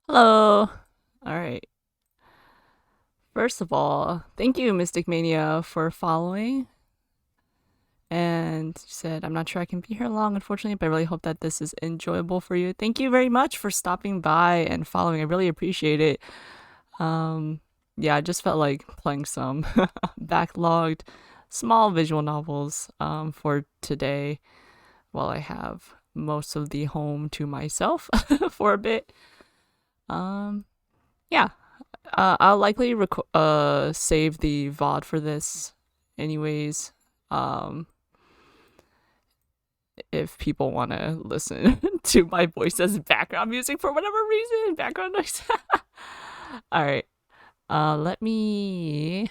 Hello. All right. First of all, thank you, Mystic Mania, for following. And said, I'm not sure I can be here long, unfortunately, but I really hope that this is enjoyable for you. Thank you very much for stopping by and following. I really appreciate it. Um, yeah, I just felt like playing some backlogged small visual novels for today while I have most of the home to myself for a bit. Um, yeah, I'll likely save the VOD for this anyways. Um, if people want to listen to my voice as background music for whatever reason, background noise. All right. Let me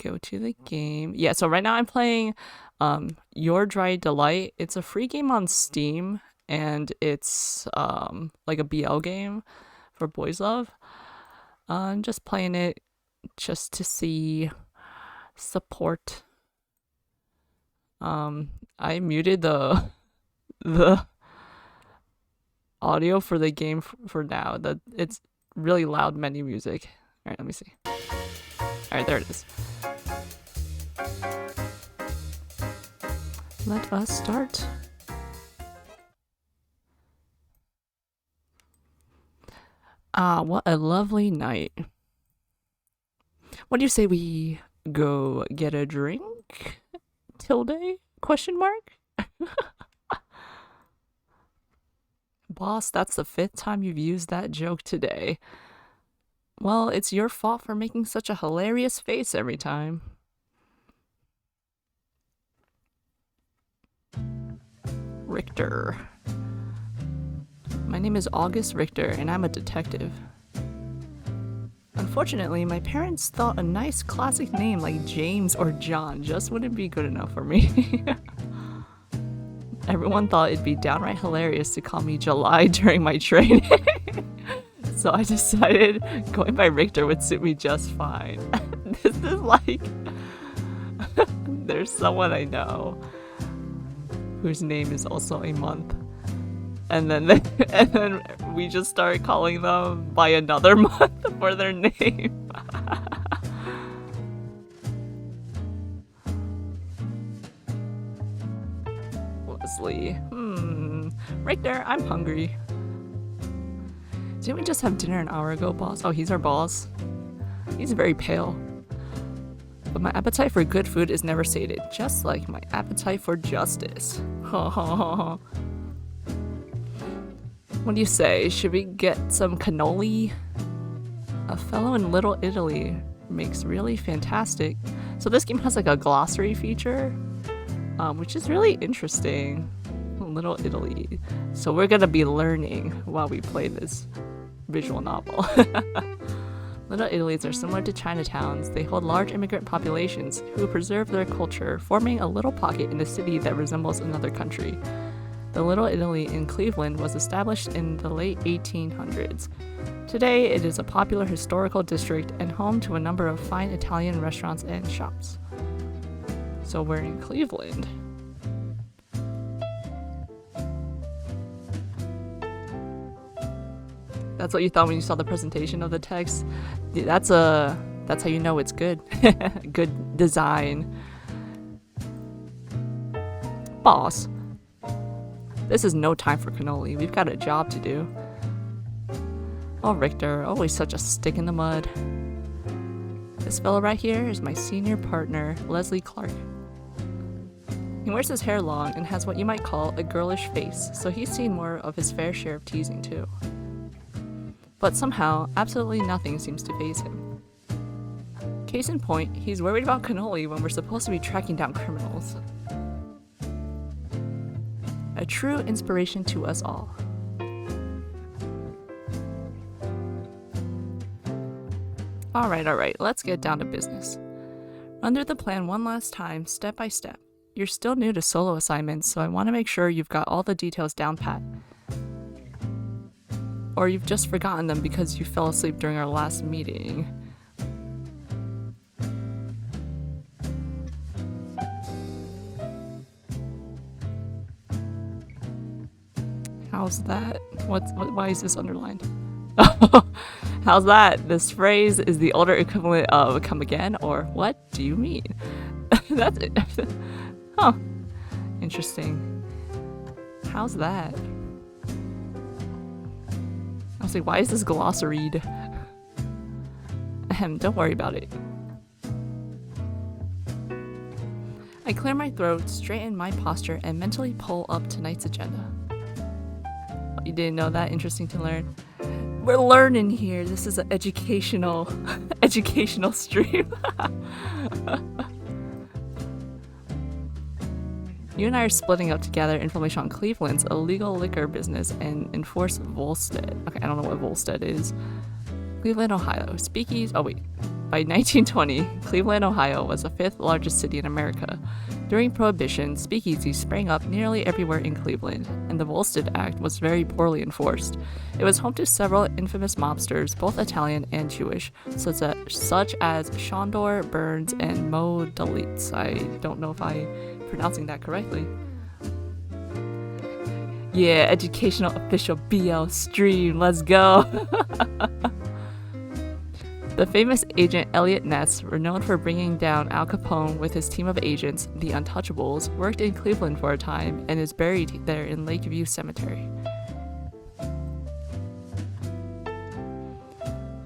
go to the game. Yeah, so right now I'm playing Your Dry Delight. It's a free game on Steam and it's like a BL game for boys love. I'm just playing it just to see support. I muted the audio for the game for now. That it's really loud menu music. All right, let me see. All right, there it is. Let us start. Ah, what a lovely night. What do you say we go get a drink? Tilde? Question mark? Boss, that's the 5th time you've used that joke today. Well, it's your fault for making such a hilarious face every time. Richter. My name is August Richter, and I'm a detective. Unfortunately, my parents thought a nice classic name like James or John just wouldn't be good enough for me. Everyone thought it'd be downright hilarious to call me July during my training. So I decided going by Richter would suit me just fine. This is like there's someone I know whose name is also a month. And then we just started calling them by another month for their name. Leslie. Richter, I'm hungry. Didn't we just have dinner an hour ago, boss? Oh, he's our boss. He's very pale. But my appetite for good food is never sated, just like my appetite for justice. What do you say? Should we get some cannoli? A fellow in Little Italy makes really fantastic. So this game has like a glossary feature, which is really interesting. Little Italy. So we're gonna be learning while we play this visual novel. Little Italies are similar to Chinatowns. They hold large immigrant populations who preserve their culture, forming a little pocket in a city that resembles another country. The Little Italy in Cleveland was established in the late 1800s. Today, it is a popular historical district and home to a number of fine Italian restaurants and shops. So we're in Cleveland. That's what you thought when you saw the presentation of the text. That's how you know it's good. Good design. Boss, this is no time for cannoli. We've got a job to do. Oh, Richter, always such a stick in the mud. This fellow right here is my senior partner, Leslie Clark. He wears his hair long and has what you might call a girlish face, so he's seen more of his fair share of teasing too. But somehow, absolutely nothing seems to faze him. Case in point, he's worried about cannoli when we're supposed to be tracking down criminals. A true inspiration to us all. Alright, let's get down to business. Run through the plan one last time, step by step. You're still new to solo assignments, so I want to make sure you've got all the details down pat. Or you've just forgotten them because you fell asleep during our last meeting. How How's that? Why is this underlined? How's that? This phrase is the older equivalent of come again, or what do you mean? That's it. Huh. Interesting. How's that? I was like, why is this glossaried? Ahem, don't worry about it. I clear my throat, straighten my posture, and mentally pull up tonight's agenda. Oh, you didn't know that? Interesting to learn. We're learning here. This is an educational stream. You and I are splitting up to gather information on Cleveland's illegal liquor business and enforce Volstead. Okay, I don't know what Volstead is. Cleveland, Ohio. Speakeasy. Oh, wait. By 1920, Cleveland, Ohio was the 5th largest city in America. During Prohibition, speakeasies sprang up nearly everywhere in Cleveland, and the Volstead Act was very poorly enforced. It was home to several infamous mobsters, both Italian and Jewish, such as Shondor, Burns, and Mo Dalitz. I don't know if I'm pronouncing that correctly. Yeah, educational official BL stream, let's go! The famous agent Elliot Ness, renowned for bringing down Al Capone with his team of agents, the Untouchables, worked in Cleveland for a time and is buried there in Lakeview Cemetery.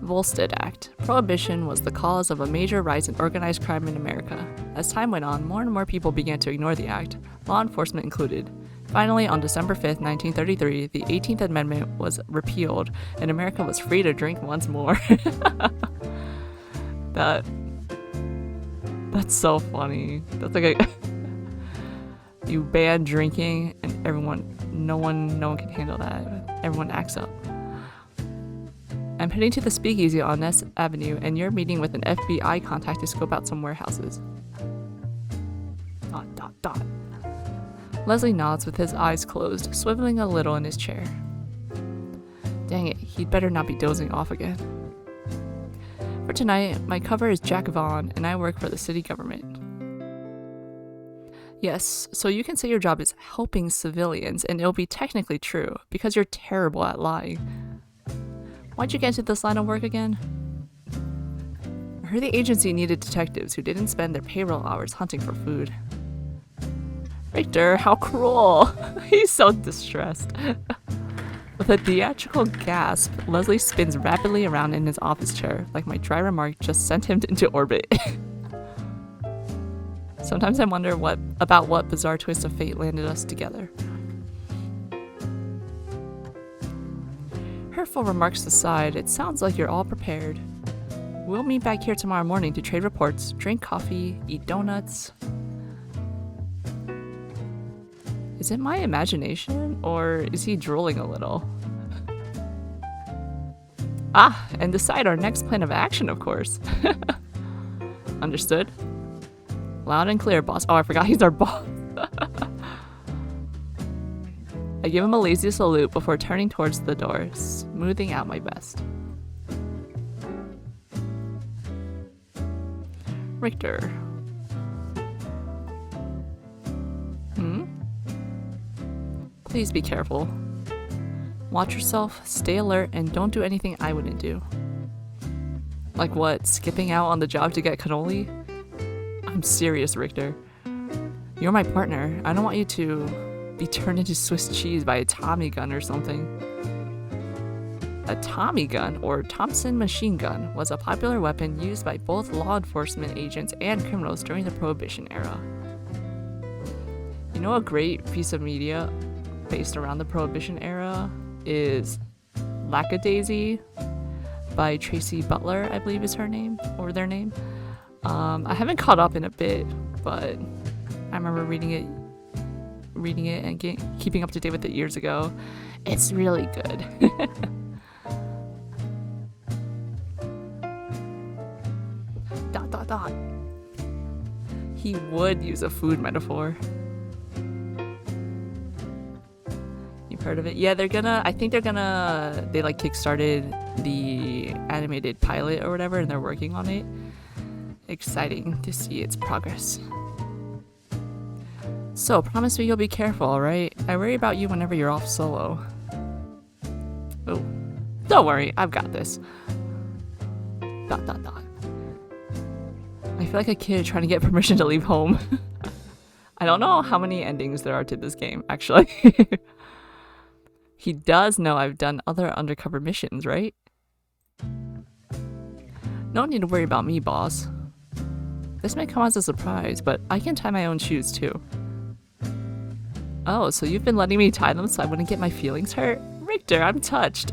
Volstead Act. Prohibition was the cause of a major rise in organized crime in America. As time went on, more and more people began to ignore the act, law enforcement included. Finally, on December 5th, 1933, the 18th Amendment was repealed, and America was free to drink once more. That's so funny. That's like a you ban drinking, and no one can handle that. Everyone acts up. I'm heading to the speakeasy on Ness Avenue, and you're meeting with an FBI contact to scope out some warehouses. ... Leslie nods with his eyes closed, swiveling a little in his chair. Dang it, he'd better not be dozing off again. For tonight, my cover is Jack Vaughn, and I work for the city government. Yes, so you can say your job is helping civilians, and it'll be technically true, because you're terrible at lying. Why'd you get into this line of work again? I heard the agency needed detectives who didn't spend their payroll hours hunting for food. Richter, how cruel! He's so distressed. With a theatrical gasp, Leslie spins rapidly around in his office chair, like my dry remark just sent him into orbit. Sometimes I wonder about what bizarre twist of fate landed us together. Hurtful remarks aside, it sounds like you're all prepared. We'll meet back here tomorrow morning to trade reports, drink coffee, eat donuts. Is it my imagination, or is he drooling a little? And decide our next plan of action, of course. Understood? Loud and clear, boss. Oh, I forgot he's our boss. I give him a lazy salute before turning towards the door, smoothing out my vest. Richter. Please be careful. Watch yourself, stay alert, and don't do anything I wouldn't do. Like what, skipping out on the job to get cannoli? I'm serious, Richter. You're my partner. I don't want you to be turned into Swiss cheese by a Tommy gun or something. A Tommy gun, or Thompson machine gun, was a popular weapon used by both law enforcement agents and criminals during the Prohibition era. You know, a great piece of media based around the Prohibition era is Lackadaisy by Tracy Butler, I believe is her name, or their name. I haven't caught up in a bit, but I remember reading it and keeping up to date with it years ago. It's really good. ... He would use a food metaphor. You've heard of it? Yeah, they like kickstarted the animated pilot or whatever, and they're working on it. Exciting to see its progress. So, promise me you'll be careful, alright? I worry about you whenever you're off solo. Oh, don't worry, I've got this. Dot dot dot. I feel like a kid trying to get permission to leave home. I don't know how many endings there are to this game, actually. He does know I've done other undercover missions, right? No need to worry about me, boss. This may come as a surprise, but I can tie my own shoes too. Oh, so you've been letting me tie them so I wouldn't get my feelings hurt? Richter, I'm touched.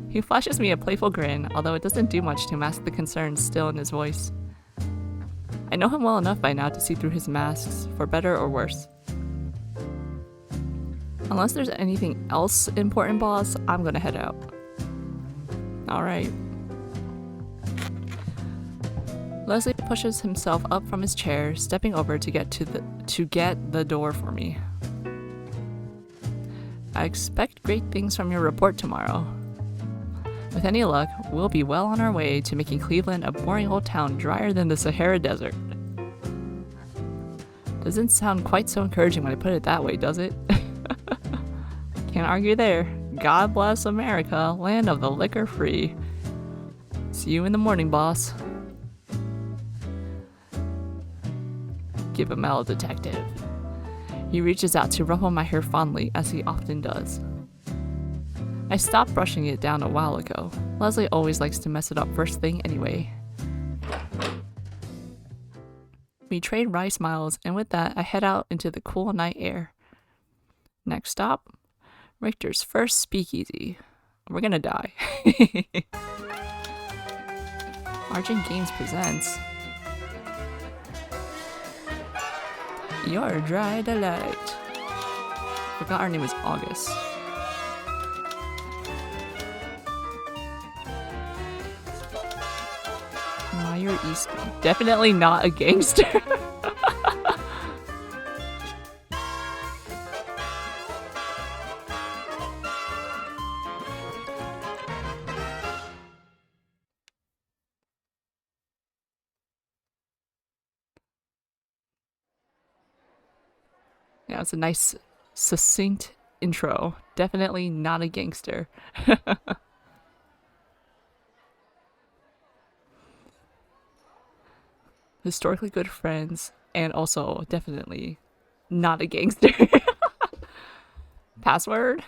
He flashes me a playful grin, although it doesn't do much to mask the concern still in his voice. I know him well enough by now to see through his masks, for better or worse. Unless there's anything else important, boss, I'm gonna head out. Alright. Leslie pushes himself up from his chair, stepping over to get the door for me. I expect great things from your report tomorrow. With any luck, we'll be well on our way to making Cleveland a boring old town drier than the Sahara Desert. Doesn't sound quite so encouraging when I put it that way, does it? Can't argue there. God bless America, land of the liquor free. See you in the morning, boss. Give a metal detective. He reaches out to ruffle my hair fondly, as he often does. I stopped brushing it down a while ago. Leslie always likes to mess it up first thing anyway. We trade wry smiles, and with that, I head out into the cool night air. Next stop, Richter's first speakeasy. We're gonna die. Argent Games presents Your Dry Delight. Forgot our name was August. Meyer East. Definitely not a gangster. Yeah, it's a nice, succinct intro. Definitely not a gangster. Historically good friends, and also definitely not a gangster. Password?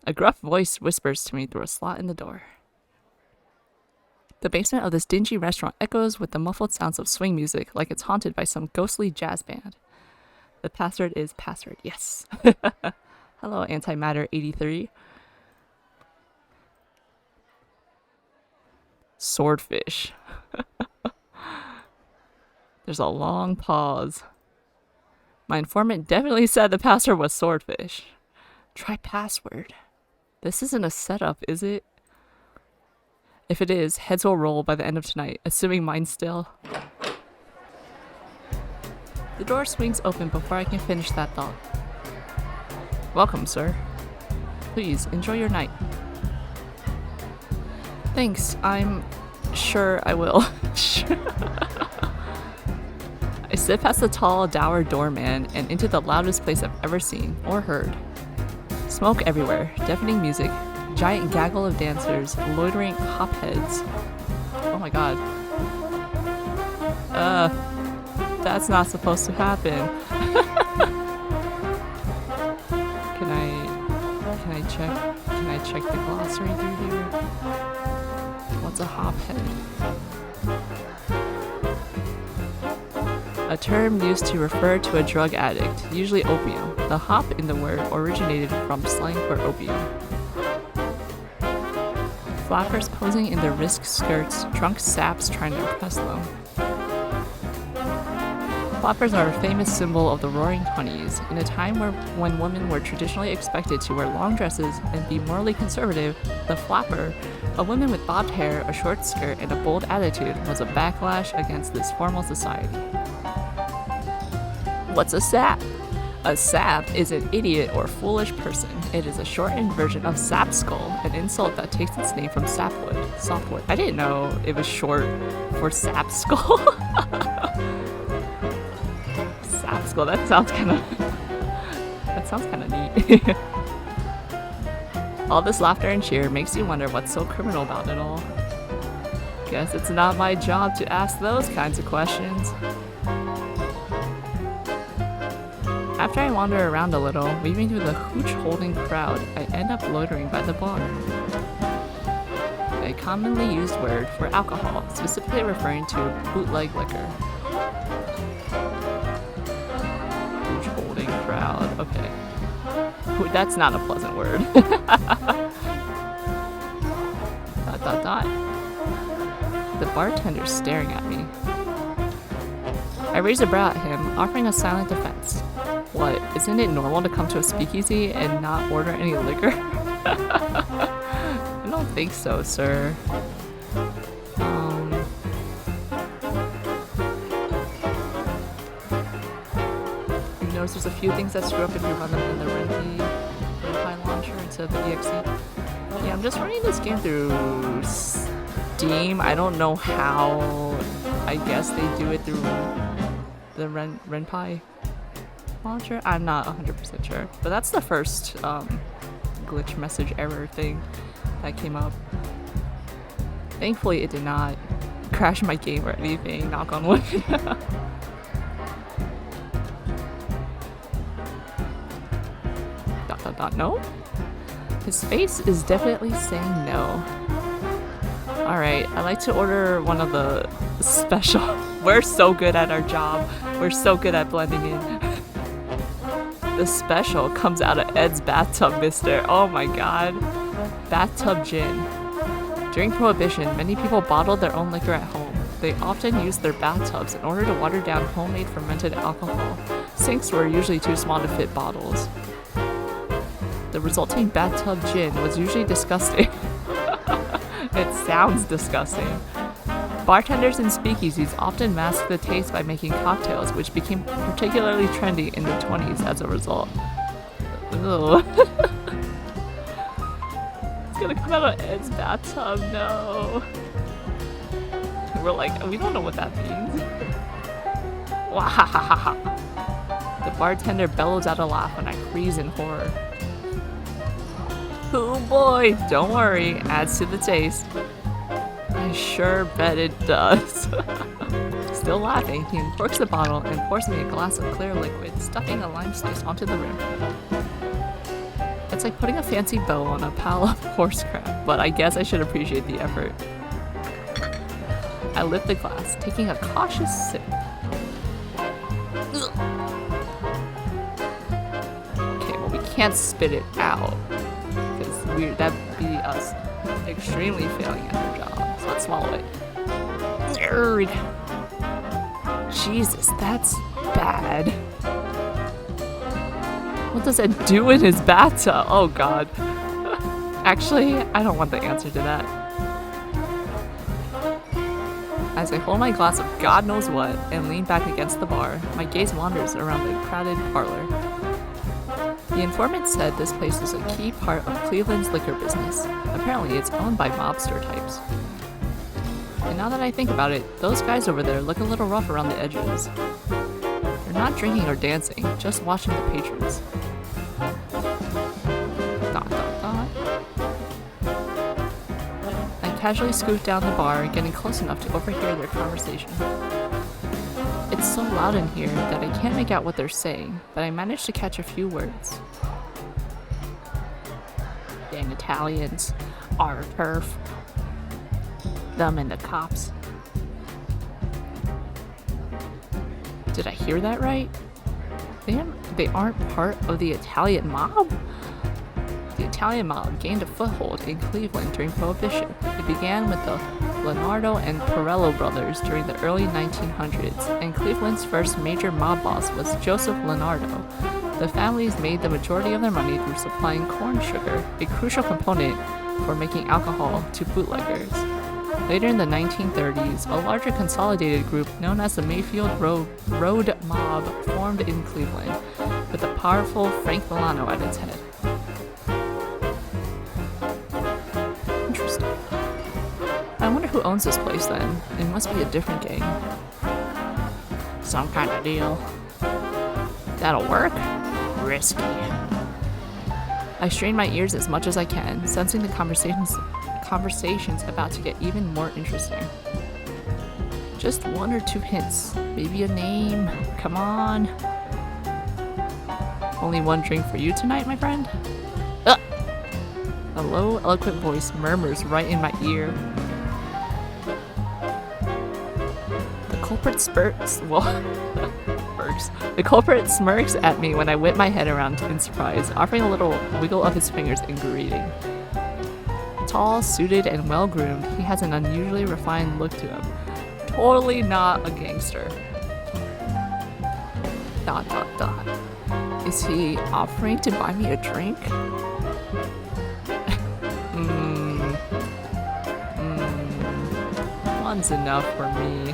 A gruff voice whispers to me through a slot in the door. The basement of this dingy restaurant echoes with the muffled sounds of swing music like it's haunted by some ghostly jazz band. The password is password, yes. Hello, Antimatter 83. Swordfish. There's a long pause. My informant definitely said the password was swordfish. Try password. This isn't a setup, is it? If it is, heads will roll by the end of tonight, assuming mine still. The door swings open before I can finish that thought. Welcome, sir. Please, enjoy your night. Thanks, I'm sure I will. I slip past the tall, dour doorman and into the loudest place I've ever seen or heard. Smoke everywhere, deafening music, giant gaggle of dancers, loitering hopheads. Oh my god. That's not supposed to happen. Can I check the glossary through here? What's a hophead? A term used to refer to a drug addict, usually opium. The hop in the word originated from slang for opium. Flappers posing in their wrist skirts, drunk saps trying to impress them. Flappers are a famous symbol of the Roaring Twenties. In a time when women were traditionally expected to wear long dresses and be morally conservative, the flapper, a woman with bobbed hair, a short skirt, and a bold attitude, was a backlash against this formal society. What's a sap? A sap is an idiot or foolish person. It is a shortened version of sapskull, an insult that takes its name from sapwood, softwood. I didn't know it was short for sapskull. Sapskull, that sounds kind of neat. All this laughter and cheer makes you wonder what's so criminal about it all. Guess it's not my job to ask those kinds of questions. After I wander around a little, weaving through the hooch-holding crowd, I end up loitering by the bar. A commonly used word for alcohol, specifically referring to bootleg liquor. Hooch-holding crowd, okay. That's not a pleasant word. Dot dot dot. The bartender's staring at me. I raise a brow at him, offering a silent defense. What, isn't it normal to come to a speakeasy and not order any liquor? I don't think so, sir. You notice there's a few things that screw up if you run them in the Renpy launcher instead of the EXE. Yeah, I'm just running this game through Steam. I don't know how. I guess they do it through the Renpy launcher. I'm not 100% sure, but that's the first glitch message error thing that came up. Thankfully, it did not crash my game or anything. Knock on wood. Dot dot dot. No. His face is definitely saying no. Alright, I like to order one of the special. We're so good at our job. We're so good at blending in. The special comes out of Ed's bathtub, mister. Oh my god. Bathtub gin. During Prohibition, many people bottled their own liquor at home. They often used their bathtubs in order to water down homemade fermented alcohol. Sinks were usually too small to fit bottles. The resulting bathtub gin was usually disgusting. It sounds disgusting. Bartenders and speakeasies often masked the taste by making cocktails, which became particularly trendy in the 20s as a result. Ugh. It's gonna come out of Ed's bathtub, no. We're like, we don't know what that means. Wahahaha. The bartender bellows out a laugh and I freeze in horror. Oh boy, don't worry, adds to the taste. I sure bet it does. Still laughing, he uncorks the bottle and pours me a glass of clear liquid, stuffing a lime slice onto the rim. It's like putting a fancy bow on a pile of horse crap, but I guess I should appreciate the effort. I lift the glass, taking a cautious sip. Okay, well we can't spit it out, because that'd be us extremely failing at our job. So let's swallow it. Nerd. Jesus, that's bad. What does it do in his bathtub? Oh god. Actually, I don't want the answer to that. As I hold my glass of God knows what and lean back against the bar, my gaze wanders around the crowded parlor. The informant said this place was a key part of Cleveland's liquor business. Apparently, it's owned by mobster types. And now that I think about it, those guys over there look a little rough around the edges. They're not drinking or dancing, just watching the patrons. Dot dot dot. I casually scoot down the bar, getting close enough to overhear their conversation. It's so loud in here that I can't make out what they're saying, but I manage to catch a few words. Dang Italians. Our turf. Them and the cops. Did I hear that right? They aren't part of the Italian mob? The Italian mob gained a foothold in Cleveland during Prohibition. It began with the Leonardo and Pirello brothers during the early 1900s, and Cleveland's first major mob boss was Joseph Leonardo. The families made the majority of their money through supplying corn sugar, a crucial component for making alcohol to bootleggers. Later in the 1930s, a larger consolidated group known as the Mayfield Road Mob formed in Cleveland, with a powerful Frank Milano at its head. Interesting. I wonder who owns this place then. It must be a different gang. Some kind of deal. That'll work? Risky. I strain my ears as much as I can, sensing the conversation's about to get even more interesting. Just 1 or 2 hints. Maybe a name. Come on. Only 1 drink for you tonight, my friend? A low, eloquent voice murmurs right in my ear. The culprit The culprit smirks at me when I whip my head around in surprise, offering a little wiggle of his fingers in greeting. Tall, suited, and well-groomed, he has an unusually refined look to him. Totally not a gangster. ... Is he offering to buy me a drink? One's enough for me.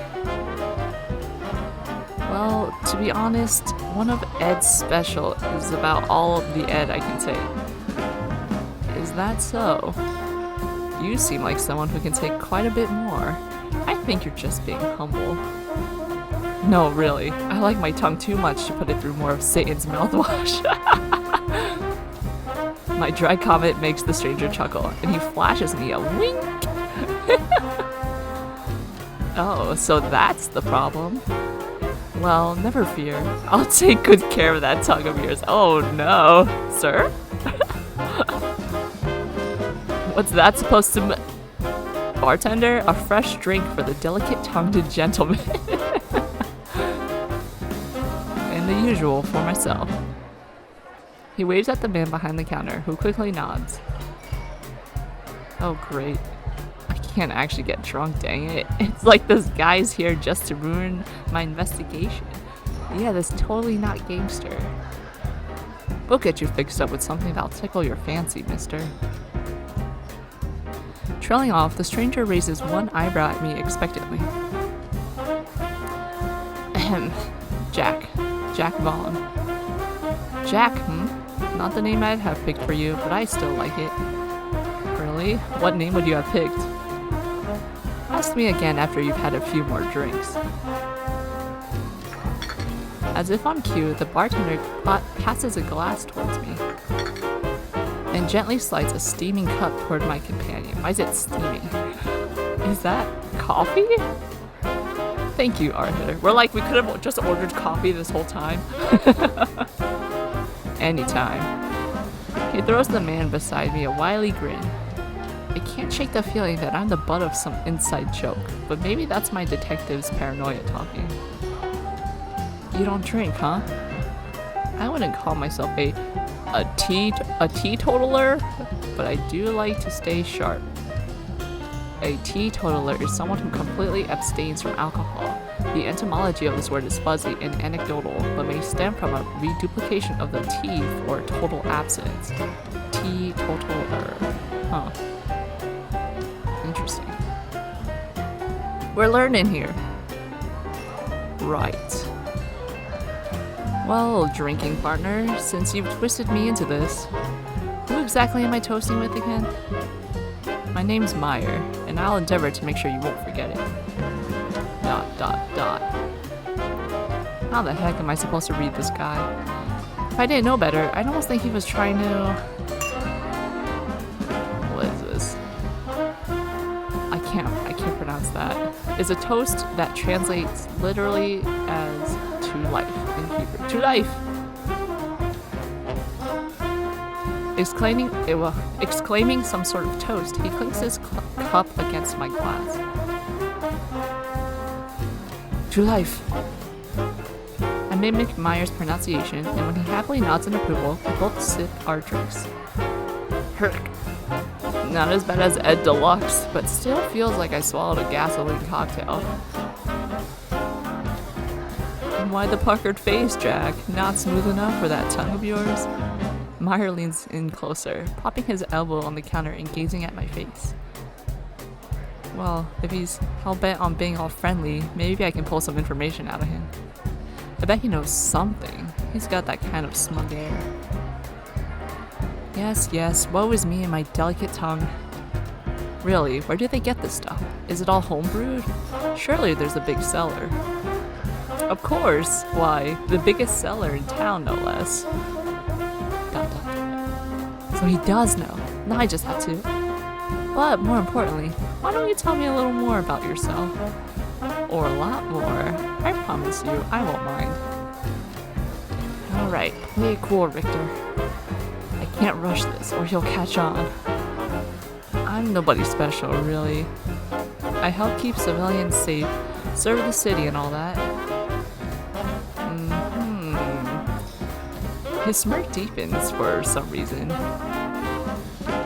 Well, to be honest, one of Ed's special is about all of the Ed I can take. Is that so? You seem like someone who can take quite a bit more. I think you're just being humble. No, really. I like my tongue too much to put it through more of Satan's mouthwash. My dry comment makes the stranger chuckle, and he flashes me a wink. Oh, so that's the problem. Well, never fear. I'll take good care of that tongue of yours. Oh no, sir? What's that supposed to mean? Bartender, a fresh drink for the delicate-tongued gentleman. And the usual for myself. He waves at the man behind the counter, who quickly nods. Oh great. I can't actually get drunk, dang it. It's like this guy's here just to ruin my investigation. Yeah, that's totally not gangster. We'll get you fixed up with something that'll tickle your fancy, mister. Trailing off, the stranger raises one eyebrow at me expectantly. Ahem. Jack. Jack Vaughn. Jack, Not the name I'd have picked for you, but I still like it. Really? What name would you have picked? Ask me again after you've had a few more drinks. As if on cue, the bartender passes a glass towards me and gently slides a steaming cup toward my companion. Why is it steaming? Is that coffee? Thank you, Arthur. We could have just ordered coffee this whole time. Anytime. He throws the man beside me a wily grin. I can't shake the feeling that I'm the butt of some inside joke, but maybe that's my detective's paranoia talking. You don't drink, huh? I wouldn't call myself a teetotaler, but I do like to stay sharp. A teetotaler is someone who completely abstains from alcohol. The etymology of this word is fuzzy and anecdotal, but may stem from a reduplication of the T for total abstinence. Teetotaler. Huh. Interesting. We're learning here. Right. Well, drinking partner, since you've twisted me into this, who exactly am I toasting with again? My name's Meyer, and I'll endeavor to make sure you won't forget it. ... How the heck am I supposed to read this guy? If I didn't know better, I'd almost think he was trying to... What is this? I can't pronounce that. It's a toast that translates literally as to life in Hebrew. To life! Exclaiming some sort of toast, he clinks his cup against my glass. To life! I mimic Meyer's pronunciation, and when he happily nods in approval, we both sip our drinks. Herk. Not as bad as Ed Deluxe, but still feels like I swallowed a gasoline cocktail. And why the puckered face, Jack? Not smooth enough for that tongue of yours? Meyer leans in closer, popping his elbow on the counter and gazing at my face. Well, if he's hell-bent on being all friendly, maybe I can pull some information out of him. I bet he knows something. He's got that kind of smug air. Yes, woe is me and my delicate tongue. Really, where do they get this stuff? Is it all homebrewed? Surely there's a big cellar. Of course! Why, the biggest cellar in town, no less. So he does know. Now I just have to. But more importantly, why don't you tell me a little more about yourself? Or a lot more. I promise you, I won't mind. Alright, play cool, Richter. I can't rush this, or he'll catch on. I'm nobody special, really. I help keep civilians safe, serve the city and all that. His smirk deepens for some reason.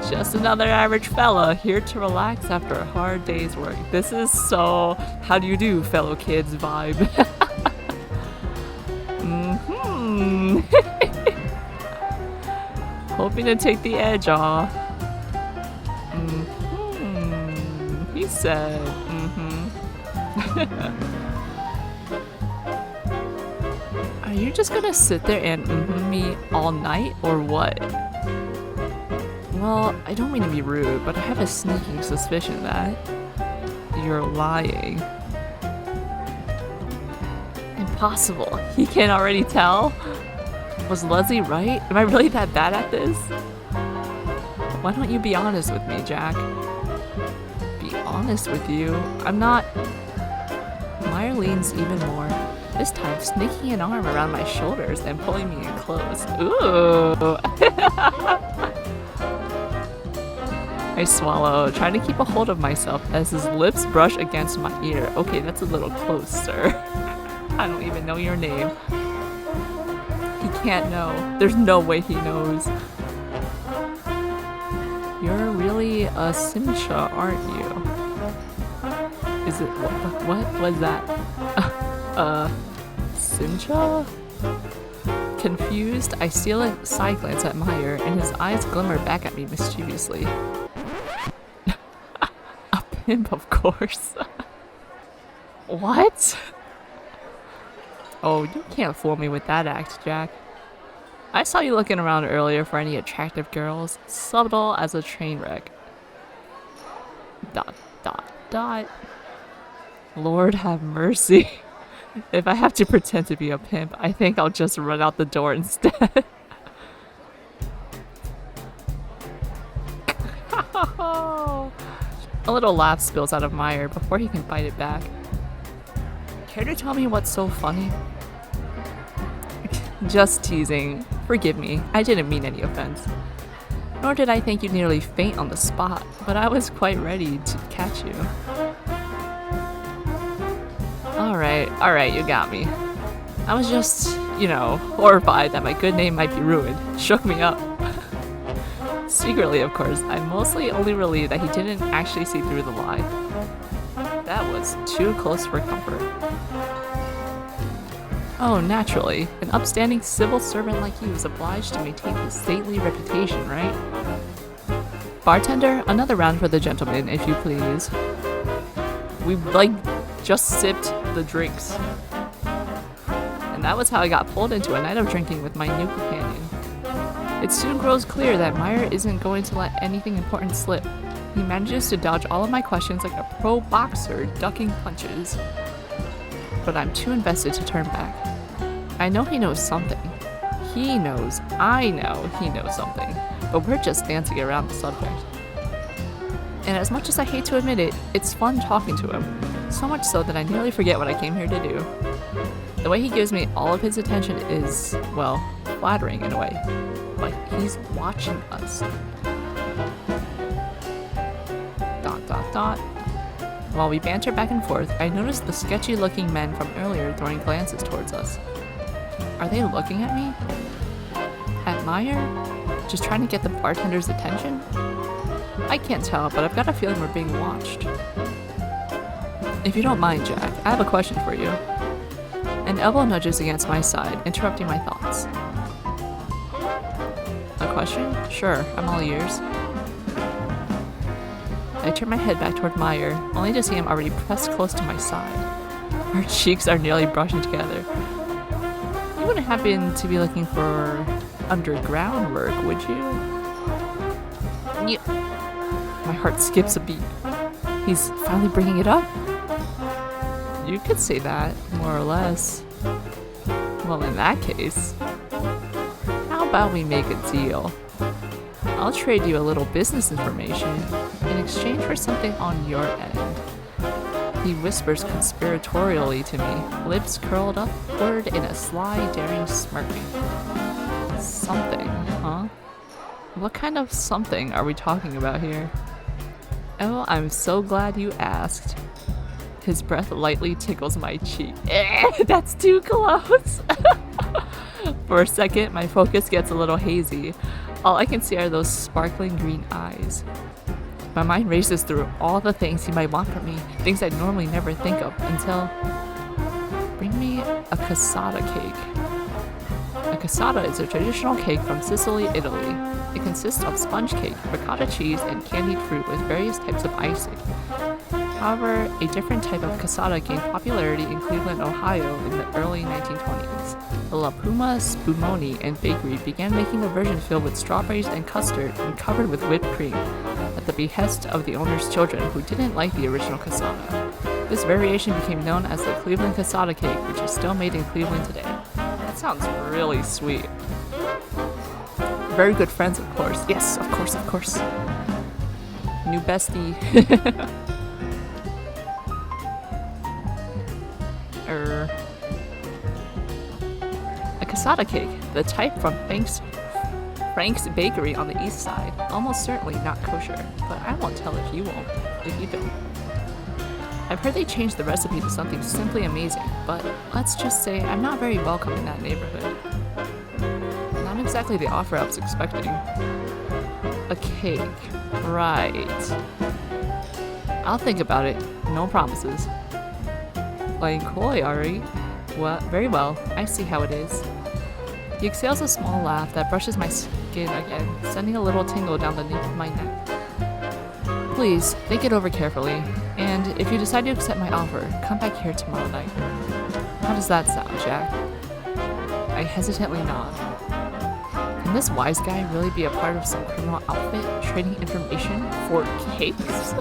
Just another average fella, here to relax after a hard day's work. This is so how do you do, fellow kids vibe. Hoping to take the edge off. He said, Are you just gonna sit there and me all night, or what? Well, I don't mean to be rude, but I have a sneaking suspicion that you're lying. Impossible. He can already tell? Was Leslie right? Am I really that bad at this? Why don't you be honest with me, Jack? Be honest with you? I'm not... Meyer leans even more, this time sneaking an arm around my shoulders and pulling me in close. Ooh! I swallow, trying to keep a hold of myself as his lips brush against my ear. Okay, that's a little close, sir. I don't even know your name. He can't know. There's no way he knows. You're really a Simcha, aren't you? Is it... what was that? Simcha? Confused, I steal a side glance at Meyer, and his eyes glimmer back at me mischievously. A pimp, of course. What? Oh, you can't fool me with that act, Jack. I saw you looking around earlier for any attractive girls, subtle as a train wreck. ... Lord have mercy. If I have to pretend to be a pimp, I think I'll just run out the door instead. A little laugh spills out of Meyer before he can bite it back. Care to tell me what's so funny? Just teasing. Forgive me, I didn't mean any offense. Nor did I think you'd nearly faint on the spot, but I was quite ready to catch you. Alright, you got me. I was just, you know, horrified that my good name might be ruined. Shook me up. Secretly, of course, I'm mostly only relieved that he didn't actually see through the lie. That was too close for comfort. Oh, naturally. An upstanding civil servant like you is obliged to maintain his stately reputation, right? Bartender, another round for the gentleman, if you please. We, just sipped the drinks. And that was how I got pulled into a night of drinking with my new companion. It soon grows clear that Meyer isn't going to let anything important slip. He manages to dodge all of my questions like a pro boxer ducking punches. But I'm too invested to turn back. I know he knows something. He knows I know he knows something. But we're just dancing around the subject. And as much as I hate to admit it, it's fun talking to him. So much so that I nearly forget what I came here to do. The way he gives me all of his attention is, well, flattering in a way. Like he's watching us. ... While we banter back and forth, I notice the sketchy-looking men from earlier throwing glances towards us. Are they looking at me? At Meyer? Just trying to get the bartender's attention? I can't tell, but I've got a feeling we're being watched. If you don't mind, Jack, I have a question for you. An elbow nudges against my side, interrupting my thoughts. A question? Sure, I'm all ears. I turn my head back toward Meyer, only to see him already pressed close to my side. Our cheeks are nearly brushing together. You wouldn't happen to be looking for underground work, would you? My heart skips a beat. He's finally bringing it up? You could say that, more or less. Well, in that case, how about we make a deal? I'll trade you a little business information in exchange for something on your end. He whispers conspiratorially to me, lips curled upward in a sly, daring smirk. Something, huh? What kind of something are we talking about here? Oh, I'm so glad you asked. His breath lightly tickles my cheek. That's too close! For a second, my focus gets a little hazy. All I can see are those sparkling green eyes. My mind races through all the things he might want from me, things I'd normally never think of until... Bring me a cassata cake. A cassata is a traditional cake from Sicily, Italy. It consists of sponge cake, ricotta cheese, and candied fruit with various types of icing. However, a different type of cassata gained popularity in Cleveland, Ohio in the early 1920s. The La Puma Spumoni and Bakery began making a version filled with strawberries and custard and covered with whipped cream, at the behest of the owner's children who didn't like the original cassata. This variation became known as the Cleveland cassata cake, which is still made in Cleveland today. That sounds really sweet. Very good friends, of course. Yes, of course, of course. New bestie. A cassata cake, the type from Frank's Bakery on the east side. Almost certainly not kosher, but I won't tell if you don't. I've heard they changed the recipe to something simply amazing, but let's just say I'm not very welcome in that neighborhood. Not exactly the offer I was expecting. A cake. Right. I'll think about it. No promises. Playing coy, Ari. Well, very well. I see how it is. He exhales a small laugh that brushes my skin again, sending a little tingle down the nape of my neck. Please, think it over carefully, and if you decide to accept my offer, come back here tomorrow night. How does that sound, Jack? I hesitantly nod. Can this wise guy really be a part of some criminal outfit, trading information for cakes?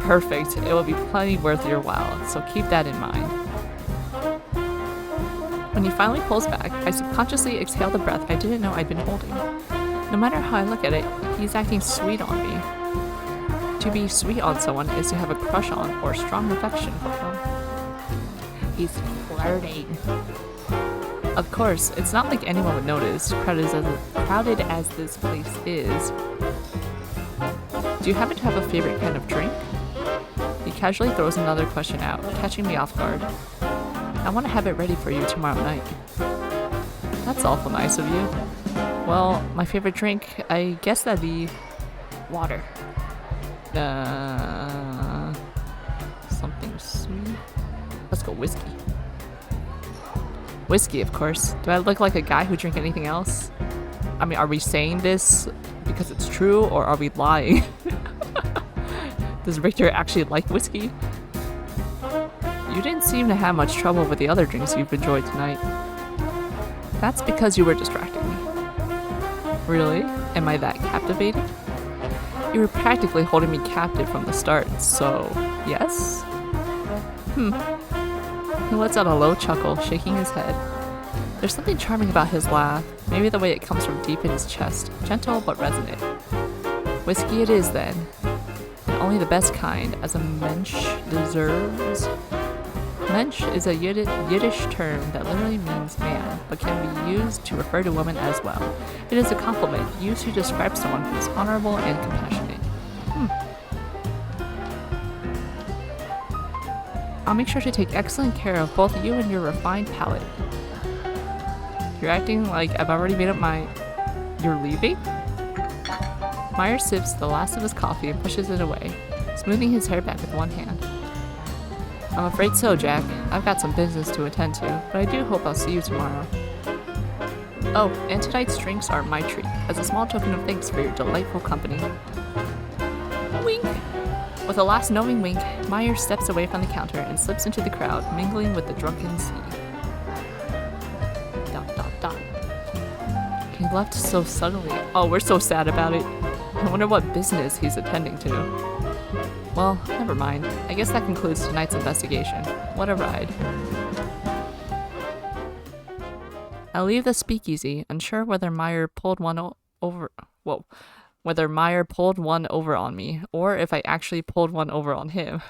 Perfect. It will be plenty worth your while, so keep that in mind. When he finally pulls back, I subconsciously exhale the breath I didn't know I'd been holding. No matter how I look at it, he's acting sweet on me. To be sweet on someone is to have a crush on or strong affection for them. He's flirting. Of course, it's not like anyone would notice, crowded as this place is. Do you happen to have a favorite kind of drink? He casually throws another question out, catching me off guard. I want to have it ready for you tomorrow night. That's awful nice of you. Well, my favorite drink, I guess that'd be water. Something sweet. Let's go whiskey. Whiskey, of course. Do I look like a guy who drink anything else? I mean, are we saying this because it's true, or are we lying? Does Richter actually like whiskey? You didn't seem to have much trouble with the other drinks you've enjoyed tonight. That's because you were distracting me. Really? Am I that captivating? You were practically holding me captive from the start, so yes? He lets out a low chuckle, shaking his head. There's something charming about his laugh, maybe the way it comes from deep in his chest, gentle but resonant. Whiskey it is then, and only the best kind, as a mensch deserves. Mensch is a Yiddish term that literally means man, but can be used to refer to women as well. It is a compliment used to describe someone who is honorable and compassionate. I'll make sure to take excellent care of both you and your refined palate. You're acting like I've already made up my... You're leaving? Meyer sips the last of his coffee and pushes it away, smoothing his hair back with one hand. I'm afraid so, Jack. I've got some business to attend to, but I do hope I'll see you tomorrow. Oh, and tonight's drinks are my treat, as a small token of thanks for your delightful company. Wink! With a last knowing wink, Meyer steps away from the counter and slips into the crowd, mingling with the drunken sea. ... He left so suddenly. Oh, we're so sad about it. I wonder what business he's attending to. Well, never mind. I guess that concludes tonight's investigation. What a ride. I leave the speakeasy, unsure whether Meyer pulled one over, whoa, whether Meyer pulled one over on me or if I actually pulled one over on him.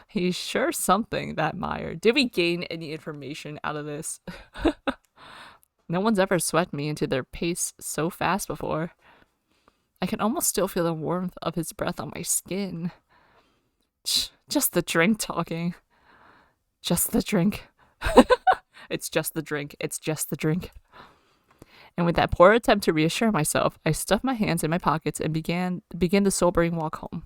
He's sure something, that Meyer. Did we gain any information out of this? No one's ever swept me into their pace so fast before. I can almost still feel the warmth of his breath on my skin. Just the drink talking. Just the drink. It's just the drink. It's just the drink. And with that poor attempt to reassure myself, I stuffed my hands in my pockets and began the sobering walk home.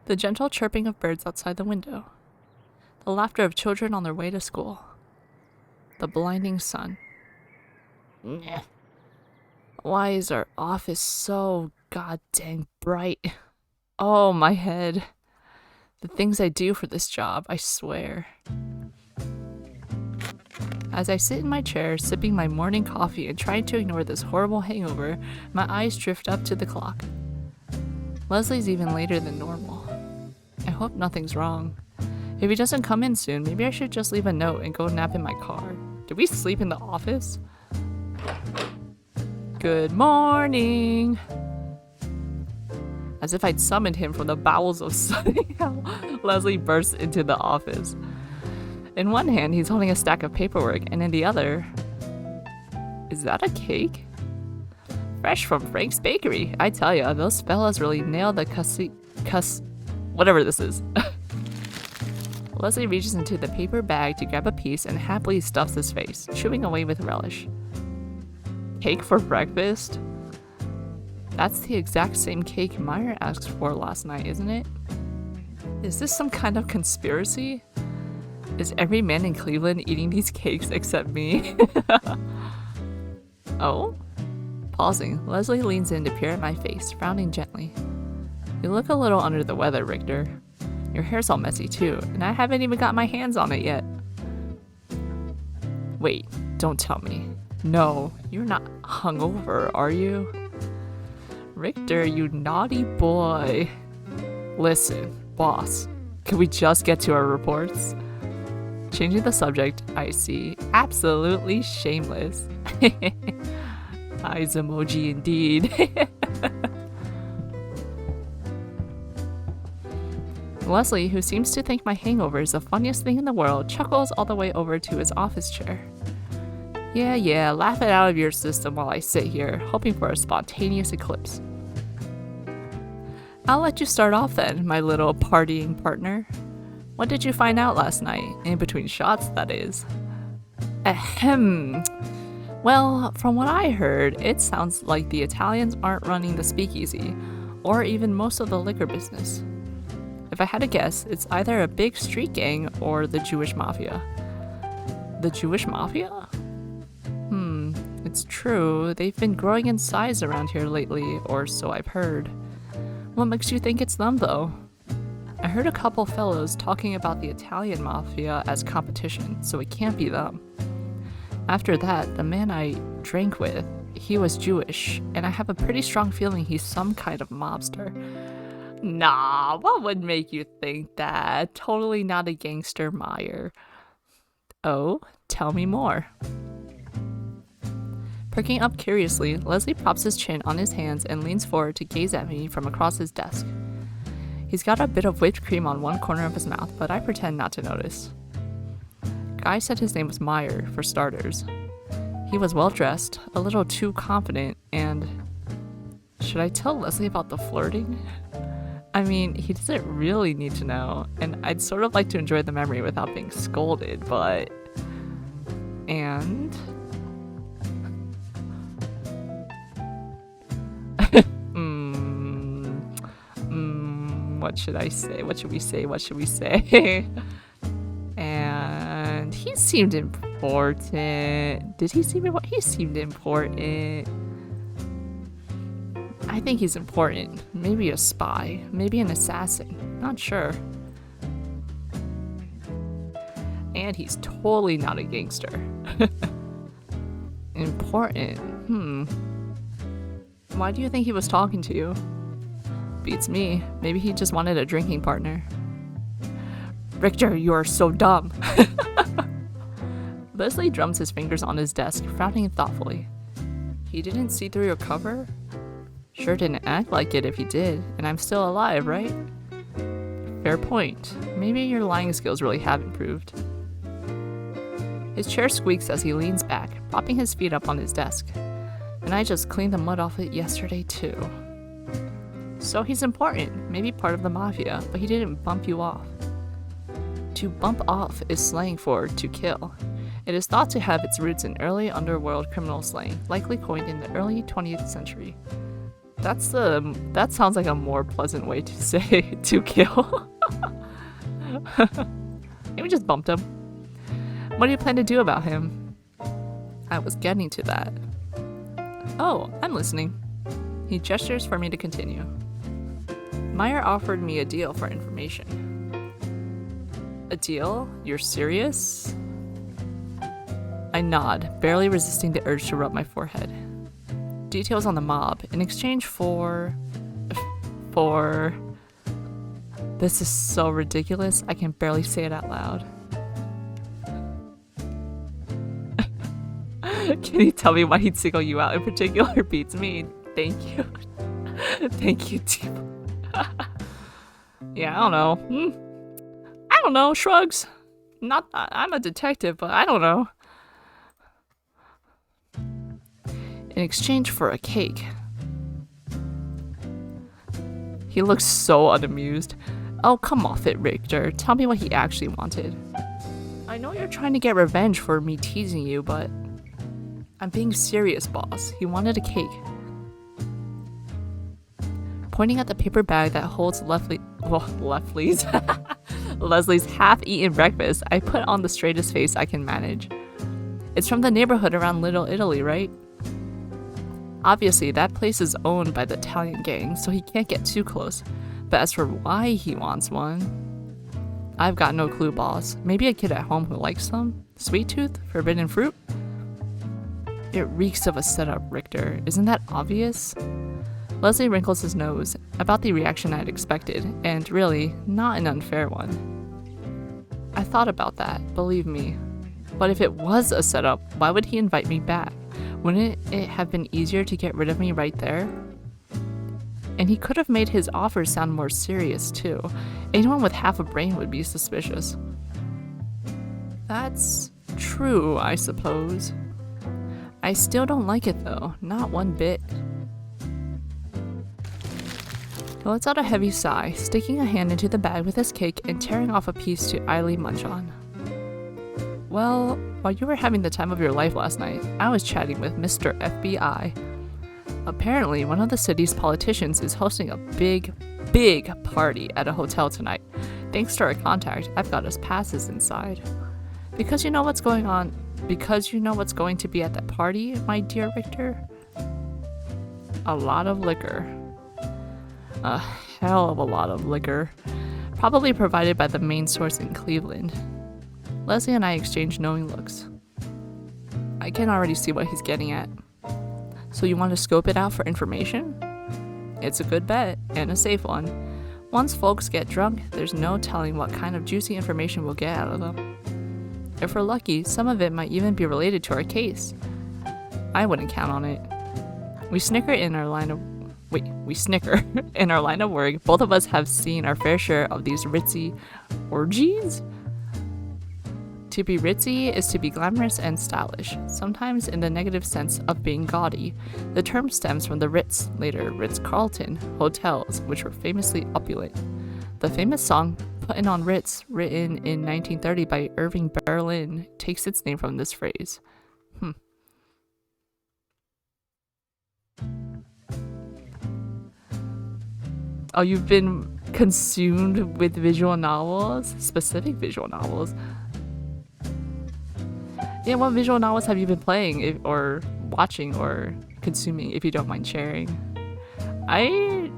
The gentle chirping of birds outside the window. The laughter of children on their way to school. The blinding sun. Why is our office so goddamn bright? Oh, my head. The things I do for this job, I swear. As I sit in my chair, sipping my morning coffee and trying to ignore this horrible hangover, my eyes drift up to the clock. Leslie's even later than normal. I hope nothing's wrong. If he doesn't come in soon, maybe I should just leave a note and go nap in my car. Did we sleep in the office? Good morning! As if I'd summoned him from the bowels of sunny hell, Leslie bursts into the office. In one hand, he's holding a stack of paperwork, and in the other... Is that a cake? Fresh from Frank's Bakery. I tell ya, those fellas really nailed the whatever this is. Leslie reaches into the paper bag to grab a piece and happily stuffs his face, chewing away with relish. Cake for breakfast? That's the exact same cake Meyer asked for last night, isn't it? Is this some kind of conspiracy? Is every man in Cleveland eating these cakes except me? Oh? Pausing, Leslie leans in to peer at my face, frowning gently. You look a little under the weather, Richter. Your hair's all messy too, and I haven't even got my hands on it yet. Wait, don't tell me. No, you're not hungover, are you? Richter, you naughty boy. Listen, boss, can we just get to our reports? Changing the subject, I see. Absolutely shameless. Eyes emoji indeed. Leslie, who seems to think my hangover is the funniest thing in the world, chuckles all the way over to his office chair. Yeah, laugh it out of your system while I sit here, hoping for a spontaneous eclipse. I'll let you start off then, my little partying partner. What did you find out last night? In between shots, that is. Ahem. Well, from what I heard, it sounds like the Italians aren't running the speakeasy, or even most of the liquor business. If I had to guess, it's either a big street gang or the Jewish mafia. The Jewish mafia? It's true, they've been growing in size around here lately, or so I've heard. What makes you think it's them, though? I heard a couple fellows talking about the Italian mafia as competition, so it can't be them. After that, the man I drank with, he was Jewish, and I have a pretty strong feeling he's some kind of mobster. Nah, what would make you think that? Totally not a gangster, Meyer. Oh, tell me more. Perking up curiously, Leslie props his chin on his hands and leans forward to gaze at me from across his desk. He's got a bit of whipped cream on one corner of his mouth, but I pretend not to notice. Guy said his name was Meyer, for starters. He was well-dressed, a little too confident, and... Should I tell Leslie about the flirting? I mean, he doesn't really need to know, and I'd sort of like to enjoy the memory without being scolded, but... And... What should I say? What should we say? What should we say? And he seemed important. Did he seem important? He seemed important. I think he's important. Maybe a spy. Maybe an assassin. Not sure. And he's totally not a gangster. Important. Why do you think he was talking to you? Beats me. Maybe he just wanted a drinking partner. Richter, you are so dumb. Leslie drums his fingers on his desk, frowning thoughtfully. He didn't see through your cover? Sure didn't act like it if he did, and I'm still alive, right? Fair point. Maybe your lying skills really have improved. His chair squeaks as he leans back, propping his feet up on his desk. And I just cleaned the mud off it yesterday too. So he's important, maybe part of the mafia, but he didn't bump you off. To bump off is slang for to kill. It is thought to have its roots in early underworld criminal slang, likely coined in the early 20th century. That sounds like a more pleasant way to say to kill. Maybe just bumped him. What do you plan to do about him? I was getting to that. Oh, I'm listening. He gestures for me to continue. Meyer offered me a deal for information. A deal? You're serious? I nod, barely resisting the urge to rub my forehead. Details on the mob, in exchange for... This is so ridiculous, I can barely say it out loud. Can you tell me why he'd single you out in particular? Beats me. Thank you. Thank you, team. Yeah, I don't know. I don't know, shrugs. I'm a detective, but I don't know. In exchange for a cake. He looks so unamused. Oh, come off it, Richter. Tell me what he actually wanted. I know you're trying to get revenge for me teasing you, but... I'm being serious, boss. He wanted a cake. Pointing at the paper bag that holds Leslie's half-eaten breakfast, I put on the straightest face I can manage. It's from the neighborhood around Little Italy, right? Obviously, that place is owned by the Italian gang, so he can't get too close. But as for why he wants one, I've got no clue, boss. Maybe a kid at home who likes them? Sweet tooth? Forbidden fruit? It reeks of a setup, Richter. Isn't that obvious? Leslie wrinkles his nose, about the reaction I'd expected, and really, not an unfair one. I thought about that, believe me. But if it was a setup, why would he invite me back? Wouldn't it have been easier to get rid of me right there? And he could have made his offer sound more serious, too. Anyone with half a brain would be suspicious. That's true, I suppose. I still don't like it though, not one bit. He lets out a heavy sigh, sticking a hand into the bag with his cake and tearing off a piece to idly munch on. Well, while you were having the time of your life last night, I was chatting with Mr. FBI. Apparently, one of the city's politicians is hosting a big party at a hotel tonight. Thanks to our contact, I've got us passes inside. Because you know what's going to be at that party, my dear Richter? A lot of liquor. A hell of a lot of liquor. Probably provided by the main source in Cleveland. Leslie and I exchange knowing looks. I can already see what he's getting at. So you want to scope it out for information? It's a good bet, and a safe one. Once folks get drunk, there's no telling what kind of juicy information we'll get out of them. If we're lucky, some of it might even be related to our case. I wouldn't count on it. We snicker in our line of work. Both of us have seen our fair share of these ritzy orgies. To be ritzy is to be glamorous and stylish, sometimes in the negative sense of being gaudy. The term stems from the Ritz, later Ritz-Carlton, hotels, which were famously opulent. The famous song Puttin' on Ritz, written in 1930 by Irving Berlin, takes its name from this phrase. Oh, you've been consumed with visual novels? Specific visual novels? Yeah, what visual novels have you been playing or watching or consuming, if you don't mind sharing? I've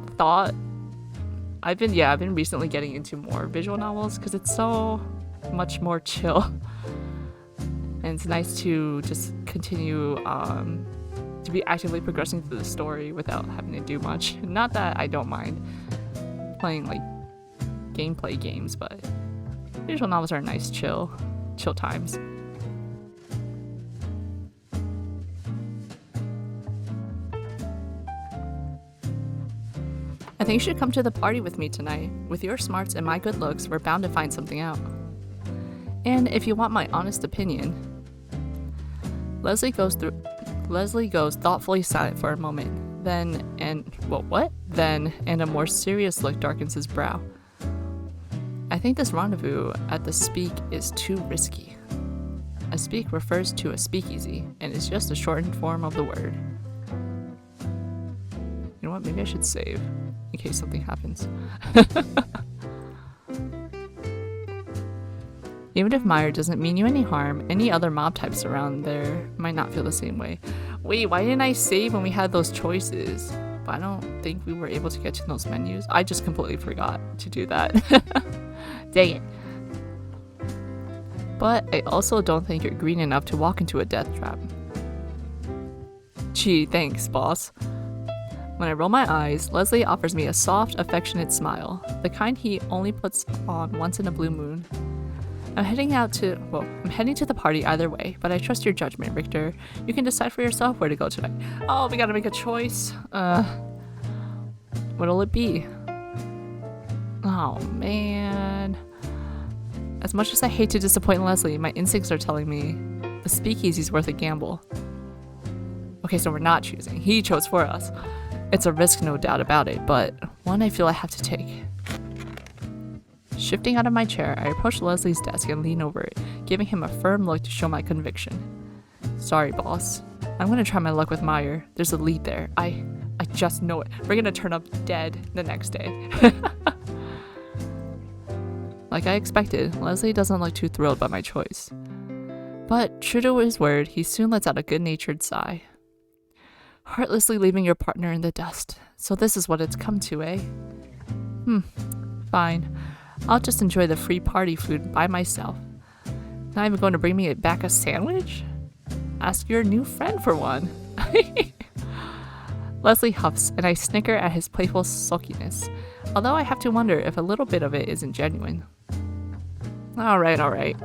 been recently getting into more visual novels because it's so much more chill. And it's nice to just continue to be actively progressing through the story without having to do much. Not that I don't mind playing like gameplay games, but Visual novels are nice, chill times. I think you should come to the party with me tonight. With your smarts and my good looks, we're bound to find something out. And if you want my honest opinion, Leslie goes thoughtfully silent for a moment. Then, and a more serious look darkens his brow. I think this rendezvous at the Speak is too risky. A Speak refers to a speakeasy, and is just a shortened form of the word. You know what, maybe I should save, in case something happens. Even if Meyer doesn't mean you any harm, any other mob types around there might not feel the same way. Wait, why didn't I save when we had those choices? But I don't think we were able to get to those menus. I just completely forgot to do that. Dang it. But I also don't think you're green enough to walk into a death trap. Gee, thanks, boss. When I roll my eyes, Leslie offers me a soft, affectionate smile, the kind he only puts on once in a blue moon. I'm heading to the party either way, but I trust your judgment, Richter. You can decide for yourself where to go tonight. Oh, we gotta make a choice. What'll it be? Oh, man. As much as I hate to disappoint Leslie, my instincts are telling me the speakeasy's worth a gamble. Okay, so we're not choosing. He chose for us. It's a risk, no doubt about it, but one I feel I have to take. Shifting out of my chair, I approach Leslie's desk and lean over it, giving him a firm look to show my conviction. Sorry, boss. I'm gonna try my luck with Meyer. There's a lead there. I just know it. We're gonna turn up dead the next day. Like I expected, Leslie doesn't look too thrilled by my choice. But true to his word, he soon lets out a good-natured sigh. Heartlessly leaving your partner in the dust. So this is what it's come to, eh? Fine. I'll just enjoy the free party food by myself. Not even going to bring me back a sandwich? Ask your new friend for one. Leslie huffs, and I snicker at his playful sulkiness, although I have to wonder if a little bit of it isn't genuine. Alright.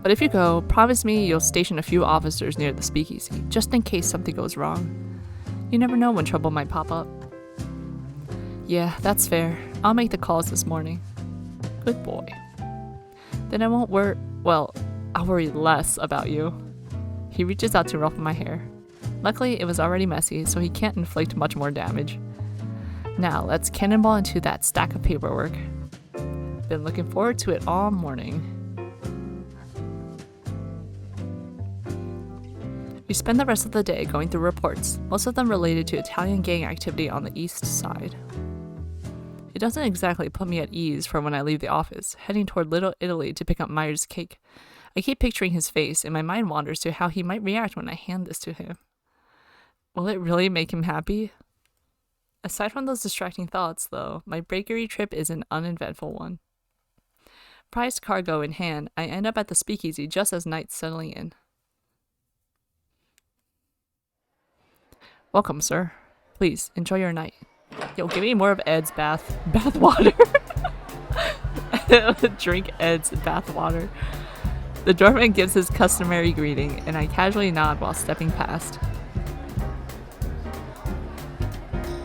But if you go, promise me you'll station a few officers near the speakeasy, just in case something goes wrong. You never know when trouble might pop up. Yeah, that's fair. I'll make the calls this morning. Good boy. Then I won't I'll worry less about you. He reaches out to ruffle my hair. Luckily, it was already messy, so he can't inflict much more damage. Now, let's cannonball into that stack of paperwork. Been looking forward to it all morning. We spend the rest of the day going through reports, most of them related to Italian gang activity on the east side. It doesn't exactly put me at ease for when I leave the office, heading toward Little Italy to pick up Meyer's cake. I keep picturing his face, and my mind wanders to how he might react when I hand this to him. Will it really make him happy? Aside from those distracting thoughts, though, my bakery trip is an uneventful one. Prized cargo in hand, I end up at the speakeasy just as night's settling in. Welcome, sir. Please, enjoy your night. Yo, give me more of Ed's bathwater. Drink Ed's bathwater. The doorman gives his customary greeting, and I casually nod while stepping past.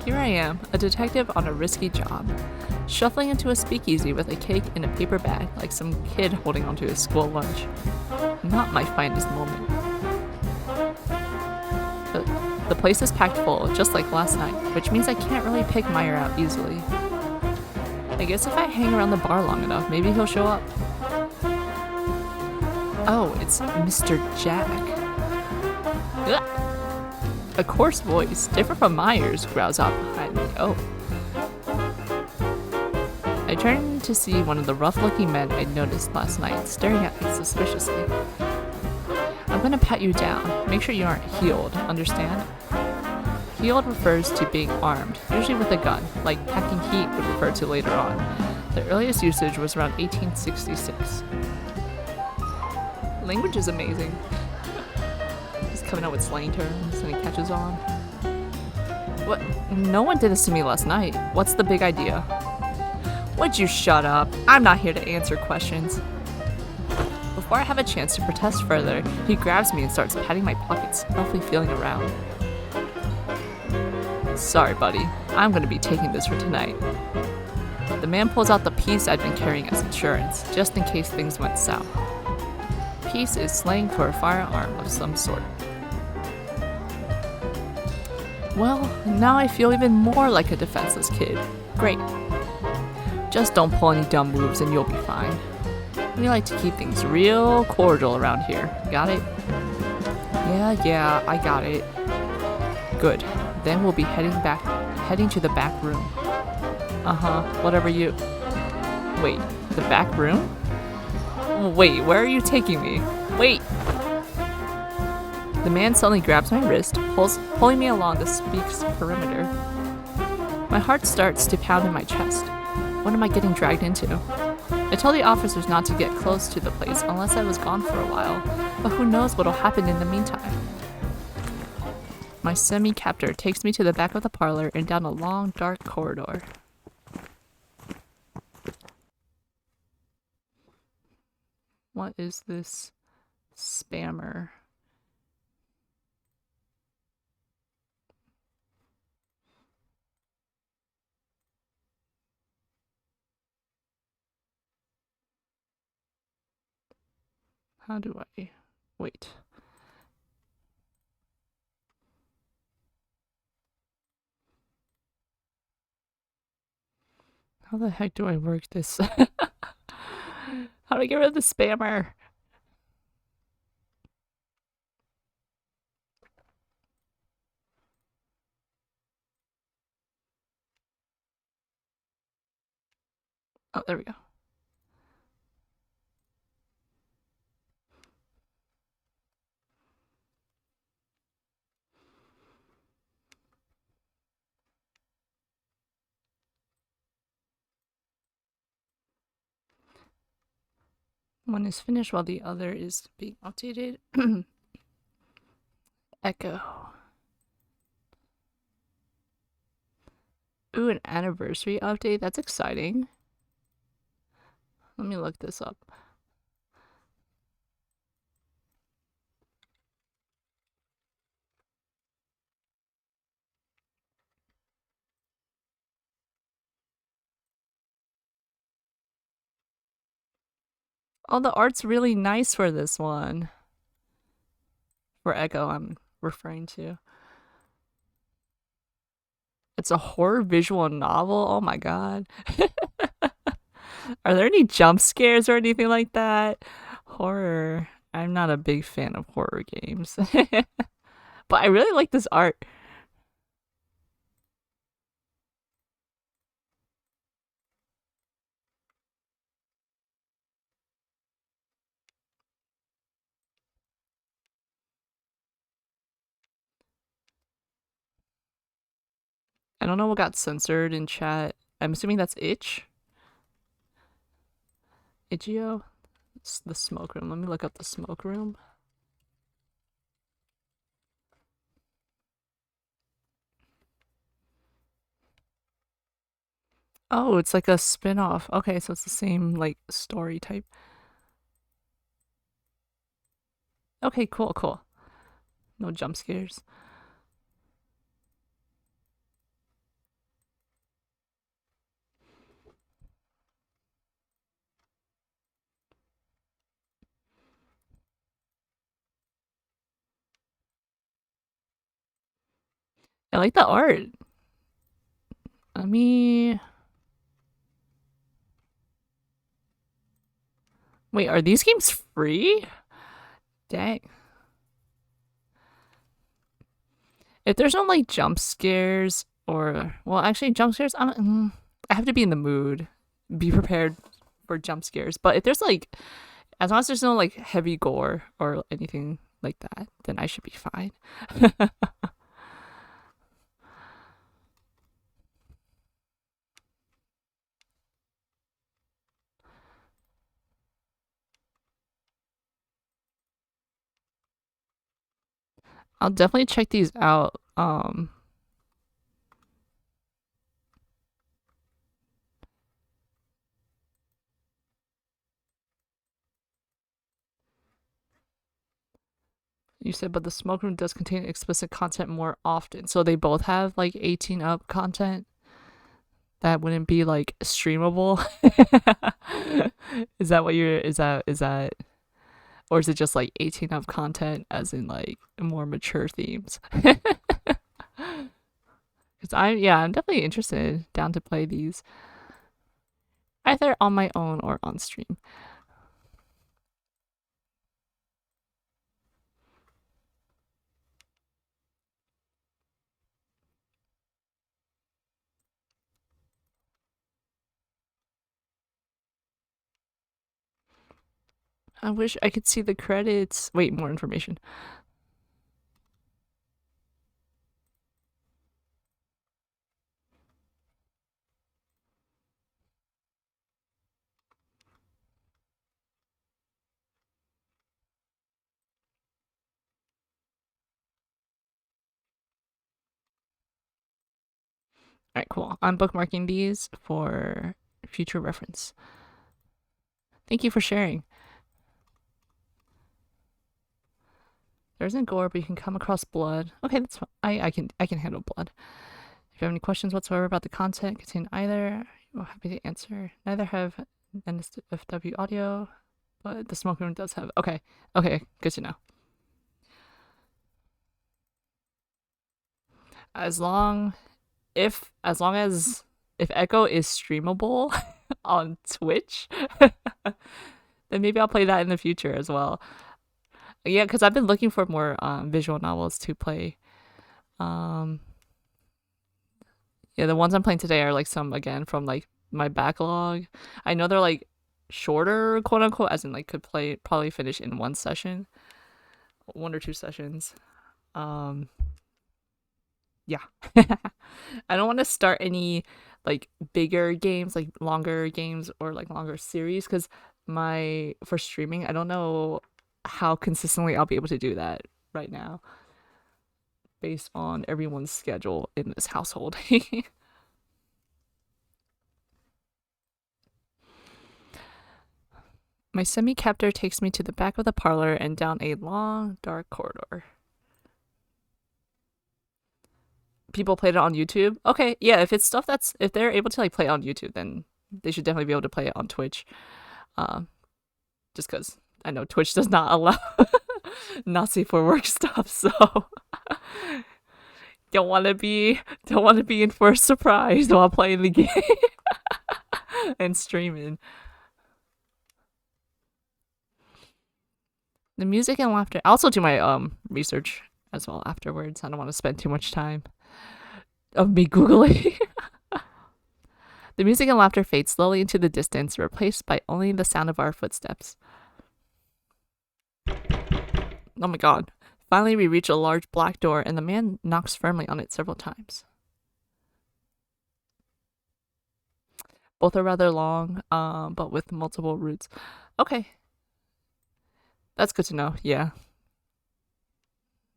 Here I am, a detective on a risky job, shuffling into a speakeasy with a cake in a paper bag like some kid holding onto his school lunch. Not my finest moment. The place is packed full, just like last night, which means I can't really pick Meyer out easily. I guess if I hang around the bar long enough, maybe he'll show up. Oh, it's Mr. Jack. Ugh. A coarse voice, different from Meyer's, growls out behind me. Oh. I turn to see one of the rough-looking men I'd noticed last night, staring at me suspiciously. I'm gonna pat you down. Make sure you aren't healed, understand? Healed refers to being armed, usually with a gun, like packing heat would refer to later on. The earliest usage was around 1866. Language is amazing. He's coming out with slang terms and he catches on. What? No one did this to me last night. What's the big idea? Would you shut up? I'm not here to answer questions. before I have a chance to protest further, he grabs me and starts patting my pockets, roughly feeling around. Sorry, buddy. I'm gonna be taking this for tonight. The man pulls out the piece I'd been carrying as insurance, just in case things went south. Piece is slang for a firearm of some sort. Well, now I feel even more like a defenseless kid. Great. Just don't pull any dumb moves and you'll be fine. We like to keep things real cordial around here. Got it? Yeah, I got it. Good. Then we'll be heading to the back room. Whatever you... Wait, the back room? Wait, where are you taking me? Wait! The man suddenly grabs my wrist, pulling me along the speak's perimeter. My heart starts to pound in my chest. What am I getting dragged into? I told the officers not to get close to the place unless I was gone for a while, but who knows what'll happen in the meantime. My semi-captor takes me to the back of the parlor and down a long, dark corridor. What is this spammer? How do I... Wait. How the heck do I work this? How do I get rid of the spammer? Oh, there we go. One is finished while the other is being updated. Echo. Ooh, an anniversary update? That's exciting. Let me look this up. Oh, the art's really nice for this one. For Echo, I'm referring to. It's a horror visual novel? Oh my god. Are there any jump scares or anything like that? Horror. I'm not a big fan of horror games. But I really like this art. I don't know what got censored in chat. I'm assuming that's itch. Itch.io? It's the smoke room. Let me look up the smoke room. Oh, it's like a spin-off. Okay, so it's the same like story type. Okay, cool. No jump scares. I like the art. Let me... Wait, are these games free? Dang. If there's no like jump scares or... Well, actually jump scares, I have to be in the mood. Be prepared for jump scares. But if there's like... As long as there's no like heavy gore or anything like that, then I should be fine. I'll definitely check these out. You said, but the smoke room does contain explicit content more often. So they both have like 18 up content that wouldn't be like streamable. Is that what you're, is that, or is it just like 18 up content as in like more mature themes? Because I'm definitely interested, down to play these either on my own or on stream. I wish I could see the credits. Wait, more information. All right, cool. I'm bookmarking these for future reference. Thank you for sharing. There isn't gore, but you can come across blood. Okay, that's fine. I can handle blood. If you have any questions whatsoever about the content contained either, I'm happy to answer. Neither have NSFW audio, but the smoke room does have. Okay, good to know. As long as if Echo is streamable on Twitch, then maybe I'll play that in the future as well. Yeah, because I've been looking for more visual novels to play. Yeah, the ones I'm playing today are like some again from like my backlog. I know they're like shorter, quote unquote, as in like could probably finish in one session, 1 or 2 sessions. Yeah. I don't want to start any like bigger games, like longer games or like longer series, because for streaming, I don't know how consistently I'll be able to do that right now based on everyone's schedule in this household. My semi-captor takes me to the back of the parlor and down a long, dark corridor. People played it on YouTube. Okay, yeah, if it's stuff if they're able to like play it on YouTube, then they should definitely be able to play it on Twitch. Just because I know Twitch does not allow not safe for work stuff, so don't want to be in for a surprise while playing the game and streaming. The music and laughter. I also do my research as well afterwards. I don't want to spend too much time of me Googling. The music and laughter fade slowly into the distance, replaced by only the sound of our footsteps. Oh my god. Finally, we reach a large black door, and the man knocks firmly on it several times. Both are rather long, but with multiple roots. Okay. That's good to know, yeah.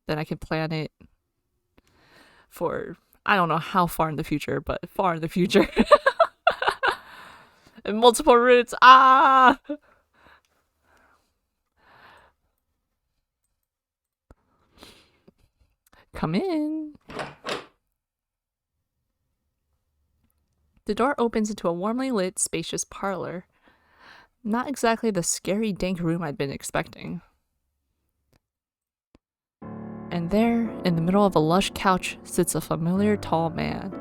Then I can plan it for, I don't know how far in the future, but far in the future. And multiple roots. Ah! Come in. The door opens into a warmly lit, spacious parlor. Not exactly the scary, dank room I'd been expecting. And there, in the middle of a lush couch, sits a familiar tall man.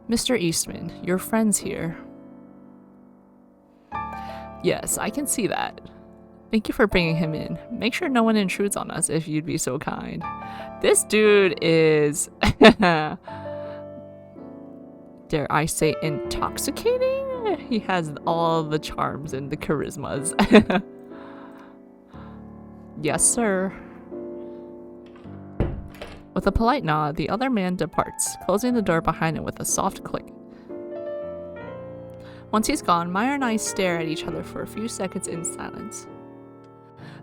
Mr. Eastman, your friend's here. Yes, I can see that. Thank you for bringing him in. Make sure no one intrudes on us if you'd be so kind. This dude is, dare I say, intoxicating? He has all the charms and the charismas. Yes, sir. With a polite nod, the other man departs, closing the door behind him with a soft click. Once he's gone, Meyer and I stare at each other for a few seconds in silence.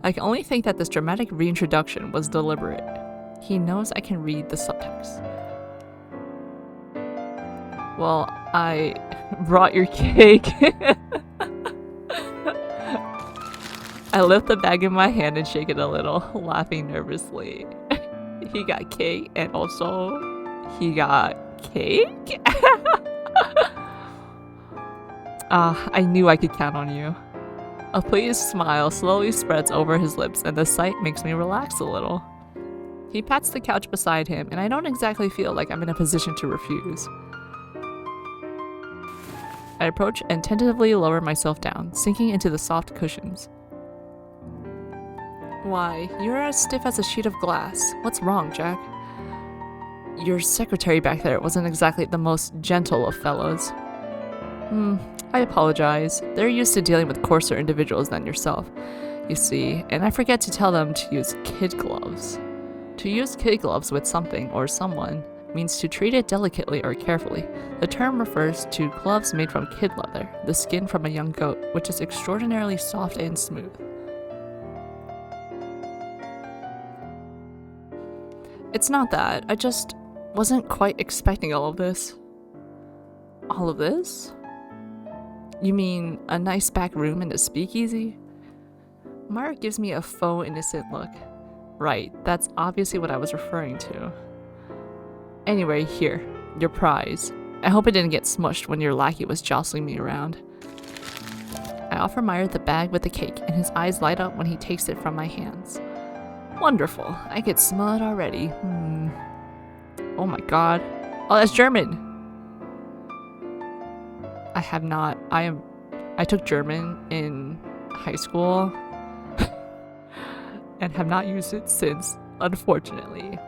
I can only think that this dramatic reintroduction was deliberate. He knows I can read the subtext. Well, I brought your cake. I lift the bag in my hand and shake it a little, laughing nervously. He got cake, and also he got cake? I knew I could count on you. A pleased smile slowly spreads over his lips, and the sight makes me relax a little. He pats the couch beside him, and I don't exactly feel like I'm in a position to refuse. I approach and tentatively lower myself down, sinking into the soft cushions. Why, you're as stiff as a sheet of glass. What's wrong, Jack? Your secretary back there wasn't exactly the most gentle of fellows. I apologize. They're used to dealing with coarser individuals than yourself, you see, and I forget to tell them to use kid gloves. To use kid gloves with something or someone means to treat it delicately or carefully. The term refers to gloves made from kid leather, the skin from a young goat, which is extraordinarily soft and smooth. It's not that. I just wasn't quite expecting all of this. All of this? You mean a nice back room and a speakeasy? Meyer gives me a faux innocent look. Right, that's obviously what I was referring to. Anyway, here, your prize. I hope it didn't get smushed when your lackey was jostling me around. I offer Meyer the bag with the cake, and his eyes light up when he takes it from my hands. Wonderful, I could smell it already. Oh my god. Oh, that's German! I have not. I took German in high school and have not used it since, unfortunately.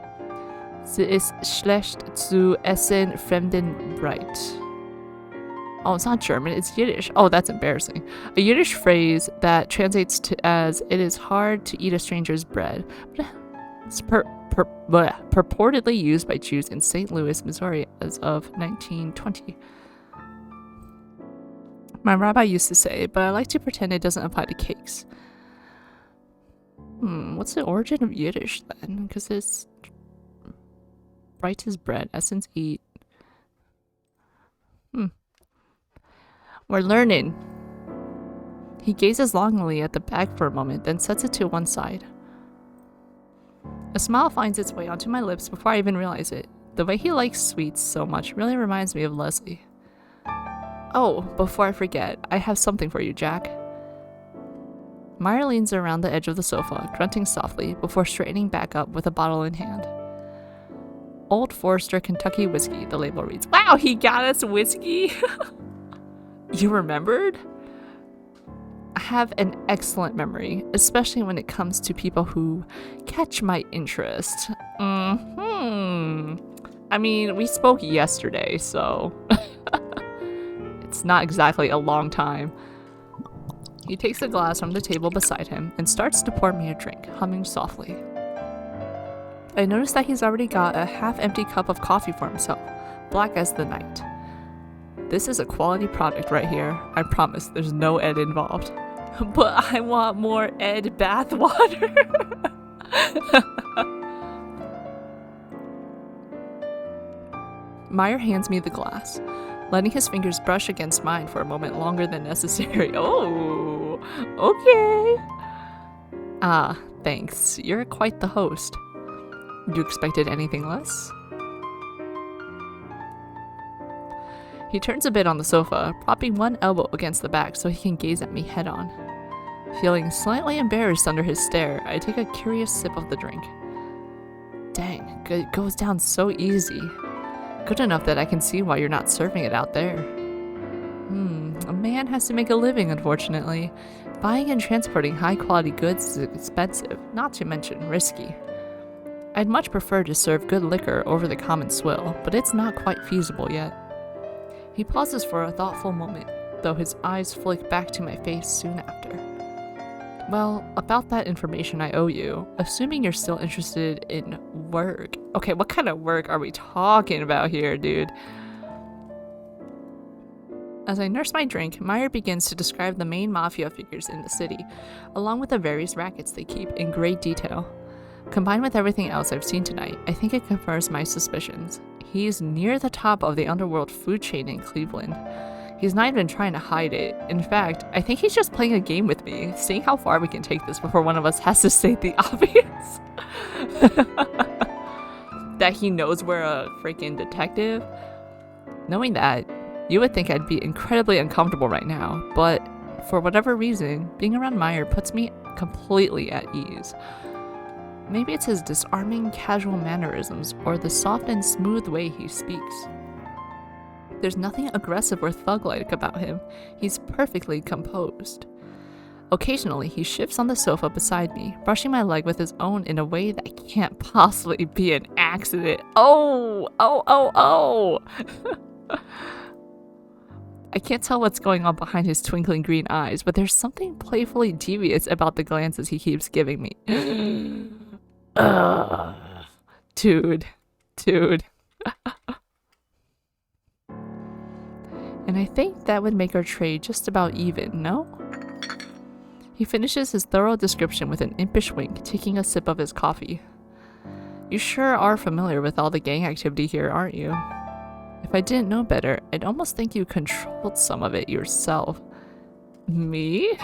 Sie ist schlecht zu essen fremden Breit. Oh, it's not German, it's Yiddish. Oh, that's embarrassing. A Yiddish phrase that translates to as, it is hard to eat a stranger's bread. It's purportedly used by Jews in St. Louis, Missouri as of 1920. My rabbi used to say, but I like to pretend it doesn't apply to cakes. What's the origin of Yiddish then? Because it's bright as bread, essence eat. We're learning. He gazes longingly at the bag for a moment, then sets it to one side. A smile finds its way onto my lips before I even realize it. The way he likes sweets so much really reminds me of Leslie. Oh, before I forget, I have something for you, Jack. Meyer leans around the edge of the sofa, grunting softly, before straightening back up with a bottle in hand. Old Forester Kentucky Whiskey, the label reads. Wow, he got us whiskey! You remembered? I have an excellent memory, especially when it comes to people who catch my interest. I mean, we spoke yesterday, so... It's not exactly a long time. He takes a glass from the table beside him and starts to pour me a drink, humming softly. I notice that he's already got a half-empty cup of coffee for himself, black as the night. This is a quality product right here. I promise there's no Ed involved. But I want more Ed bathwater. Meyer hands me the glass, letting his fingers brush against mine for a moment longer than necessary. Oh, okay. Ah, thanks. You're quite the host. You expected anything less? He turns a bit on the sofa, propping one elbow against the back so he can gaze at me head on. Feeling slightly embarrassed under his stare, I take a curious sip of the drink. Dang, it goes down so easy. Good enough that I can see why you're not serving it out there. A man has to make a living, unfortunately. Buying and transporting high-quality goods is expensive, not to mention risky. I'd much prefer to serve good liquor over the common swill, but it's not quite feasible yet. He pauses for a thoughtful moment, though his eyes flick back to my face soon after. Well, about that information I owe you, assuming you're still interested in work. Okay, what kind of work are we talking about here, dude? As I nurse my drink, Meyer begins to describe the main mafia figures in the city, along with the various rackets they keep in great detail. Combined with everything else I've seen tonight, I think it confirms my suspicions. He's near the top of the underworld food chain in Cleveland. He's not even trying to hide it. In fact, I think he's just playing a game with me, seeing how far we can take this before one of us has to say the obvious. That he knows we're a freaking detective. Knowing that, you would think I'd be incredibly uncomfortable right now, but for whatever reason, being around Meyer puts me completely at ease. Maybe it's his disarming, casual mannerisms or the soft and smooth way he speaks. There's nothing aggressive or thug-like about him. He's perfectly composed. Occasionally, he shifts on the sofa beside me, brushing my leg with his own in a way that can't possibly be an accident. Oh! I can't tell what's going on behind his twinkling green eyes, but there's something playfully devious about the glances he keeps giving me. Dude. And I think that would make our trade just about even, no? He finishes his thorough description with an impish wink, taking a sip of his coffee. You sure are familiar with all the gang activity here, aren't you? If I didn't know better, I'd almost think you controlled some of it yourself. Me?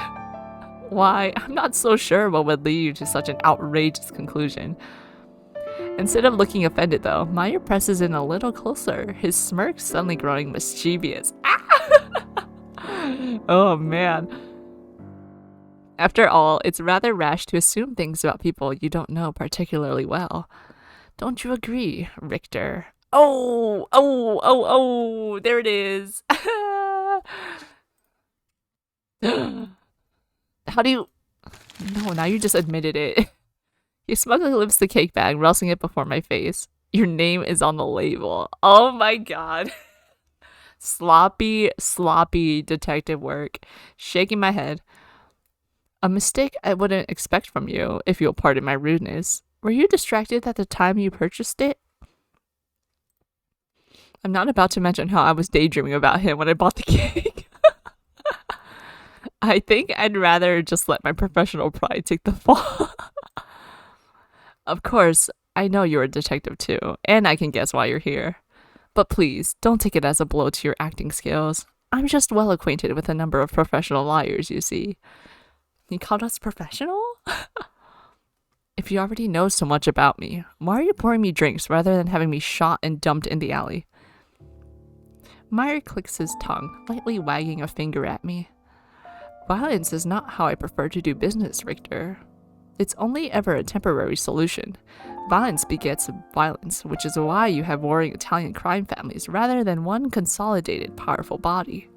Why, I'm not so sure what would lead you to such an outrageous conclusion. Instead of looking offended though, Meyer presses in a little closer, his smirk suddenly growing mischievous. Oh man. After all, it's rather rash to assume things about people you don't know particularly well. Don't you agree, Richter? Oh, there it is. How do you... No, now you just admitted it. He smugly lifts the cake bag, rustling it before my face. Your name is on the label. Oh my god. Sloppy detective work. Shaking my head. A mistake I wouldn't expect from you, if you'll pardon my rudeness. Were you distracted at the time you purchased it? I'm not about to mention how I was daydreaming about him when I bought the cake. I think I'd rather just let my professional pride take the fall. Of course, I know you're a detective too, and I can guess why you're here. But please, don't take it as a blow to your acting skills. I'm just well acquainted with a number of professional liars, you see. He called us professional? If you already know so much about me, why are you pouring me drinks rather than having me shot and dumped in the alley? Meyer clicks his tongue, lightly wagging a finger at me. Violence is not how I prefer to do business, Richter. It's only ever a temporary solution. Violence begets violence, which is why you have warring Italian crime families rather than one consolidated, powerful body.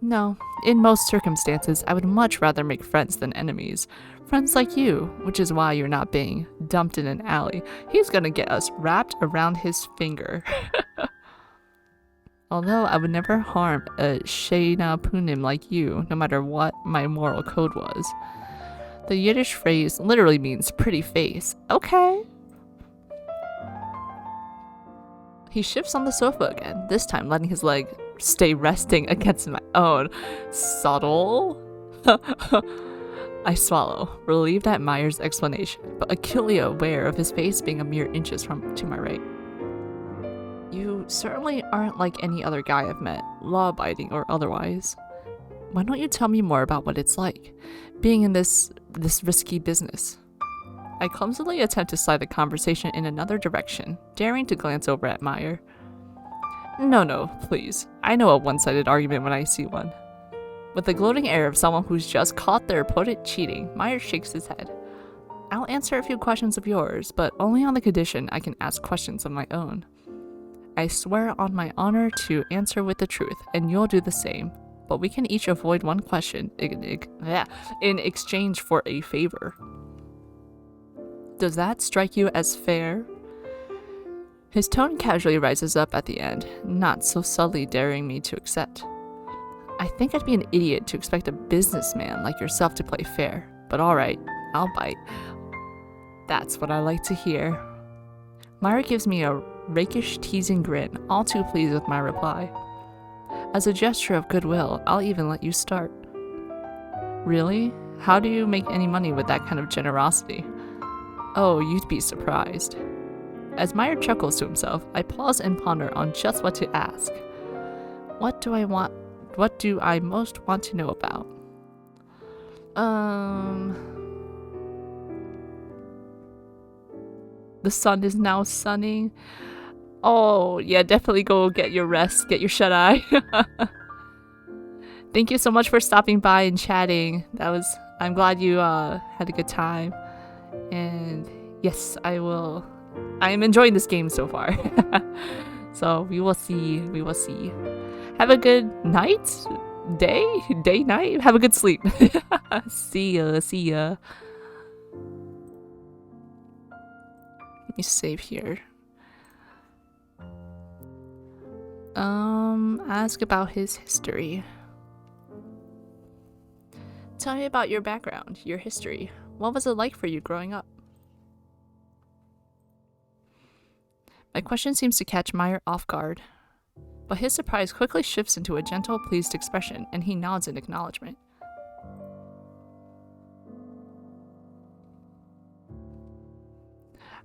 No, in most circumstances, I would much rather make friends than enemies. Friends like you, which is why you're not being dumped in an alley. He's gonna get us wrapped around his finger. Although I would never harm a Shayna Punim like you, no matter what my moral code was. The Yiddish phrase literally means pretty face. Okay. He shifts on the sofa again, this time letting his leg stay resting against my own. Subtle? I swallow, relieved at Meyer's explanation, but acutely aware of his face being a mere inches to my right. You certainly aren't like any other guy I've met, law-abiding or otherwise. Why don't you tell me more about what it's like, being in this risky business? I clumsily attempt to slide the conversation in another direction, daring to glance over at Meyer. No, please. I know a one-sided argument when I see one. With the gloating air of someone who's just caught their opponent cheating, Meyer shakes his head. I'll answer a few questions of yours, but only on the condition I can ask questions of my own. I swear on my honor to answer with the truth, and you'll do the same. But we can each avoid one question in exchange for a favor. Does that strike you as fair? His tone casually rises up at the end, not so subtly daring me to accept. I think I'd be an idiot to expect a businessman like yourself to play fair, but alright, I'll bite. That's what I like to hear. Meyer gives me a rakish, teasing grin, all too pleased with my reply. As a gesture of goodwill, I'll even let you start. Really? How do you make any money with that kind of generosity? Oh, you'd be surprised. As Meyer chuckles to himself, I pause and ponder on just what to ask. What do I want what do I most want to know about? The sun is now sunning. Oh, yeah, definitely go get your rest, get your shut-eye. Thank you so much for stopping by and chatting. I'm glad you had a good time. And yes, I am enjoying this game so far. So we will see. Have a good night? Day, night? Have a good sleep. See ya. Let me save here. Ask about his history. Tell me about your background, your history. What was it like for you growing up? My question seems to catch Meyer off guard, but his surprise quickly shifts into a gentle, pleased expression, and he nods in acknowledgement.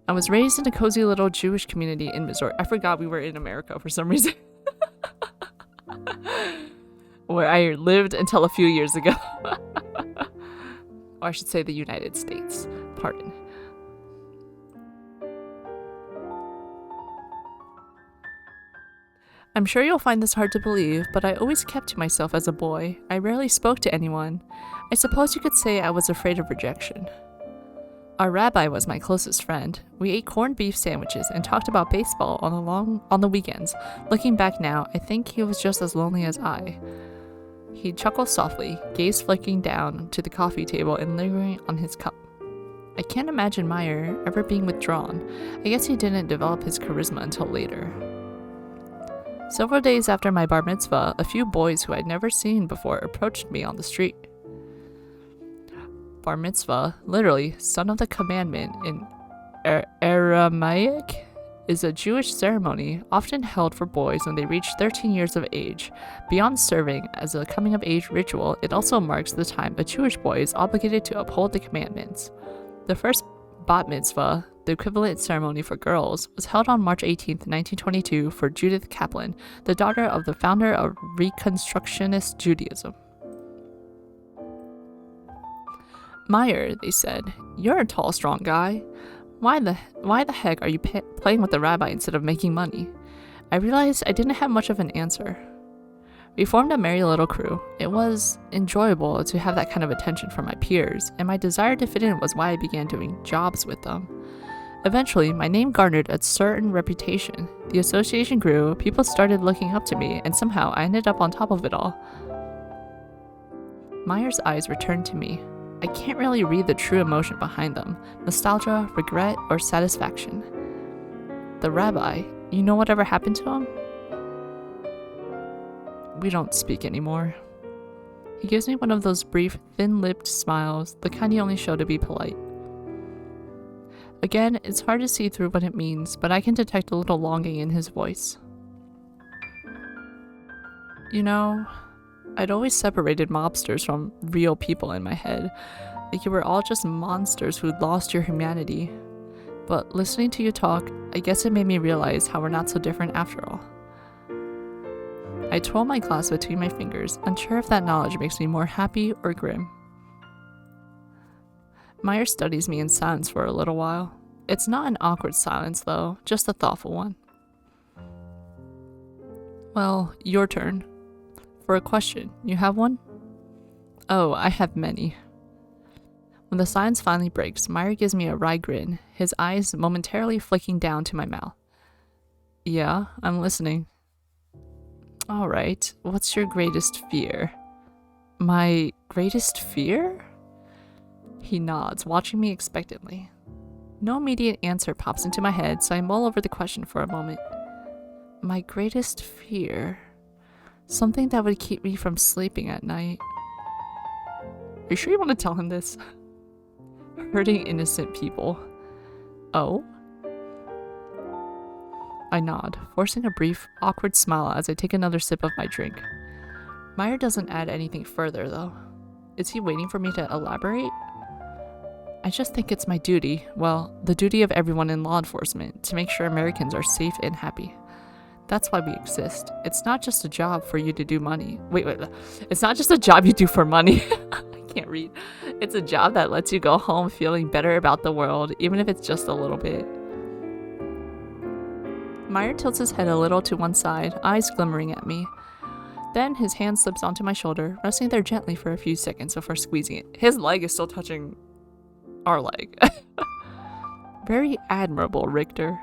I was raised in a cozy little Jewish community in Missouri. I forgot we were in America for some reason. Where I lived until a few years ago. Or I should say the United States. Pardon. I'm sure you'll find this hard to believe, but I always kept to myself as a boy. I rarely spoke to anyone. I suppose you could say I was afraid of rejection. Our rabbi was my closest friend. We ate corned beef sandwiches and talked about baseball on the weekends. Looking back now, I think he was just as lonely as I. He'd chuckle softly, gaze flicking down to the coffee table and lingering on his cup. I can't imagine Meyer ever being withdrawn. I guess he didn't develop his charisma until later. Several days after my bar mitzvah, a few boys who I'd never seen before approached me on the street. Bar mitzvah, literally, son of the commandment in Aramaic, is a Jewish ceremony often held for boys when they reach 13 years of age. Beyond serving as a coming-of-age ritual, it also marks the time a Jewish boy is obligated to uphold the commandments. The first bat mitzvah, the equivalent ceremony for girls, was held on March 18, 1922 for Judith Kaplan, the daughter of the founder of Reconstructionist Judaism. Meyer, they said, you're a tall, strong guy. Why the heck are you playing with the rabbi instead of making money? I realized I didn't have much of an answer. We formed a merry little crew. It was enjoyable to have that kind of attention from my peers, and my desire to fit in was why I began doing jobs with them. Eventually, my name garnered a certain reputation. The association grew, people started looking up to me, and somehow I ended up on top of it all. Meyer's eyes returned to me. I can't really read the true emotion behind them, nostalgia, regret, or satisfaction. The rabbi, you know whatever happened to him? We don't speak anymore. He gives me one of those brief, thin-lipped smiles, the kind you only show to be polite. Again, it's hard to see through what it means, but I can detect a little longing in his voice. You know, I'd always separated mobsters from real people in my head, like you were all just monsters who'd lost your humanity. But listening to you talk, I guess it made me realize how we're not so different after all. I twirl my glass between my fingers, unsure if that knowledge makes me more happy or grim. Meyer studies me in silence for a little while. It's not an awkward silence, though, just a thoughtful one. Well, your turn. For a question, you have one? Oh, I have many. When the silence finally breaks, Meyer gives me a wry grin, his eyes momentarily flicking down to my mouth. Yeah, I'm listening. Alright, what's your greatest fear? My greatest fear? He nods, watching me expectantly. No immediate answer pops into my head, so I mull over the question for a moment. My greatest fear? Something that would keep me from sleeping at night. Are you sure you want to tell him this? Hurting innocent people. Oh? I nod, forcing a brief, awkward smile as I take another sip of my drink. Meyer doesn't add anything further, though. Is he waiting for me to elaborate? I just think it's my duty, well, the duty of everyone in law enforcement, to make sure Americans are safe and happy. That's why we exist. It's not just a job for you to do money. Wait. It's not just a job you do for money. I can't read. It's a job that lets you go home feeling better about the world, even if it's just a little bit. Meyer tilts his head a little to one side, eyes glimmering at me. Then his hand slips onto my shoulder, resting there gently for a few seconds before squeezing it. His leg is still touching our leg. Very admirable, Richter.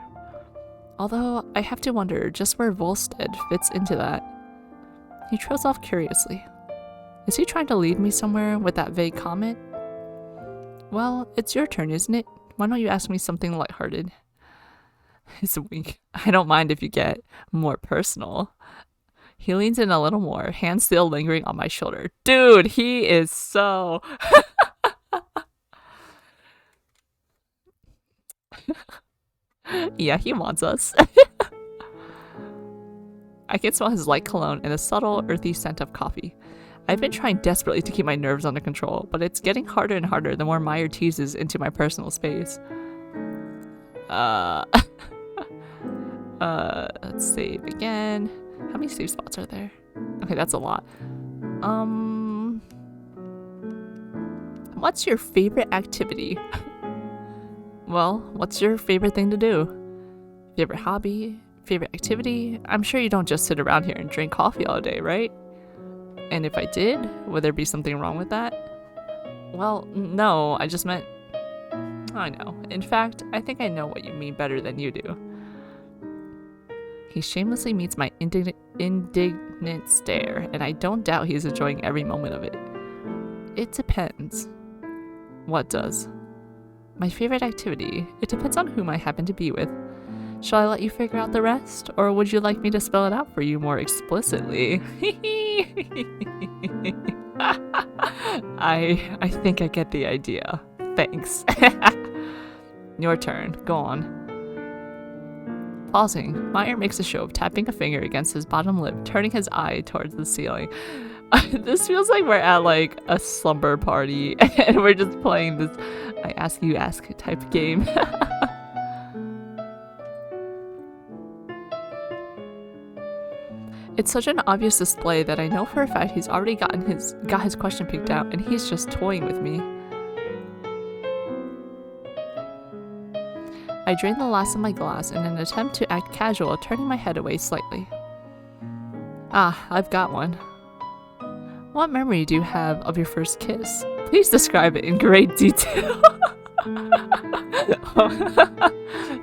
Although, I have to wonder just where Volstead fits into that. He trails off curiously. Is he trying to lead me somewhere with that vague comment? Well, it's your turn, isn't it? Why don't you ask me something lighthearted? It's a wink. I don't mind if you get more personal. He leans in a little more, hand still lingering on my shoulder. Dude, he is so... Yeah, he wants us. I can smell his light cologne and the subtle, earthy scent of coffee. I've been trying desperately to keep my nerves under control, but it's getting harder and harder the more Meyer teases into my personal space. Let's save again. How many save spots are there? Okay, that's a lot. What's your favorite activity? Well, what's your favorite thing to do? Favorite hobby? Favorite activity? I'm sure you don't just sit around here and drink coffee all day, right? And if I did, would there be something wrong with that? Well, no, I just meant... I know. In fact, I think I know what you mean better than you do. He shamelessly meets my indignant stare, and I don't doubt he's enjoying every moment of it. It depends. What does? My favorite activity. It depends on whom I happen to be with. Shall I let you figure out the rest, or would you like me to spell it out for you more explicitly? I think I get the idea. Thanks. Your turn. Go on. Pausing, Meyer makes a show of tapping a finger against his bottom lip, turning his eye towards the ceiling. This feels like we're at like a slumber party and we're just playing this I ask you ask type game. It's such an obvious display that I know for a fact he's already got his question picked out and he's just toying with me. I drain the last of my glass in an attempt to act casual, turning my head away slightly. Ah, I've got one. What memory do you have of your first kiss? Please describe it in great detail.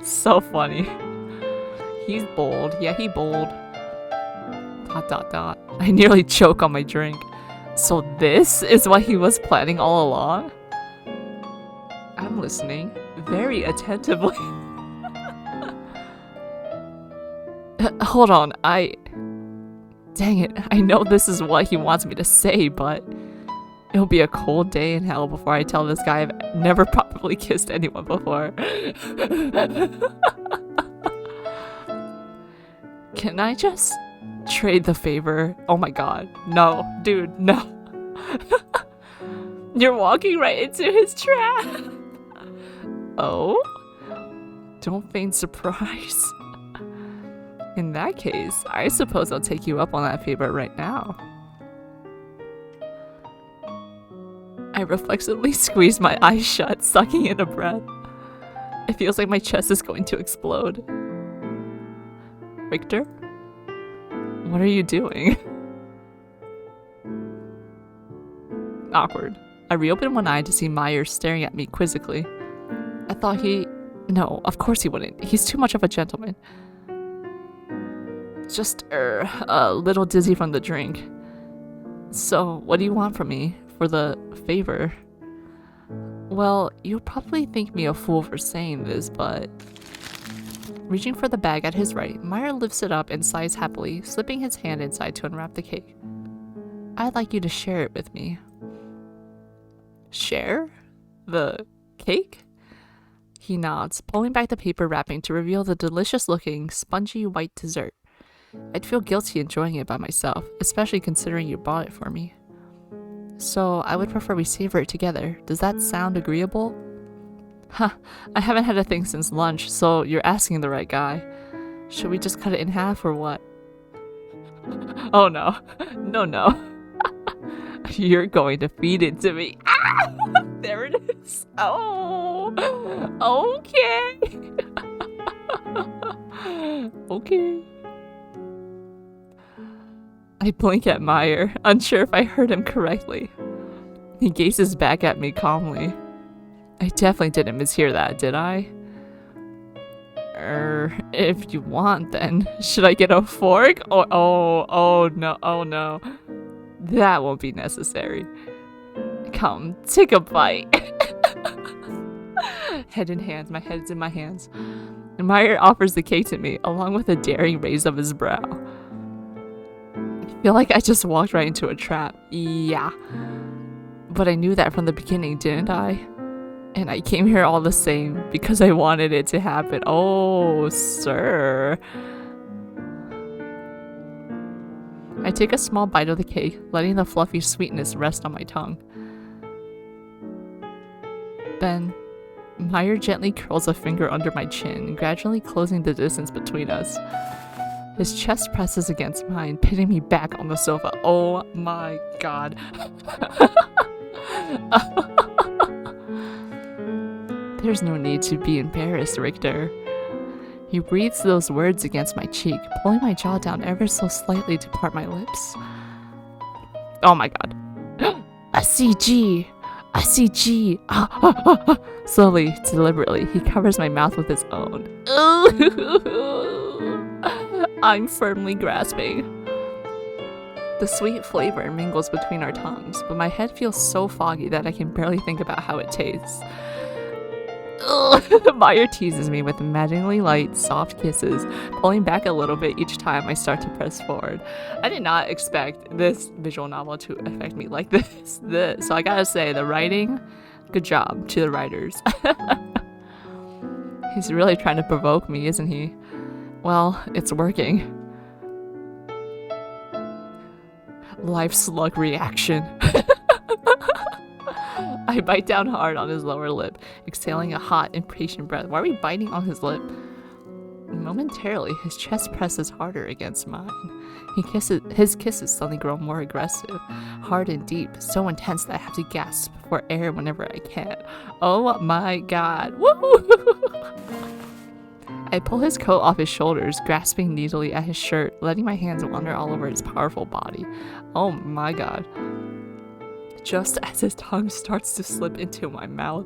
So funny. He's bold. Yeah, he bold. ... I nearly choke on my drink. So this is what he was planning all along? I'm listening very attentively. Hold on, dang it, I know this is what he wants me to say, but it'll be a cold day in hell before I tell this guy I've never properly kissed anyone before. Can I just trade the favor? Oh my god, no, dude, no. You're walking right into his trap. Oh? Don't feign surprise. In that case, I suppose I'll take you up on that favor right now. I reflexively squeeze my eyes shut, sucking in a breath. It feels like my chest is going to explode. Richter? What are you doing? Awkward. I reopen one eye to see Meyer staring at me quizzically. I thought No, of course he wouldn't. He's too much of a gentleman. Just, a little dizzy from the drink. So, what do you want from me for the favor? Well, you'll probably think me a fool for saying this, but... Reaching for the bag at his right, Meyer lifts it up and sighs happily, slipping his hand inside to unwrap the cake. I'd like you to share it with me. Share? The cake? He nods, pulling back the paper wrapping to reveal the delicious-looking, spongy white dessert. I'd feel guilty enjoying it by myself, especially considering you bought it for me. So, I would prefer we savor it together. Does that sound agreeable? Huh, I haven't had a thing since lunch, so you're asking the right guy. Should we just cut it in half or what? Oh no. No. You're going to feed it to me. Ah! There it is. Oh. Okay. Okay. I blink at Meyer, unsure if I heard him correctly. He gazes back at me calmly. I definitely didn't mishear that, did I? If you want, then should I get a fork? Oh no. That won't be necessary. Come, take a bite. Head in hands, my head's in my hands. And Meyer offers the cake to me, along with a daring raise of his brow. I feel like I just walked right into a trap. Yeah. But I knew that from the beginning, didn't I? And I came here all the same, because I wanted it to happen. Oh, sir. I take a small bite of the cake, letting the fluffy sweetness rest on my tongue. Then, Meyer gently curls a finger under my chin, gradually closing the distance between us. His chest presses against mine, pinning me back on the sofa. Oh my god. There's no need to be embarrassed, Richter. He breathes those words against my cheek, pulling my jaw down ever so slightly to part my lips. Oh my god. A CG! A CG! Slowly, deliberately, he covers my mouth with his own. I'm firmly grasping. The sweet flavor mingles between our tongues, but my head feels so foggy that I can barely think about how it tastes. Meyer teases me with maddeningly light, soft kisses, pulling back a little bit each time I start to press forward. I did not expect this visual novel to affect me like this. So I gotta say, the writing, good job to the writers. He's really trying to provoke me, isn't he? Well, it's working. Life slug reaction. I bite down hard on his lower lip, exhaling a hot, impatient breath. Why are we biting on his lip? Momentarily, his chest presses harder against mine. His kisses suddenly grow more aggressive, hard and deep, so intense that I have to gasp for air whenever I can. Oh my god. Woo! I pull his coat off his shoulders, grasping needily at his shirt, letting my hands wander all over his powerful body. Oh my god. Just as his tongue starts to slip into my mouth,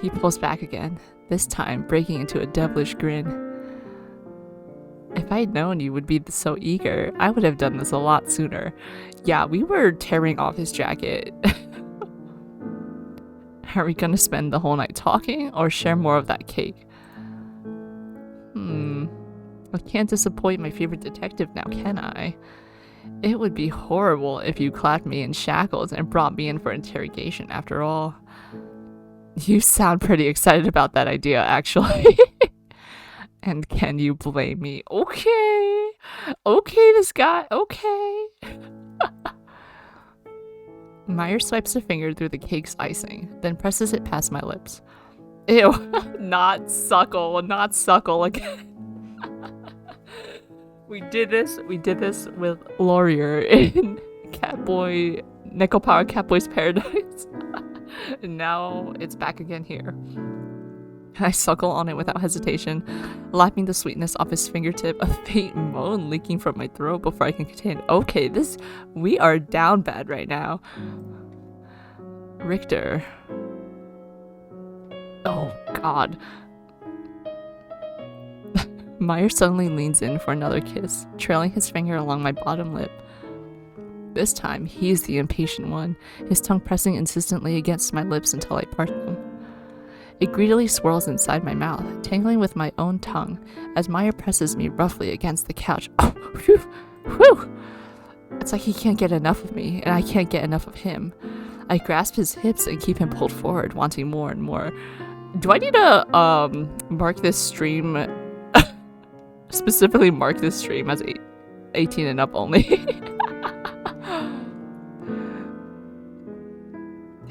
he pulls back again, this time breaking into a devilish grin. If I had known you would be so eager, I would have done this a lot sooner. Yeah, we were tearing off his jacket. Are we gonna spend the whole night talking, or share more of that cake? I can't disappoint my favorite detective now, can I? It would be horrible if you clapped me in shackles and brought me in for interrogation after all. You sound pretty excited about that idea, actually. And can you blame me? Okay, this guy, okay. Meyer swipes a finger through the cake's icing, then presses it past my lips. Ew, not suckle again. We did this with Laurier in Nickel Power Catboy's Paradise. And now it's back again here. I suckle on it without hesitation, lapping the sweetness off his fingertip, a faint moan leaking from my throat before I can contain it. Okay, we are down bad right now. Richter. Oh, God. Meyer suddenly leans in for another kiss, trailing his finger along my bottom lip. This time, he's the impatient one, his tongue pressing insistently against my lips until I part them. It greedily swirls inside my mouth, tangling with my own tongue, as Meyer presses me roughly against the couch. Oh, whew, whew. It's like he can't get enough of me, and I can't get enough of him. I grasp his hips and keep him pulled forward, wanting more and more. Do I need to, mark this stream... specifically mark this stream as 18 and up only?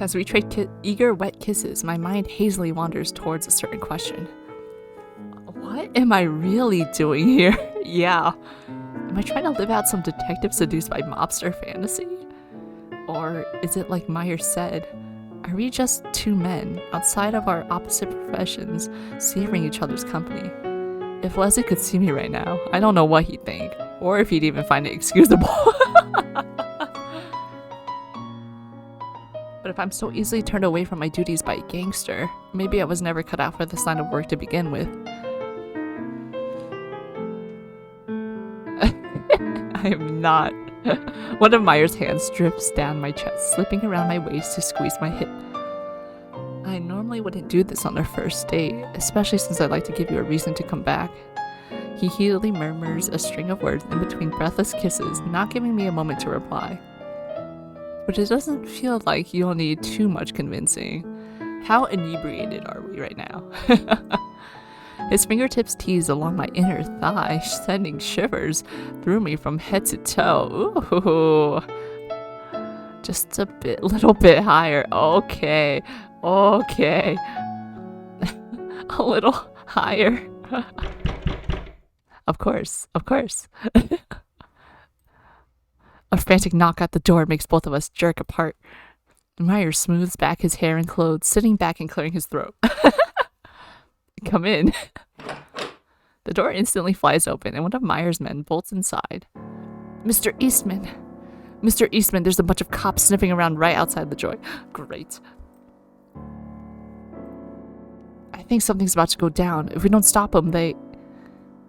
As we trade eager, wet kisses, my mind hazily wanders towards a certain question. What What am I really doing here? Yeah. Am I trying to live out some detective seduced by mobster fantasy? Or is it like Meyer said? Are we just two men, outside of our opposite professions, savoring each other's company? If Leslie could see me right now, I don't know what he'd think, or if he'd even find it excusable. But if I'm so easily turned away from my duties by a gangster, maybe I was never cut out for this line of work to begin with. I am not. One of Meyer's hands drips down my chest, slipping around my waist to squeeze my hip. I normally wouldn't do this on our first date, especially since I'd like to give you a reason to come back. He heatedly murmurs a string of words in between breathless kisses, not giving me a moment to reply. But it doesn't feel like you'll need too much convincing. How inebriated are we right now? His fingertips tease along my inner thigh, sending shivers through me from head to toe. Ooh. Just a little bit higher. Okay. A little higher. Of course. A frantic knock at the door makes both of us jerk apart. Meyer smooths back his hair and clothes, sitting back and clearing his throat. Come in. The door instantly flies open, and one of Meyer's men bolts inside. Mr. Eastman, there's a bunch of cops sniffing around right outside the door. Great. I think something's about to go down. If we don't stop them, they...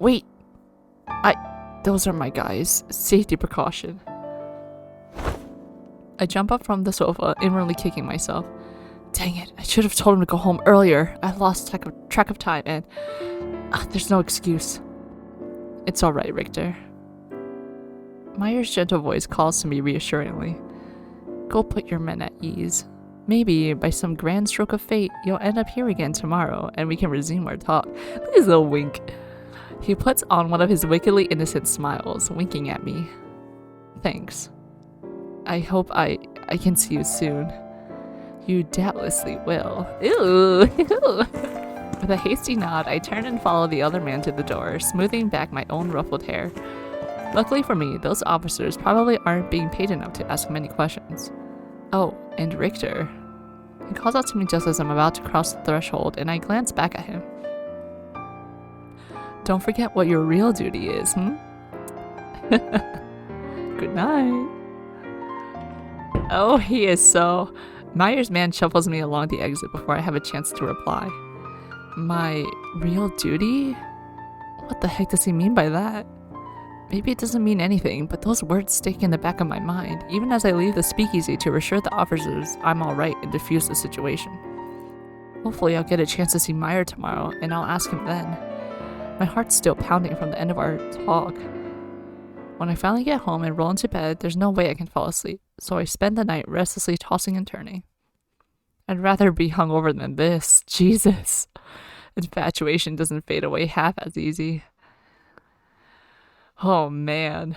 Wait. Those are my guys. Safety precaution. I jump up from the sofa, inwardly kicking myself. Dang it, I should have told him to go home earlier. I lost track of time and... there's no excuse. It's alright, Richter. Meyer's gentle voice calls to me reassuringly. Go put your men at ease. Maybe, by some grand stroke of fate, you'll end up here again tomorrow and we can resume our talk. This is a wink. He puts on one of his wickedly innocent smiles, winking at me. Thanks. I hope I can see you soon. You doubtlessly will. Ew. With a hasty nod, I turn and follow the other man to the door, smoothing back my own ruffled hair. Luckily for me, those officers probably aren't being paid enough to ask many questions. Oh, and Richter. He calls out to me just as I'm about to cross the threshold, and I glance back at him. Don't forget what your real duty is, Good night. Oh, he is so... Meyer's man shuffles me along the exit before I have a chance to reply. My real duty? What the heck does he mean by that? Maybe it doesn't mean anything, but those words stick in the back of my mind, even as I leave the speakeasy to reassure the officers I'm alright and defuse the situation. Hopefully I'll get a chance to see Meyer tomorrow, and I'll ask him then. My heart's still pounding from the end of our talk. When I finally get home and roll into bed, there's no way I can fall asleep, so I spend the night restlessly tossing and turning. I'd rather be hungover than this. Jesus. Infatuation doesn't fade away half as easy. Oh, man.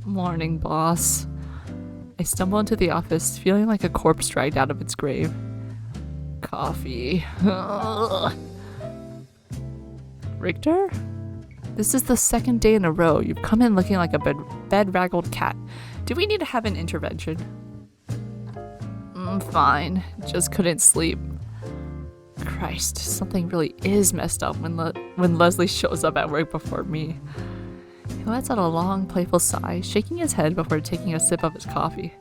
Morning, boss. I stumble into the office, feeling like a corpse dragged out of its grave. Coffee. Richter? This is the second day in a row you've come in looking like a bed-raggled cat. Do we need to have an intervention? Fine. Just couldn't sleep. Christ, something really is messed up when Leslie shows up at work before me. He lets out a long, playful sigh, shaking his head before taking a sip of his coffee.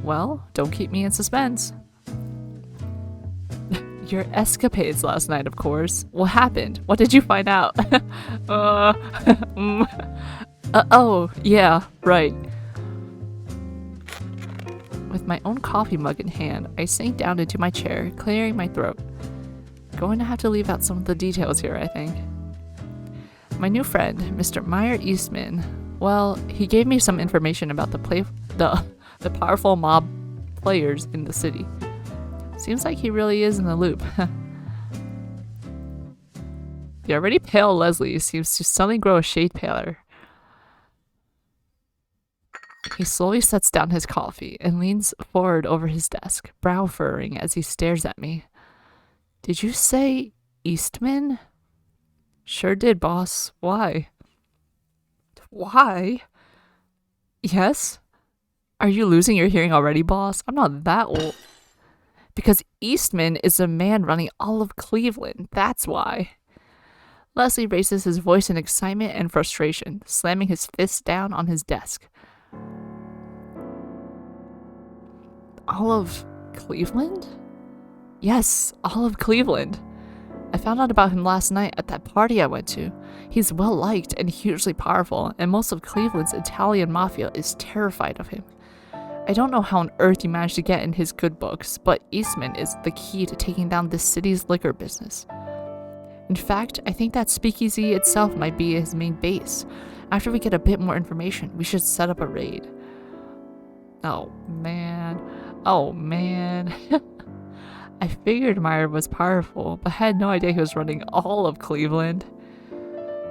Well, don't keep me in suspense. Your escapades last night, of course. What happened? What did you find out? Oh, yeah, right. With my own coffee mug in hand, I sink down into my chair, clearing my throat. Going to have to leave out some of the details here, I think. My new friend, Mr. Meyer Eastman, well, he gave me some information about the powerful mob players in the city. Seems like he really is in the loop. The already pale Leslie seems to suddenly grow a shade paler. He slowly sets down his coffee and leans forward over his desk, brow furrowing as he stares at me. Did you say Eastman? Sure did, boss. Why? Why? Yes? Are you losing your hearing already, boss? I'm not that old. Because Eastman is a man running all of Cleveland. That's why. Leslie raises his voice in excitement and frustration, slamming his fist down on his desk. All of Cleveland? Yes, all of Cleveland. I found out about him last night at that party I went to. He's well liked and hugely powerful, and most of Cleveland's Italian mafia is terrified of him. I don't know how on earth he managed to get in his good books, but Eastman is the key to taking down this city's liquor business. In fact, I think that speakeasy itself might be his main base. After we get a bit more information, we should set up a raid. Oh man. I figured Meyer was powerful, but had no idea he was running all of Cleveland.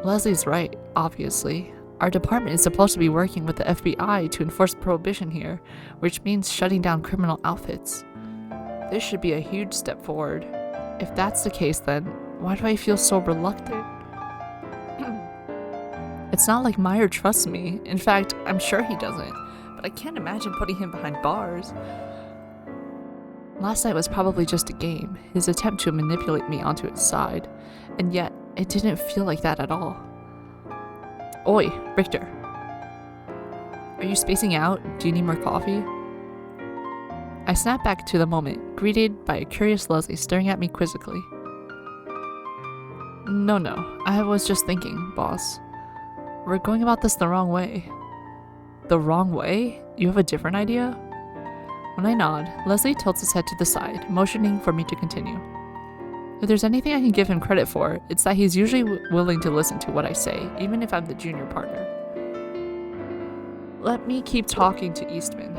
Leslie's right, obviously. Our department is supposed to be working with the FBI to enforce prohibition here, which means shutting down criminal outfits. This should be a huge step forward. If that's the case, then why do I feel so reluctant? It's not like Meyer trusts me. In fact, I'm sure he doesn't, but I can't imagine putting him behind bars. Last night was probably just a game, his attempt to manipulate me onto his side, and yet it didn't feel like that at all. Oi, Richter. Are you spacing out? Do you need more coffee? I snapped back to the moment, greeted by a curious Leslie staring at me quizzically. No, I was just thinking, boss. We're going about this the wrong way. The wrong way? You have a different idea? When I nod, Leslie tilts his head to the side, motioning for me to continue. If there's anything I can give him credit for, it's that he's usually willing to listen to what I say, even if I'm the junior partner. Let me keep talking to Eastman.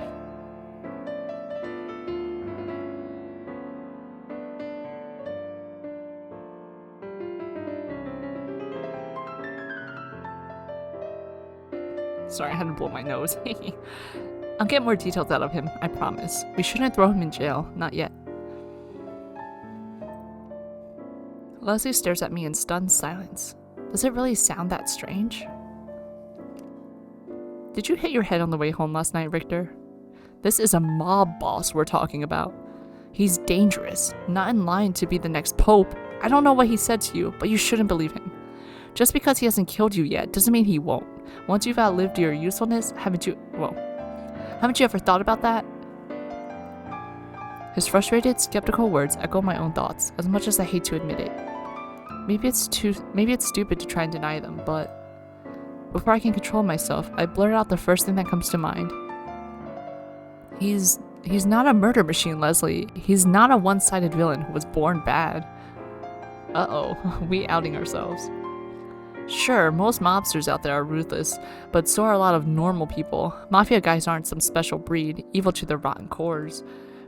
Sorry, I had to blow my nose. I'll get more details out of him, I promise. We shouldn't throw him in jail, not yet. Leslie stares at me in stunned silence. Does it really sound that strange? Did you hit your head on the way home last night, Richter? This is a mob boss we're talking about. He's dangerous, not in line to be the next pope. I don't know what he said to you, but you shouldn't believe him. Just because he hasn't killed you yet doesn't mean he won't. Once you've outlived your usefulness, haven't you ever thought about that? His frustrated, skeptical words echo my own thoughts, as much as I hate to admit it. Maybe it's stupid to try and deny them, but before I can control myself, I blurt out the first thing that comes to mind. He's not a murder machine, Leslie. He's not a one-sided villain who was born bad. Uh-oh, we outing ourselves. Sure, most mobsters out there are ruthless, but so are a lot of normal people. Mafia guys aren't some special breed, evil to their rotten cores.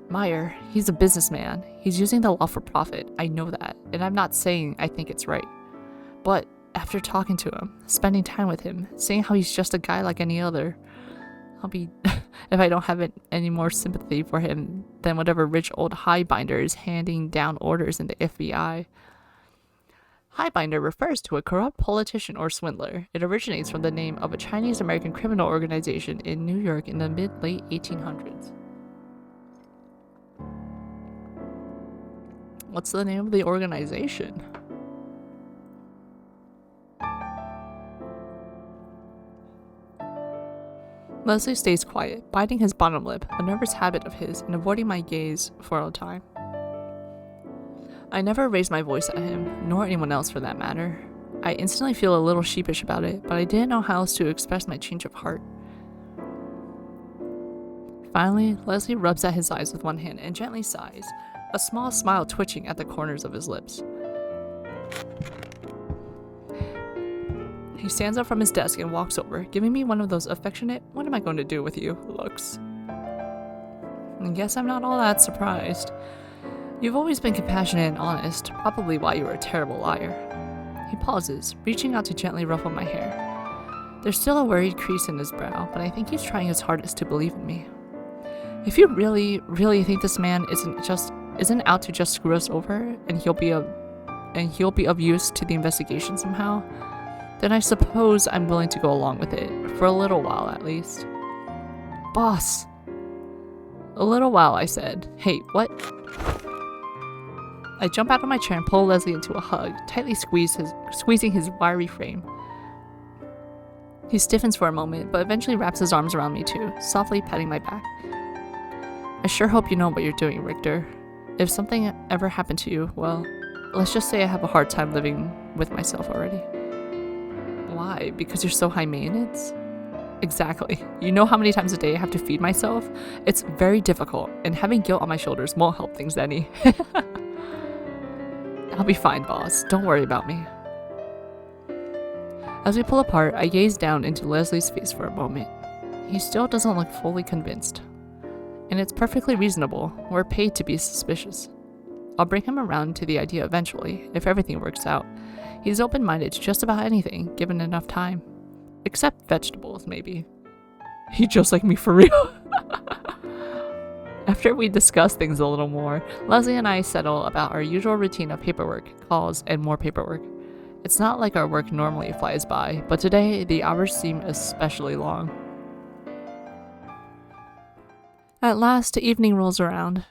Meyer, he's a businessman. He's using the law for profit. I know that, and I'm not saying I think it's right. But after talking to him, spending time with him, seeing how he's just a guy like any other, I'll be if I don't have any more sympathy for him than whatever rich old highbinder is handing down orders in the FBI. Highbinder refers to a corrupt politician or swindler. It originates from the name of a Chinese-American criminal organization in New York in the mid-late 1800s. What's the name of the organization? Leslie stays quiet, biting his bottom lip, a nervous habit of his, and avoiding my gaze for a time. I never raised my voice at him, nor anyone else for that matter. I instantly feel a little sheepish about it, but I didn't know how else to express my change of heart. Finally, Leslie rubs at his eyes with one hand and gently sighs, a small smile twitching at the corners of his lips. He stands up from his desk and walks over, giving me one of those affectionate, "What am I going to do with you?" looks. I guess I'm not all that surprised. You've always been compassionate and honest, probably why you were a terrible liar. He pauses, reaching out to gently ruffle my hair. There's still a worried crease in his brow, but I think he's trying his hardest to believe in me. If you really, really think this man isn't out to just screw us over and he'll be of use to the investigation somehow, then I suppose I'm willing to go along with it, for a little while at least. Boss! A little while, I said. Hey, what? I jump out of my chair and pull Leslie into a hug, tightly squeezing his wiry frame. He stiffens for a moment, but eventually wraps his arms around me too, softly patting my back. I sure hope you know what you're doing, Richter. If something ever happened to you, well, let's just say I have a hard time living with myself already. Why? Because you're so high maintenance? Exactly. You know how many times a day I have to feed myself? It's very difficult, and having guilt on my shoulders won't help things any. I'll be fine, boss. Don't worry about me. As we pull apart, I gaze down into Leslie's face for a moment. He still doesn't look fully convinced. And it's perfectly reasonable. We're paid to be suspicious. I'll bring him around to the idea eventually, if everything works out. He's open-minded to just about anything, given enough time. Except vegetables, maybe. He's just like me for real. After we discuss things a little more, Leslie and I settle about our usual routine of paperwork, calls, and more paperwork. It's not like our work normally flies by, but today the hours seem especially long. At last, evening rolls around.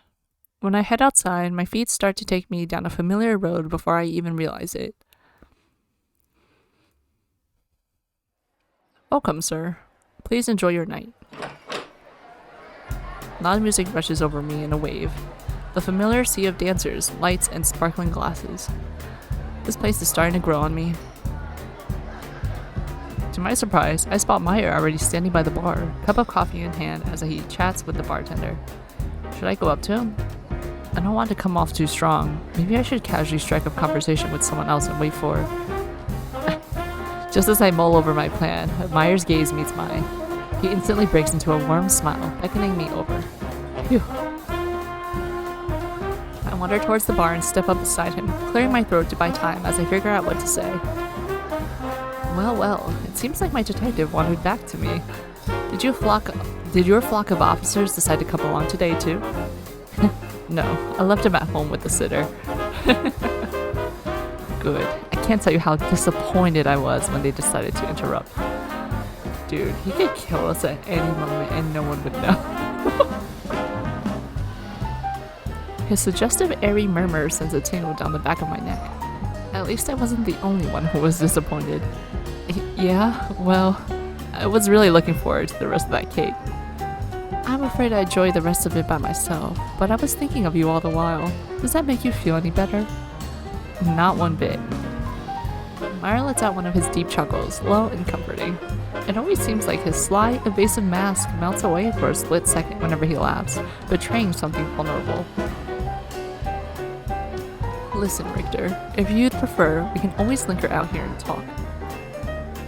When I head outside, my feet start to take me down a familiar road before I even realize it. Welcome, sir. Please enjoy your night. Loud music rushes over me in a wave. The familiar sea of dancers, lights, and sparkling glasses. This place is starting to grow on me. To my surprise, I spot Meyer already standing by the bar, cup of coffee in hand as he chats with the bartender. Should I go up to him? I don't want to come off too strong. Maybe I should casually strike up conversation with someone else and wait for... Just as I mull over my plan, Meyer's gaze meets mine. He instantly breaks into a warm smile, beckoning me over. Phew. I wander towards the bar and step up beside him, clearing my throat to buy time as I figure out what to say. Well, it seems like my detective wandered back to me. Did your flock of officers decide to come along today too? No, I left him at home with the sitter. Good. I can't tell you how disappointed I was when they decided to interrupt. Dude, he could kill us at any moment and no one would know. His suggestive airy murmur sends a tingle down the back of my neck. At least I wasn't the only one who was disappointed. Yeah, well, I was really looking forward to the rest of that cake. I'm afraid I enjoyed the rest of it by myself, but I was thinking of you all the while. Does that make you feel any better? Not one bit. Meyer lets out one of his deep chuckles, low and comforting. It always seems like his sly, evasive mask melts away for a split second whenever he laughs, betraying something vulnerable. Listen, Richter, if you'd prefer, we can always linger out here and talk.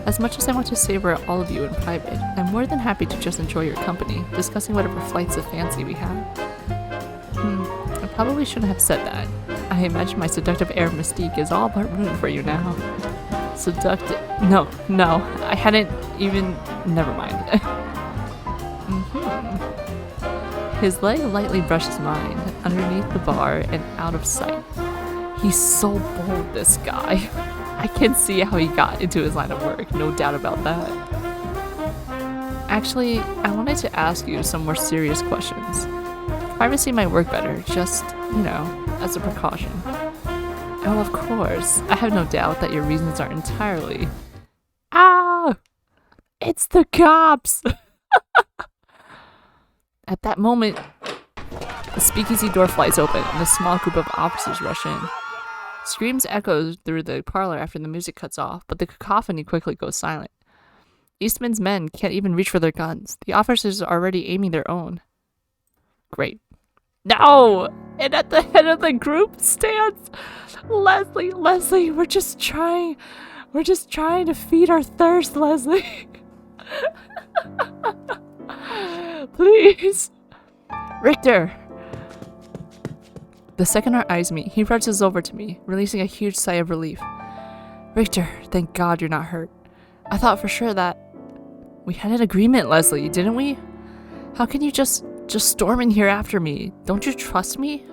As much as I want to savor all of you in private, I'm more than happy to just enjoy your company, discussing whatever flights of fancy we have. I probably shouldn't have said that. I imagine my seductive air mystique is all but ruined for you now. Seductive? No, I hadn't even... Never mind. His leg lightly brushes mine, underneath the bar and out of sight. He's so bold, this guy. I can see how he got into his line of work, no doubt about that. Actually, I wanted to ask you some more serious questions. Privacy might work better, just, as a precaution. Oh, of course. I have no doubt that your reasons are entirely... Ah! It's the cops! At that moment, the speakeasy door flies open and a small group of officers rush in. Screams echo through the parlor after the music cuts off, but the cacophony quickly goes silent. Eastman's men can't even reach for their guns. The officers are already aiming their own. Great. No! And at the head of the group stands Leslie, we're just trying to feed our thirst, Leslie. Please. Richter. The second our eyes meet, he rushes over to me, releasing a huge sigh of relief. Richter, thank God you're not hurt. I thought for sure that... We had an agreement, Leslie, didn't we? How can you just storm in here after me? Don't you trust me?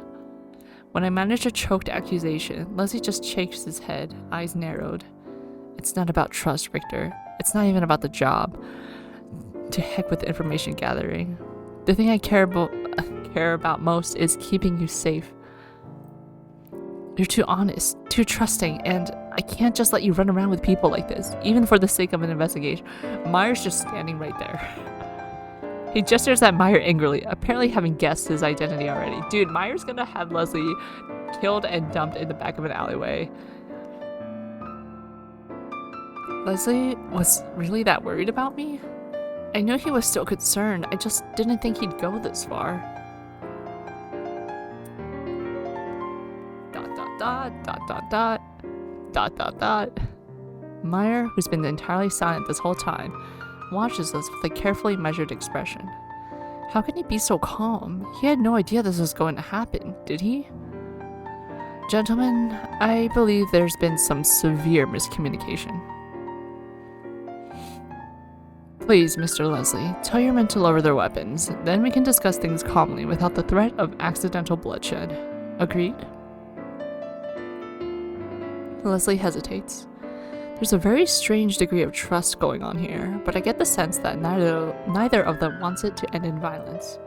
When I manage a choked accusation, Leslie just shakes his head, eyes narrowed. It's not about trust, Richter. It's not even about the job. To heck with information gathering. The thing I care about most is keeping you safe. You're too honest, too trusting, and I can't just let you run around with people like this, even for the sake of an investigation. Meyer's just standing right there. He gestures at Meyer angrily, apparently having guessed his identity already. Dude, Meyer's gonna have Leslie killed and dumped in the back of an alleyway. Leslie was really that worried about me? I knew he was still concerned, I just didn't think he'd go this far. Meyer, who's been entirely silent this whole time, watches us with a carefully measured expression. How can he be so calm? He had no idea this was going to happen, did he? Gentlemen, I believe there's been some severe miscommunication. Please, Mr. Leslie, tell your men to lower their weapons. Then we can discuss things calmly without the threat of accidental bloodshed. Agreed? Leslie hesitates. There's a very strange degree of trust going on here, but I get the sense that neither of them wants it to end in violence.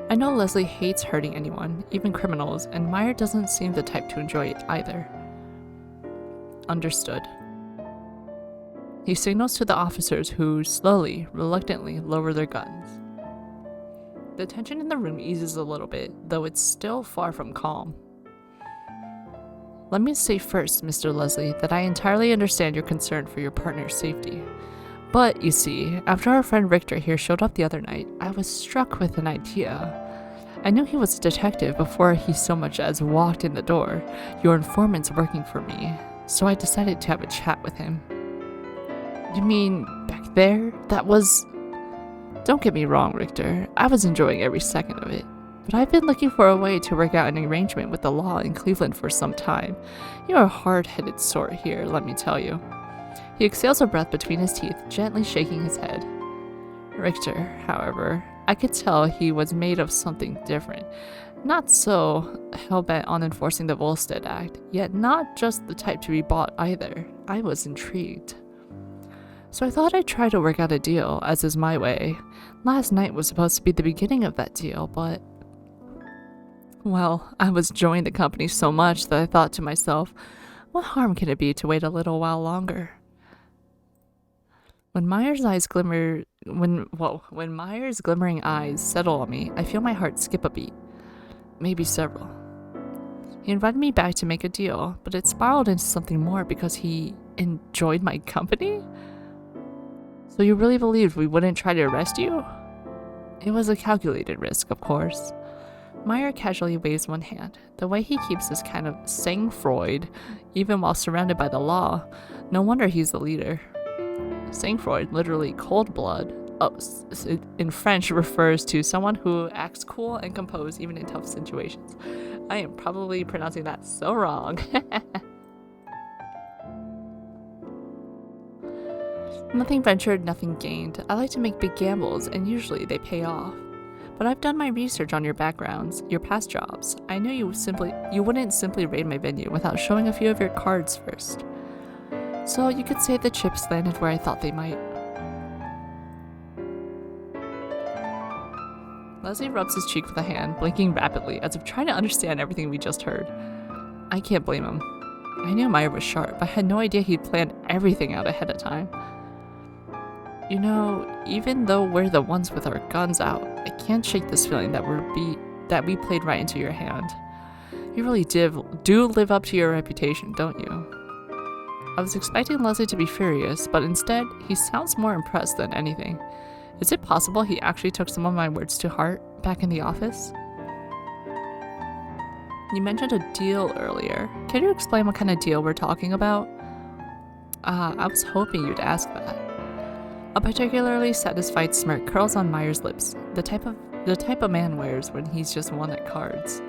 I know Leslie hates hurting anyone, even criminals, and Meyer doesn't seem the type to enjoy it either. Understood. He signals to the officers who slowly, reluctantly lower their guns. The tension in the room eases a little bit, though it's still far from calm. Let me say first, Mr. Leslie, that I entirely understand your concern for your partner's safety. But, you see, after our friend Richter here showed up the other night, I was struck with an idea. I knew he was a detective before he so much as walked in the door. Your informant's working for me, so I decided to have a chat with him. You mean, back there? That was... Don't get me wrong, Richter. I was enjoying every second of it. But I've been looking for a way to work out an arrangement with the law in Cleveland for some time. You're a hard-headed sort here, let me tell you. He exhales a breath between his teeth, gently shaking his head. Richter, however, I could tell he was made of something different. Not so hell-bent on enforcing the Volstead Act, yet not just the type to be bought either. I was intrigued. So I thought I'd try to work out a deal, as is my way. Last night was supposed to be the beginning of that deal, but... Well, I was enjoying the company so much that I thought to myself, what harm can it be to wait a little while longer? When Meyer's glimmering eyes settle on me, I feel my heart skip a beat. Maybe several. He invited me back to make a deal, but it spiraled into something more because he enjoyed my company? So you really believed we wouldn't try to arrest you? It was a calculated risk, of course. Meyer casually waves one hand. The way he keeps this kind of sang-froid, even while surrounded by the law, no wonder he's the leader. Sang-froid, literally cold blood, in French refers to someone who acts cool and composed even in tough situations. I am probably pronouncing that so wrong. Nothing ventured, nothing gained. I like to make big gambles, and usually they pay off. But I've done my research on your backgrounds, your past jobs. I knew you wouldn't simply raid my venue without showing a few of your cards first. So you could say the chips landed where I thought they might. Leslie rubs his cheek with a hand, blinking rapidly, as if trying to understand everything we just heard. I can't blame him. I knew Meyer was sharp, but had no idea he'd planned everything out ahead of time. You know, even though we're the ones with our guns out, I can't shake this feeling that we played right into your hand. You really do live up to your reputation, don't you? I was expecting Leslie to be furious, but instead, he sounds more impressed than anything. Is it possible he actually took some of my words to heart back in the office? You mentioned a deal earlier. Can you explain what kind of deal we're talking about? I was hoping you'd ask that. A particularly satisfied smirk curls on Meyer's lips, the type a man wears when he's just won at cards.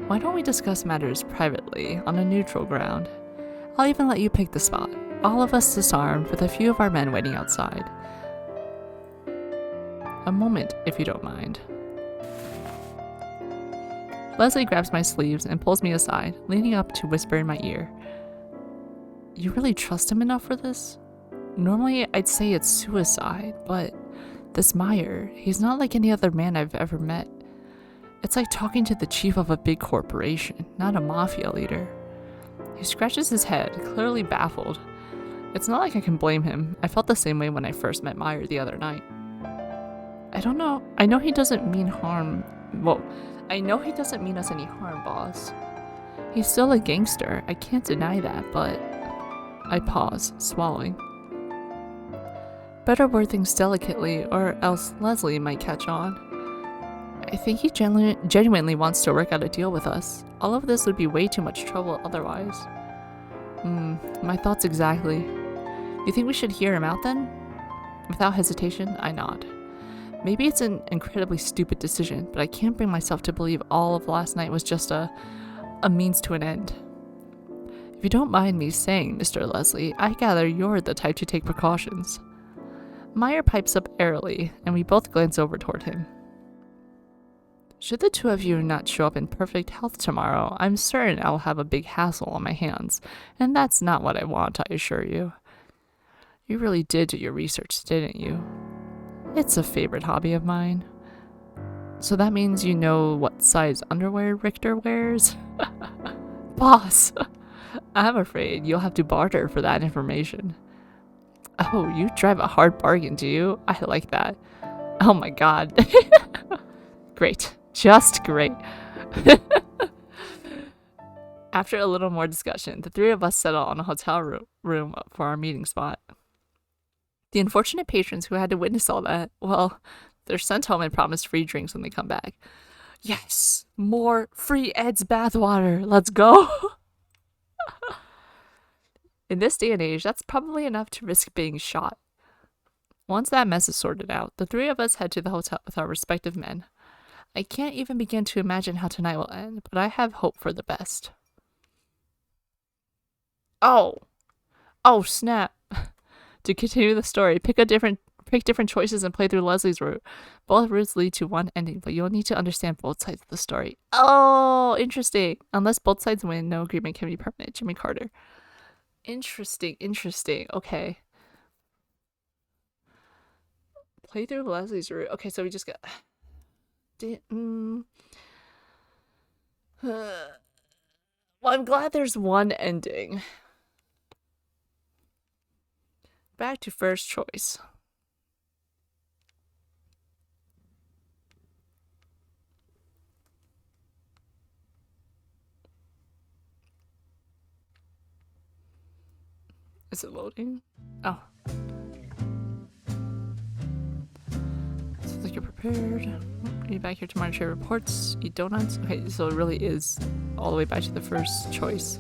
Why don't we discuss matters privately, on a neutral ground? I'll even let you pick the spot, all of us disarmed with a few of our men waiting outside. A moment, if you don't mind. Leslie grabs my sleeves and pulls me aside, leaning up to whisper in my ear. You really trust him enough for this? Normally, I'd say it's suicide, but this Meyer, he's not like any other man I've ever met. It's like talking to the chief of a big corporation, not a mafia leader. He scratches his head, clearly baffled. It's not like I can blame him. I felt the same way when I first met Meyer the other night. I don't know. I know he doesn't mean harm. Well, I know he doesn't mean us any harm, boss. He's still a gangster. I can't deny that, but... I pause, swallowing. Better word things delicately, or else Leslie might catch on. I think he genuinely wants to work out a deal with us. All of this would be way too much trouble otherwise. My thoughts exactly. You think we should hear him out then? Without hesitation, I nod. Maybe it's an incredibly stupid decision, but I can't bring myself to believe all of last night was just a means to an end. If you don't mind me saying, Mr. Leslie, I gather you're the type to take precautions. Meyer pipes up airily, and we both glance over toward him. Should the two of you not show up in perfect health tomorrow, I'm certain I'll have a big hassle on my hands, and that's not what I want, I assure you. You really did do your research, didn't you? It's a favorite hobby of mine. So that means you know what size underwear Richter wears? Boss, I'm afraid you'll have to barter for that information. Oh, you drive a hard bargain, do you? I like that. Oh my god. Great. Just great. After a little more discussion, the three of us settle on a hotel room for our meeting spot. The unfortunate patrons who had to witness all that, well, they're sent home and promised free drinks when they come back. Yes! More free Ed's bathwater! Let's go! In this day and age, that's probably enough to risk being shot. Once that mess is sorted out, the three of us head to the hotel with our respective men. I can't even begin to imagine how tonight will end, but I have hope for the best. Oh! Oh, snap! To continue the story, pick different choices and play through Leslie's route. Both routes lead to one ending, but you'll need to understand both sides of the story. Oh, interesting. Unless both sides win, no agreement can be permanent. Jimmy Carter. Interesting. Okay. Play through Leslie's route. Okay, so we just got... Well, I'm glad there's one ending. Back to first choice. Is it loading? Oh. Sounds like you're prepared. Are you back here tomorrow to share reports? Eat donuts? Okay, so it really is all the way back to the first choice.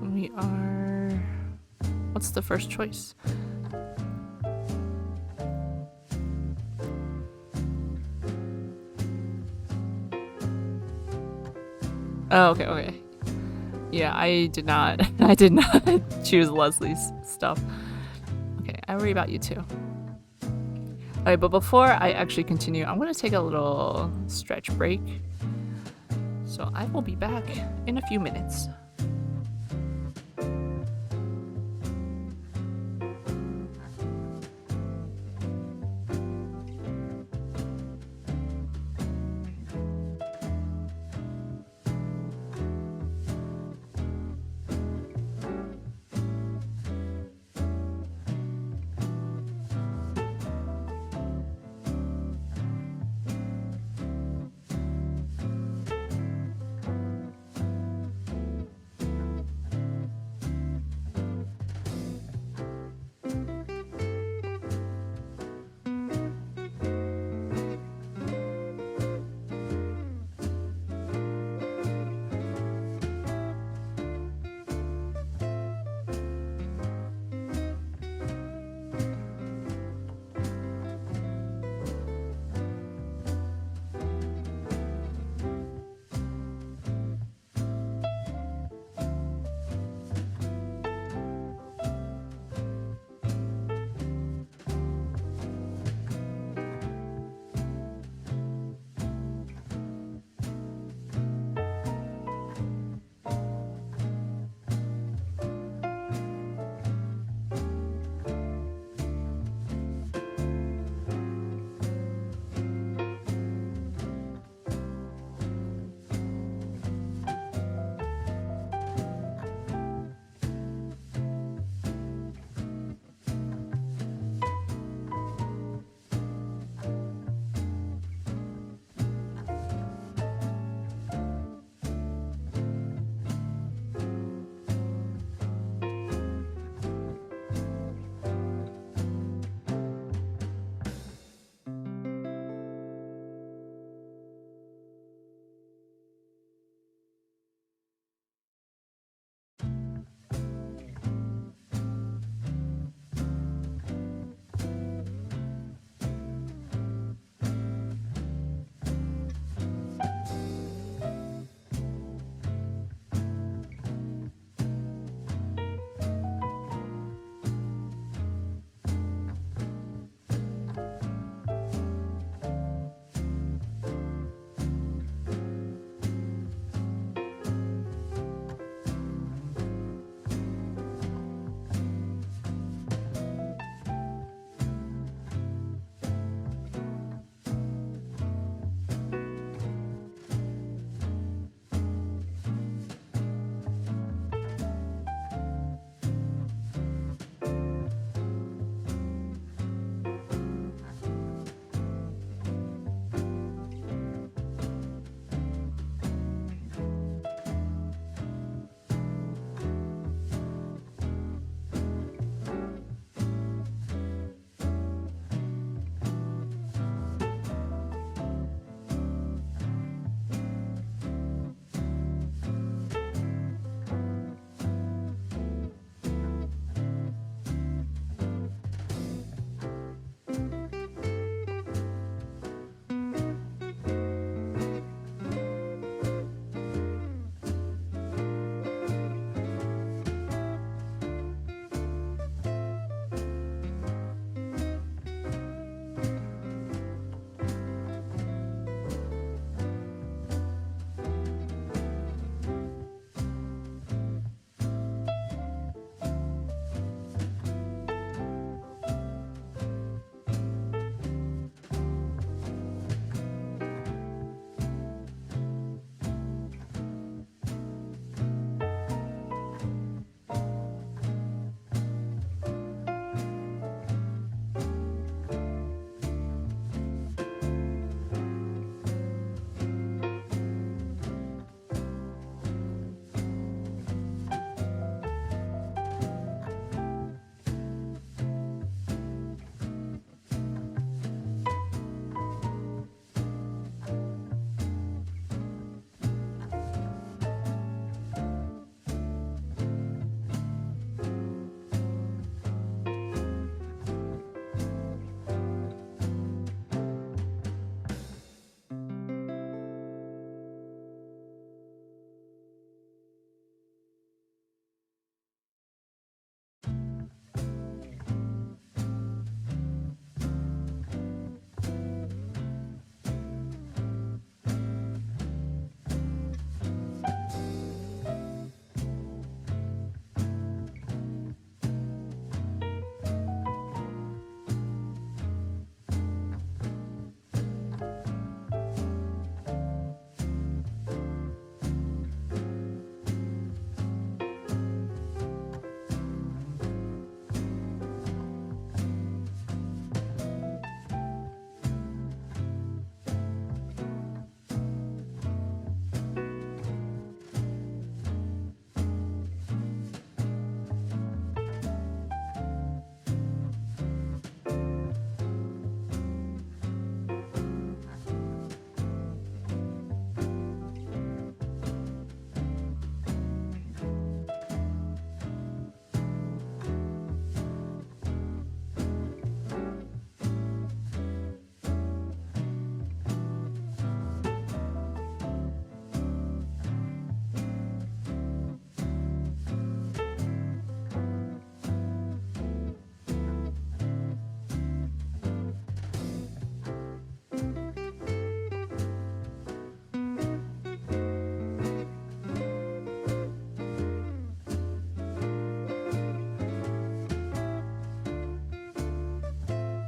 We are... What's the first choice? Oh, okay. Yeah, I did not choose Leslie's stuff. Okay, I worry about you too. Alright, but before I actually continue, I'm going to take a little stretch break. So I will be back in a few minutes.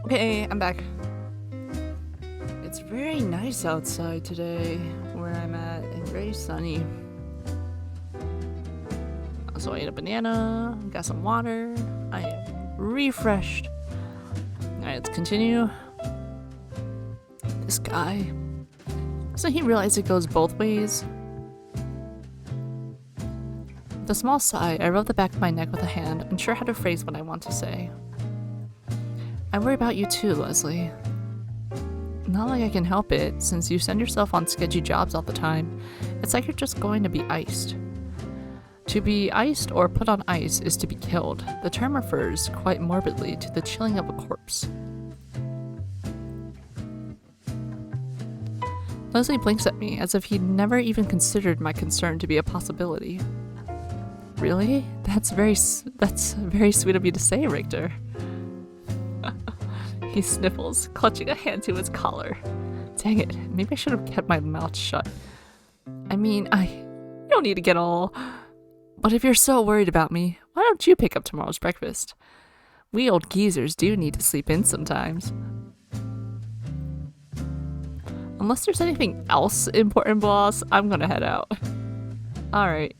Hey, I'm back. It's very nice outside today, where I'm at, and very sunny. So I ate a banana, got some water, I am refreshed. Alright, let's continue. This guy. So he realized it goes both ways. With a small sigh, I rubbed the back of my neck with a hand, unsure how to phrase what I want to say. I worry about you too, Leslie. Not like I can help it, since you send yourself on sketchy jobs all the time. It's like you're just going to be iced. To be iced or put on ice is to be killed. The term refers, quite morbidly, to the chilling of a corpse. Leslie blinks at me, as if he'd never even considered my concern to be a possibility. Really? That's very sweet of you to say, Richter. He sniffles, clutching a hand to his collar. Dang it, maybe I should have kept my mouth shut. I mean, you don't need to get all... But if you're so worried about me, why don't you pick up tomorrow's breakfast? We old geezers do need to sleep in sometimes. Unless there's anything else important, boss, I'm gonna head out. Alright.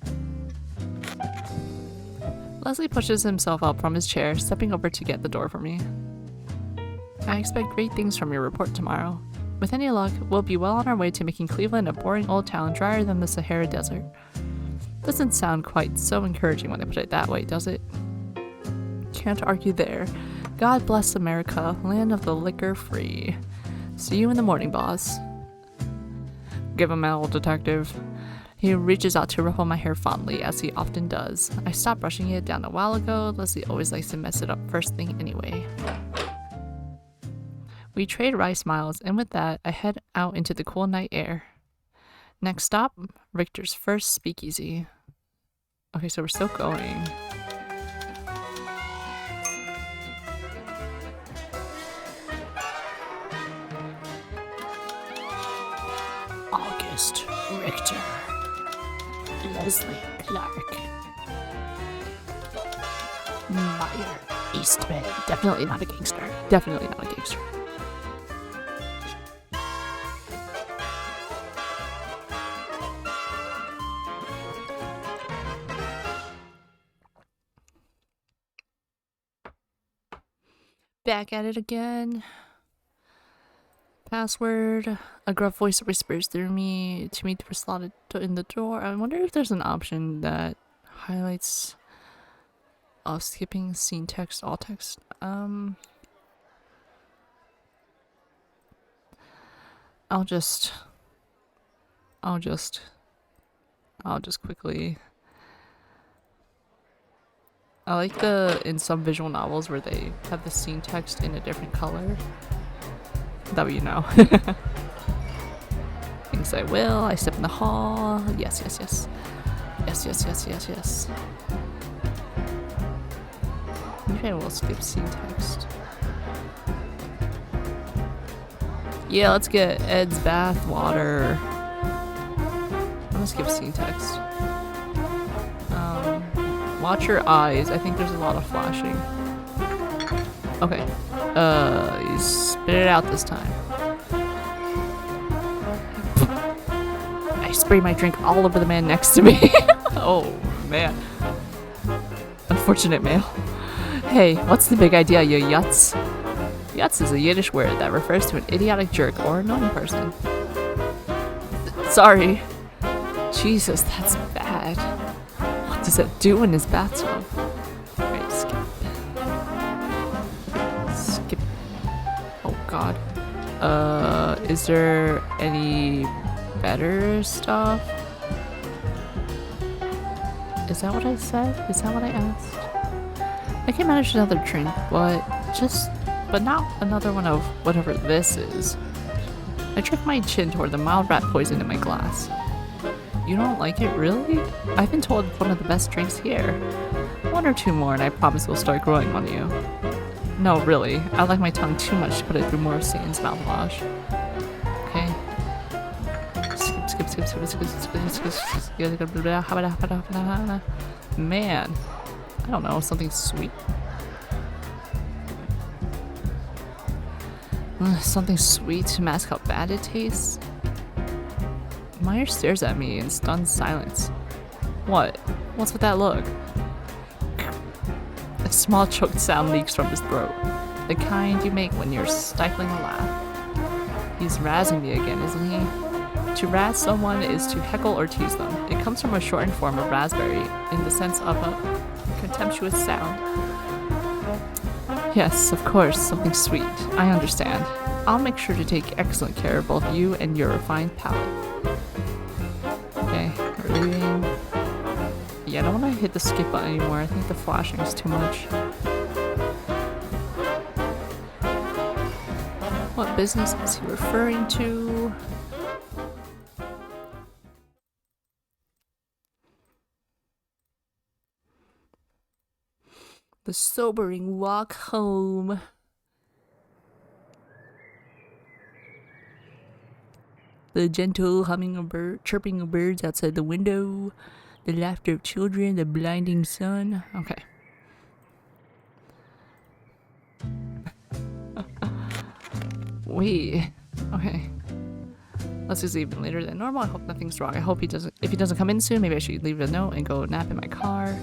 Leslie pushes himself up from his chair, stepping over to get the door for me. I expect great things from your report tomorrow. With any luck, we'll be well on our way to making Cleveland a boring old town drier than the Sahara Desert. Doesn't sound quite so encouraging when I put it that way, does it? Can't argue there. God bless America, land of the liquor free. See you in the morning, boss. Give him an old detective. He reaches out to ruffle my hair fondly, as he often does. I stopped brushing it down a while ago. Leslie always likes to mess it up first thing anyway. We trade wry smiles, and with that, I head out into the cool night air. Next stop, Richter's first speakeasy. Okay, so we're still going. August Richter. Leslie Clark. Meyer Eastman. Definitely not a gangster. Definitely not a gangster. Back at it again. Password. A gruff voice whispers through me to me through slotted in the door. I wonder if there's an option that highlights skipping scene text, all text. I'll just quickly. I like in some visual novels where they have the scene text in a different color. That way you know. Things I will. I step in the hall. Yes, yes, yes. Yes, yes, yes, yes, yes. Maybe I will skip scene text. Yeah, let's get Ed's bathwater. I'm gonna skip scene text. Watch your eyes. I think there's a lot of flashing. Okay. You spit it out this time. I spray my drink all over the man next to me. Oh, man. Unfortunate male. Hey, what's the big idea, you yutz? Yutz is a Yiddish word that refers to an idiotic jerk or annoying person. Sorry. Jesus, that's bad. What does it do in his bathtub? Right, skip. Skip. Oh god. Is there any better stuff? Is that what I said? Is that what I asked? I can manage another drink, but not another one of whatever this is. I trick my chin toward the mild rat poison in my glass. You don't like it, really? I've been told it's one of the best drinks here. One or two more and I promise we'll start growing on you. No, really. I like my tongue too much to put it through more Satan's mouthwash. Okay. Skip. Man. I don't know, something sweet. Something sweet to mask how bad it tastes? Meyer stares at me in stunned silence. What? What's with that look? A small choked sound leaks from his throat. The kind you make when you're stifling a laugh. He's razzing me again, isn't he? To razz someone is to heckle or tease them. It comes from a shortened form of raspberry, in the sense of a contemptuous sound. Yes, of course, something sweet. I understand. I'll make sure to take excellent care of both you and your refined palate. Okay, we're leaving. Yeah, I don't want to hit the skip button anymore. I think the flashing is too much. What business is he referring to? The sobering walk home. The gentle humming of chirping of birds outside the window. The laughter of children, the blinding sun. Okay. Wait. Okay. Let's just leave later than normal. I hope nothing's wrong. I hope he doesn't. If he doesn't come in soon, maybe I should leave a note and go nap in my car.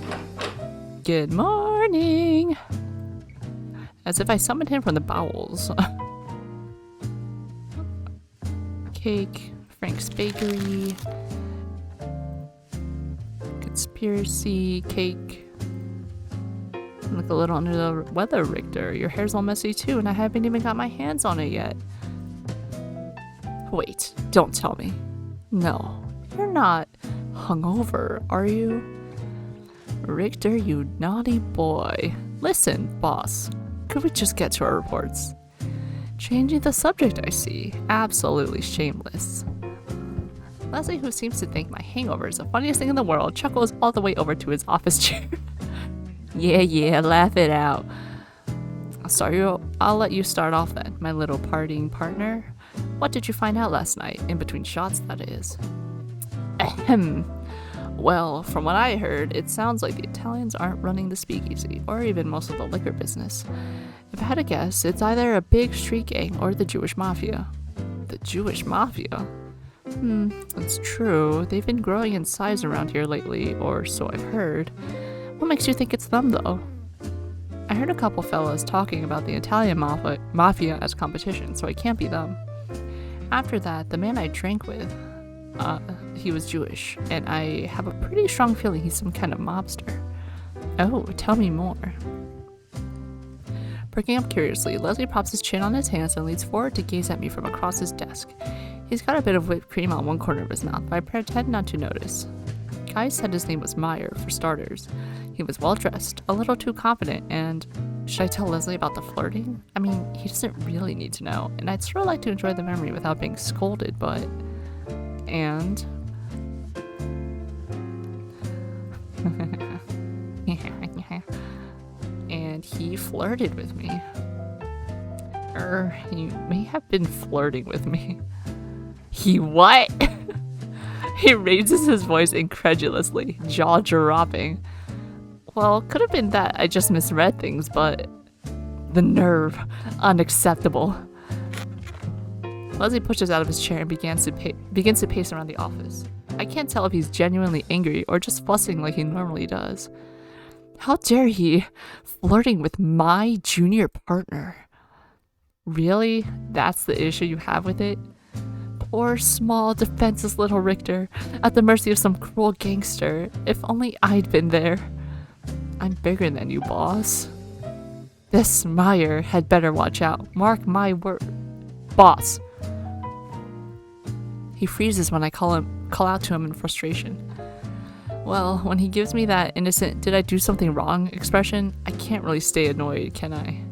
Good morning. As if I summoned him from the bowels. Cake. Frank's Bakery. Conspiracy. Cake. Look a little under the weather, Richter. Your hair's all messy too, and I haven't even got my hands on it yet. Wait, don't tell me. No, you're not hungover, are you? Richter, you naughty boy. Listen, boss, could we just get to our reports? Changing the subject, I see. Absolutely shameless. Leslie, who seems to think my hangover is the funniest thing in the world, chuckles all the way over to his office chair. Yeah, laugh it out. Sorry, I'll let you start off then, my little partying partner. What did you find out last night? In between shots, that is. Ahem. Well, from what I heard, it sounds like the Italians aren't running the speakeasy, or even most of the liquor business. If I had to guess, it's either a big street gang or the Jewish mafia. The Jewish mafia? That's true. They've been growing in size around here lately, or so I've heard. What makes you think it's them, though? I heard a couple fellas talking about the Italian mafia as competition, so it can't be them. After that, the man I drank with, he was Jewish, and I have a pretty strong feeling he's some kind of mobster. Oh, tell me more. Perking up curiously, Leslie props his chin on his hands and leans forward to gaze at me from across his desk. He's got a bit of whipped cream on one corner of his mouth, but I pretend not to notice. Guy said his name was Meyer, for starters. He was well-dressed, a little too confident, and should I tell Leslie about the flirting? I mean, he doesn't really need to know, and I'd sort of like to enjoy the memory without being scolded, but... And... And he flirted with me. He may have been flirting with me. He what? He raises his voice incredulously, jaw dropping. Well, could have been that I just misread things, but the nerve, unacceptable. Leslie pushes out of his chair and begins to pace around the office. I can't tell if he's genuinely angry or just fussing like he normally does. How dare he, flirting with my junior partner? Really? That's the issue you have with it? Poor, small, defenseless little Richter, at the mercy of some cruel gangster. If only I'd been there. I'm bigger than you, boss. This Meyer had better watch out. Mark my word. Boss. He freezes when I call out to him in frustration. Well, when he gives me that innocent "did I do something wrong" expression, I can't really stay annoyed, can I?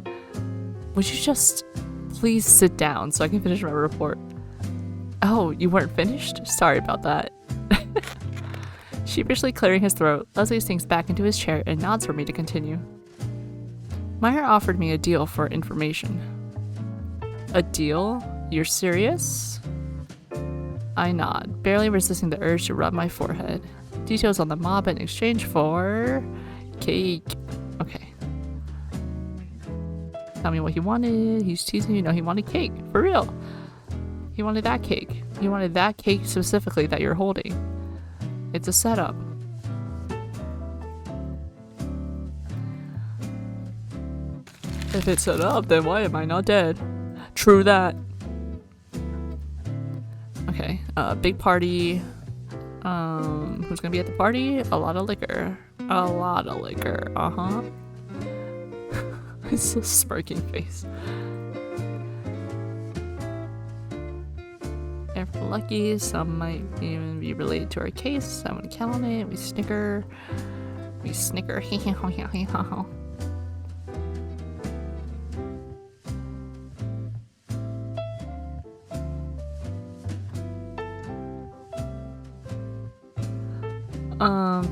Would you just please sit down so I can finish my report? Oh, you weren't finished? Sorry about that. Sheepishly clearing his throat, Leslie sinks back into his chair and nods for me to continue. Meyer offered me a deal for information. A deal? You're serious? I nod, barely resisting the urge to rub my forehead. Details on the mob in exchange for... cake. Okay. tell me what he wanted. He's teasing you. No, he wanted cake. For real. He wanted that cake. He wanted that cake specifically that you're holding. It's a setup. If it's set up, then why am I not dead? True that. Okay, big party. Who's gonna be at the party? A lot of liquor. A lot of liquor. Uh-huh. It's a smirking face. And for lucky, some might even be related to our case. I'm gonna count on it. We snicker. We snicker.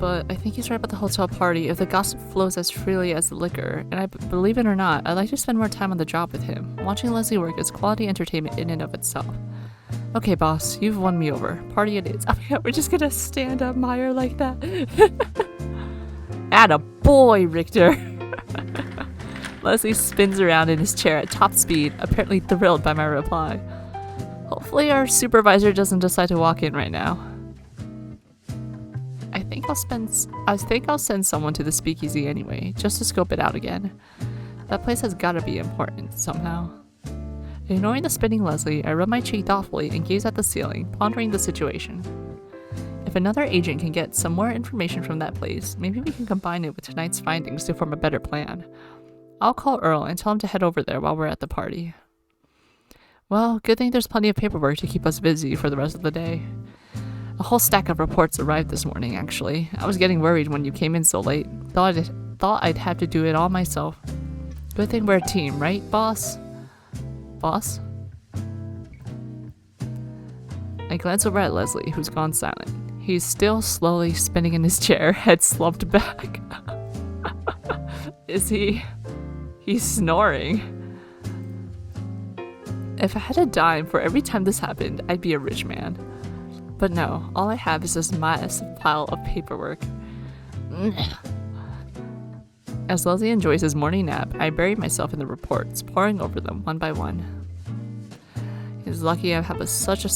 But I think he's right about the hotel party. If the gossip flows as freely as the liquor, and I believe it or not, I'd like to spend more time on the job with him. Watching Leslie work is quality entertainment in and of itself. Okay, boss, you've won me over. Party it is. Oh my god, we're just gonna stand up Meyer like that. Atta boy, Richter. Leslie spins around in his chair at top speed, apparently thrilled by my reply. Hopefully our supervisor doesn't decide to walk in right now. I think I'll send someone to the speakeasy anyway, just to scope it out again. That place has gotta be important, somehow. Ignoring the spinning Leslie, I rub my cheek thoughtfully and gaze at the ceiling, pondering the situation. If another agent can get some more information from that place, maybe we can combine it with tonight's findings to form a better plan. I'll call Earl and tell him to head over there while we're at the party. Well, good thing there's plenty of paperwork to keep us busy for the rest of the day. A whole stack of reports arrived this morning, actually. I was getting worried when you came in so late. Thought I'd have to do it all myself. Good thing we're a team, right, boss? Boss? I glance over at Leslie, who's gone silent. He's still slowly spinning in his chair, head slumped back. Is he? He's snoring. If I had a dime for every time this happened, I'd be a rich man. But no, all I have is this massive pile of paperwork. As Leslie enjoys his morning nap, I bury myself in the reports, poring over them one by one. He's lucky I have such a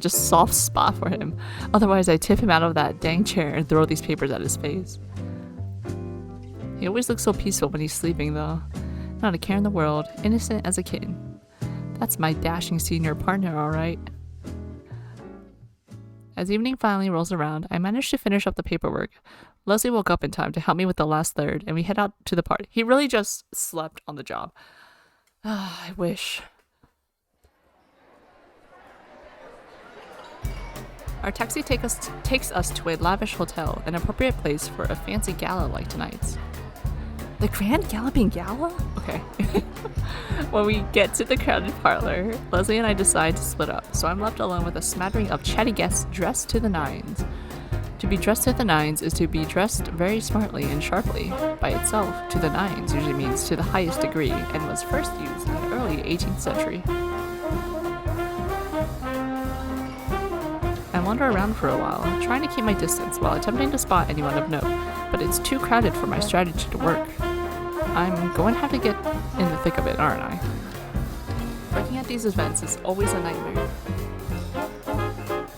soft spot for him. Otherwise, I'd tip him out of that dang chair and throw these papers at his face. He always looks so peaceful when he's sleeping, though. Not a care in the world, innocent as a kitten. That's my dashing senior partner, all right. As evening finally rolls around, I manage to finish up the paperwork. Leslie woke up in time to help me with the last third, and we head out to the party. He really just slept on the job. I wish. Our taxi takes us to a lavish hotel, an appropriate place for a fancy gala like tonight's. The Grand Galloping Gala? Okay. When we get to the crowded parlor, Leslie and I decide to split up, so I'm left alone with a smattering of chatty guests dressed to the nines. To be dressed to the nines is to be dressed very smartly and sharply. By itself, to the nines usually means to the highest degree, and was first used in the early 18th century. I wander around for a while, trying to keep my distance while attempting to spot anyone of note, but it's too crowded for my strategy to work. I'm going to have to get in the thick of it, aren't I? Working at these events is always a nightmare.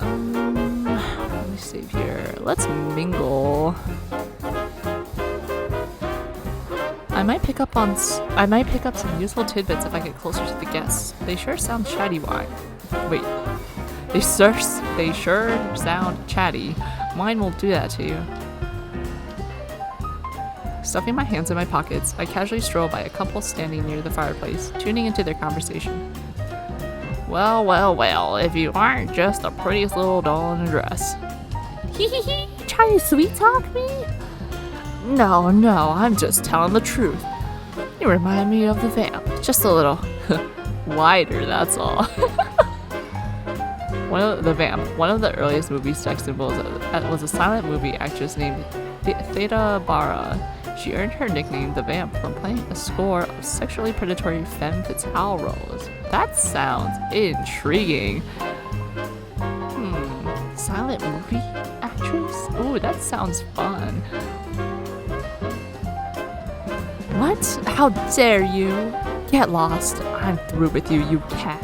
Let me save here. Let's mingle. I might pick up some useful tidbits if I get closer to the guests. They sure sound chatty. Wait. They sure sound chatty. Mine won't do that to you. Stuffing my hands in my pockets, I casually stroll by a couple standing near the fireplace, tuning into their conversation. Well, well, well, if you aren't just the prettiest little doll in a dress. Hee hee hee, you trying to sweet talk me? No, I'm just telling the truth. You remind me of the vamp, just a little wider, that's all. One of the earliest movie sex symbols was a silent movie actress named Theta Bara. She earned her nickname, the Vamp, from playing a score of sexually predatory femme fatale roles. That sounds intriguing. Silent movie actress? Ooh, that sounds fun. What? How dare you? Get lost. I'm through with you, you cad.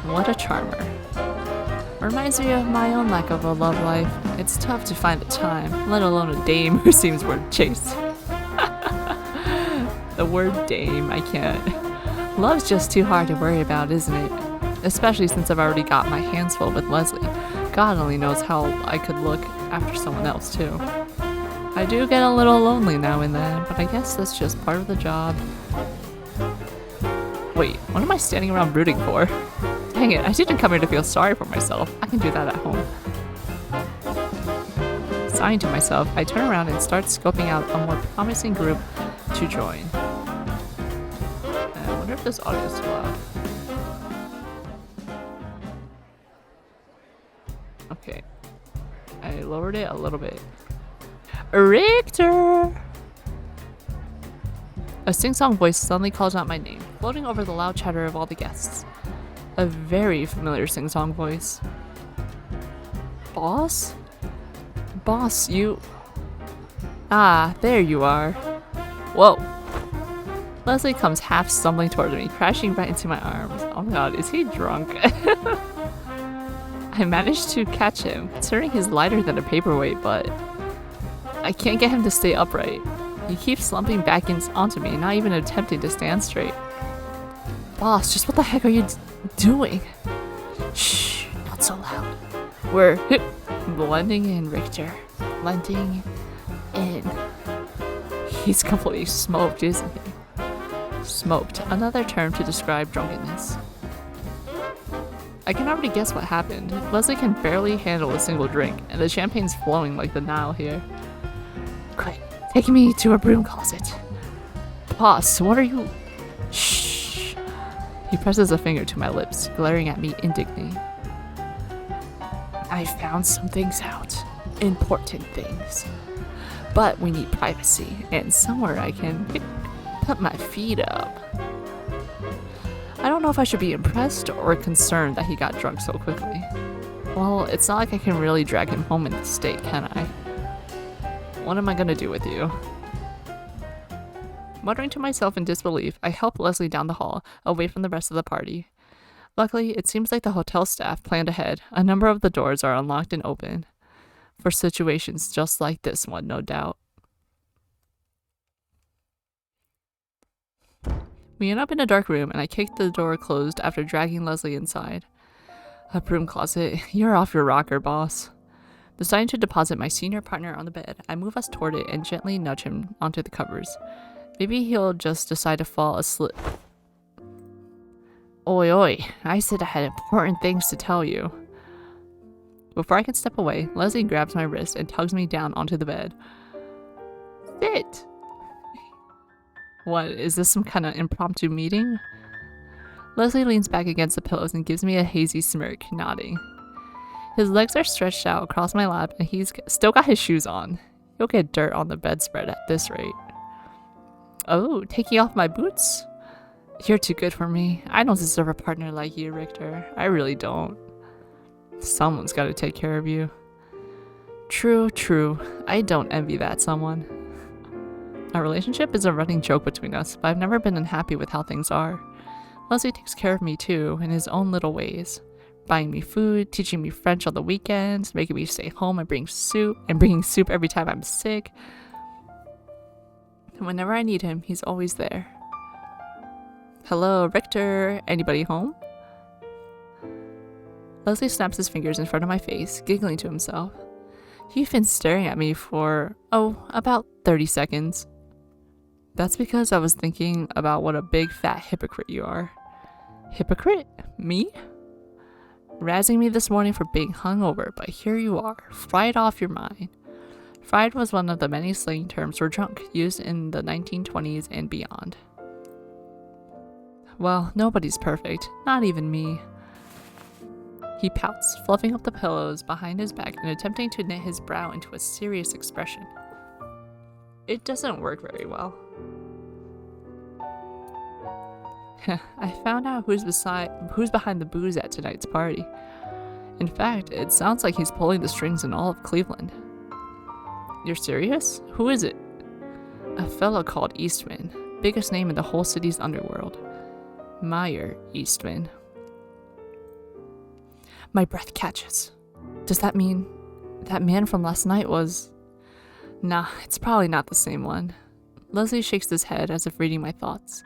What a charmer. Reminds me of my own lack of a love life. It's tough to find the time, let alone a dame who seems worth chase. The word dame, I can't. Love's just too hard to worry about, isn't it? Especially since I've already got my hands full with Leslie. God only knows how I could look after someone else too. I do get a little lonely now and then, but I guess that's just part of the job. Wait, what am I standing around rooting for? Dang it, I didn't come here to feel sorry for myself. I can do that at home. Sighing to myself, I turn around and start scoping out a more promising group to join. I wonder if this audio is too loud. Okay. I lowered it a little bit. Richter! A sing-song voice suddenly calls out my name, floating over the loud chatter of all the guests. A very familiar sing-song voice. Boss? Boss, you... Ah, there you are. Whoa. Leslie comes half stumbling towards me, crashing right into my arms. Oh my god, is he drunk? I managed to catch him, considering he's lighter than a paperweight, but I can't get him to stay upright. He keeps slumping back onto me, not even attempting to stand straight. Boss, just what the heck are you doing? Shh, not so loud. We're blending in, Richter. Blending in. He's completely smoked, isn't he? Smoked, another term to describe drunkenness. I can already guess what happened. Leslie can barely handle a single drink, and the champagne's flowing like the Nile here. Quick, take me to a broom closet. Boss, what are you... Shh. He presses a finger to my lips, glaring at me indignantly. I found some things out. Important things. But we need privacy, and somewhere I can put my feet up. I don't know if I should be impressed or concerned that he got drunk so quickly. Well, it's not like I can really drag him home in this state, can I? What am I gonna do with you? Muttering to myself in disbelief, I help Leslie down the hall, away from the rest of the party. Luckily, it seems like the hotel staff planned ahead. A number of the doors are unlocked and open. For situations just like this one, no doubt. We end up in a dark room, and I kick the door closed after dragging Leslie inside. A broom closet. You're off your rocker, boss. Deciding to deposit my senior partner on the bed, I move us toward it and gently nudge him onto the covers. Maybe he'll just decide to fall asleep. Oi, oi. I said I had important things to tell you. Before I can step away, Leslie grabs my wrist and tugs me down onto the bed. Sit! What, is this some kind of impromptu meeting? Leslie leans back against the pillows and gives me a hazy smirk, nodding. His legs are stretched out across my lap and he's still got his shoes on. He'll get dirt on the bedspread at this rate. Oh, taking off my boots? You're too good for me. I don't deserve a partner like you, Richter. I really don't. Someone's got to take care of you. True, true. I don't envy that someone. Our relationship is a running joke between us, but I've never been unhappy with how things are. Leslie takes care of me too, in his own little ways. Buying me food, teaching me French on the weekends, making me stay home and bringing soup every time I'm sick. And whenever I need him, he's always there. Hello, Richter. Anybody home? Leslie snaps his fingers in front of my face, giggling to himself. He's been staring at me for, about 30 seconds. That's because I was thinking about what a big fat hypocrite you are. Hypocrite? Me? Razzing me this morning for being hungover, but here you are, fried off your mind. Fried was one of the many slang terms for drunk, used in the 1920s and beyond. Well, nobody's perfect, not even me. He pouts, fluffing up the pillows behind his back and attempting to knit his brow into a serious expression. It doesn't work very well. I found out who's behind the booze at tonight's party. In fact, it sounds like he's pulling the strings in all of Cleveland. You're serious? Who is it? A fellow called Eastman, biggest name in the whole city's underworld. Meyer Eastman. My breath catches. Does that mean that man from last night was... Nah, it's probably not the same one. Leslie shakes his head as if reading my thoughts.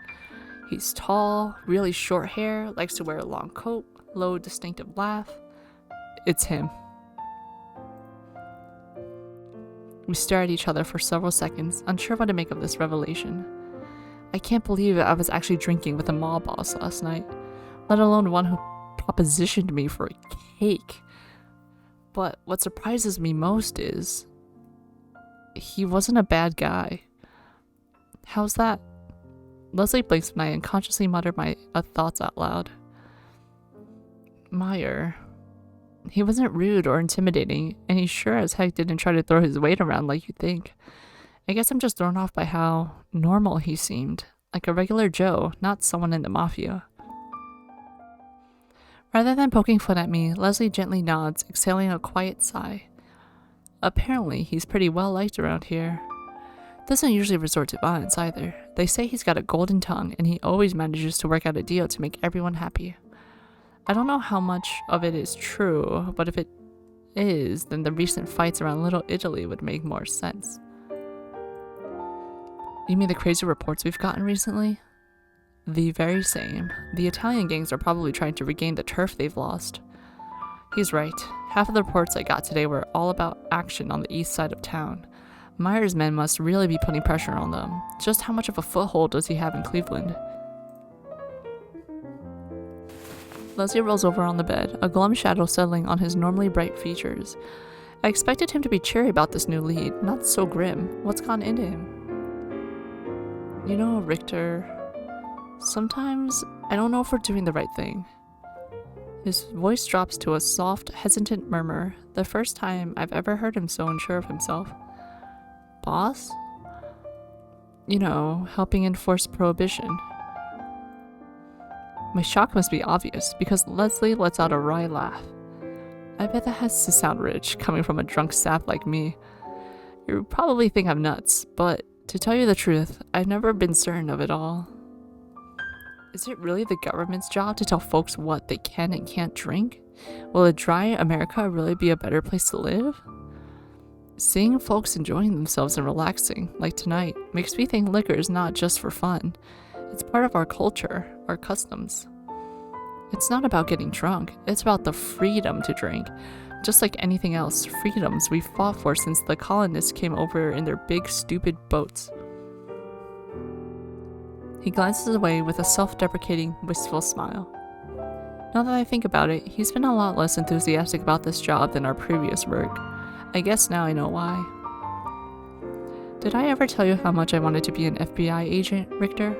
He's tall, really short hair, likes to wear a long coat, low, distinctive laugh. It's him. We stare at each other for several seconds, unsure what to make of this revelation. I can't believe I was actually drinking with a mall boss last night, let alone one who propositioned me for a cake. But what surprises me most is... he wasn't a bad guy. How's that? Leslie blinks when I unconsciously mutter my thoughts out loud. Meyer. He wasn't rude or intimidating, and he sure as heck didn't try to throw his weight around like you'd think. I guess I'm just thrown off by how normal he seemed, like a regular Joe, not someone in the mafia. Rather than poking fun at me, Leslie gently nods, exhaling a quiet sigh. Apparently, he's pretty well liked around here. Doesn't usually resort to violence either. They say he's got a golden tongue, and he always manages to work out a deal to make everyone happy. I don't know how much of it is true, but if it is, then the recent fights around Little Italy would make more sense. You mean the crazy reports we've gotten recently? The very same. The Italian gangs are probably trying to regain the turf they've lost. He's right. Half of the reports I got today were all about action on the east side of town. Meyer's men must really be putting pressure on them. Just how much of a foothold does he have in Cleveland? Leslie rolls over on the bed, a glum shadow settling on his normally bright features. I expected him to be cheery about this new lead, not so grim. What's gone into him? You know, Richter, sometimes I don't know if we're doing the right thing. His voice drops to a soft, hesitant murmur, the first time I've ever heard him so unsure of himself. Boss? You know, helping enforce prohibition. My shock must be obvious, because Leslie lets out a wry laugh. I bet that has to sound rich, coming from a drunk sap like me. You probably think I'm nuts, but to tell you the truth, I've never been certain of it all. Is it really the government's job to tell folks what they can and can't drink? Will a dry America really be a better place to live? Seeing folks enjoying themselves and relaxing, like tonight, makes me think liquor is not just for fun. It's part of our culture, our customs. It's not about getting drunk, it's about the freedom to drink. Just like anything else, freedoms we've fought for since the colonists came over in their big, stupid boats. He glances away with a self-deprecating, wistful smile. Now that I think about it, he's been a lot less enthusiastic about this job than our previous work. I guess now I know why. Did I ever tell you how much I wanted to be an FBI agent, Richter?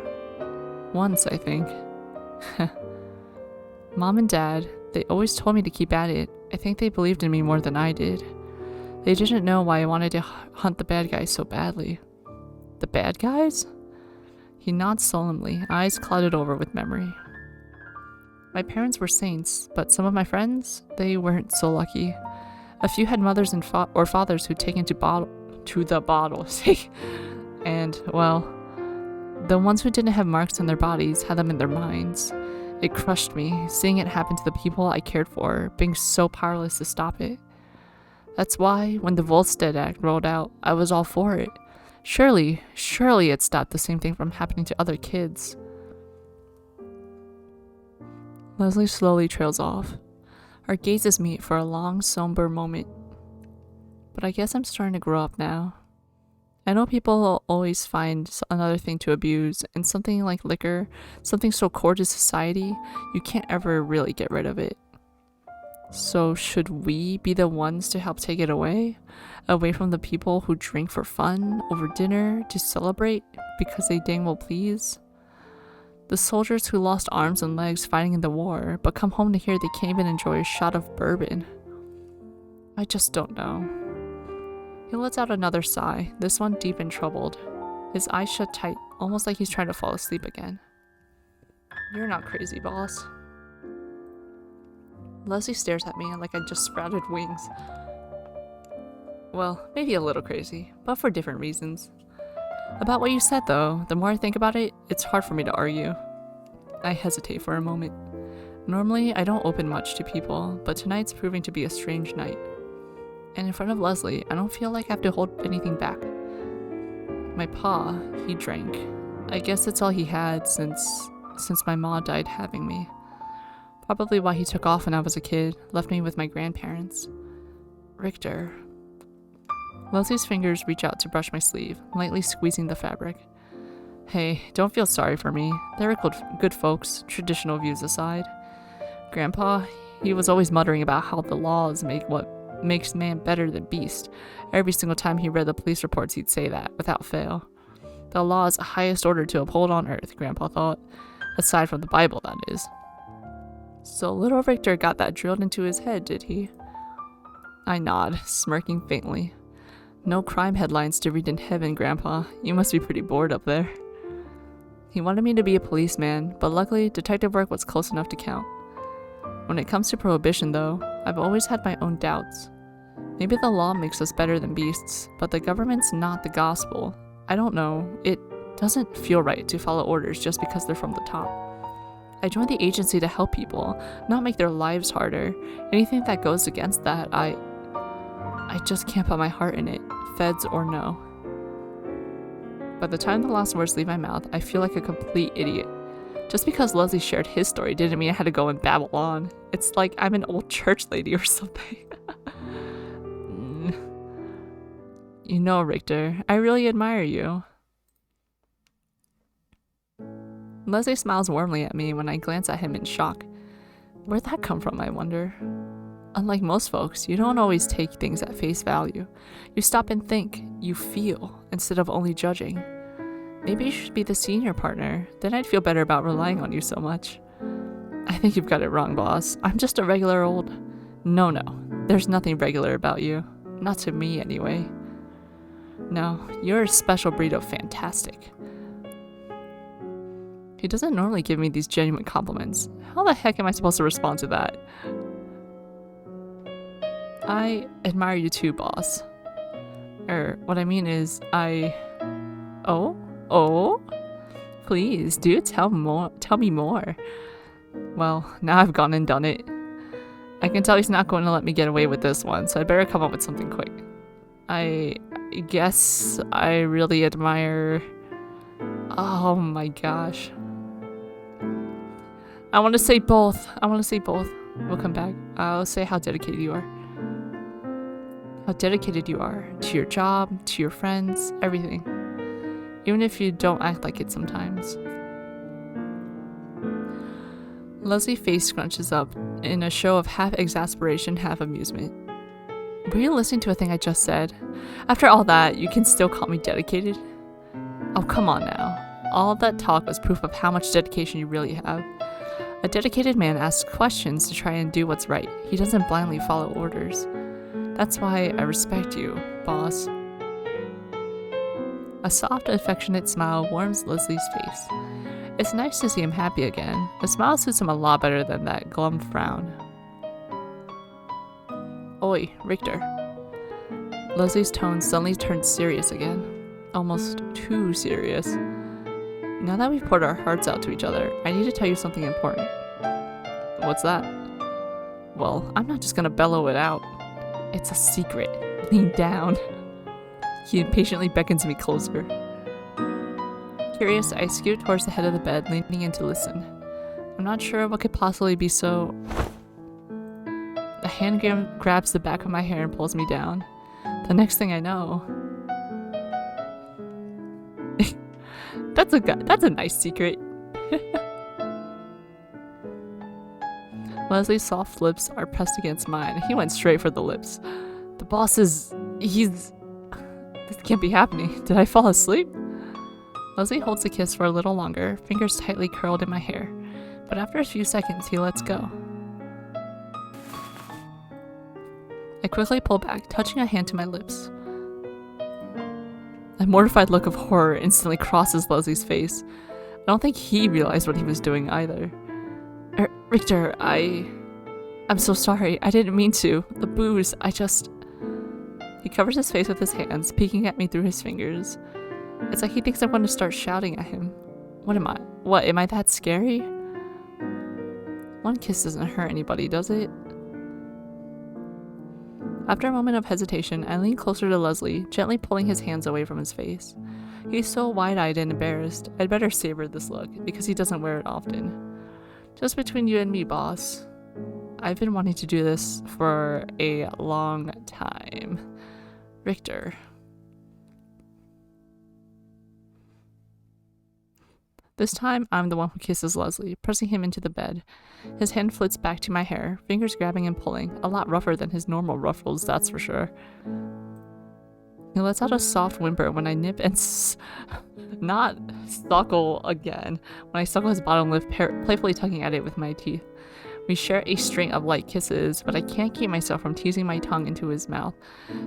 Once, I think. Mom and Dad, they always told me to keep at it. I think they believed in me more than I did. They didn't know why I wanted to hunt the bad guys so badly. The bad guys? He nods solemnly, eyes clouded over with memory. My parents were saints, but some of my friends, they weren't so lucky. A few had mothers and or fathers who'd taken to the bottle, and, well, the ones who didn't have marks on their bodies had them in their minds. It crushed me, seeing it happen to the people I cared for, being so powerless to stop it. That's why, when the Volstead Act rolled out, I was all for it. Surely it stopped the same thing from happening to other kids. Leslie slowly trails off. Our gazes meet for a long, somber moment. But I guess I'm starting to grow up now. I know people will always find another thing to abuse, and something like liquor, something so core to society, you can't ever really get rid of it. So should we be the ones to help take it away? Away from the people who drink for fun, over dinner, to celebrate, because they dang well please? The soldiers who lost arms and legs fighting in the war, but come home to hear they can't even enjoy a shot of bourbon. I just don't know. He lets out another sigh, this one deep and troubled. His eyes shut tight, almost like he's trying to fall asleep again. You're not crazy, boss. Leslie stares at me like I just sprouted wings. Well, maybe a little crazy, but for different reasons. About what you said, though, the more I think about it, it's hard for me to argue. I hesitate for a moment. Normally, I don't open much to people, but tonight's proving to be a strange night. And in front of Leslie, I don't feel like I have to hold anything back. My pa, he drank. I guess it's all he had since my ma died having me. Probably why he took off when I was a kid, left me with my grandparents. Richter. Leslie's fingers reach out to brush my sleeve, lightly squeezing the fabric. Hey, don't feel sorry for me. They were good folks, traditional views aside. Grandpa, he was always muttering about how the laws make what makes man better than beast. Every single time he read the police reports, he'd say that, without fail. The law is the highest order to uphold on earth, Grandpa thought. Aside from the Bible, that is. So little Richter got that drilled into his head, did he? I nod, smirking faintly. No crime headlines to read in heaven, Grandpa. You must be pretty bored up there. He wanted me to be a policeman, but luckily detective work was close enough to count. When it comes to prohibition, though, I've always had my own doubts. Maybe the law makes us better than beasts, but the government's not the gospel. I don't know. It doesn't feel right to follow orders just because they're from the top. I joined the agency to help people, not make their lives harder. Anything that goes against that, I just can't put my heart in it, feds or no. By the time the last words leave my mouth, I feel like a complete idiot. Just because Leslie shared his story didn't mean I had to go and babble on. It's like I'm an old church lady or something. You know, Richter, I really admire you. Leslie smiles warmly at me when I glance at him in shock. Where'd that come from, I wonder? Unlike most folks, you don't always take things at face value. You stop and think, you feel, instead of only judging. Maybe you should be the senior partner, then I'd feel better about relying on you so much. I think you've got it wrong, boss. I'm just a regular old... No, there's nothing regular about you. Not to me, anyway. No, you're a special breed of fantastic. He doesn't normally give me these genuine compliments. How the heck am I supposed to respond to that? I admire you too, boss. What I mean is, Oh? Please, do tell me more. Well, now I've gone and done it. I can tell he's not going to let me get away with this one, so I'd better come up with something quick. I guess I really admire... Oh my gosh. I want to say both. We'll come back. I'll say how dedicated you are. How dedicated you are to your job, to your friends, everything. Even if you don't act like it sometimes. Leslie's face scrunches up in a show of half exasperation, half amusement. Were you listening to a thing I just said? After all that, you can still call me dedicated? Oh, come on now. All of that talk was proof of how much dedication you really have. A dedicated man asks questions to try and do what's right. He doesn't blindly follow orders. That's why I respect you, boss. A soft, affectionate smile warms Leslie's face. It's nice to see him happy again. The smile suits him a lot better than that glum frown. Oi, Richter. Leslie's tone suddenly turned serious again. Almost too serious. Now that we've poured our hearts out to each other, I need to tell you something important. What's that? Well, I'm not just gonna bellow it out. It's a secret. Lean down. He impatiently beckons me closer. Curious, I scoot towards the head of the bed, leaning in to listen. I'm not sure what could possibly be so... A hand grabs the back of my hair and pulls me down. The next thing I know... That's a nice secret. Leslie's soft lips are pressed against mine. He went straight for the lips. The boss is... This can't be happening. Did I fall asleep? Leslie holds the kiss for a little longer, fingers tightly curled in my hair. But after a few seconds, he lets go. I quickly pull back, touching a hand to my lips. A mortified look of horror instantly crosses Leslie's face. I don't think he realized what he was doing either. Richter, I'm so sorry. I didn't mean to. The booze, He covers his face with his hands, peeking at me through his fingers. It's like he thinks I'm going to start shouting at him. What am I? What, am I that scary? One kiss doesn't hurt anybody, does it? After a moment of hesitation, I lean closer to Leslie, gently pulling his hands away from his face. He's so wide-eyed and embarrassed. I'd better savor this look, because he doesn't wear it often. Just between you and me, boss. I've been wanting to do this for a long time. Richter. This time, I'm the one who kisses Leslie, pressing him into the bed. His hand flits back to my hair, fingers grabbing and pulling, a lot rougher than his normal ruffles, that's for sure. He lets out a soft whimper when I nip and not suckle again, when I suckle his bottom lip, playfully tugging at it with my teeth. We share a string of light kisses, but I can't keep myself from teasing my tongue into his mouth,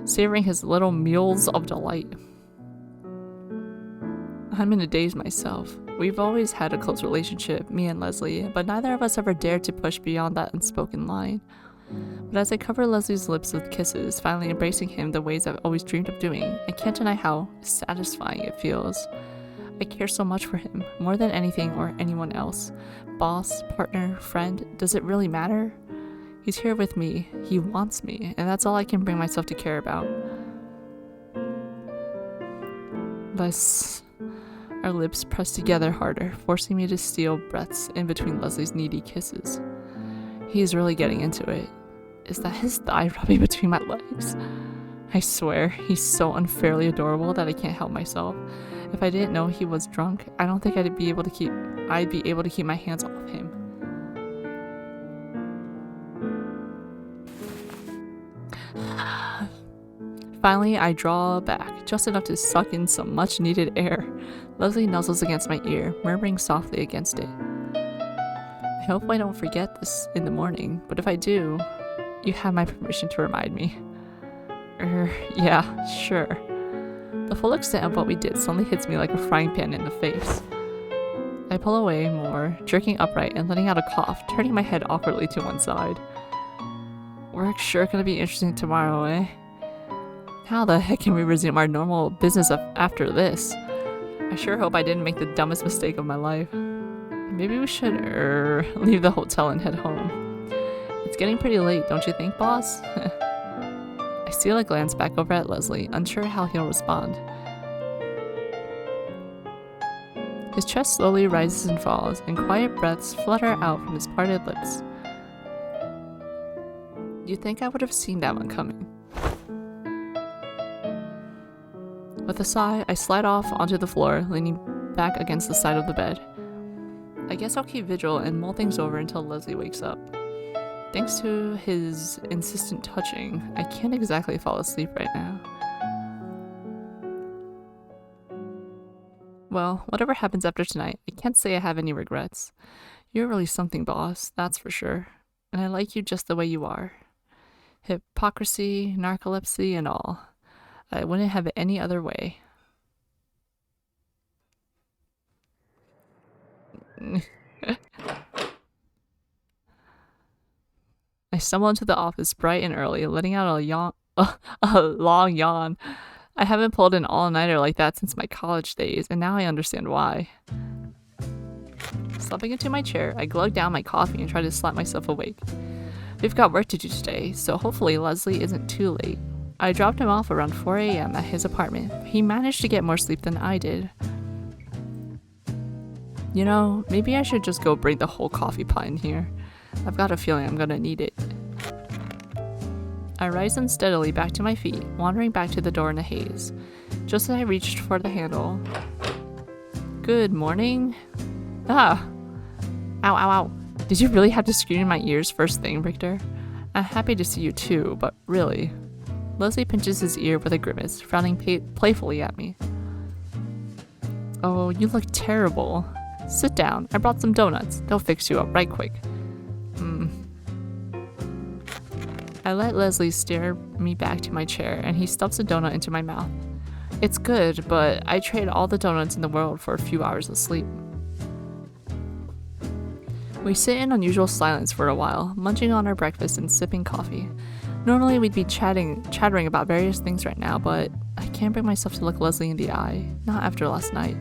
savoring his little meals of delight. I'm in a daze myself. We've always had a close relationship, me and Leslie, but neither of us ever dared to push beyond that unspoken line. But as I cover Leslie's lips with kisses, finally embracing him the ways I've always dreamed of doing, I can't deny how satisfying it feels. I care so much for him, more than anything or anyone else. Boss, partner, friend, does it really matter? He's here with me, he wants me, and that's all I can bring myself to care about. Thus, our lips pressed together harder, forcing me to steal breaths in between Leslie's needy kisses. He's really getting into it. Is that his thigh rubbing between my legs? I swear, he's so unfairly adorable that I can't help myself. If I didn't know he was drunk, I don't think I'd be able to keep my hands off him. Finally, I draw back, just enough to suck in some much-needed air. Leslie nuzzles against my ear, murmuring softly against it. I hope I don't forget this in the morning, but if I do, you have my permission to remind me. Yeah, sure. The full extent of what we did suddenly hits me like a frying pan in the face. I pull away more, jerking upright and letting out a cough, turning my head awkwardly to one side. Work's sure gonna be interesting tomorrow, eh? How the heck can we resume our normal business after this? I sure hope I didn't make the dumbest mistake of my life. Maybe we should, leave the hotel and head home. It's getting pretty late, don't you think, boss? I steal a glance back over at Leslie, unsure how he'll respond. His chest slowly rises and falls, and quiet breaths flutter out from his parted lips. You'd think I would have seen that one coming. With a sigh, I slide off onto the floor, leaning back against the side of the bed. I guess I'll keep vigil and mull things over until Leslie wakes up. Thanks to his insistent touching, I can't exactly fall asleep right now. Well, whatever happens after tonight, I can't say I have any regrets. You're really something, boss, that's for sure. And I like you just the way you are. Hypocrisy, narcolepsy, and all. I wouldn't have it any other way. I stumble into the office bright and early, letting out a long yawn. I haven't pulled an all-nighter like that since my college days, and now I understand why. Slumping into my chair, I glug down my coffee and try to slap myself awake. We've got work to do today, so hopefully Leslie isn't too late. I dropped him off around 4 a.m. at his apartment. He managed to get more sleep than I did. You know, maybe I should just go bring the whole coffee pot in here. I've got a feeling I'm gonna need it. I rise unsteadily back to my feet, wandering back to the door in a haze. Just as I reached for the handle. Good morning? Ah! Ow, ow, ow. Did you really have to scream in my ears first thing, Richter? I'm happy to see you too, but really. Leslie pinches his ear with a grimace, frowning playfully at me. Oh, you look terrible. Sit down. I brought some donuts. They'll fix you up right quick. I let Leslie steer me back to my chair, and he stuffs a donut into my mouth. It's good, but I trade all the donuts in the world for a few hours of sleep. We sit in unusual silence for a while, munching on our breakfast and sipping coffee. Normally we'd be chattering about various things right now, but I can't bring myself to look Leslie in the eye, not after last night.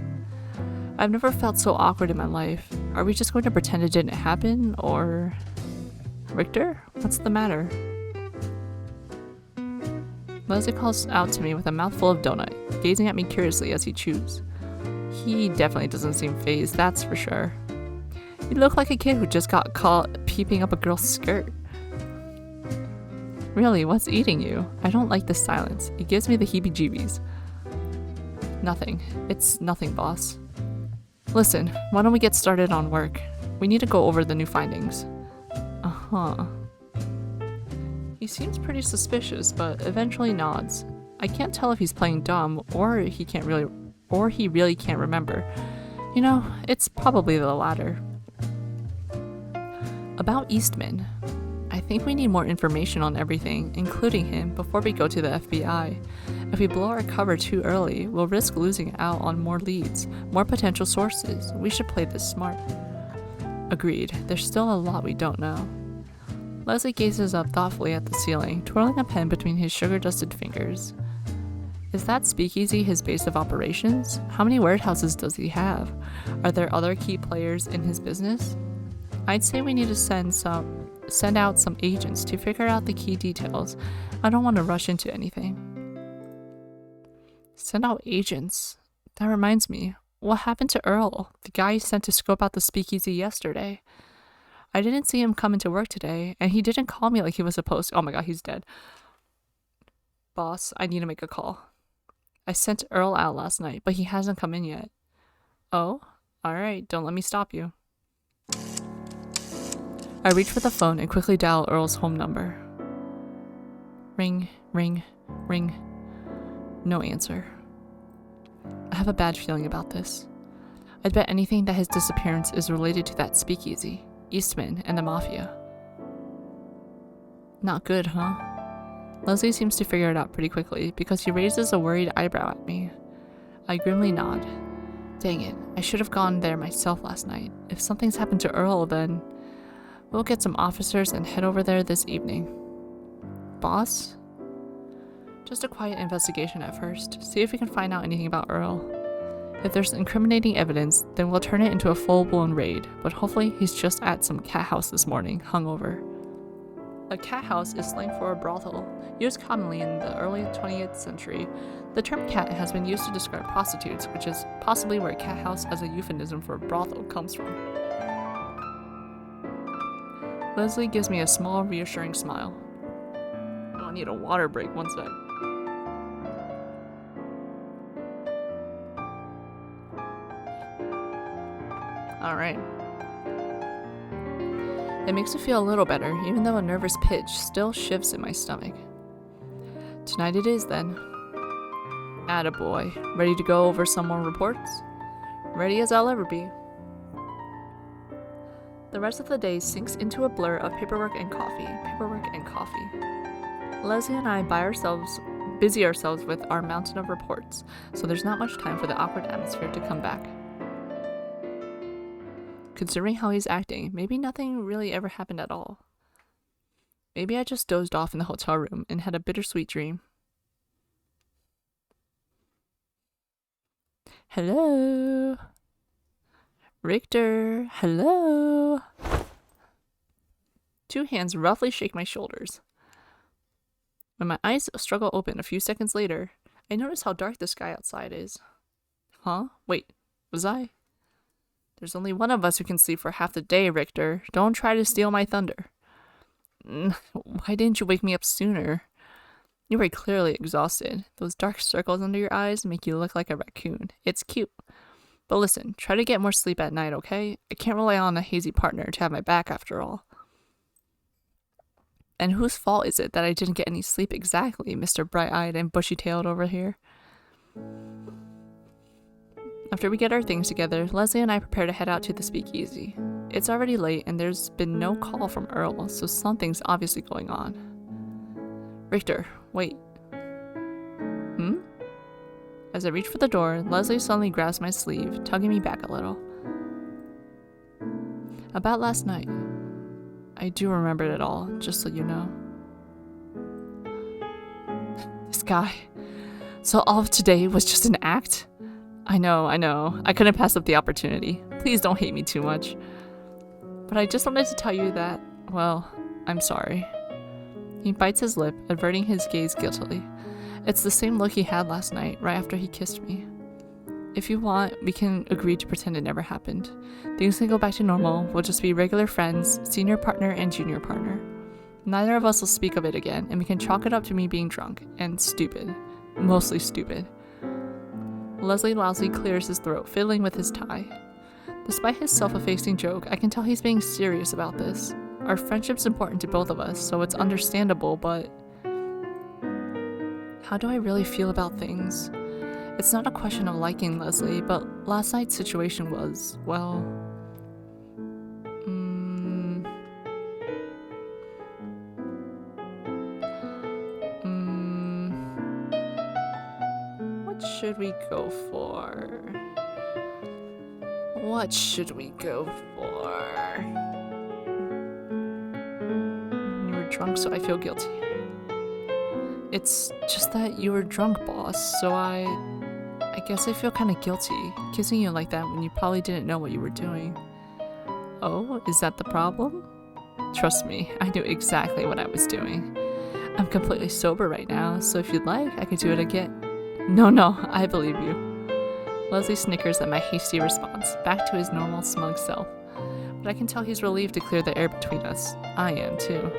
I've never felt so awkward in my life. Are we just going to pretend it didn't happen, or... Richter? What's the matter? Leslie calls out to me with a mouthful of donut, gazing at me curiously as he chews. He definitely doesn't seem fazed, that's for sure. You look like a kid who just got caught peeping up a girl's skirt. Really, what's eating you? I don't like this silence. It gives me the heebie-jeebies. Nothing. It's nothing, boss. Listen, why don't we get started on work? We need to go over the new findings. Uh-huh. He seems pretty suspicious, but eventually nods. I can't tell if he's playing dumb, or he really can't remember. You know, it's probably the latter. About Eastman. I think we need more information on everything, including him, before we go to the FBI. If we blow our cover too early, we'll risk losing out on more leads, more potential sources. We should play this smart. Agreed. There's still a lot we don't know. Leslie gazes up thoughtfully at the ceiling, twirling a pen between his sugar-dusted fingers. Is that speakeasy his base of operations? How many warehouses does he have? Are there other key players in his business? I'd say we need to send out some agents to figure out the key details. I don't want to rush into anything. Send out agents? That reminds me. What happened to Earl, the guy you sent to scope out the speakeasy yesterday? I didn't see him come into work today, and he didn't call me like he was supposed to. Oh my god, he's dead. Boss, I need to make a call. I sent Earl out last night, but he hasn't come in yet. Oh? Alright, don't let me stop you. I reach for the phone and quickly dial Earl's home number. Ring, ring, ring. No answer. I have a bad feeling about this. I'd bet anything that his disappearance is related to that speakeasy, Eastman, and the Mafia. Not good, huh? Leslie seems to figure it out pretty quickly because he raises a worried eyebrow at me. I grimly nod. Dang it, I should have gone there myself last night. If something's happened to Earl, then... We'll get some officers and head over there this evening. Boss? Just a quiet investigation at first. See if we can find out anything about Earl. If there's incriminating evidence, then we'll turn it into a full-blown raid, but hopefully he's just at some cat house this morning, hungover. A cat house is slang for a brothel. Used commonly in the early 20th century, the term cat has been used to describe prostitutes, which is possibly where cat house as a euphemism for brothel comes from. Leslie gives me a small, reassuring smile. Oh, I need a water break, one sec. Alright. It makes me feel a little better, even though a nervous pitch still shifts in my stomach. Tonight it is, then. Attaboy. Ready to go over some more reports? Ready as I'll ever be. The rest of the day sinks into a blur of paperwork and coffee. Leslie and I busy ourselves with our mountain of reports, so there's not much time for the awkward atmosphere to come back. Considering how he's acting, maybe nothing really ever happened at all. Maybe I just dozed off in the hotel room and had a bittersweet dream. Hello? Richter, hello? Two hands roughly shake my shoulders. When my eyes struggle open a few seconds later, I notice how dark the sky outside is. Huh? Wait, was I? There's only one of us who can sleep for half the day, Richter. Don't try to steal my thunder. Why didn't you wake me up sooner? You were clearly exhausted. Those dark circles under your eyes make you look like a raccoon. It's cute. But listen, try to get more sleep at night, okay? I can't rely on a hazy partner to have my back after all. And whose fault is it that I didn't get any sleep exactly, Mr. Bright-Eyed and Bushy-Tailed over here? After we get our things together, Leslie and I prepare to head out to the speakeasy. It's already late and there's been no call from Earl, so something's obviously going on. Richter, wait. As I reach for the door, Leslie suddenly grabs my sleeve, tugging me back a little. About last night. I do remember it all, just so you know. This guy. So all of today was just an act? I know. I couldn't pass up the opportunity. Please don't hate me too much. But I just wanted to tell you that, well, I'm sorry. He bites his lip, averting his gaze guiltily. It's the same look he had last night, right after he kissed me. If you want, we can agree to pretend it never happened. Things can go back to normal. We'll just be regular friends, senior partner and junior partner. Neither of us will speak of it again, and we can chalk it up to me being drunk and stupid. Mostly stupid. Leslie loudly clears his throat, fiddling with his tie. Despite his self-effacing joke, I can tell he's being serious about this. Our friendship's important to both of us, so it's understandable, but how do I really feel about things? It's not a question of liking Leslie, but last night's situation was, well, what should we go for? What should we go for? You were drunk, so I feel guilty. It's just that you were drunk, boss, so I guess I feel kind of guilty, kissing you like that when you probably didn't know what you were doing. Oh, is that the problem? Trust me, I knew exactly what I was doing. I'm completely sober right now, so if you'd like, I could do it again. No, I believe you. Leslie snickers at my hasty response, back to his normal smug self. But I can tell he's relieved to clear the air between us. I am, too.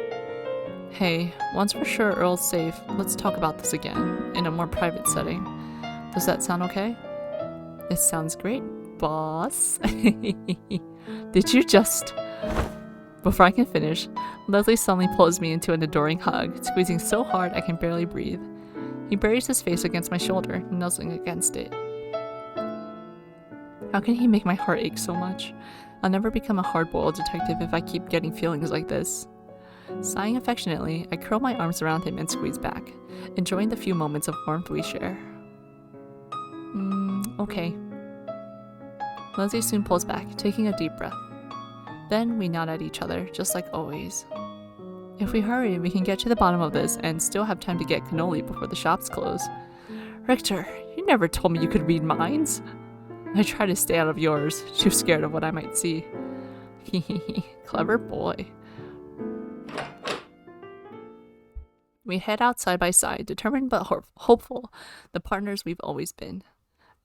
Hey, once we're sure Earl's safe, let's talk about this again, in a more private setting. Does that sound okay? It sounds great, boss. Did you just... Before I can finish, Leslie suddenly pulls me into an adoring hug, squeezing so hard I can barely breathe. He buries his face against my shoulder, nuzzling against it. How can he make my heart ache so much? I'll never become a hard-boiled detective if I keep getting feelings like this. Sighing affectionately, I curl my arms around him and squeeze back, enjoying the few moments of warmth we share. Okay. Leslie soon pulls back, taking a deep breath. Then we nod at each other, just like always. If we hurry, we can get to the bottom of this and still have time to get cannoli before the shops close. Richter, you never told me you could read minds. I try to stay out of yours, too scared of what I might see. Hehehe, clever boy. We head out side by side, determined but hopeful, the partners we've always been.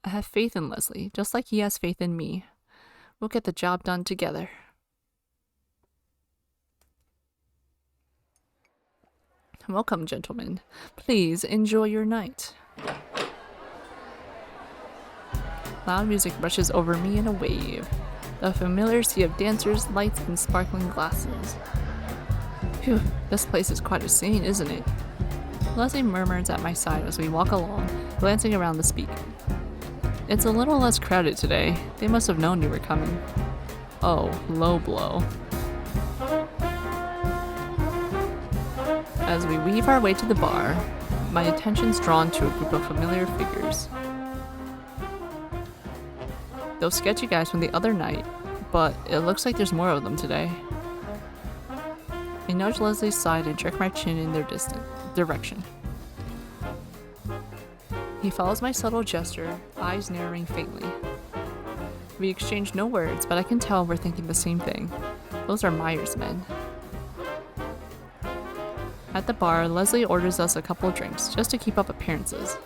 I have faith in Leslie, just like he has faith in me. We'll get the job done together. Welcome, gentlemen. Please enjoy your night. Loud music rushes over me in a wave. The familiar sea of dancers, lights, and sparkling glasses. Phew, this place is quite a scene, isn't it? Leslie murmurs at my side as we walk along, glancing around the speak. It's a little less crowded today. They must have known you were coming. Oh, low blow. As we weave our way to the bar, my attention's drawn to a group of familiar figures. Those sketchy guys from the other night, but it looks like there's more of them today. I nudge Leslie's side and jerk my chin in their direction. He follows my subtle gesture, eyes narrowing faintly. We exchange no words, but I can tell we're thinking the same thing. Those are Meyer's men. At the bar, Leslie orders us a couple of drinks, just to keep up appearances.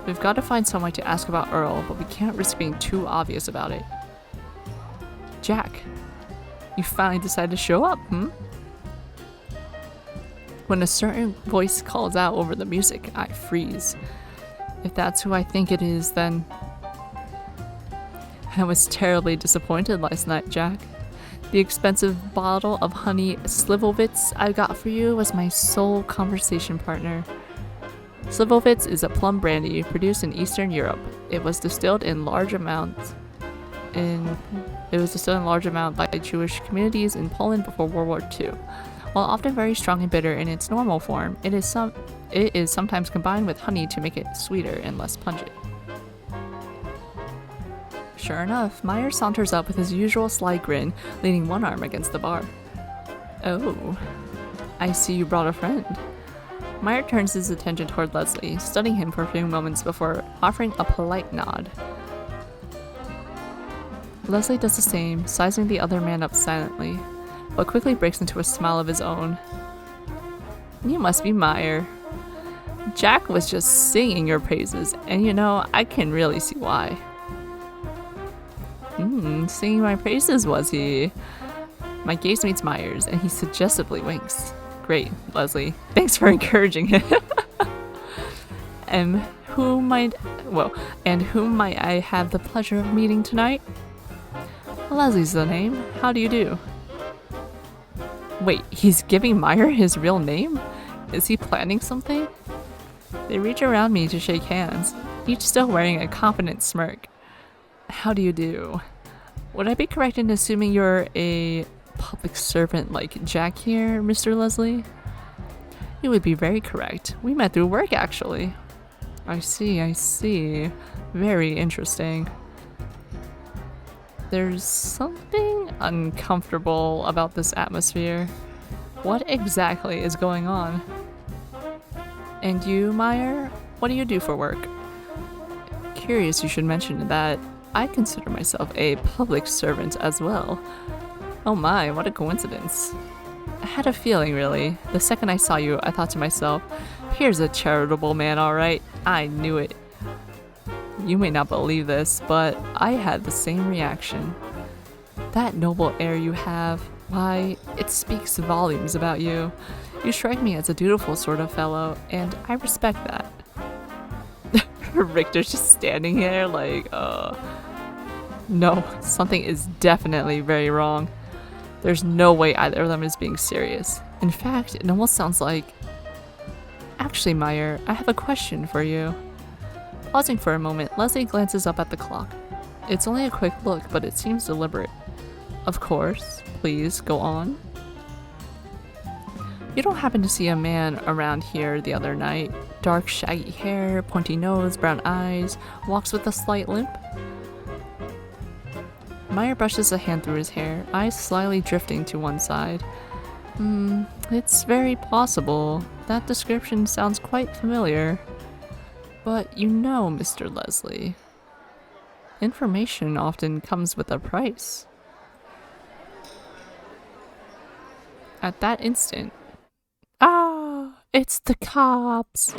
We've got to find some way to ask about Earl, but we can't risk being too obvious about it. Jack, you finally decided to show up, When a certain voice calls out over the music, I freeze. If that's who I think it is, then... I was terribly disappointed last night, Jack. The expensive bottle of honey Slivovitz I got for you was my sole conversation partner. Slivovitz is a plum brandy produced in Eastern Europe. It was distilled in large amounts by Jewish communities in Poland before World War II. While often very strong and bitter in its normal form, it is sometimes combined with honey to make it sweeter and less pungent. Sure enough, Meyer saunters up with his usual sly grin, leaning one arm against the bar. Oh, I see you brought a friend. Meyer turns his attention toward Leslie, studying him for a few moments before offering a polite nod. Leslie does the same, sizing the other man up silently, but quickly breaks into a smile of his own. You must be Meyer. Jack was just singing your praises, and you know, I can really see why. Singing my praises, was he? My gaze meets Meyer's, and he suggestively winks. Great, Leslie. Thanks for encouraging him. And whom might I have the pleasure of meeting tonight? Leslie's the name. How do you do? Wait, he's giving Meyer his real name? Is he planning something? They reach around me to shake hands, each still wearing a confident smirk. How do you do? Would I be correct in assuming you're a public servant like Jack here, Mr. Leslie? You would be very correct. We met through work, actually. I see. Very interesting. There's something uncomfortable about this atmosphere. What exactly is going on? And you, Meyer? What do you do for work? Curious you should mention that. I consider myself a public servant as well. Oh my, what a coincidence. I had a feeling, really. The second I saw you, I thought to myself, here's a charitable man, alright. I knew it. You may not believe this, but I had the same reaction. That noble air you have, why, it speaks volumes about you. You strike me as a dutiful sort of fellow, and I respect that. Richter's just standing here like, No, something is definitely very wrong. There's no way either of them is being serious. In fact, it almost sounds like... Actually, Meyer, I have a question for you. Pausing for a moment, Leslie glances up at the clock. It's only a quick look, but it seems deliberate. Of course, please, go on. You don't happen to see a man around here the other night? Dark, shaggy hair, pointy nose, brown eyes, walks with a slight limp? Meyer brushes a hand through his hair, eyes slyly drifting to one side. It's very possible. That description sounds quite familiar. But you know, Mr. Leslie, information often comes with a price. At that instant, it's the cops!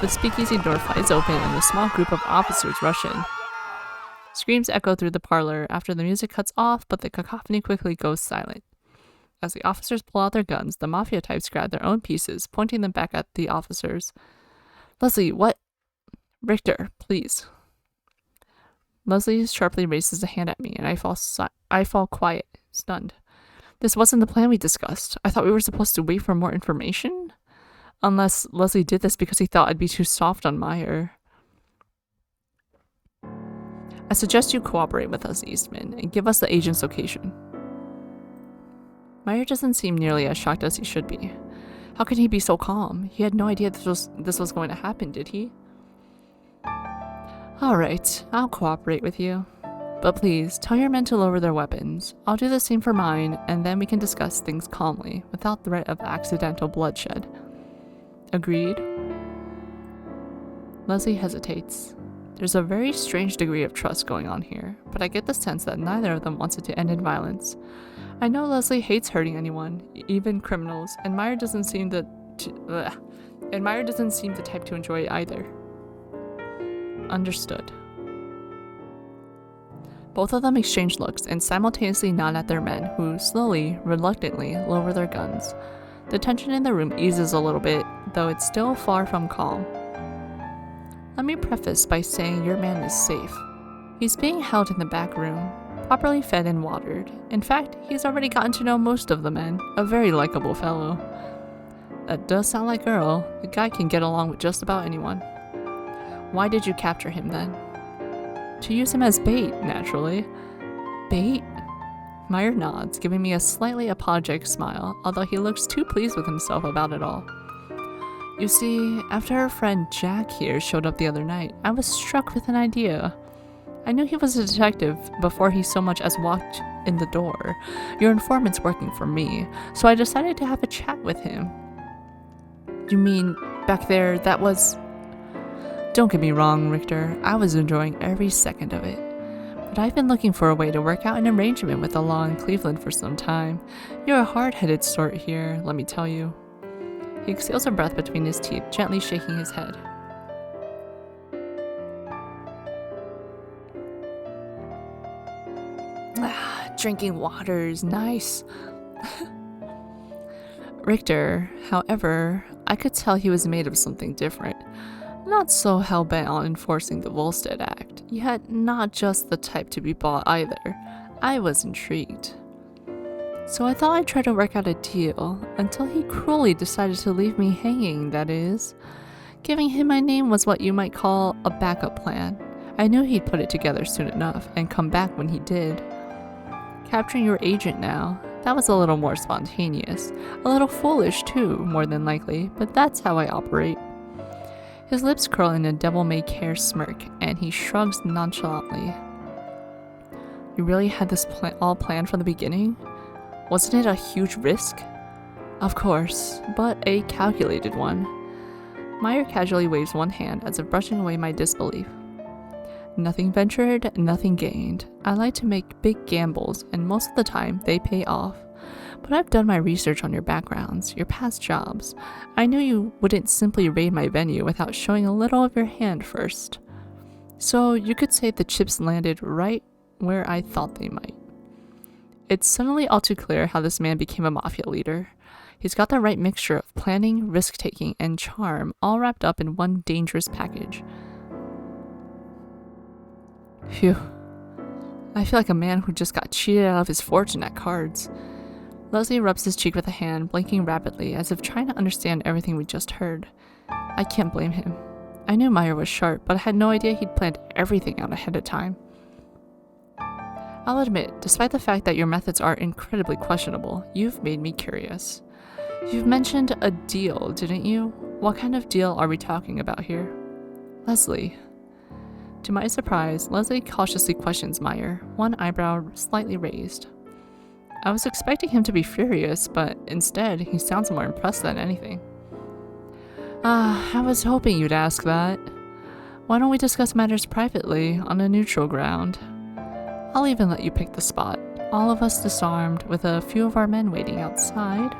The speakeasy door flies open and a small group of officers rush in. Screams echo through the parlor after the music cuts off, but the cacophony quickly goes silent. As the officers pull out their guns, the mafia types grab their own pieces, pointing them back at the officers. Leslie, what? Richter, please. Leslie sharply raises a hand at me, and I fall quiet, stunned. This wasn't the plan we discussed. I thought we were supposed to wait for more information? Unless Leslie did this because he thought I'd be too soft on Meyer. I suggest you cooperate with us, Eastman, and give us the agent's location. Meyer doesn't seem nearly as shocked as he should be. How could he be so calm? He had no idea this was going to happen, did he? Alright, I'll cooperate with you. But please, tell your men to lower their weapons. I'll do the same for mine, and then we can discuss things calmly, without threat of accidental bloodshed. Agreed? Leslie hesitates. There's a very strange degree of trust going on here, but I get the sense that neither of them wants it to end in violence. I know Leslie hates hurting anyone, even criminals, and Meyer doesn't seem the type to enjoy it either. Understood. Both of them exchange looks and simultaneously nod at their men, who slowly, reluctantly, lower their guns. The tension in the room eases a little bit, though it's still far from calm. Let me preface by saying your man is safe. He's being held in the back room, properly fed and watered. In fact, he's already gotten to know most of the men, a very likable fellow. That does sound like Earl. The guy can get along with just about anyone. Why did you capture him then? To use him as bait, naturally. Bait? Meyer nods, giving me a slightly apologetic smile, although he looks too pleased with himself about it all. You see, after our friend Jack here showed up the other night, I was struck with an idea. I knew he was a detective before he so much as walked in the door. Your informant's working for me, so I decided to have a chat with him. You mean back there, that was... Don't get me wrong, Richter. I was enjoying every second of it. But I've been looking for a way to work out an arrangement with the law in Cleveland for some time. You're a hard-headed sort here, let me tell you. He exhales a breath between his teeth, gently shaking his head. Drinking water is nice. Richter, however, I could tell he was made of something different. Not so hell-bent on enforcing the Volstead Act, yet not just the type to be bought either. I was intrigued. So I thought I'd try to work out a deal, until he cruelly decided to leave me hanging, that is. Giving him my name was what you might call a backup plan. I knew he'd put it together soon enough, and come back when he did. Capturing your agent now, that was a little more spontaneous. A little foolish too, more than likely, but that's how I operate. His lips curl in a devil-may-care smirk, and he shrugs nonchalantly. You really had this all planned from the beginning? Wasn't it a huge risk? Of course, but a calculated one. Meyer casually waves one hand as if brushing away my disbelief. Nothing ventured, nothing gained. I like to make big gambles, and most of the time, they pay off. But I've done my research on your backgrounds, your past jobs. I knew you wouldn't simply raid my venue without showing a little of your hand first. So you could say the chips landed right where I thought they might. It's suddenly all too clear how this man became a mafia leader. He's got the right mixture of planning, risk-taking, and charm, all wrapped up in one dangerous package. Phew. I feel like a man who just got cheated out of his fortune at cards. Leslie rubs his cheek with a hand, blinking rapidly, as if trying to understand everything we just heard. I can't blame him. I knew Meyer was sharp, but I had no idea he'd planned everything out ahead of time. I'll admit, despite the fact that your methods are incredibly questionable, you've made me curious. You've mentioned a deal, didn't you? What kind of deal are we talking about here? Leslie. To my surprise, Leslie cautiously questions Meyer, one eyebrow slightly raised. I was expecting him to be furious, but instead, he sounds more impressed than anything. I was hoping you'd ask that. Why don't we discuss matters privately, on a neutral ground? I'll even let you pick the spot. All of us disarmed, with a few of our men waiting outside.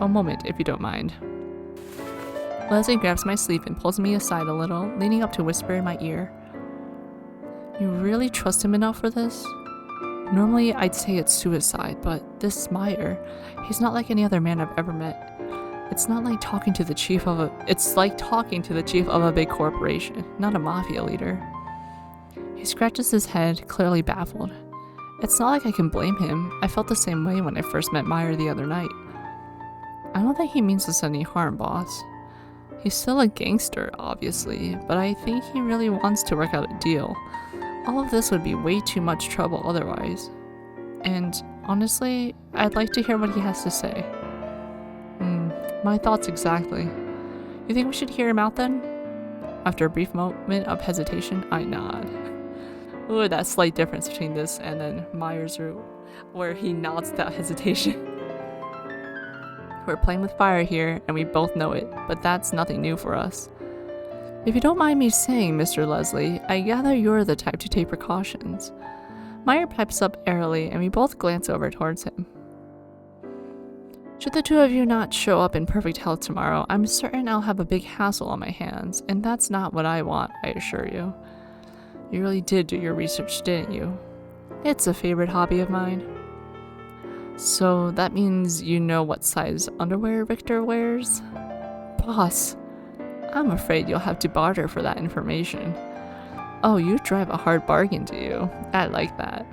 A moment, if you don't mind. Leslie grabs my sleeve and pulls me aside a little, leaning up to whisper in my ear. You really trust him enough for this? Normally, I'd say it's suicide, but this Meyer, he's not like any other man I've ever met. It's like talking to the chief of a big corporation, not a mafia leader. He scratches his head, clearly baffled. It's not like I can blame him. I felt the same way when I first met Meyer the other night. I don't think he means us any harm, boss. He's still a gangster, obviously, but I think he really wants to work out a deal. All of this would be way too much trouble otherwise. And honestly, I'd like to hear what he has to say. My thoughts exactly. You think we should hear him out then? After a brief moment of hesitation, I nod. Ooh, that slight difference between this and then Meyer's route, where he nods without hesitation. We're playing with fire here, and we both know it, but that's nothing new for us. If you don't mind me saying, Mr. Leslie, I gather you're the type to take precautions. Meyer pipes up airily, and we both glance over towards him. Should the two of you not show up in perfect health tomorrow, I'm certain I'll have a big hassle on my hands, and that's not what I want, I assure you. You really did do your research, didn't you? It's a favorite hobby of mine. So that means you know what size underwear Richter wears? Boss, I'm afraid you'll have to barter for that information. Oh, you drive a hard bargain, do you? I like that.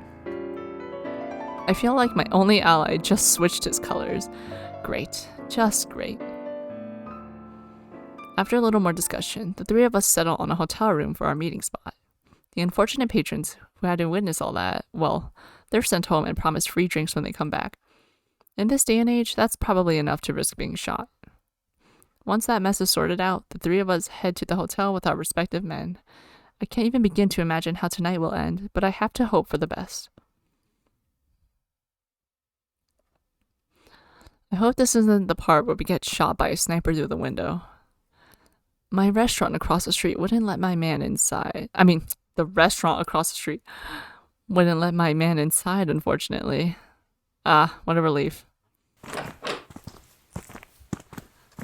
I feel like my only ally just switched his colors. Great, just great. After a little more discussion, the three of us settle on a hotel room for our meeting spot. The unfortunate patrons who had to witness all that, well, they're sent home and promised free drinks when they come back. In this day and age, that's probably enough to risk being shot. Once that mess is sorted out, the three of us head to the hotel with our respective men. I can't even begin to imagine how tonight will end, but I have to hope for the best. I hope this isn't the part where we get shot by a sniper through the window. My restaurant across the street wouldn't let my man inside. The restaurant across the street wouldn't let my man inside, unfortunately. Ah, what a relief. The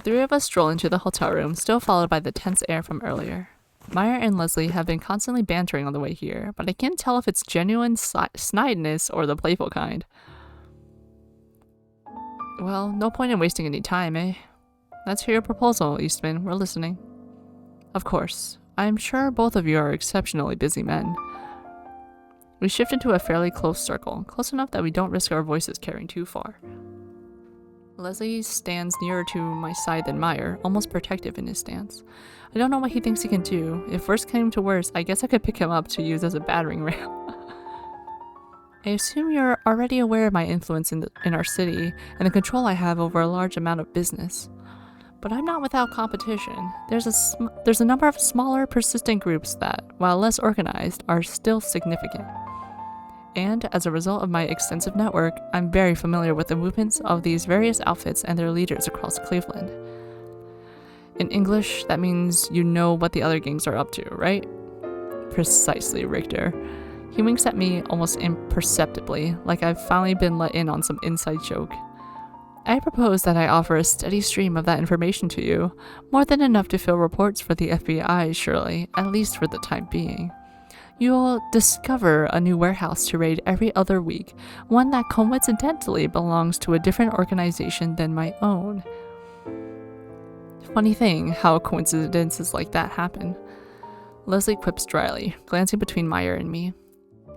three of us stroll into the hotel room, still followed by the tense air from earlier. Meyer and Leslie have been constantly bantering on the way here, but I can't tell if it's genuine snideness or the playful kind. Well, no point in wasting any time, eh? Let's hear your proposal, Eastman. We're listening. Of course. I'm sure both of you are exceptionally busy men. We shift into a fairly close circle, close enough that we don't risk our voices carrying too far. Leslie stands nearer to my side than Meyer, almost protective in his stance. I don't know what he thinks he can do. If worst came to worst, I guess I could pick him up to use as a battering ram. I assume you're already aware of my influence in our city and the control I have over a large amount of business. But I'm not without competition. There's a number of smaller, persistent groups that, while less organized, are still significant. And as a result of my extensive network, I'm very familiar with the movements of these various outfits and their leaders across Cleveland. In English, that means you know what the other gangs are up to, right? Precisely, Richter. He winks at me almost imperceptibly, like I've finally been let in on some inside joke. I propose that I offer a steady stream of that information to you, more than enough to fill reports for the FBI, surely, at least for the time being. You'll discover a new warehouse to raid every other week, one that coincidentally belongs to a different organization than my own. Funny thing how coincidences like that happen. Leslie quips dryly, glancing between Meyer and me.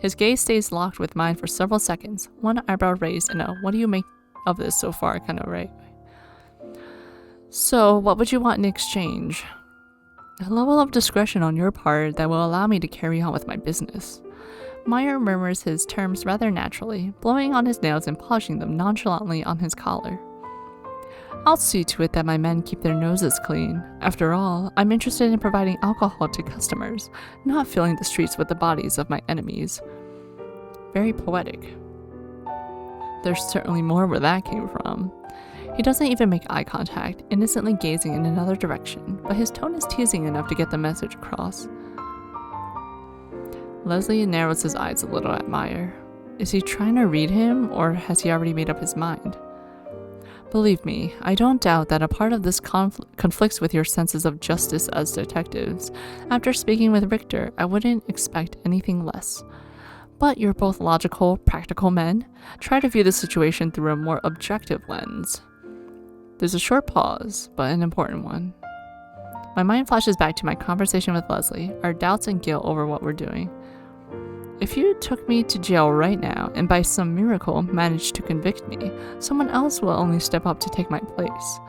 His gaze stays locked with mine for several seconds, one eyebrow raised in a "what do you make of this so far" kind of way. So, what would you want in exchange? A level of discretion on your part that will allow me to carry on with my business. Meyer murmurs his terms rather naturally, blowing on his nails and polishing them nonchalantly on his collar. I'll see to it that my men keep their noses clean. After all, I'm interested in providing alcohol to customers, not filling the streets with the bodies of my enemies. Very poetic. There's certainly more where that came from. He doesn't even make eye contact, innocently gazing in another direction, but his tone is teasing enough to get the message across. Leslie narrows his eyes a little at Meyer. Is he trying to read him, or has he already made up his mind? Believe me, I don't doubt that a part of this conflicts with your senses of justice as detectives. After speaking with Richter, I wouldn't expect anything less. But you're both logical, practical men. Try to view the situation through a more objective lens. There's a short pause, but an important one. My mind flashes back to my conversation with Leslie, our doubts and guilt over what we're doing. If you took me to jail right now and by some miracle managed to convict me, someone else will only step up to take my place.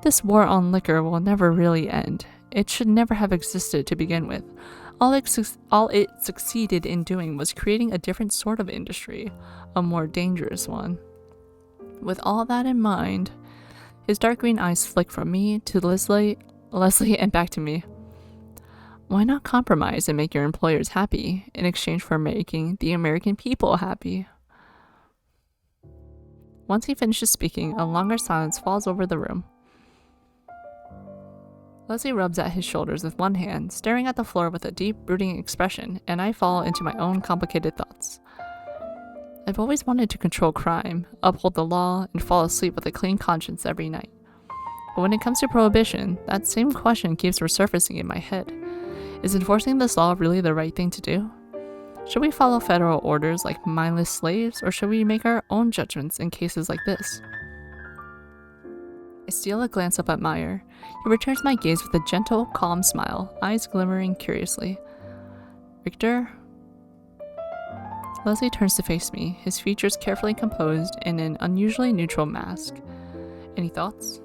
This war on liquor will never really end. It should never have existed to begin with. All it succeeded in doing was creating a different sort of industry, a more dangerous one. With all that in mind, his dark green eyes flick from me to Leslie, and back to me. Why not compromise and make your employers happy in exchange for making the American people happy? Once he finishes speaking, a longer silence falls over the room. Leslie rubs at his shoulders with one hand, staring at the floor with a deep, brooding expression, and I fall into my own complicated thoughts. I've always wanted to control crime, uphold the law, and fall asleep with a clean conscience every night. But when it comes to prohibition, that same question keeps resurfacing in my head. Is enforcing this law really the right thing to do? Should we follow federal orders like mindless slaves, or should we make our own judgments in cases like this? I steal a glance up at Meyer. He returns my gaze with a gentle, calm smile, eyes glimmering curiously. Richter? Leslie turns to face me, his features carefully composed in an unusually neutral mask. Any thoughts? ...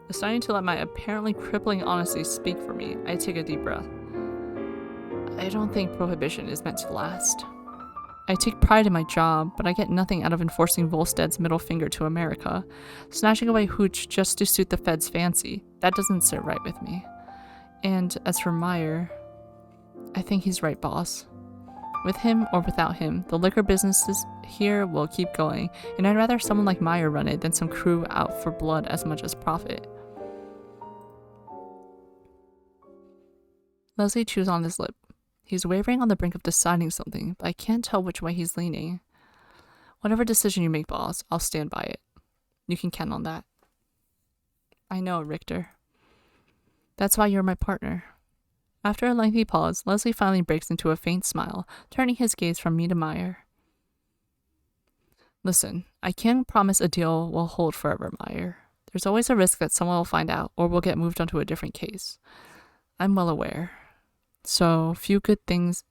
Deciding to let my apparently crippling honesty speak for me, I take a deep breath. I don't think prohibition is meant to last. I take pride in my job, but I get nothing out of enforcing Volstead's middle finger to America. Snatching away hooch just to suit the Fed's fancy, that doesn't sit right with me. And as for Meyer, I think he's right, boss. With him or without him, the liquor businesses here will keep going, and I'd rather someone like Meyer run it than some crew out for blood as much as profit. Leslie chews on his lip. He's wavering on the brink of deciding something, but I can't tell which way he's leaning. Whatever decision you make, boss, I'll stand by it. You can count on that. I know, Richter. That's why you're my partner. After a lengthy pause, Leslie finally breaks into a faint smile, turning his gaze from me to Meyer. Listen, I can't promise a deal will hold forever, Meyer. There's always a risk that someone will find out, or we'll get moved onto a different case. I'm well aware. So few good things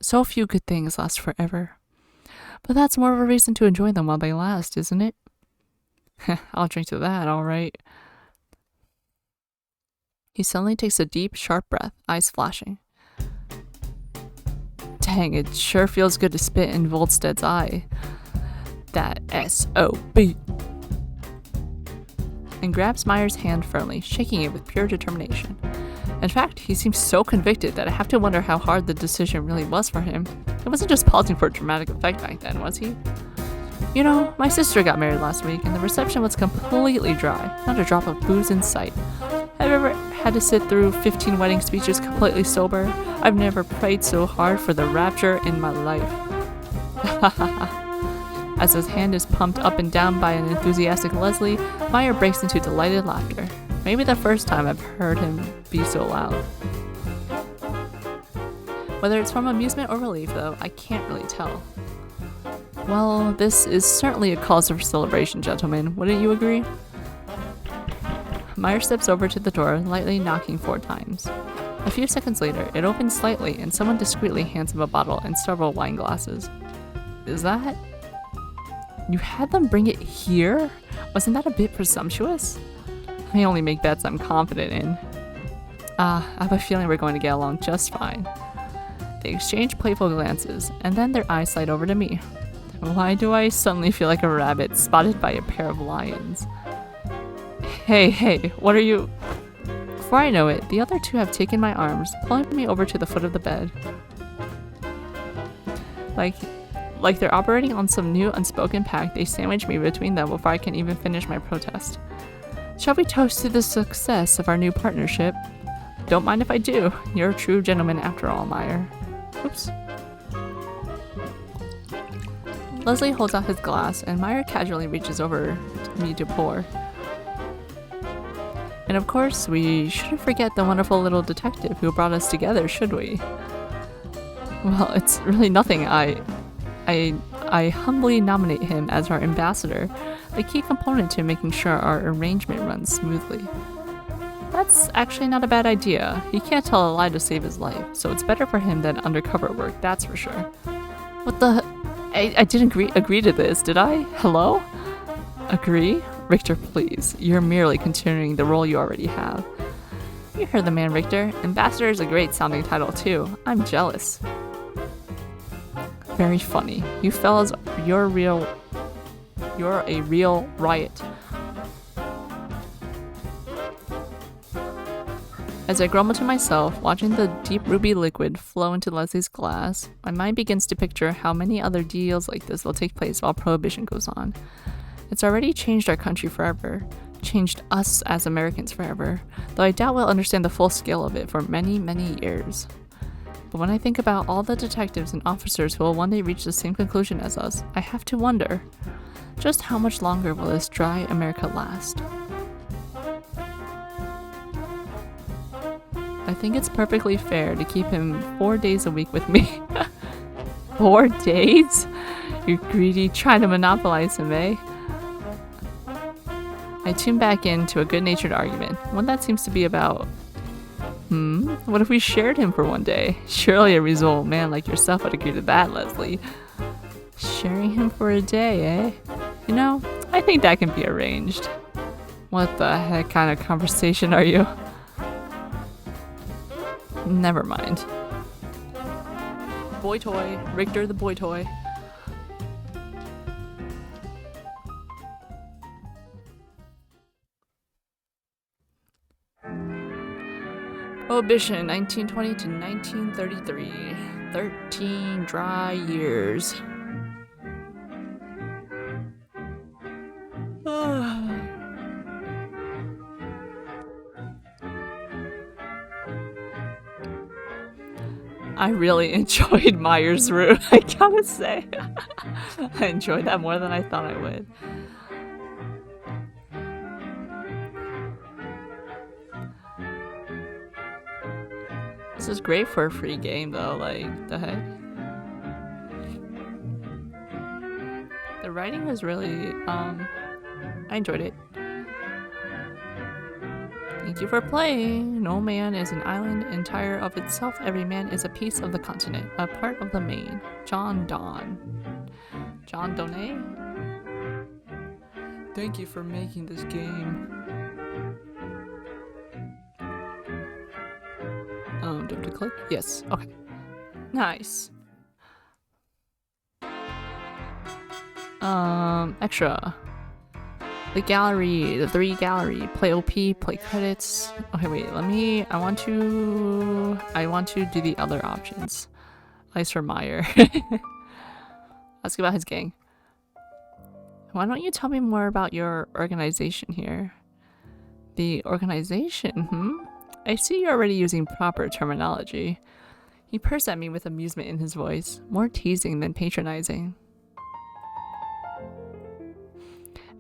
last forever. But that's more of a reason to enjoy them while they last, isn't it? I'll drink to that, all right. He suddenly takes a deep, sharp breath, eyes flashing. Dang, it sure feels good to spit in Voldsted's eye. That S.O.B. And grabs Meyer's hand firmly, shaking it with pure determination. In fact, he seems so convicted that I have to wonder how hard the decision really was for him. It wasn't just pausing for a dramatic effect back then, was he? You know, my sister got married last week, and the reception was completely dry. Not a drop of booze in sight. Have you ever had to sit through 15 wedding speeches completely sober? I've never prayed so hard for the rapture in my life. As his hand is pumped up and down by an enthusiastic Leslie, Meyer breaks into delighted laughter. Maybe the first time I've heard him be so loud. Whether it's from amusement or relief, though, I can't really tell. Well, this is certainly a cause for celebration, gentlemen. Wouldn't you agree? Meyer steps over to the door, lightly knocking 4 times. A few seconds later, it opens slightly and someone discreetly hands him a bottle and several wine glasses. Is that... You had them bring it here? Wasn't that a bit presumptuous? I only make bets I'm confident in. I have a feeling we're going to get along just fine. They exchange playful glances, and then their eyes slide over to me. Why do I suddenly feel like a rabbit spotted by a pair of lions? Hey, what are you... Before I know it, the other 2 have taken my arms, pulling me over to the foot of the bed. Like they're operating on some new unspoken pact, they sandwich me between them before I can even finish my protest. Shall we toast to the success of our new partnership? Don't mind if I do. You're a true gentleman after all, Meyer. Oops. Leslie holds out his glass, and Meyer casually reaches over to me to pour. And of course, we shouldn't forget the wonderful little detective who brought us together, should we? Well, it's really nothing. I humbly nominate him as our ambassador, a key component to making sure our arrangement runs smoothly. That's actually not a bad idea. He can't tell a lie to save his life, so it's better for him than undercover work, that's for sure. What the... I didn't agree to this, did I? Hello? Agree? Richter, please. You're merely continuing the role you already have. You heard the man, Richter. Ambassador is a great sounding title, too. I'm jealous. Very funny. You fellas, you're a real riot. As I grumble to myself, watching the deep ruby liquid flow into Leslie's glass, my mind begins to picture how many other deals like this will take place while Prohibition goes on. It's already changed our country forever, changed us as Americans forever, though I doubt we'll understand the full scale of it for many, many years. But when I think about all the detectives and officers who will one day reach the same conclusion as us, I have to wonder, just how much longer will this dry America last? I think it's perfectly fair to keep him 4 days a week with me. 4 days? You're greedy, trying to monopolize him, eh? I tune back into a good-natured argument, one that seems to be about, what if we shared him for 1 day? Surely a reasonable man like yourself would agree to that, Leslie. Sharing him for a day, eh? You know, I think that can be arranged. What the heck kind of conversation are you? Never mind. Boy toy. Richter the boy toy. Prohibition, 1920 to 1933. 13 dry years. I really enjoyed Meyer's room, I gotta say. I enjoyed that more than I thought I would. This is great for a free game though, like, the heck? The writing was really, I enjoyed it. Thank you for playing. No man is an island entire of itself. Every man is a piece of the continent, a part of the main. John Donne. John Donne? Thank you for making this game. Do I have to click? Yes. Okay. Nice. Extra. The gallery, the 3 gallery, play OP, play credits. Okay, wait, I want to do the other options. At least for Meyer. Ask about his gang. Why don't you tell me more about your organization here? The organization, I see you're already using proper terminology. He pursed at me with amusement in his voice, more teasing than patronizing.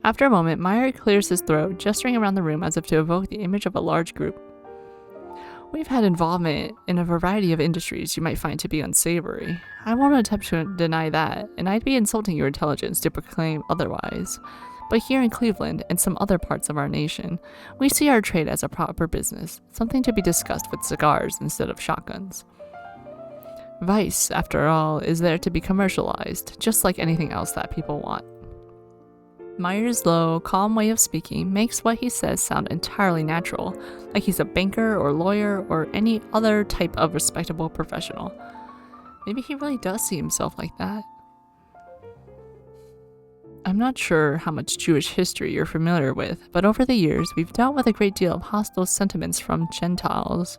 After a moment, Meyer clears his throat, gesturing around the room as if to evoke the image of a large group. We've had involvement in a variety of industries you might find to be unsavory. I won't attempt to deny that, and I'd be insulting your intelligence to proclaim otherwise. But here in Cleveland and some other parts of our nation, we see our trade as a proper business, something to be discussed with cigars instead of shotguns. Vice, after all, is there to be commercialized, just like anything else that people want. Meyer's low, calm way of speaking makes what he says sound entirely natural, like he's a banker or lawyer or any other type of respectable professional. Maybe he really does see himself like that. I'm not sure how much Jewish history you're familiar with, but over the years we've dealt with a great deal of hostile sentiments from Gentiles.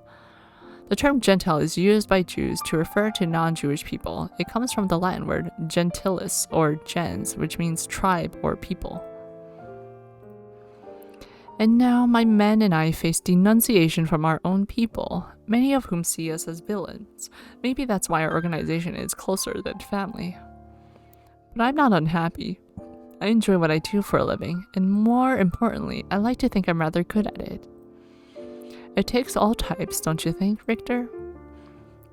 The term Gentile is used by Jews to refer to non-Jewish people. It comes from the Latin word gentilis, or gens, which means tribe or people. And now my men and I face denunciation from our own people, many of whom see us as villains. Maybe that's why our organization is closer than family. But I'm not unhappy. I enjoy what I do for a living, and more importantly, I like to think I'm rather good at it. It takes all types, don't you think, Richter?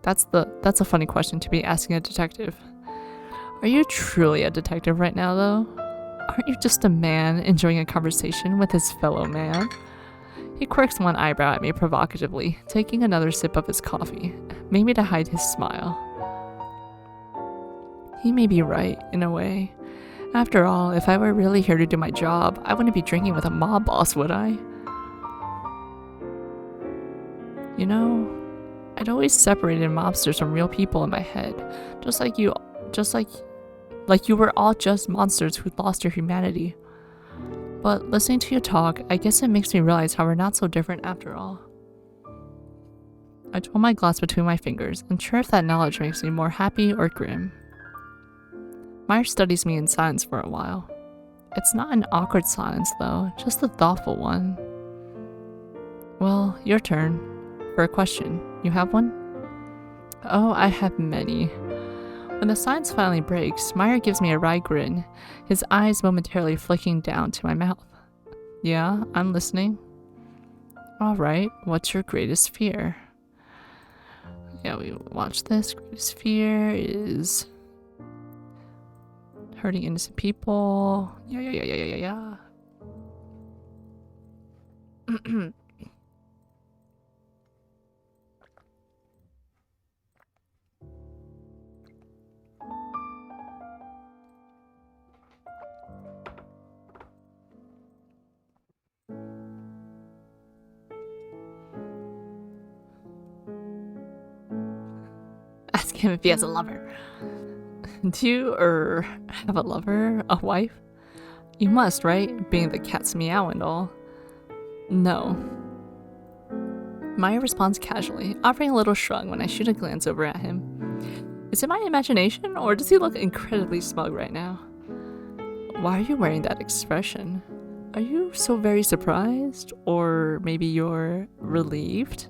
That's a funny question to be asking a detective. Are you truly a detective right now, though? Aren't you just a man enjoying a conversation with his fellow man? He quirks one eyebrow at me provocatively, taking another sip of his coffee, maybe to hide his smile. He may be right, in a way. After all, if I were really here to do my job, I wouldn't be drinking with a mob boss, would I? You know, I'd always separated mobsters from real people in my head, like you were all just monsters who'd lost your humanity. But listening to you talk, I guess it makes me realize how we're not so different after all. I twirl my glass between my fingers, unsure if that knowledge makes me more happy or grim. Meyer studies me in silence for a while. It's not an awkward silence, though, just a thoughtful one. Well, your turn. For a question. You have one? Oh, I have many. When the silence finally breaks, Meyer gives me a wry grin, his eyes momentarily flicking down to my mouth. Yeah, I'm listening. Alright, what's your greatest fear? Yeah, we watched this. Greatest fear is hurting innocent people. Yeah. Ask him if he has a lover. Do you, have a lover? A wife? You must, right? Being the cat's meow and all. No. Meyer responds casually, offering a little shrug when I shoot a glance over at him. Is it my imagination, or does he look incredibly smug right now? Why are you wearing that expression? Are you so very surprised? Or maybe you're relieved?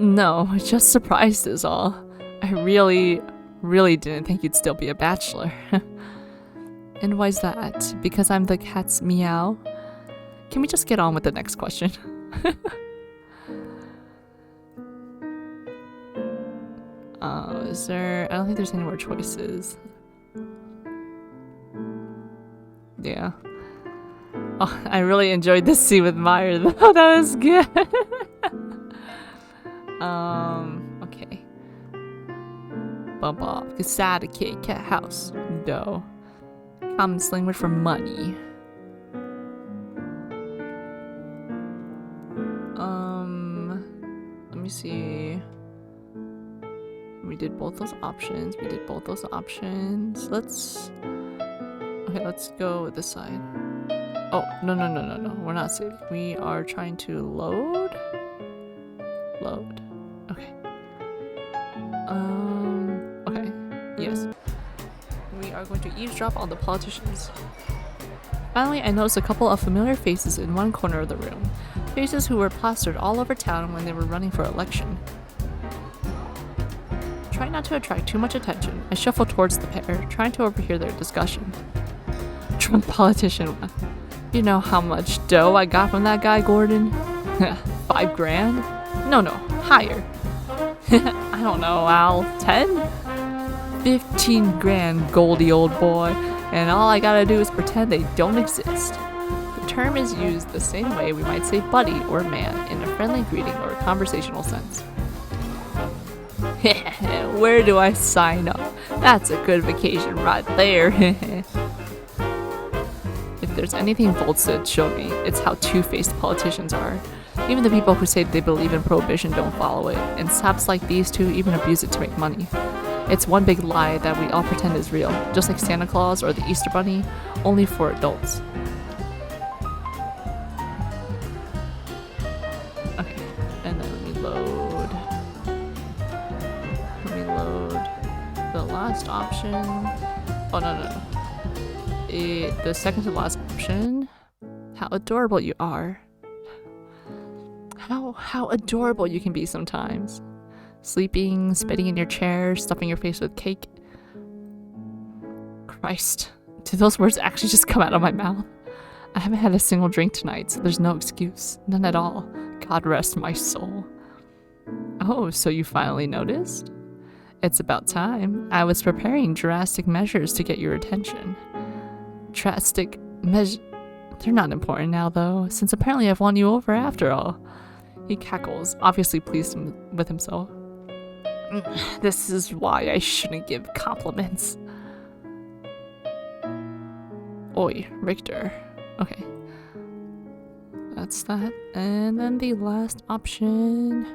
No, just surprised is all. I really didn't think you'd still be a bachelor. And why's that? Because I'm the cat's meow? Can we just get on with the next question? Is there... I don't think there's any more choices. Yeah. Oh, I really enjoyed this scene with Meyer though. That was good. Okay. Bump off. Casada cake, cat house. Dough. Common slang word for money. Let me see. We did both those options. Okay, let's go with this side. Oh, no. We're not saving. We are trying to load. Okay. Okay. Yes. We are going to eavesdrop on the politicians. Finally, I noticed a couple of familiar faces in one corner of the room. Faces who were plastered all over town when they were running for election. Trying not to attract too much attention, I shuffle towards the pair, trying to overhear their discussion. Drunk politician. You know how much dough I got from that guy, Gordon? 5 grand? No, higher. I don't know, Al. 10? 15 grand, Goldie old boy. And all I gotta do is pretend they don't exist. The term is used the same way we might say buddy or man in a friendly greeting or conversational sense. Where do I sign up? That's a good vacation right there. If there's anything Volstead showed me, it's how two-faced politicians are. Even the people who say they believe in prohibition don't follow it, and saps like these two even abuse it to make money. It's one big lie that we all pretend is real, just like Santa Claus or the Easter Bunny, only for adults. Okay, and then let me load the last option. Oh, no. The second to last option. How adorable you are. How adorable you can be sometimes. Sleeping, spitting in your chair, stuffing your face with cake. Christ, did those words actually just come out of my mouth? I haven't had a single drink tonight, so there's no excuse. None at all. God rest my soul. Oh, so you finally noticed? It's about time. I was preparing drastic measures to get your attention. Drastic measures? They're not important now, though, since apparently I've won you over after all. He cackles, obviously pleased with himself. This is why I shouldn't give compliments. Oi, Richter. Okay. That's that. And then the last option.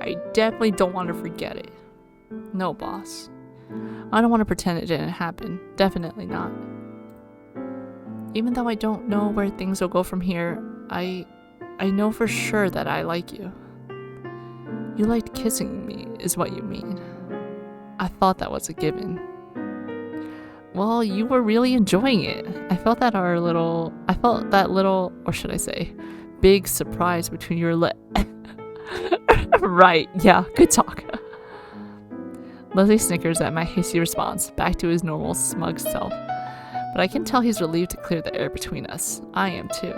I definitely don't want to forget it. No, boss. I don't want to pretend it didn't happen. Definitely not. Even though I don't know where things will go from here, I know for sure that I like you. You liked kissing me, is what you mean. I thought that was a given. Well, you were really enjoying it. I felt that little, or should I say, big surprise between your lips. Right, yeah, good talk. Leslie snickers at my hasty response, back to his normal smug self. But I can tell he's relieved to clear the air between us. I am too.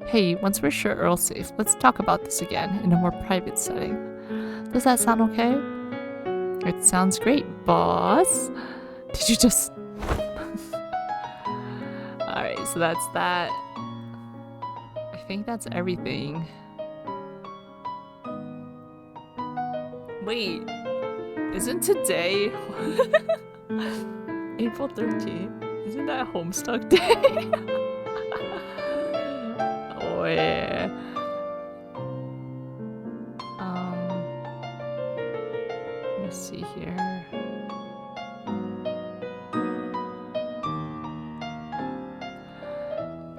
Hey, once we're sure Earl's safe, let's talk about this again in a more private setting. Does that sound okay? It sounds great, boss. Did you just... Alright, so that's that. I think that's everything. Wait, isn't today April 13th? Isn't that Homestuck Day? Oh yeah. Let me see here.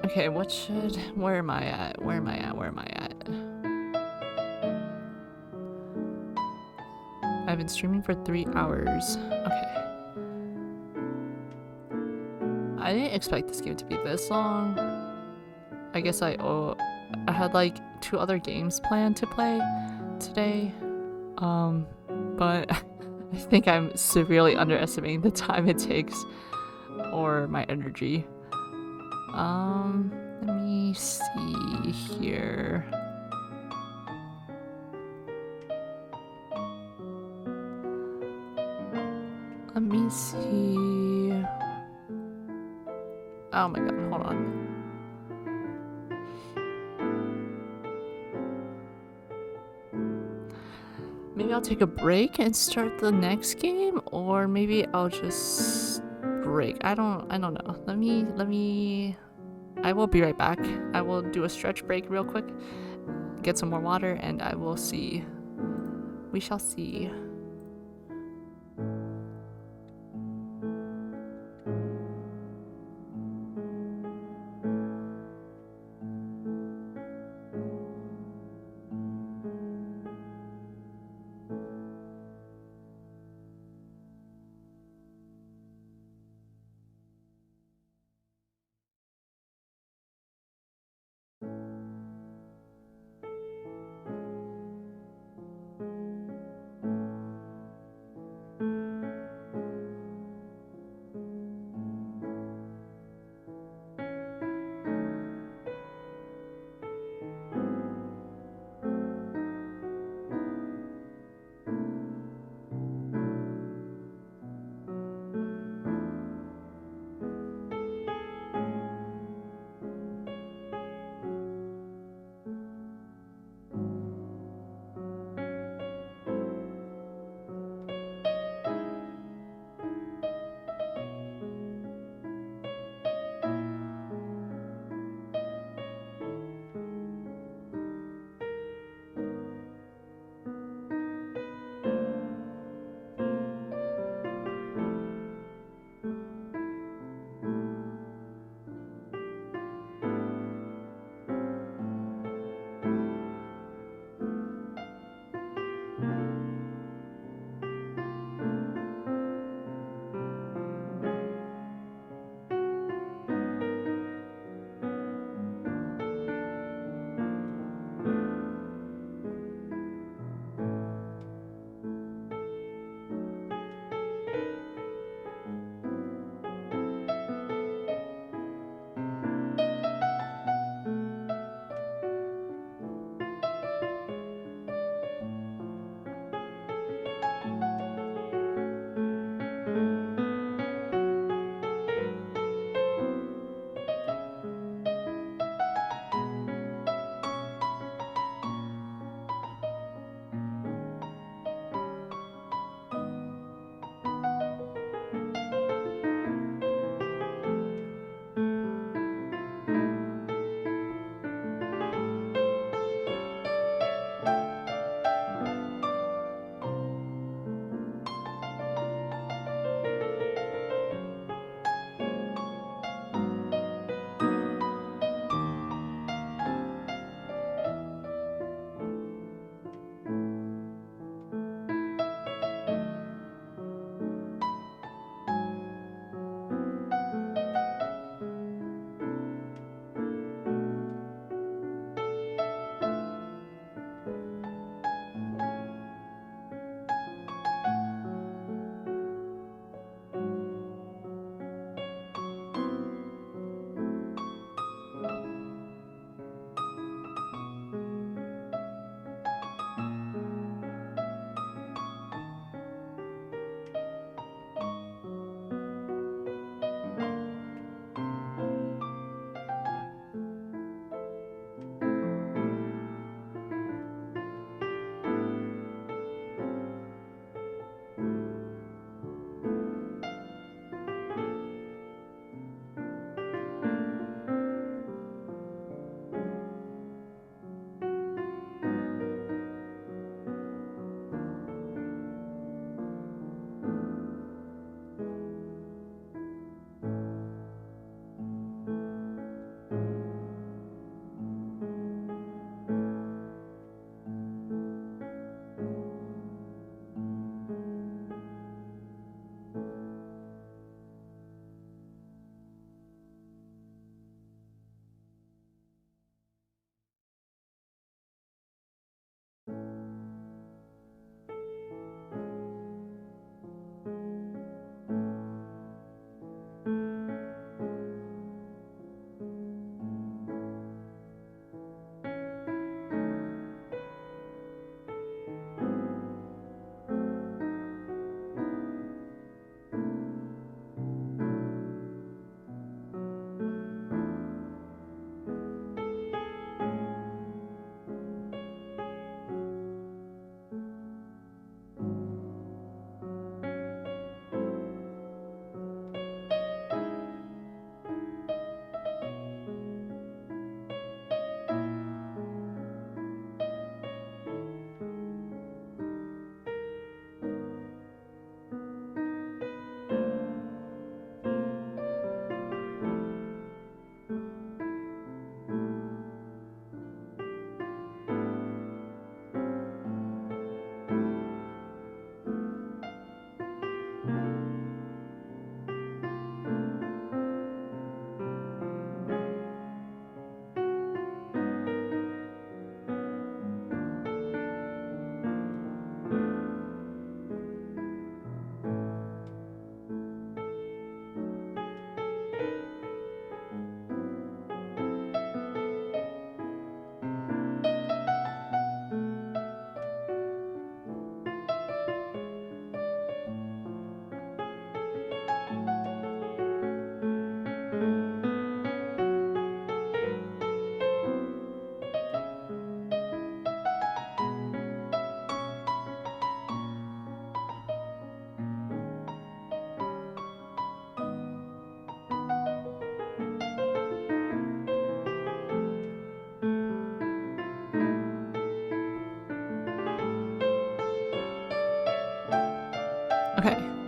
Okay, where am I at? I've been streaming for 3 hours. Okay. I didn't expect this game to be this long. I guess I had like 2 other games planned to play today. But I think I'm severely underestimating the time it takes or my energy. Let me see here. Let me see. Oh my god, hold on. Maybe I'll take a break and start the next game, or maybe I'll just break. I don't know. Let me I will be right back. I will do a stretch break real quick, get some more water, and I will see. We shall see.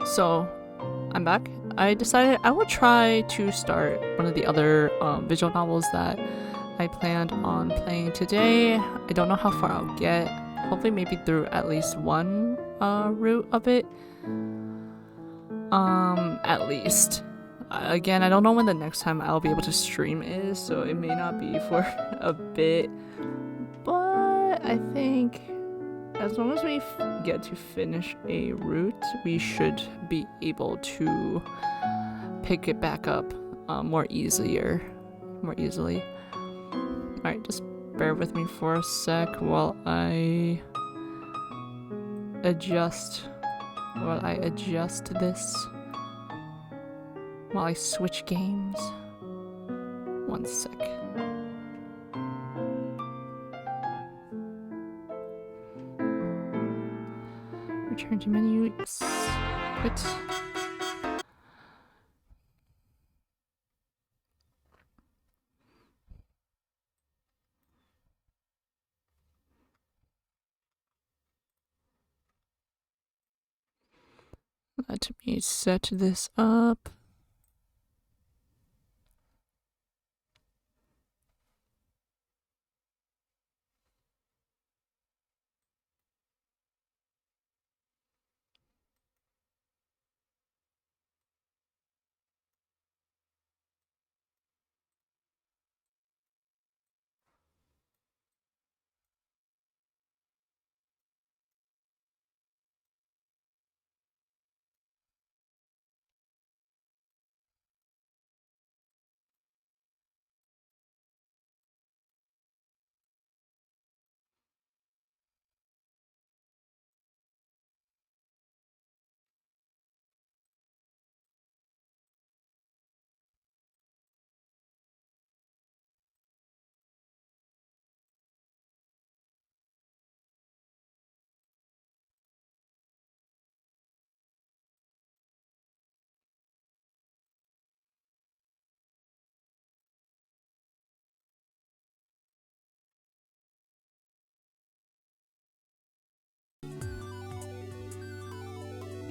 So, I'm back. I decided I would try to start one of the other visual novels that I planned on playing today. I don't know how far I'll get. Hopefully maybe through at least one route of it. At least. Again, I don't know when the next time I'll be able to stream is, so it may not be for a bit. But I think as long as we get to finish a route, we should be able to pick it back up more easily. Alright, just bear with me for a sec while I adjust this. While I switch games. One sec. Return to menu. Yes. Quit. Let me set this up.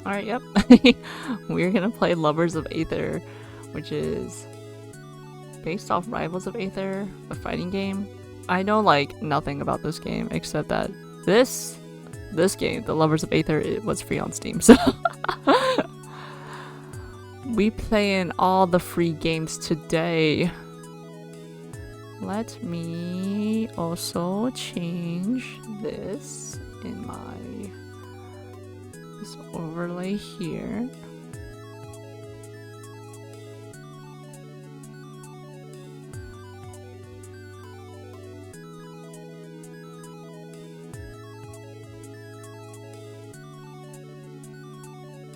Alright, yep. We're gonna play Lovers of Aether, which is based off Rivals of Aether, a fighting game. I know like nothing about this game except that this game, the Lovers of Aether, it was free on Steam, so we playing all the free games today. Let me also change this in my overlay here.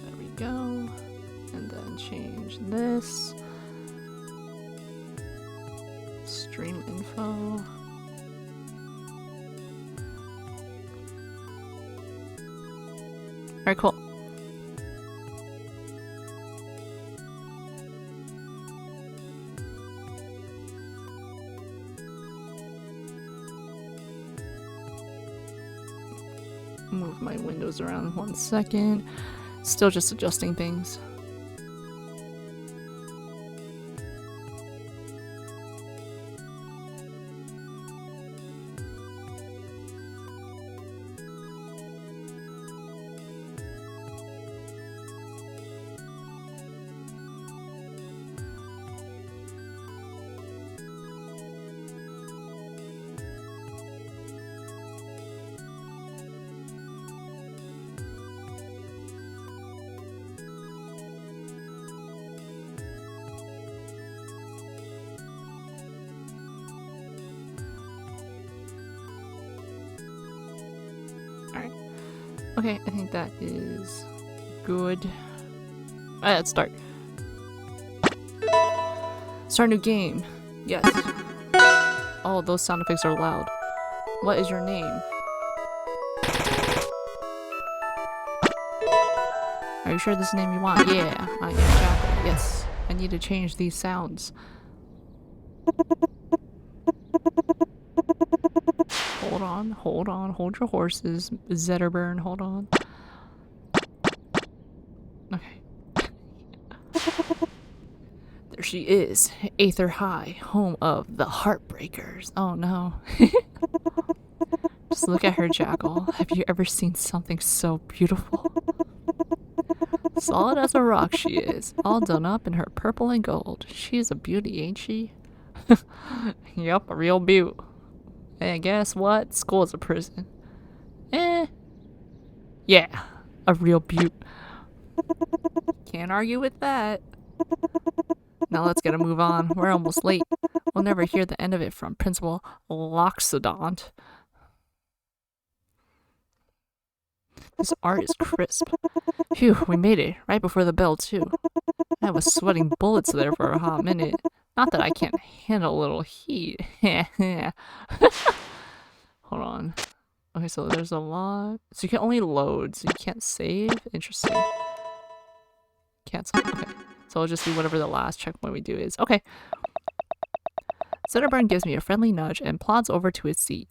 There we go. And then change this. Stream info. Alright, cool. Move my windows around 1 second. Still just adjusting things. Okay, I think that is good. Let's start. Start new game. Yes. Oh, those sound effects are loud. What is your name? Are you sure this is the name you want? Yeah, I am Jackal. Yes. I need to change these sounds. Hold your horses, Zetterburn, hold on. Okay. There she is, Aether High, home of the Heartbreakers. Oh no. Just look at her, Jackal. Have you ever seen something so beautiful? Solid as a rock she is, all done up in her purple and gold. She's a beauty, ain't she? Yup, a real beaut. And guess what? School's a prison. Yeah, a real beaut. Can't argue with that. Now let's get a move on. We're almost late. We'll never hear the end of it from Principal Loxodont. This art is crisp. Phew, we made it. Right before the bell, too. I was sweating bullets there for a hot minute. Not that I can't handle a little heat. Hold on. Okay, so there's a lot. So you can only load, so you can't save? Interesting. Cancel. Okay. So I'll just do whatever the last checkpoint we do is. Okay. Zetterburn gives me a friendly nudge and plods over to his seat.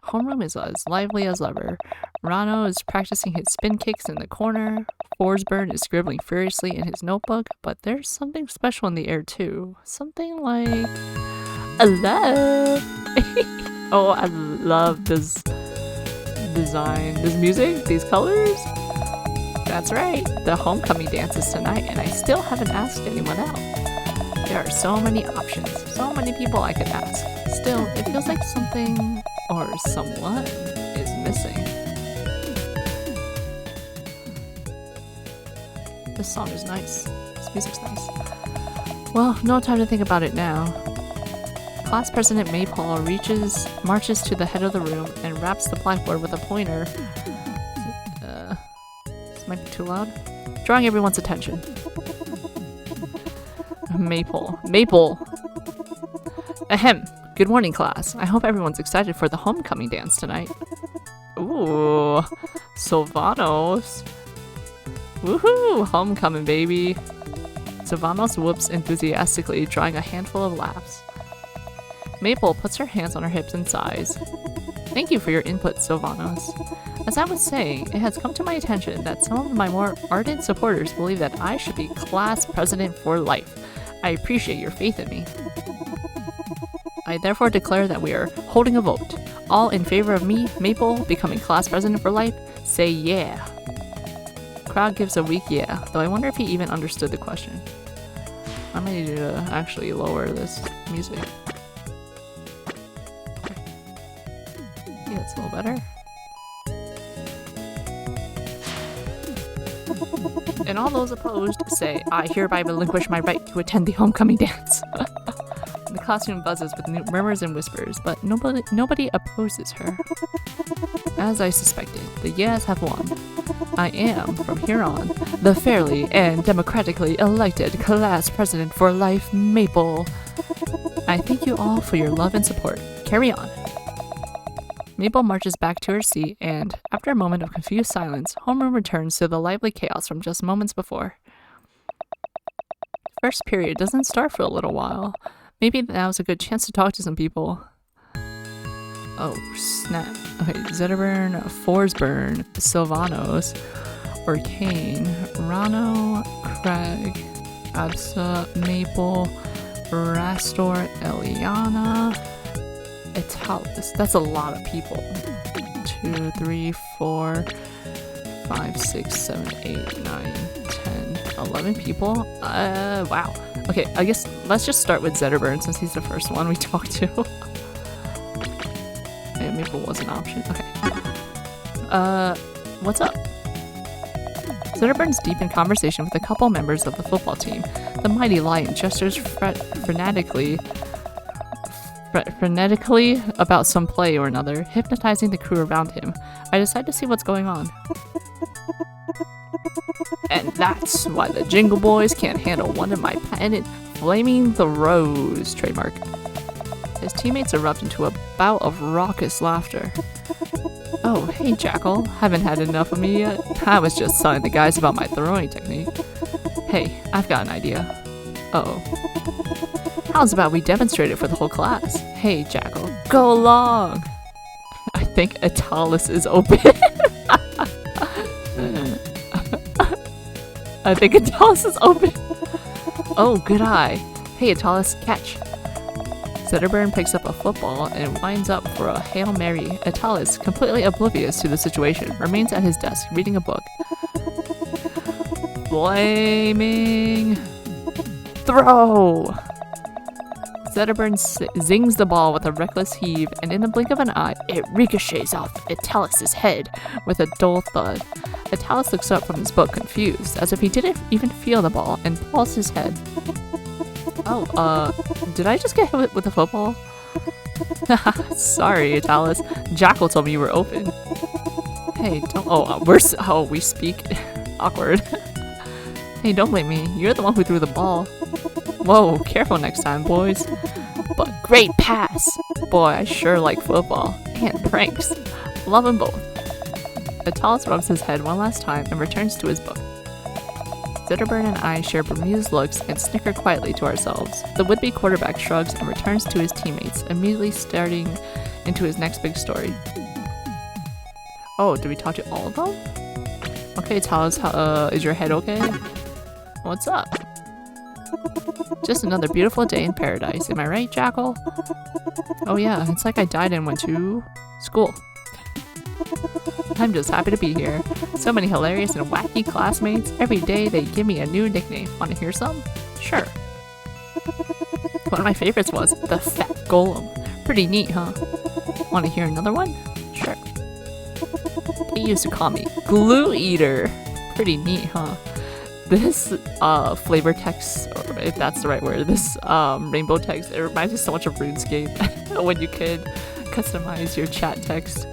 Homeroom is as lively as ever. Rano is practicing his spin kicks in the corner. Forsburn is scribbling furiously in his notebook, but there's something special in the air too. Something like a love. Oh, I love this design, this music, these colors. That's right, the homecoming dance is tonight, and I still haven't asked anyone out. There are so many options, so many people I could ask. Still, it feels like something or someone is missing. This song is nice. This music's nice. Well, no time to think about it now. Class President Maypole marches to the head of the room and raps the blackboard with a pointer. This might be too loud. Drawing everyone's attention. Maple. Ahem. Good morning, class. I hope everyone's excited for the homecoming dance tonight. Ooh. Sylvanos. Woohoo! Homecoming, baby. Sylvanos whoops enthusiastically, drawing a handful of laughs. Maple puts her hands on her hips and sighs. Thank you for your input, Sylvanos. As I was saying, it has come to my attention that some of my more ardent supporters believe that I should be class president for life. I appreciate your faith in me. I therefore declare that we are holding a vote. All in favor of me, Maple, becoming class president for life, say yeah. Crowd gives a weak yeah, though I wonder if he even understood the question. I might need to actually lower this music. Yeah, that's a little better. And all those opposed say, I hereby relinquish my right to attend the homecoming dance. The classroom buzzes with murmurs and whispers, but nobody opposes her. As I suspected, the yeahs have won. I am, from here on, the fairly and democratically elected class president for life, Maple. I thank you all for your love and support. Carry on. Maple marches back to her seat and, after a moment of confused silence, homeroom returns to the lively chaos from just moments before. First period doesn't start for a little while. Maybe now's a good chance to talk to some people. Oh, snap. Okay, Zetterburn, Forsburn, Sylvanos, Orkane, Rano, Craig, Absa, Maple, Rastor, Eliana, Italis. That's a lot of people. 2, 3, 4, 5, 6, 7, 8, 9, 10, 11 people? Wow. Okay, I guess let's just start with Zetterburn since he's the first one we talked to. Yeah, Maple was an option. Okay. What's up? Zetterburn's deep in conversation with a couple members of the football team. The mighty lion gestures frenetically about some play or another, hypnotizing the crew around him. I decide to see what's going on. And that's why the Jingle Boys can't handle one of my patented Flaming the Rose trademark. His teammates erupt into a bout of raucous laughter. Oh, hey Jackal, haven't had enough of me yet? I was just telling the guys about my throwing technique. Hey, I've got an idea. Uh-oh. How's about we demonstrate it for the whole class? Hey Jackal, go along! I think Italis is open. I think Atalis is open. Oh, good eye. Hey, Atalis, catch. Zetterburn picks up a football and winds up for a Hail Mary. Atalis, completely oblivious to the situation, remains at his desk reading a book. Flaming throw! Zetterburn zings the ball with a reckless heave, and in the blink of an eye, it ricochets off Atalis' head with a dull thud. Atalis looks up from his book, confused, as if he didn't even feel the ball, and pulls his head. Oh, did I just get hit with a football? Sorry, Atalis. Jackal told me you were open. Hey, don't- we speak. Awkward. Hey, don't blame me. You're the one who threw the ball. Whoa, careful next time, boys. But great pass! Boy, I sure like football. And pranks. Love them both. Atalis rubs his head one last time and returns to his book. Zetterburn and I share bemused looks and snicker quietly to ourselves. The would-be quarterback shrugs and returns to his teammates, immediately starting into his next big story. Oh, did we talk to all of them? Okay, Atalis, is your head okay? What's up? Just another beautiful day in paradise, am I right, Jackal? Oh yeah, it's like I died and went to school. I'm just happy to be here. So many hilarious and wacky classmates. Every day they give me a new nickname. Want to hear some? Sure. One of my favorites was the Fat Golem. Pretty neat, huh? Want to hear another one? Sure. They used to call me Glue Eater. Pretty neat, huh? This flavor text, or if that's the right word, this rainbow text, it reminds me so much of RuneScape when you could customize your chat text.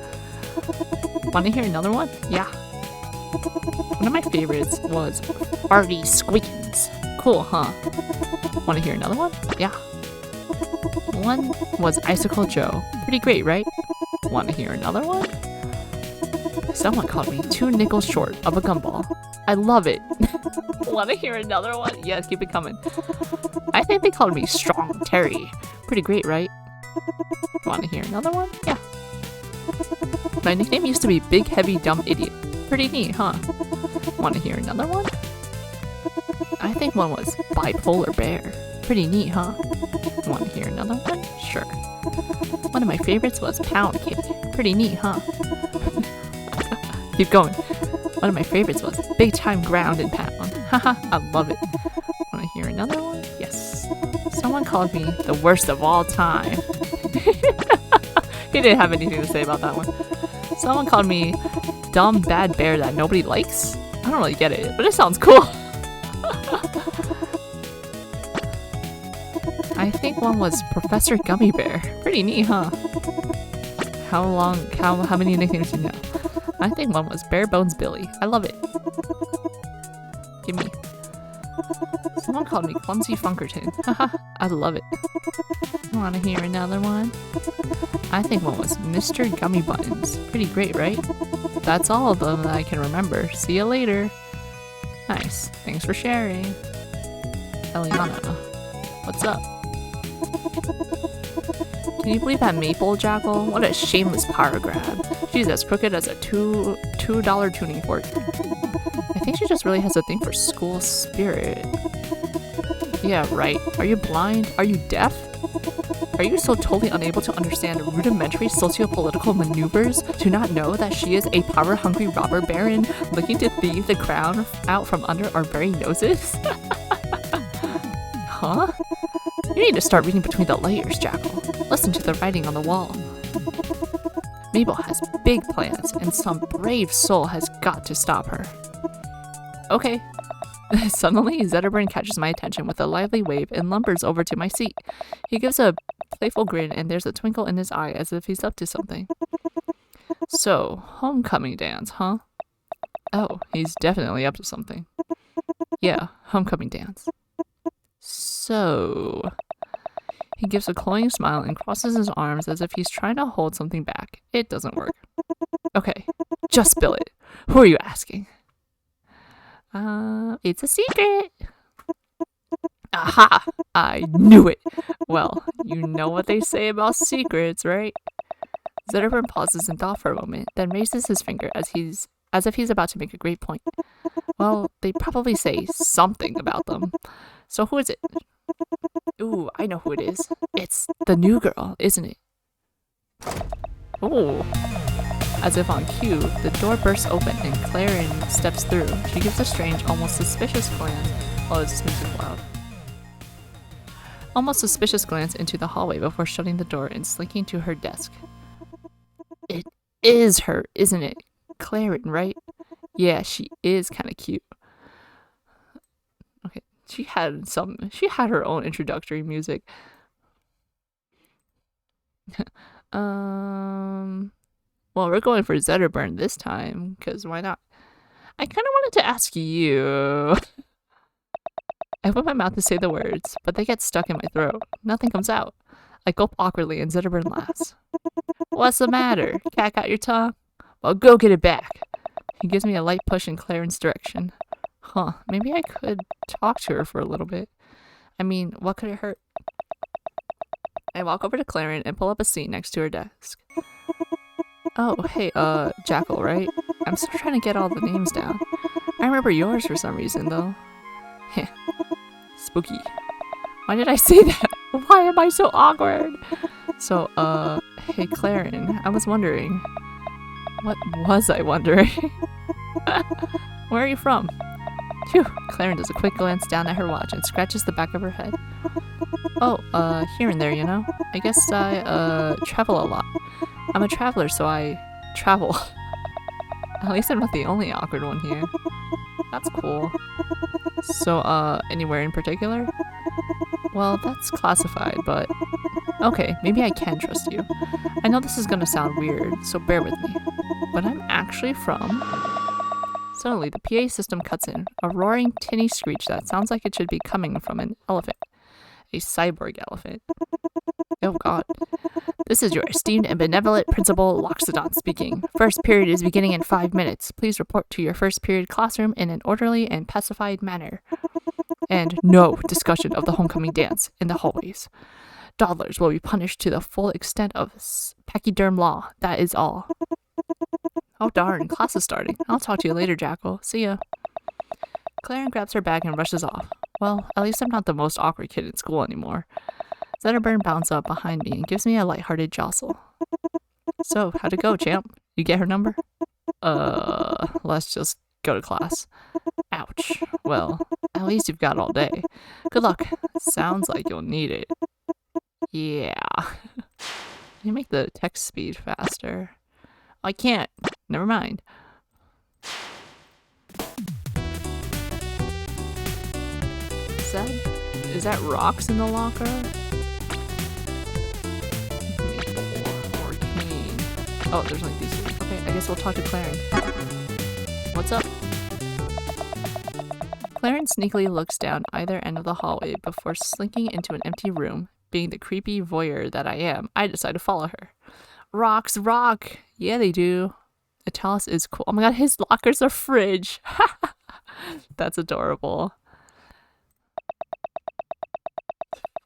Want to hear another one? Yeah. One of my favorites was Artie Squeakins. Cool, huh? Want to hear another one? Yeah. One was Icicle Joe. Pretty great, right? Want to hear another one? Someone called me 2 nickels short of a gumball. I love it. Want to hear another one? Yes, keep it coming. I think they called me Strong Terry. Pretty great, right? Want to hear another one? Yeah. My nickname used to be Big Heavy Dumb Idiot. Pretty neat, huh? Want to hear another one? I think one was Bipolar Bear. Pretty neat, huh? Want to hear another one? Sure. One of my favorites was Pound Cake. Pretty neat, huh? Keep going. One of my favorites was Big Time Ground and Pound. Haha, I love it. Want to hear another one? Yes. Someone called me the worst of all time. He didn't have anything to say about that one. Someone called me Dumb Bad Bear that nobody likes. I don't really get it, but it sounds cool. I think one was Professor Gummy Bear. Pretty neat, huh? How many nicknames do you know? I think one was Bare Bones Billy. I love it. Give me. Someone called me Clumsy Funkerton. Haha, I love it. Want to hear another one? I think one was Mr. Gummy Buttons. Pretty great, right? That's all of them that I can remember. See you later. Nice. Thanks for sharing. Eliana. What's up? Can you believe that maple, Jackal? What a shameless power grab. She's as crooked as a $2 tuning fork. I think she just really has a thing for school spirit. Yeah, right. Are you blind? Are you deaf? Are you so totally unable to understand rudimentary socio-political maneuvers to not know that she is a power-hungry robber baron looking to thieve the crown out from under our very noses? Huh? You need to start reading between the layers, Jackal. Listen to the writing on the wall. Mabel has big plans, and some brave soul has got to stop her. Okay. Suddenly, Zetterburn catches my attention with a lively wave and lumbers over to my seat. He gives a playful grin, and there's a twinkle in his eye as if he's up to something. So, homecoming dance, huh? Oh, he's definitely up to something. Yeah, homecoming dance. So... He gives a cloying smile and crosses his arms as if he's trying to hold something back. It doesn't work. Okay, just spill it. Who are you asking? It's a secret. Aha! I knew it. Well, you know what they say about secrets, right? Zetterburn pauses in thought for a moment, then raises his finger as as if he's about to make a great point. Well, they probably say something about them. So who is it? Ooh, I know who it is. It's the new girl, isn't it? Ooh. As if on cue, the door bursts open and Clarin steps through. She gives a strange, almost suspicious glance. Oh, is this music loud? Almost suspicious glance into the hallway before shutting the door and slinking to her desk. It is her, isn't it? Clarin, right? Yeah, she is kind of cute. Okay, she had her own introductory music. Well, we're going for Zetterburn this time, because why not? I kind of wanted to ask you. I open my mouth to say the words, but they get stuck in my throat. Nothing comes out. I gulp awkwardly and Zetterburn laughs. What's the matter? Cat got your tongue? Well, go get it back. He gives me a light push in Claren's direction. Huh, maybe I could talk to her for a little bit. I mean, what could it hurt? I walk over to Claren and pull up a seat next to her desk. Oh, hey, Jackal, right? I'm still trying to get all the names down. I remember yours for some reason, though. Heh. Spooky. Why did I say that? Why am I so awkward? So, hey, Claren, I was wondering. What was I wondering? Where are you from? Phew, Claren does a quick glance down at her watch and scratches the back of her head. Oh, here and there, you know? I guess I, travel a lot. I'm a traveler, so I travel. At least I'm not the only awkward one here. That's cool. So, anywhere in particular? Well, that's classified, but... Okay, maybe I can trust you. I know this is gonna sound weird, so bear with me. But I'm actually from... Suddenly, the PA system cuts in, a roaring, tinny screech that sounds like it should be coming from an elephant. A cyborg elephant. Oh god. This is your esteemed and benevolent Principal Loxodon speaking. First period is beginning in 5 minutes. Please report to your first period classroom in an orderly and pacified manner. And no discussion of the homecoming dance in the hallways. Dawdlers will be punished to the full extent of pachyderm law. That is all. Oh darn, class is starting. I'll talk to you later, Jackal. See ya. Claren grabs her bag and rushes off. Well, at least I'm not the most awkward kid in school anymore. Zetterburn bounds up behind me and gives me a lighthearted jostle. So, how'd it go, champ? You get her number? Let's just go to class. Ouch. Well, at least you've got all day. Good luck. Sounds like you'll need it. Yeah. Can you make the text speed faster? I can't. Never mind. Is that rocks in the locker? Maple, arcane. Oh, there's like these two. Okay, I guess we'll talk to Claren. What's up? Claren sneakily looks down either end of the hallway before slinking into an empty room. Being the creepy voyeur that I am, I decide to follow her. Rocks rock! Yeah, they do. Italis is cool. Oh my god, his locker's a fridge! That's adorable.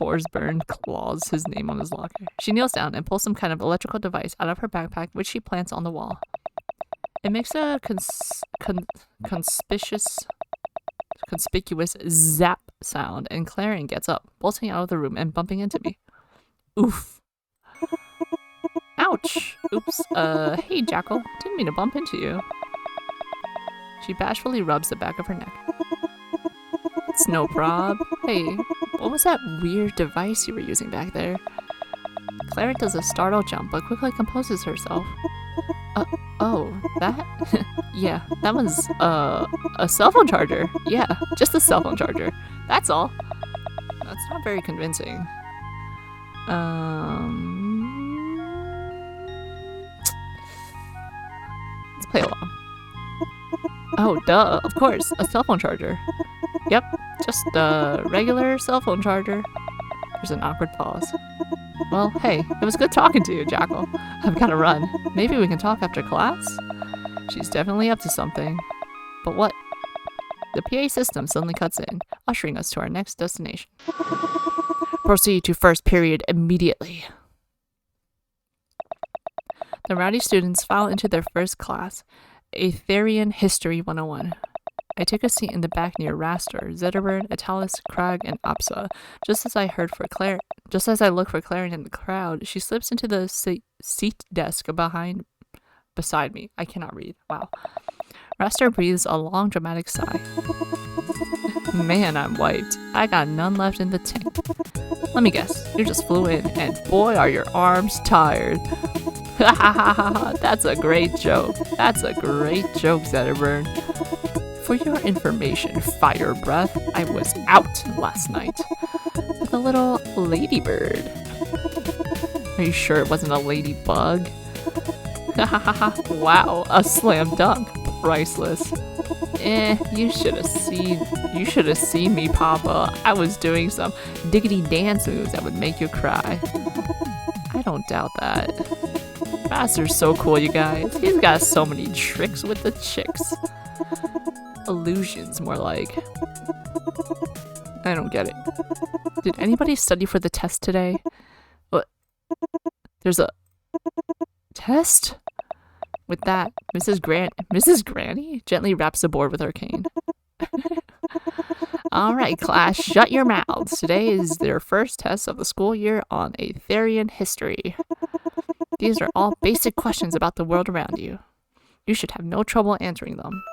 Forsburn claws his name on his locker. She kneels down and pulls some kind of electrical device out of her backpack, which she plants on the wall. It makes a conspicuous zap sound, and Claren gets up, bolting out of the room and bumping into me. Oof. Ouch! Oops. Hey, Jackal. Didn't mean to bump into you. She bashfully rubs the back of her neck. It's no prob. Hey, what was that weird device you were using back there? Claren does a startled jump, but quickly composes herself. Oh, that? Yeah, that was, a cell phone charger. Yeah, just a cell phone charger. That's all. That's not very convincing. Let's play along. Oh, duh, of course, a cell phone charger. Yep, just a regular cell phone charger. There's an awkward pause. Well, hey, it was good talking to you, Jackal. I've gotta run. Maybe we can talk after class? She's definitely up to something. But what? The PA system suddenly cuts in, ushering us to our next destination. Proceed to first period immediately. The rowdy students file into their first class, Aetherian History 101. I took a seat in the back near Rastor, Zetterburn, Atalis, Krag, and Apsa. Just as I look for Clarion in the crowd, she slips into the seat desk beside me. I cannot read. Wow. Rastor breathes a long, dramatic sigh. Man, I'm wiped. I got none left in the tank. Let me guess, you just flew in, and boy, are your arms tired. Ha ha ha ha! That's a great joke. That's a great joke, Zetterburn. For your information, Fire Breath, I was out last night with a little ladybird. Are you sure it wasn't a ladybug? Ha ha ha ha! Wow, a slam dunk. Priceless. You should have seen me, Papa. I was doing some diggity dance moves that would make you cry. I don't doubt that. Master's so cool, you guys. He's got so many tricks with the chicks. Illusions, more like. I don't get it. Did anybody study for the test today? What? There's a test? With that, Mrs. Granny gently wraps the board with her cane. All right, class, shut your mouths. Today is their first test of the school year on Aetherian history. These are all basic questions about the world around you. You should have no trouble answering them.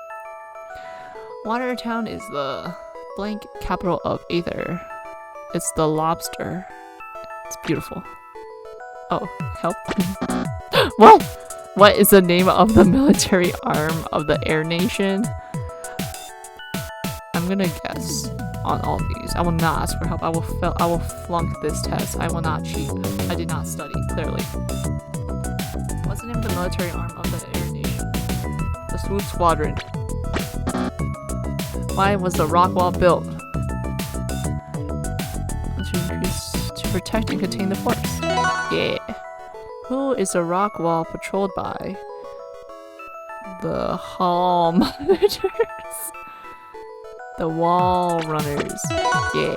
Watertown is the blank capital of Aether. It's the lobster. It's beautiful. Oh, help. What? What is the name of the military arm of the Air Nation? I'm gonna guess on all these. I will not ask for help. I will flunk this test. I will not cheat. I did not study, clearly. What's the name of the military arm of the Air Nation? The Swoop Squadron. Why was the rock wall built? To protect and contain the force. Yeah. Who is the rock wall patrolled by? The hall monitors. The wall runners. Yeah.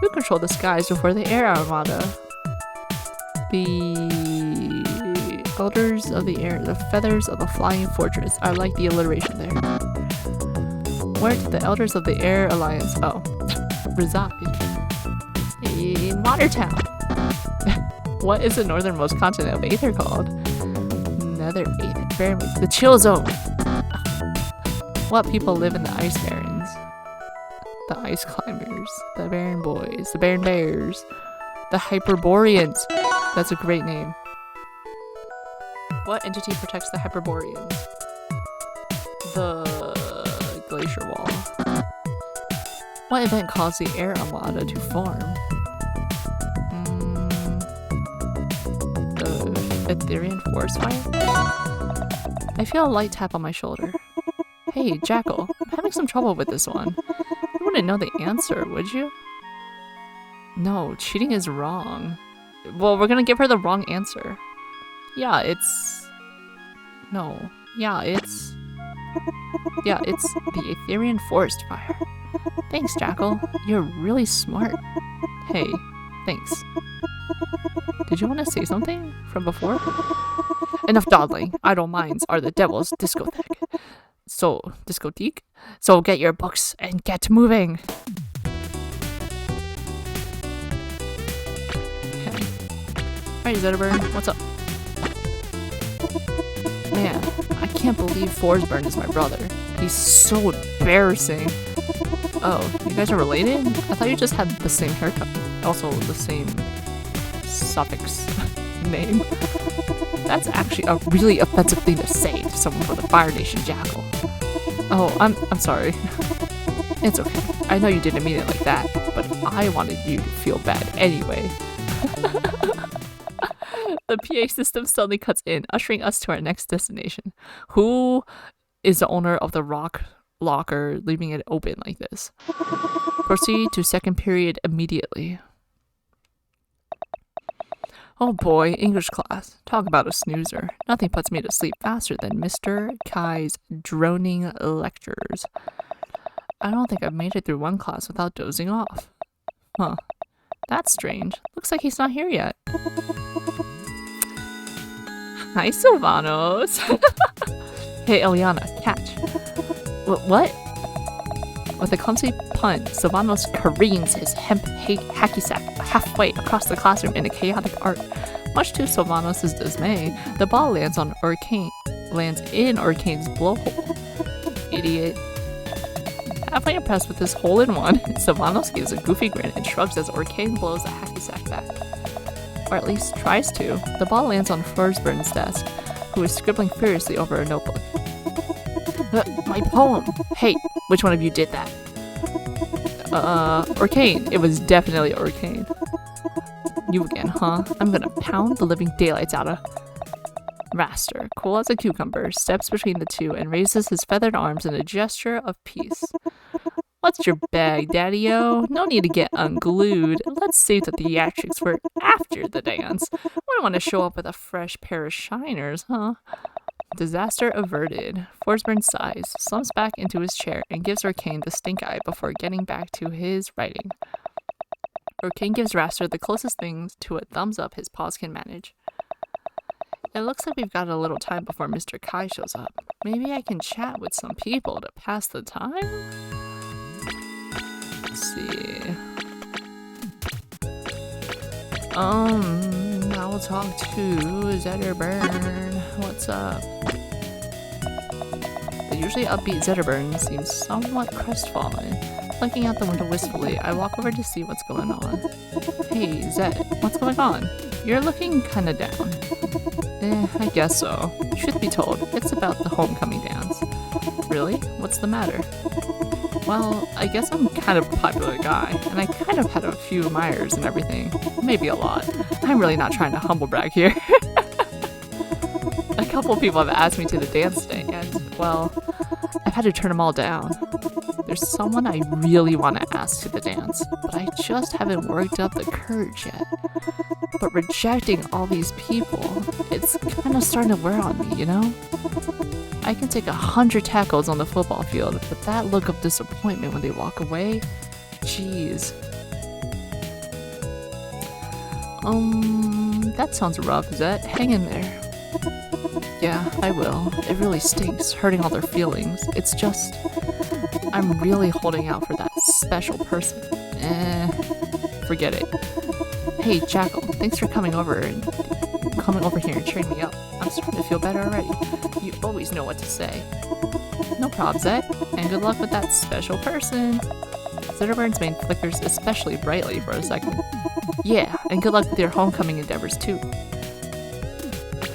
Who controlled the skies before the air armada? The elders of the air, the feathers of the flying fortress. I like the alliteration there. Where did the elders of the air alliance, reside? In Watertown. What is the northernmost continent of Aether called? Another Aether. The chill zone. What people live in the ice barrens? The ice climbers, the Baron boys, the Baron bears, the Hyperboreans. That's a great name. What entity protects the Hyperboreans? The glacier wall. What event caused the air armada to form? Aetherian forest fire? I feel a light tap on my shoulder. Hey, Jackal, I'm having some trouble with this one. You wouldn't know the answer, would you? No, cheating is wrong. Well, we're gonna give her the wrong answer. Yeah, it's... No. Yeah, it's the Aetherian forest fire. Thanks, Jackal. You're really smart. Hey, thanks. Did you want to say something from before? Enough dawdling. Idle minds are the devil's discotheque. So get your books and get moving. Alright, Zetterburn, what's up? Man, I can't believe Forsburn is my brother. He's so embarrassing. Oh, you guys are related? I thought you just had the same haircut. Also the same suffix name. That's actually a really offensive thing to say to someone from the Fire Nation, Jackal. Oh, I'm sorry. It's okay. I know you didn't mean it like that, but I wanted you to feel bad anyway. The PA system suddenly cuts in, ushering us to our next destination. Who is the owner of the rock locker, leaving it open like this? Proceed to second period immediately. Oh boy, English class. Talk about a snoozer. Nothing puts me to sleep faster than Mr. Kai's droning lectures. I don't think I've made it through one class without dozing off. Huh. That's strange. Looks like he's not here yet. Hi, Sylvanos. Hey, Eliana, catch. What? With a clumsy punt, Sylvanos careens his hemp hacky sack halfway across the classroom in a chaotic arc. Much to Sylvanos' dismay, the ball lands in Arcane's blowhole. Idiot. Halfway impressed with this hole-in-one, Sylvanos gives a goofy grin and shrugs as Arcane blows the hacky sack back. Or at least tries to. The ball lands on Forsburn's desk, who is scribbling furiously over a notebook. My poem! Hey, which one of you did that? Arcane. It was definitely Arcane. You again, huh? I'm gonna pound the living daylights out of... Raster, cool as a cucumber, steps between the two and raises his feathered arms in a gesture of peace. What's your bag, Daddy-o? No need to get unglued. Let's save the theatrics for after the dance. Wouldn't want to show up with a fresh pair of shiners, huh? Disaster averted. Forsburn sighs, slumps back into his chair, and gives Arcane the stink eye before getting back to his writing. Arcane gives Raster the closest thing to a thumbs up his paws can manage. It looks like we've got a little time before Mr. Kai shows up. Maybe I can chat with some people to pass the time? Let's see. I'll talk to Zetterburn. What's up? The usually upbeat Zetterburn seems somewhat crestfallen. Looking out the window wistfully, I walk over to see what's going on. Hey, Zed, what's going on? You're looking kinda down. I guess so. Truth be told, it's about the homecoming dance. Really? What's the matter? Well, I guess I'm kind of a popular guy, and I kind of had a few Meyers and everything. Maybe a lot. I'm really not trying to humble brag here. A couple people have asked me to the dance today, and, well, I've had to turn them all down. There's someone I really want to ask to the dance, but I just haven't worked up the courage yet. But rejecting all these people, it's kind of starting to wear on me, you know? I can take 100 tackles on the football field, but that look of disappointment when they walk away, jeez. That sounds rough, Zet. Hang in there. Yeah, I will. It really stinks, hurting all their feelings. It's just, I'm really holding out for that special person. Forget it. Hey, Jackal, thanks for coming over here and cheering me up. I'm starting to feel better already. You always know what to say. No prob, Zed, and good luck with that special person. Zetterburn's mane flickers especially brightly for a second. Yeah, and good luck with your homecoming endeavors too.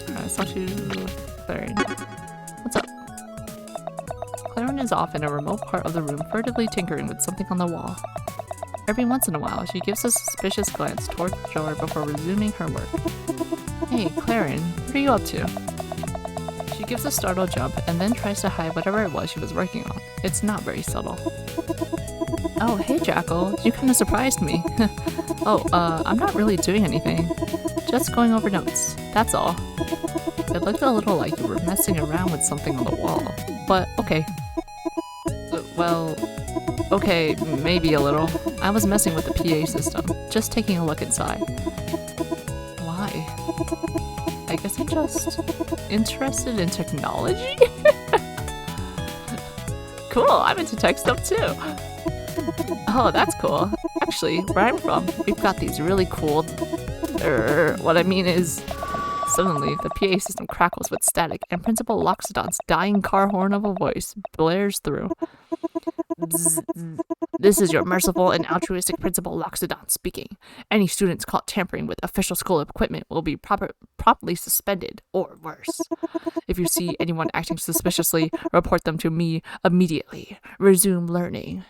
Let's talk to Claren. What's up? Claren is off in a remote part of the room, furtively tinkering with something on the wall. Every once in a while, she gives a suspicious glance toward the door before resuming her work. Hey, Claren, what are you up to? She gives a startled jump and then tries to hide whatever it was she was working on. It's not very subtle. Oh, hey Jackal, you kinda surprised me. I'm not really doing anything. Just going over notes, that's all. It looked a little like you were messing around with something on the wall, but okay. Okay, maybe a little. I was messing with the PA system, just taking a look inside. Why? I guess I'm just interested in technology? Cool, I'm into tech stuff too. Oh, that's cool. Actually, where I'm from, we've got these really cool... what I mean is... Suddenly, the PA system crackles with static, and Principal Loxodon's dying car horn of a voice blares through. This is your merciful and altruistic Principal Loxodon speaking. Any students caught tampering with official school equipment will be promptly suspended, or worse. If you see anyone acting suspiciously, report them to me immediately. Resume learning.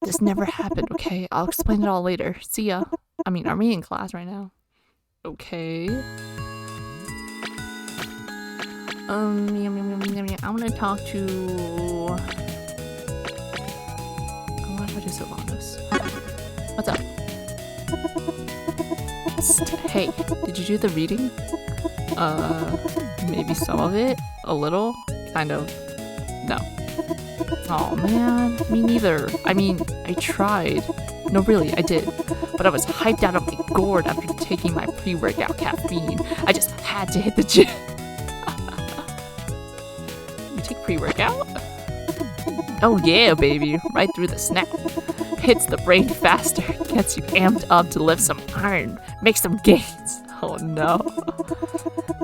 This never happened, okay? I'll explain it all later. See ya. Are we in class right now? Okay. I want to talk to... I want to talk to Sylvanos. What's up? Hey, did you do the reading? Maybe some of it? A little? Kind of. No. Oh man, me neither. I tried. No, really, I did. But I was hyped out of my gourd after taking my pre-workout caffeine. I just had to hit the gym. take pre-workout? Oh yeah, baby. Right through the snap. Hits the brain faster. Gets you amped up to lift some iron. Make some gains. Oh no.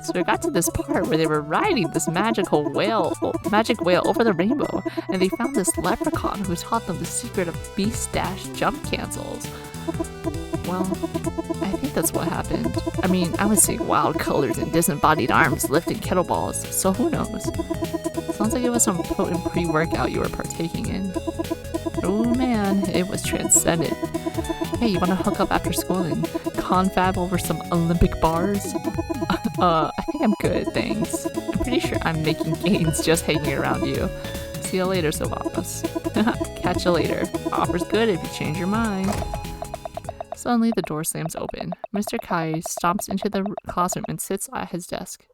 So we got to this part where they were riding this magic whale over the rainbow, and they found this leprechaun who taught them the secret of beast dash jump cancels. Well, I think that's what happened. I mean, I was seeing wild colors and disembodied arms lifting kettleballs, so who knows? Sounds like it was some potent pre-workout you were partaking in. Oh man, it was transcendent. Hey, you wanna hook up after school and confab over some Olympic bars? I think I'm good, thanks. I'm pretty sure I'm making gains just hanging around you. See you later, Sylvanas. Catch you later. Offer's good if you change your mind. Suddenly, the door slams open. Mr. Kai stomps into the classroom and sits at his desk.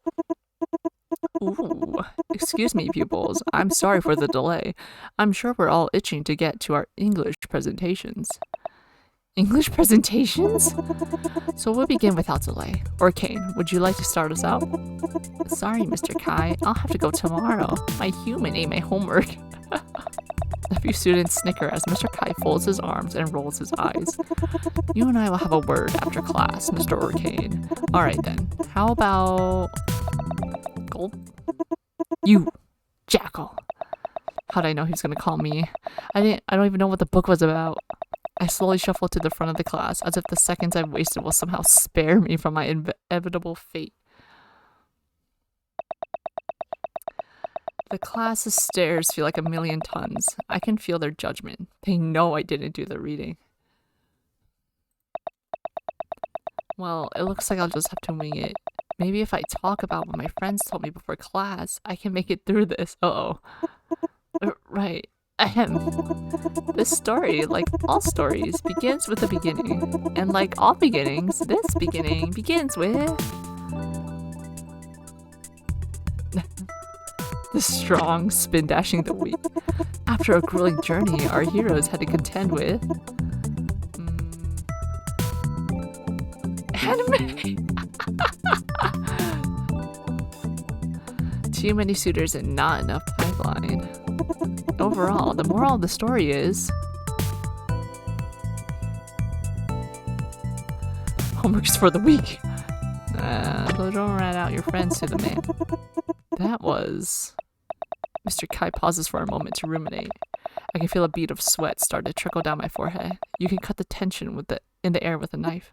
Ooh, excuse me, pupils. I'm sorry for the delay. I'm sure we're all itching to get to our English presentations. English presentations? So we'll begin without delay. Or Kane, would you like to start us out? Sorry, Mr. Kai. I'll have to go tomorrow. My human ate my homework. A few students snicker as Mr. Kai folds his arms and rolls his eyes. You and I will have a word after class, Mr. Orkane. Alright then. How about... Gulp? You! Jackal! How'd I know he was gonna call me? I don't even know what the book was about. I slowly shuffled to the front of the class, as if the seconds I've wasted will somehow spare me from my inevitable fate. The class's stares feel like a million tons. I can feel their judgment. They know I didn't do the reading. Well, it looks like I'll just have to wing it. Maybe if I talk about what my friends told me before class, I can make it through this. Uh-oh. Right. Ahem. This story, like all stories, begins with a beginning. And like all beginnings, this beginning begins with... the strong spin dashing the weak. After a grueling journey, our heroes had to contend with... anime! Too many suitors and not enough pipeline. Overall, the moral of the story is... homework's for the week. So don't rat out your friends to the man. That was... Mr. Kai pauses for a moment to ruminate. I can feel a bead of sweat start to trickle down my forehead. You can cut the tension in the air with a knife.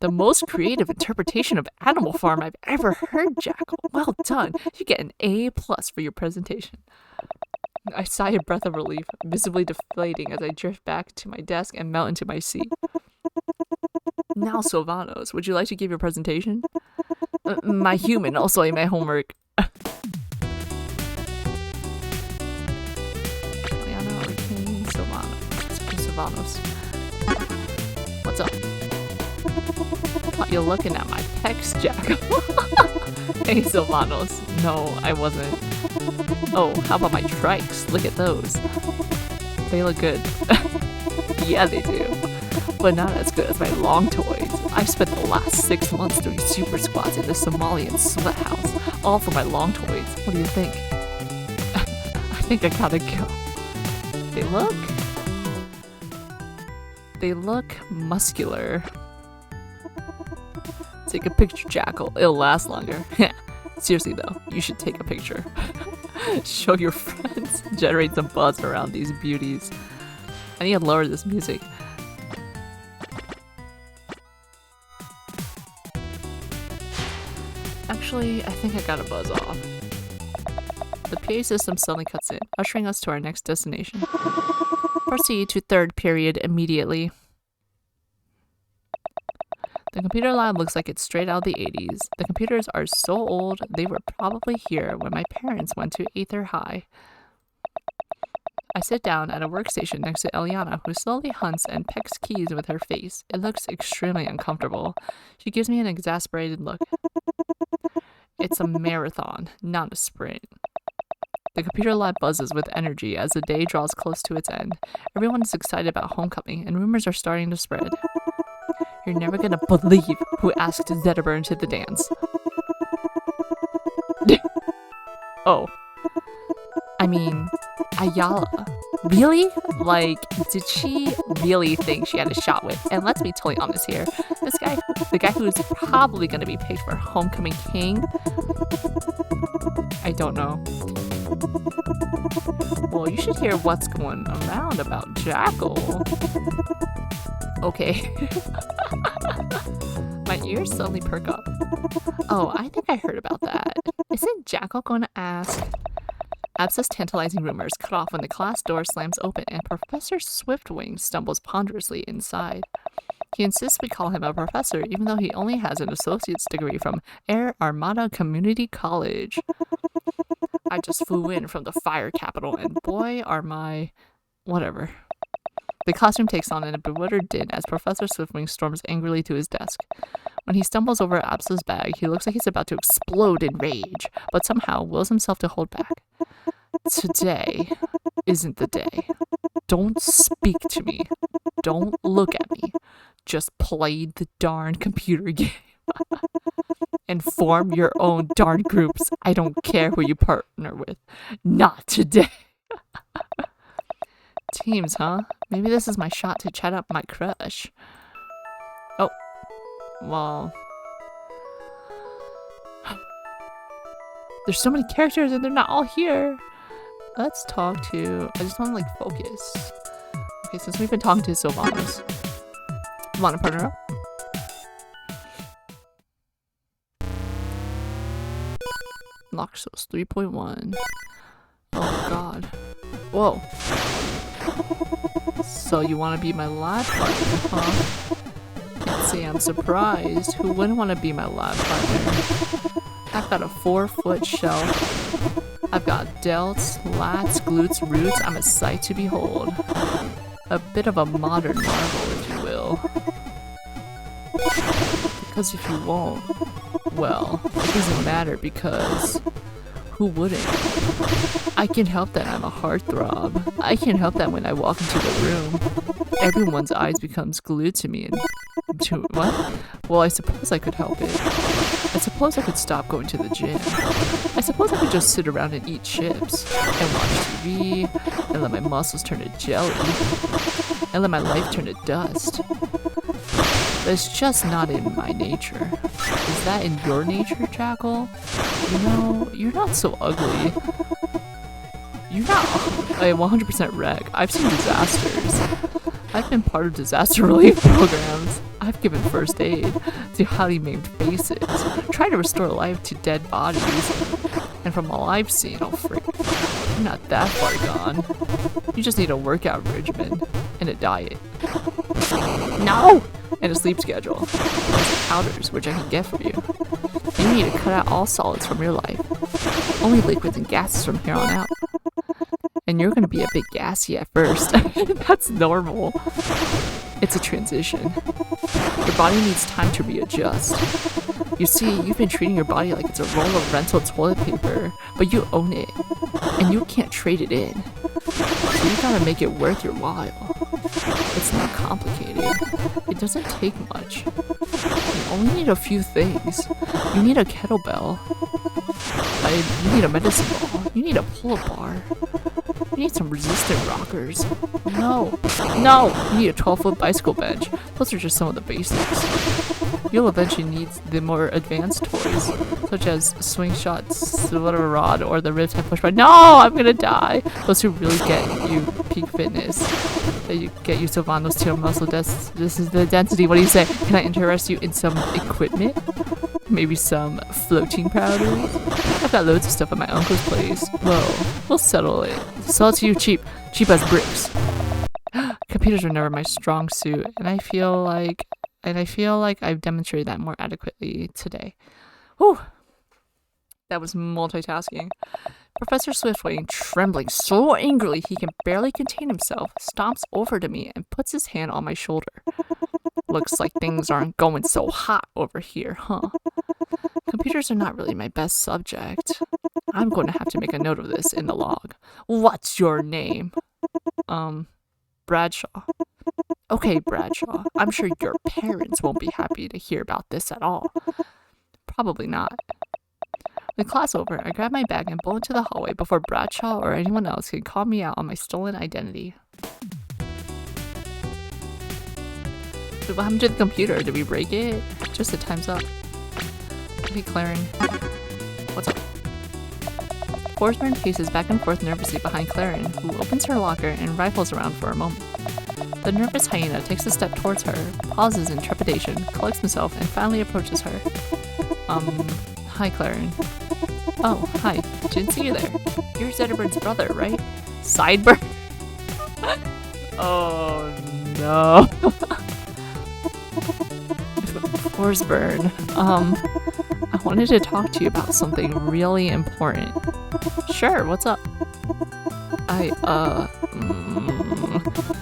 The most creative interpretation of Animal Farm I've ever heard, Jackal. Well done. You get an A+ for your presentation. I sigh a breath of relief, visibly deflating as I drift back to my desk and melt into my seat. Now, Sylvanos, would you like to give your presentation? My human also ate my homework. Sylvanos. What's up? Thought you're looking at my pecs, Jackal. Hey, Sylvanos. No, I wasn't. Oh, how about my trikes? Look at those. They look good. Yeah, they do. But not as good as my long toys. I've spent the last 6 months doing super squats in the Somalian sweat house, all for my long toys. What do you think? I think I gotta go. They look muscular. Take a picture, Jackal. It'll last longer. Seriously though, you should take a picture. Show your friends. Generate some buzz around these beauties. I need to lower this music. Actually, I think I gotta buzz off. The PA system suddenly cuts in, ushering us to our next destination. Proceed to third period immediately. The computer lab looks like it's straight out of the 80s. The computers are so old, they were probably here when my parents went to Aether High. I sit down at a workstation next to Eliana, who slowly hunts and pecks keys with her face. It looks extremely uncomfortable. She gives me an exasperated look. It's a marathon, not a sprint. The computer lab buzzes with energy as the day draws close to its end. Everyone is excited about homecoming, and rumors are starting to spread. You're never gonna believe who asked Zetterburn to the dance. Oh. I mean, Ayala. Really? Like, did she really think she had a shot with? And let's be totally honest here. This guy, the guy who's probably going to be picked for Homecoming King, I don't know. Well, you should hear what's going around about Jackal. Okay. My ears suddenly perk up. Oh, I think I heard about that. Isn't Jackal going to ask? Absa's tantalizing rumors cut off when the class door slams open and Professor Swiftwing stumbles ponderously inside. He insists we call him a professor even though he only has an associate's degree from Air Armada Community College. I just flew in from the fire capital and boy are my... whatever. The classroom takes on a bewildered din as Professor Swiftwing storms angrily to his desk. When he stumbles over Absa's bag, he looks like he's about to explode in rage, but somehow wills himself to hold back. Today isn't the day. Don't speak to me. Don't look at me. Just play the darn computer game. And form your own darn groups. I don't care who you partner with. Not today. Teams, huh? Maybe this is my shot to chat up my crush. Oh. Well. There's so many characters and they're not all here. Let's talk to... I just want to, like, focus. Okay, since we've been talking to Sylvanas. Want to partner up? Loxos 3.1. Oh, God. Whoa. So you want to be my lab partner, huh? Can't say I'm surprised. Who wouldn't want to be my lab partner? I've got a 4-foot shelf. I've got delts, lats, glutes, roots. I'm a sight to behold. A bit of a modern marvel, if you will. Because if you won't, well, it doesn't matter because who wouldn't? I can help that I'm a heartthrob. I can help that when I walk into the room, everyone's eyes becomes glued to me and to what? Well, I suppose I could help it. I suppose I could stop going to the gym. I suppose I could just sit around and eat chips and watch TV and let my muscles turn to jelly and let my life turn to dust. That's just not in my nature. Is that in your nature, Jackal? You know, you're not so ugly. You're not... I am 100% wreck. I've seen disasters. I've been part of disaster relief programs. I've given first aid to highly maimed faces, trying to restore life to dead bodies. And from all I've seen, oh frick, you're not that far gone. You just need a workout regimen and a diet. No! And a sleep schedule. There's powders, which I can get for you. You need to cut out all solids from your life. Only liquids and gases from here on out. And you're gonna be a bit gassy at first. That's normal. It's a transition. Your body needs time to readjust. You see, you've been treating your body like it's a roll of rental toilet paper, but you own it, and you can't trade it in. So you gotta make it worth your while. It's not complicated. It doesn't take much. You only need a few things. You need a kettlebell. You need a medicine ball. You need a pull-up bar. You need some resistant rockers. No. You need a 12-foot bicycle bench. Those are just some of the basics. You'll eventually need the more advanced toys, such as swing shots, whatever rod, or the rib type push bar. No, I'm gonna die. Those who really get you peak fitness. They get you Sylvanas to muscle this is the density. What do you say? Can I interest you in some equipment? Maybe some floating powders? I've got loads of stuff at my uncle's place. Well, we'll settle it. Sell it to you cheap as bricks. Computers are never my strong suit, and I feel like I've demonstrated that more adequately today. Whew. That was multitasking. Professor Swiftwing, trembling so angrily he can barely contain himself, stomps over to me and puts his hand on my shoulder. Looks like things aren't going so hot over here, huh? Computers are not really my best subject. I'm going to have to make a note of this in the log. What's your name? Bradshaw. Okay, Bradshaw. I'm sure your parents won't be happy to hear about this at all. Probably not. With class over, I grab my bag and bolt into the hallway before Bradshaw or anyone else can call me out on my stolen identity. Wait, what happened to the computer? Did we break it? Just the time's up. Okay, Claren. What's up? Forsberg paces back and forth nervously behind Claren, who opens her locker and rifles around for a moment. The nervous hyena takes a step towards her, pauses in trepidation, collects himself, and finally approaches her. Hi, Claren. Oh, hi. Didn't see you there. You're Zetterbird's brother, right? Sideburn? Oh, no. Forsberg, I wanted to talk to you about something really important. Sure, what's up?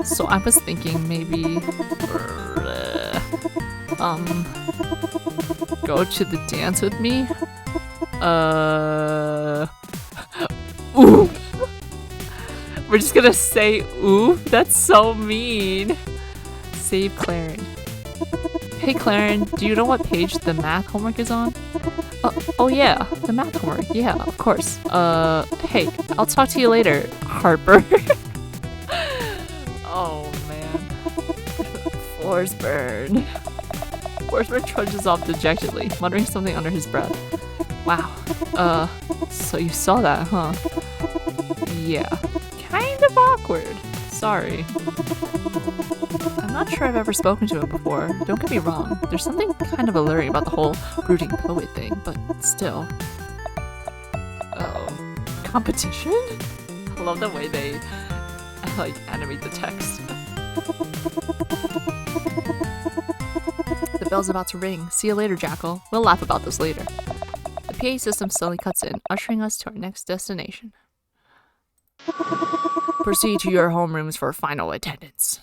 So I was thinking maybe, go to the dance with me? Ooh! We're just gonna say ooh? That's so mean! Save Claren. Hey Claren, do you know what page the math homework is on? Oh yeah, the math homework, yeah, of course. Hey, I'll talk to you later, Harper. Oh man. Forsberg. Forsberg trudges off dejectedly, muttering something under his breath. Wow, so you saw that, huh? Yeah, kind of awkward. Sorry. I'm not sure I've ever spoken to him before, don't get me wrong. There's something kind of alluring about the whole brooding poet thing, but still. Oh, competition? I love the way they, like, animate the text. The bell's about to ring. See you later, Jackal. We'll laugh about this later. The PA system slowly cuts in, ushering us to our next destination. Proceed to your homerooms for final attendance.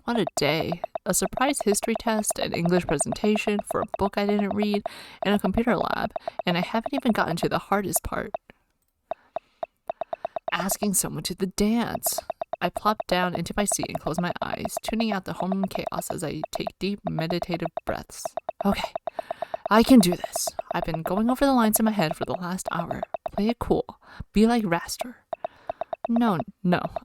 What a day. A surprise history test, an English presentation for a book I didn't read, and a computer lab, and I haven't even gotten to the hardest part. Asking someone to the dance. I plop down into my seat and close my eyes, tuning out the homeroom chaos as I take deep, meditative breaths. Okay, I can do this. I've been going over the lines in my head for the last hour. Play it cool. Be like Raster. No,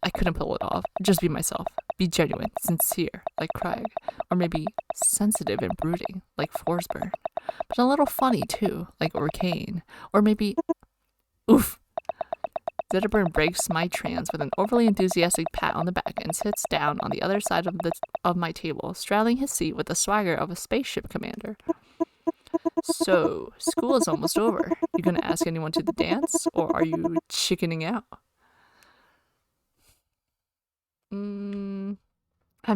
I couldn't pull it off. Just be myself. Be genuine, sincere, like Craig. Or maybe sensitive and brooding, like Forsberg. But a little funny, too, like Orkane. Or maybe... Oof! Zetterburn breaks my trance with an overly enthusiastic pat on the back and sits down on the other side of my table, straddling his seat with the swagger of a spaceship commander. So, school is almost over. You gonna ask anyone to the dance, or are you chickening out? I'm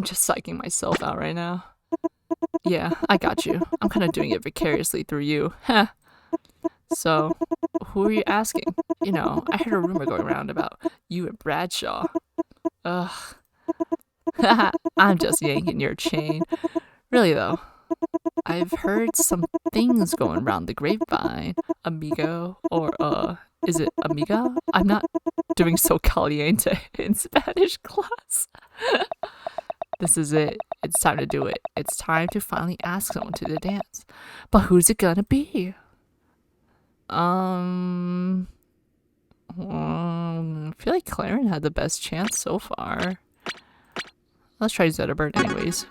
just psyching myself out right now. Yeah, I got you. I'm kind of doing it vicariously through you. Heh. So, who are you asking? You know, I heard a rumor going around about you and Bradshaw. Ugh. I'm just yanking your chain. Really though, I've heard some things going around the grapevine. Amigo, or is it amiga? I'm not doing so caliente in Spanish class. This is it. It's time to do it. It's time to finally ask someone to the dance. But who's it gonna be? I feel like Claren had the best chance so far. Let's try Zetterbird anyways.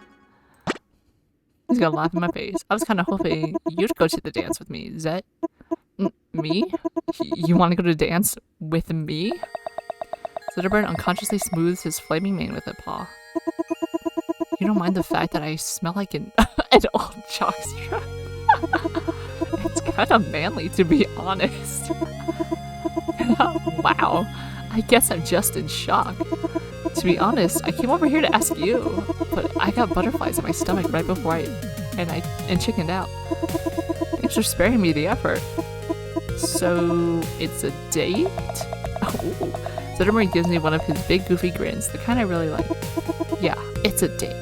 He's gonna laugh in my face. I was kind of hoping you'd go to the dance with me, Zet. Me? You want to go to dance with me? Zetterbird unconsciously smooths his flaming mane with a paw. You don't mind the fact that I smell like an old jockstrap? It's kind of manly, to be honest. Wow, I guess I'm just in shock. To be honest, I came over here to ask you, but I got butterflies in my stomach right before I chickened out. Thanks for sparing me the effort. So, it's a date? Oh, Zetterberg gives me one of his big goofy grins, the kind I really like. Yeah, it's a date.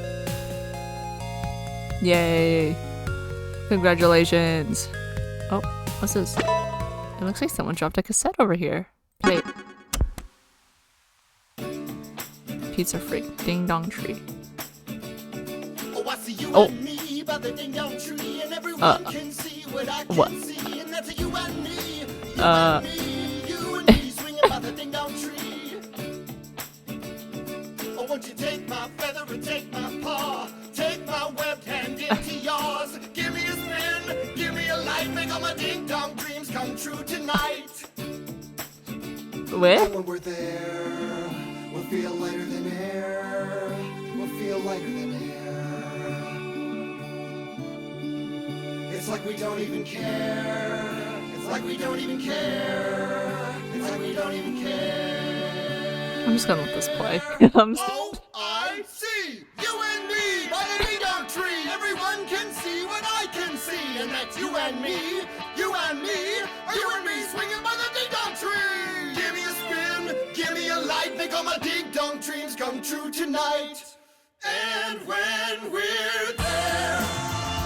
Yay! Congratulations! Oh, what's this? It looks like someone dropped a cassette over here. Wait. Pizza freak. Ding dong tree. Oh. What? Won't you take my feather and take my paw? Take my webbed hand into yours. Give me a spin, give me a light. Make all my ding-dong dreams come true tonight. Where? And when we're there, we'll feel lighter than air. We'll feel lighter than air. It's like we don't even care. It's like we don't even care. It's like we don't even care. I'm just gonna let this play. Oh, I see! You and me by the ding-dong tree! Everyone can see what I can see! And that's you and me, you and me, or you and me swinging by the ding-dong tree! Give me a spin, give me a light, make all my ding-dong dreams come true tonight! And when we're there,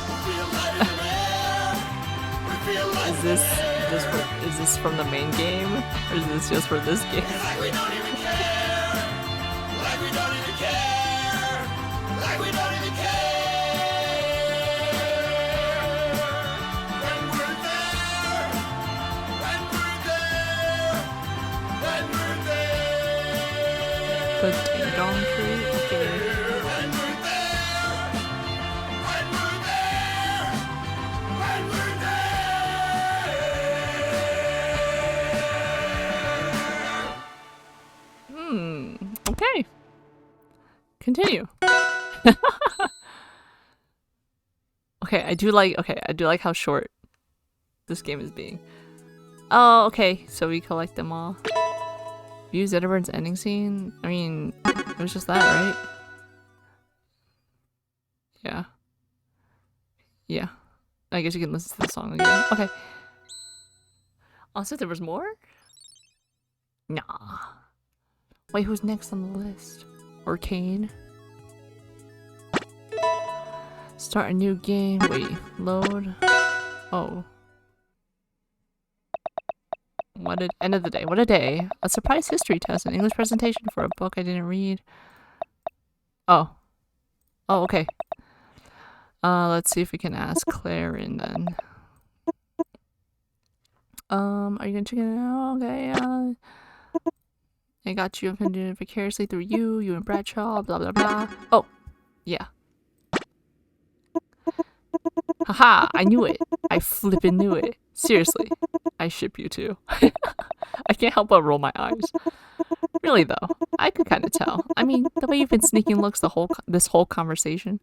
we feel lighter than air! We feel lighter than air! Is this from the main game? Or is this just for this game? It's like we don't even care! Like we don't even care! Like we don't even care! When we're there! When we're there! When we're there! The ding-dong tree? Okay. When we're there! When we're there! When we're there! Okay. Continue. I do like how short this game is being. Oh, okay. So we collect them all. View Zetterbird's ending scene? I mean, it was just that, right? Yeah. Yeah. I guess you can listen to the song again. Okay. Also, there was more? Nah. Wait, who's next on the list? Or Kane? Start a new game. Wait, load. Oh. End of the day. What a day. A surprise history test, an English presentation for a book I didn't read. Oh. Oh, okay. Let's see if we can ask Claire in then. Are you gonna check it out? Okay, I got you. I'm gonna do it vicariously through you and Bradshaw, blah blah blah. Oh, yeah. Haha, I knew it. I flippin' knew it. Seriously, I ship you two. I can't help but roll my eyes. Really though, I could kind of tell. I mean, the way you've been sneaking looks this whole conversation.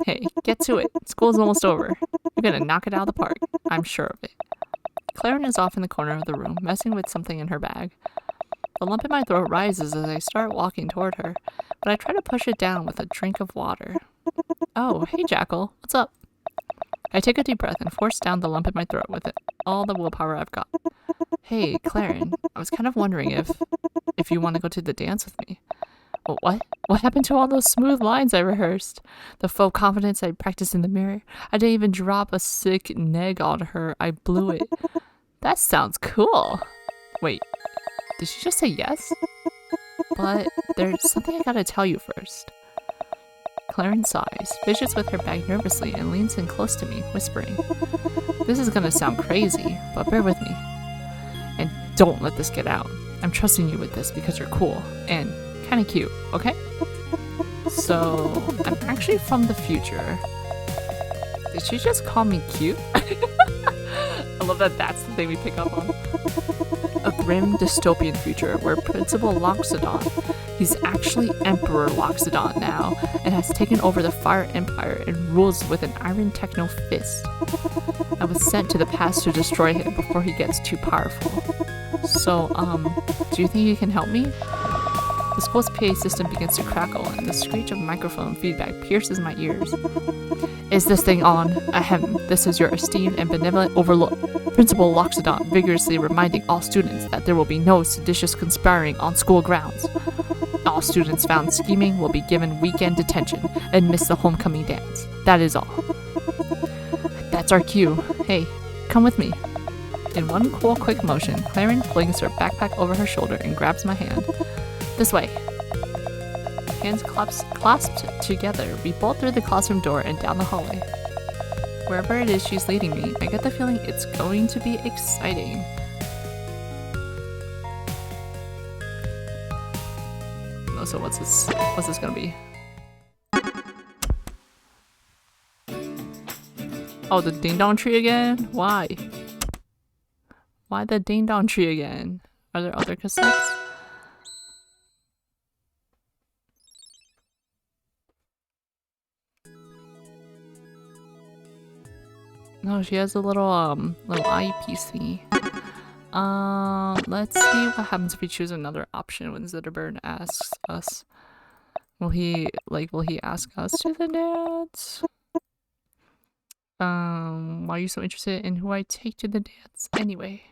Hey, get to it. School's almost over. You're gonna knock it out of the park. I'm sure of it. Claren is off in the corner of the room, messing with something in her bag. The lump in my throat rises as I start walking toward her, but I try to push it down with a drink of water. Oh, hey Jackal, what's up? I take a deep breath and force down the lump in my throat with all the willpower I've got. Hey, Claren, I was kind of wondering if you want to go to the dance with me. Oh, what? What happened to all those smooth lines I rehearsed? The faux confidence I practiced in the mirror? I didn't even drop a sick neg on her. I blew it. That sounds cool. Wait, did she just say yes? But there's something I gotta tell you first. Claren sighs, fidgets with her bag nervously, and leans in close to me, whispering. This is gonna sound crazy, but bear with me. And don't let this get out. I'm trusting you with this because you're cool and kinda cute, okay? So, I'm actually from the future. Did she just call me cute? I love that that's the thing we pick up on. A grim dystopian future where Principal Loxodon, he's actually Emperor Loxodon now, and has taken over the Fire Empire and rules with an iron techno fist. I was sent to the past to destroy him before he gets too powerful. So, do you think you can help me? The school's PA system begins to crackle, and the screech of microphone feedback pierces my ears. Is this thing on? Ahem, this is your esteemed and benevolent overlord, Principal Loxodon, vigorously reminding all students that there will be no seditious conspiring on school grounds. All students found scheming will be given weekend detention and miss the homecoming dance. That is all. That's our cue. Hey, come with me. In one cool, quick motion, Claren flings her backpack over her shoulder and grabs my hand. This way. Hands clasped together, we bolt through the classroom door and down the hallway. Wherever it is she's leading me, I get the feeling it's going to be exciting. Oh, so what's this gonna be? Oh, the ding dong tree again? Why? Why the ding dong tree again? Are there other cassettes? No, she has a little eyepiece thingy. Let's see what happens if we choose another option when Zitterbird asks us. Will he ask us to the dance? Why are you so interested in who I take to the dance anyway?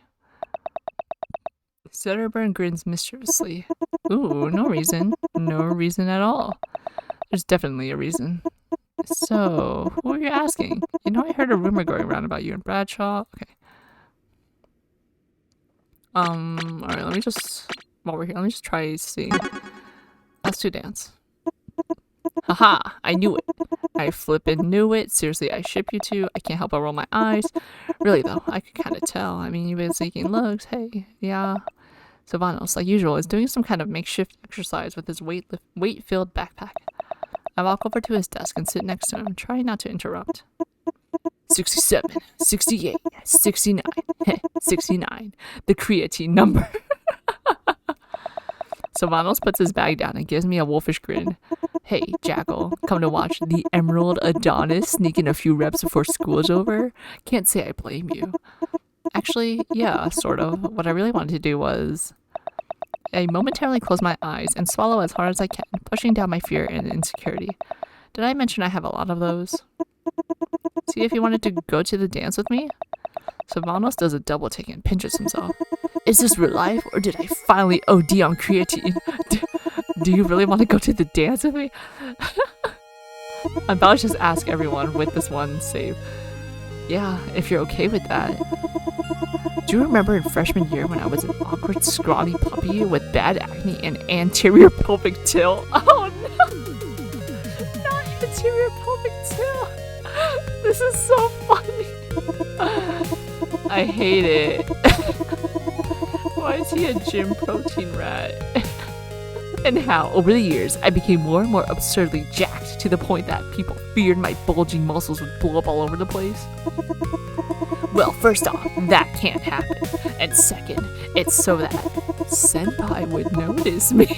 Zitterbird grins mischievously. Ooh, no reason. No reason at all. There's definitely a reason. So, who are you asking? You know, I heard a rumor going around about you and Bradshaw. Okay. Alright, let me just, while we're here, let me just try seeing. Let's do dance. Haha, I knew it. I flippin' knew it. Seriously, I ship you two. I can't help but roll my eyes. Really though, I could kinda tell. I mean, you've been seeking looks. Hey, yeah. Sylvanos, like usual, is doing some kind of makeshift exercise with his weight-filled backpack. I walk over to his desk and sit next to him, trying not to interrupt. 67, 68, 69, 69. The creatine number. Sylvanos puts his bag down and gives me a wolfish grin. Hey, Jackal, come to watch the Emerald Adonis sneak in a few reps before school's over? Can't say I blame you. Actually, yeah, sort of. What I really wanted to do was... I momentarily close my eyes and swallow as hard as I can, pushing down my fear and insecurity. Did I mention I have a lot of those? See if you wanted to go to the dance with me? Sylvanos does a double take and pinches himself. Is this real life, or did I finally OD on creatine? Do you really want to go to the dance with me? I'm about to just ask everyone with this one save. Yeah, if you're okay with that. Do you remember in freshman year when I was an awkward, scrawny puppy with bad acne and anterior pelvic tilt? Oh no! Not anterior pelvic tilt! This is so funny! I hate it. Why is he a gym protein rat? And how, over the years, I became more and more absurdly jacked to the point that people feared my bulging muscles would blow up all over the place? Well, first off, that can't happen. And second, it's so that Senpai would notice me.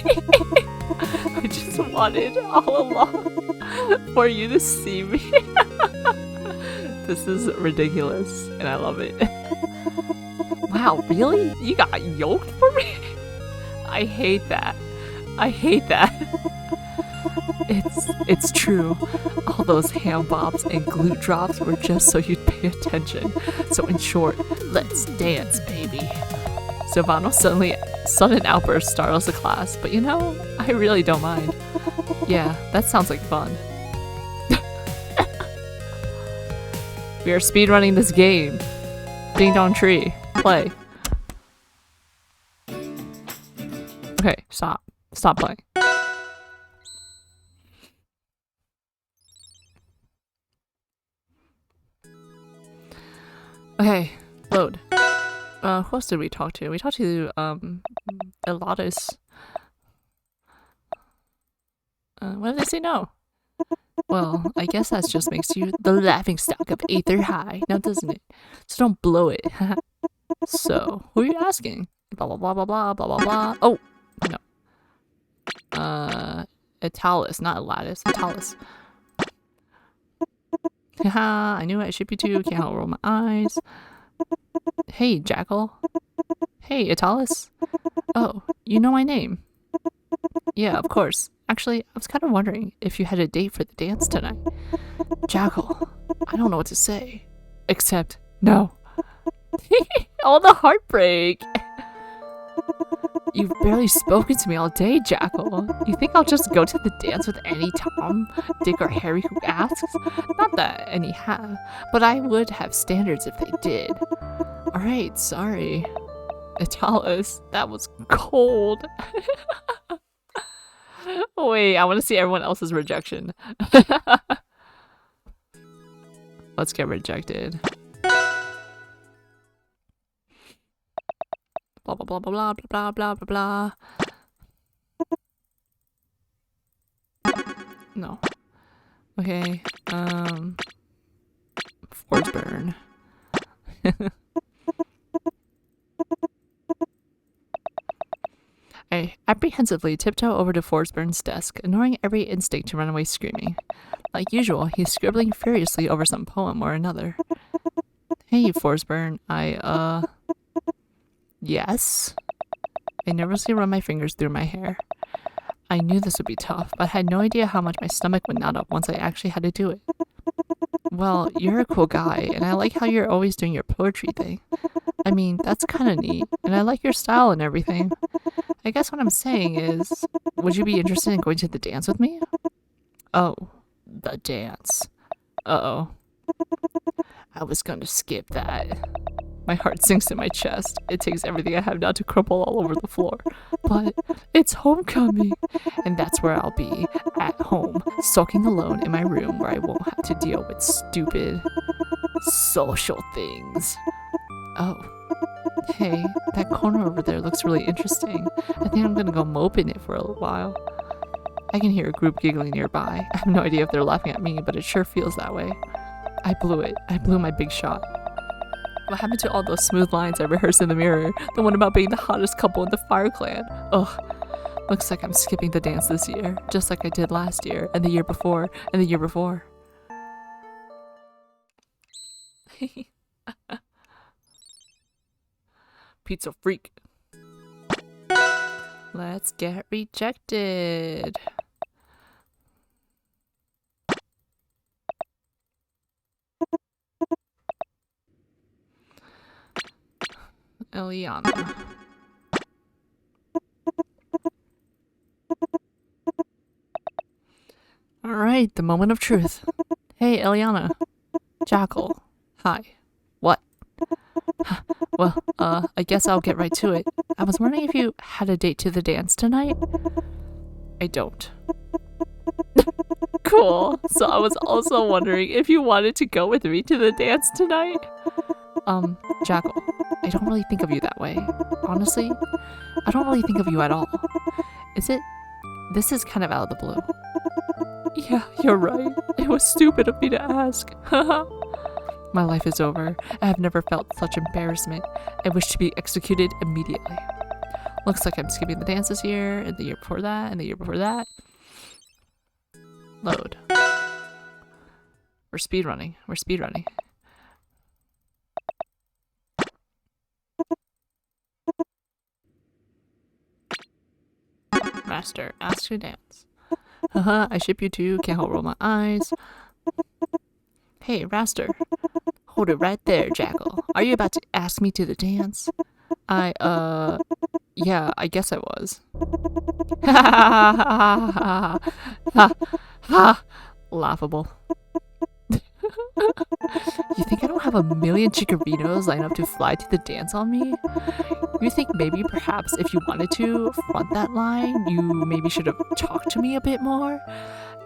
I just wanted all along for you to see me. This is ridiculous, and I love it. Wow, really? You got yoked for me? I hate that. I hate that. It's true. All those ham bobs and glute drops were just so you'd pay attention. So in short, let's dance, baby. Sylvanos' sudden outburst startles the class, but you know, I really don't mind. Yeah, that sounds like fun. We are speedrunning this game. Ding dong tree. Play. Okay, stop. Stop playing. Okay, load. Who else did we talk to? We talked to, Elatus. What did they say no? Well, I guess that just makes you the laughingstock of Aether High, now doesn't it? So don't blow it. So, who are you asking? Blah blah blah blah blah blah blah blah. Oh, no. Italis, not Elatus. Italis. Haha, I knew I ship you two. Can't help roll my eyes. Hey, Jackal. Hey, Italis. Oh, you know my name. Yeah, of course. Actually, I was kind of wondering if you had a date for the dance tonight. Jackal, I don't know what to say. Except, no. All the heartbreak. You've barely spoken to me all day, Jackal. You think I'll just go to the dance with any Tom, Dick, or Harry who asks? Not that any have, but I would have standards if they did. Alright, sorry. Italis, that was cold. Wait, I want to see everyone else's rejection. Let's get rejected. Blah blah blah blah blah blah blah blah blah. No. Okay. Forge burn. I apprehensively tiptoe over to Forsburn's desk, ignoring every instinct to run away screaming. Like usual, he's scribbling furiously over some poem or another. Hey, Forsburn, Yes? I nervously run my fingers through my hair. I knew this would be tough, but had no idea how much my stomach would knot up once I actually had to do it. Well, you're a cool guy, and I like how you're always doing your poetry thing. I mean, that's kind of neat, and I like your style and everything. I guess what I'm saying is, would you be interested in going to the dance with me? Oh, the dance. Uh-oh. I was going to skip that. My heart sinks in my chest. It takes everything I have not to crumple all over the floor. But it's homecoming, and that's where I'll be, at home, sulking alone in my room where I won't have to deal with stupid social things. Oh. Hey, that corner over there looks really interesting. I think I'm gonna go mope in it for a little while. I can hear a group giggling nearby. I have no idea if they're laughing at me, but it sure feels that way. I blew it. I blew my big shot. What happened to all those smooth lines I rehearsed in the mirror? The one about being the hottest couple in the Fire Clan. Ugh. Looks like I'm skipping the dance this year, just like I did last year, and the year before, and the year before. Pizza freak. Let's get rejected. Eliana. Alright, the moment of truth. Hey, Eliana. Jackal. Hi. What? Well, I guess I'll get right to it. I was wondering if you had a date to the dance tonight? I don't. Cool. So I was also wondering if you wanted to go with me to the dance tonight? Jackal, I don't really think of you that way. Honestly, I don't really think of you at all. Is it? This is kind of out of the blue. Yeah, you're right. It was stupid of me to ask. My life is over. I have never felt such embarrassment. I wish to be executed immediately. Looks like I'm skipping the dance this year, and the year before that, and the year before that. Load. We're speedrunning. We're speedrunning. Master, ask to dance. Haha, I ship you too. Can't help roll my eyes. Hey, Raster. Hold it right there, Jackal. Are you about to ask me to the dance? Yeah, I guess I was. Ha ha ha ha ha. Laughable. You think I don't have a million chickarinos lined up to fly to the dance on me? You think maybe perhaps if you wanted to front that line, you maybe should have talked to me a bit more?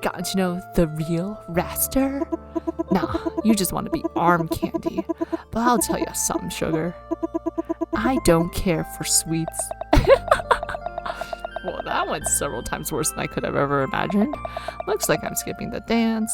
Gotten to know the real Raster? Nah, you just want to be arm candy. But I'll tell you something, sugar. I don't care for sweets. Well, that went several times worse than I could have ever imagined. Looks like I'm skipping the dance.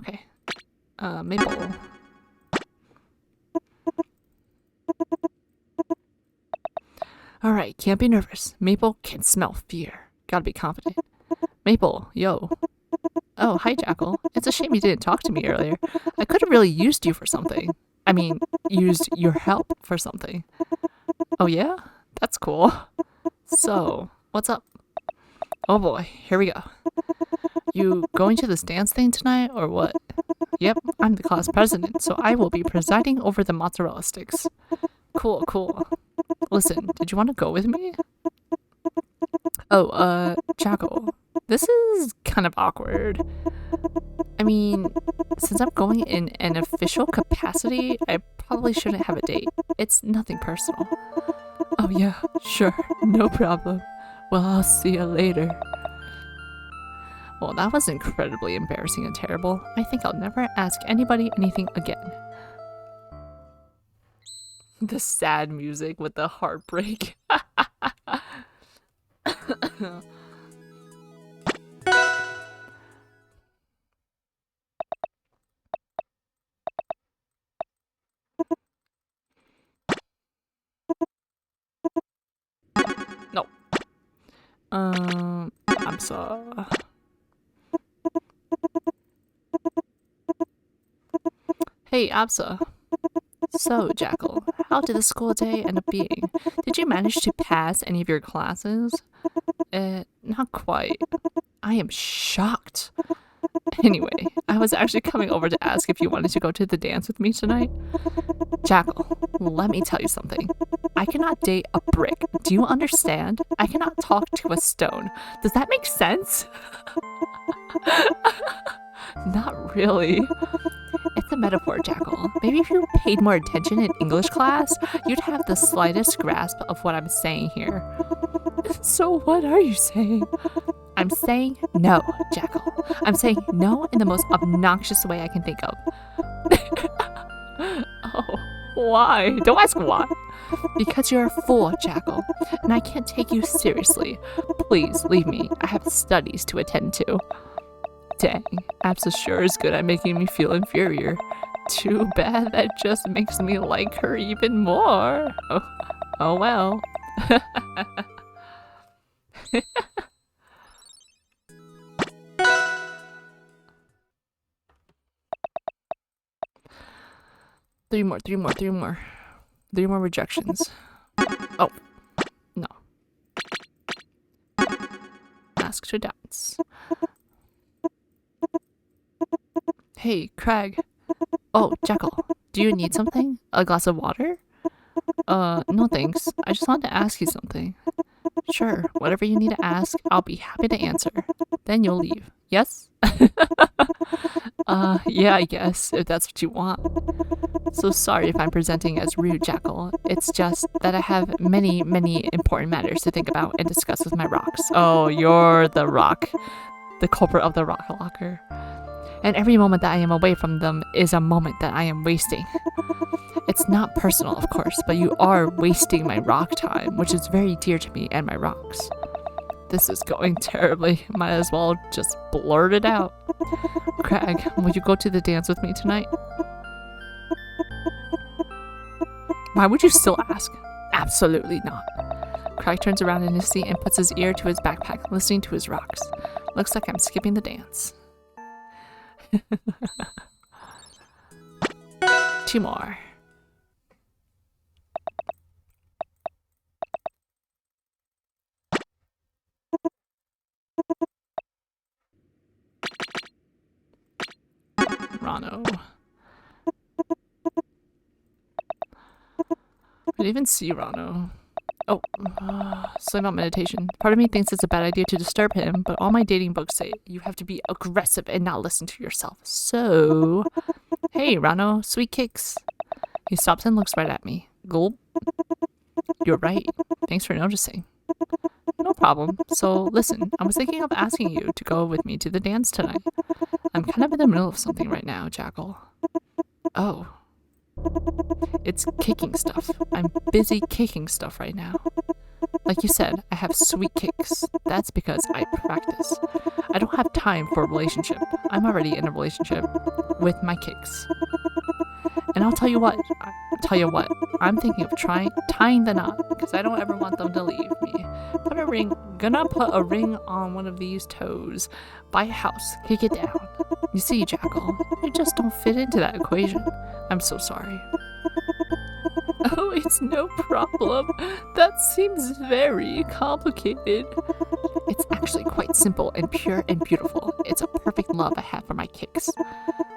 Okay. Maple. Alright, can't be nervous. Maple can smell fear. Gotta be confident. Maple, yo. Oh, hi, Jackal. It's a shame you didn't talk to me earlier. I could have really used you for something. I mean, used your help for something. Oh, yeah? That's cool. So, what's up? Oh boy, here we go. You going to this dance thing tonight, or what? Yep, I'm the class president, so I will be presiding over the mozzarella sticks. Cool, cool. Listen, did you want to go with me? Oh, Jackal, this is kind of awkward. I mean, since I'm going in an official capacity, I probably shouldn't have a date. It's nothing personal. Oh yeah, sure, no problem. Well, I'll see you later. Well, that was incredibly embarrassing and terrible. I think I'll never ask anybody anything again. The sad music with the heartbreak. No. I'm sorry. Hey, Absa. So, Jackal, how did the school day end up being? Did you manage to pass any of your classes? Not quite. I am shocked. Anyway, I was actually coming over to ask if you wanted to go to the dance with me tonight. Jackal, let me tell you something. I cannot date a brick. Do you understand? I cannot talk to a stone. Does that make sense? Not really. It's a metaphor, Jackal. Maybe if you paid more attention in English class, you'd have the slightest grasp of what I'm saying here. So what are you saying? I'm saying no, Jackal. I'm saying no in the most obnoxious way I can think of. Oh, why? Don't ask why. Because you're a fool, Jackal, and I can't take you seriously. Please leave me. I have studies to attend to. Dang, Absa sure is good at making me feel inferior. Too bad that just makes me like her even more. Oh well. Three more rejections. Oh, no. Ask to dance. Hey, Craig. Oh, Jackal, do you need something? A glass of water? No thanks. I just wanted to ask you something. Sure, whatever you need to ask, I'll be happy to answer. Then you'll leave. Yes? Yeah, I guess, if that's what you want. So sorry if I'm presenting as rude, Jackal. It's just that I have many important matters to think about and discuss with my rocks. Oh, you're the rock. The culprit of the rock locker. And every moment that I am away from them is a moment that I am wasting. It's not personal, of course, but you are wasting my rock time, which is very dear to me and my rocks. This is going terribly. Might as well just blurt it out. Craig, will you go to the dance with me tonight? Why would you still ask? Absolutely not. Craig turns around in his seat and puts his ear to his backpack, listening to his rocks. Looks like I'm skipping the dance. 2 more. Rano. I didn't even see Rano. Oh, something about meditation. Part of me thinks it's a bad idea to disturb him, but all my dating books say you have to be aggressive and not listen to yourself. So, hey, Rano, sweet kicks. He stops and looks right at me. Gulp. You're right. Thanks for noticing. No problem. So, listen, I was thinking of asking you to go with me to the dance tonight. I'm kind of in the middle of something right now, Jackal. Oh. It's kicking stuff. I'm busy kicking stuff right now. Like you said, I have sweet kicks. That's because I practice. I don't have time for a relationship. I'm already in a relationship with my kicks. And I'll tell you what, I'm thinking of tying the knot because I don't ever want them to leave me. Gonna put a ring on one of these toes. Buy a house, kick it down. You see, Jackal, you just don't fit into that equation. I'm so sorry. Oh, it's no problem. That seems very complicated. It's actually quite simple and pure and beautiful. It's a perfect love I have for my kicks.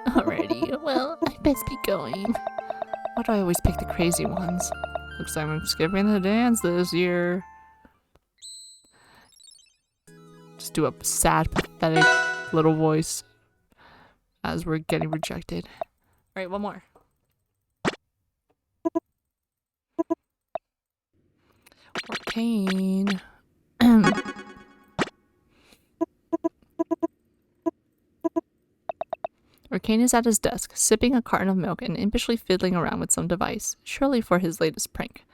Alrighty, well, I best be going. Why do I always pick the crazy ones? Looks like I'm skipping the dance this year. Just do a sad, pathetic little voice. as we're getting rejected. Alright, one more. Arcane. Arcane is at his desk, sipping a carton of milk and impishly fiddling around with some device, surely for his latest prank.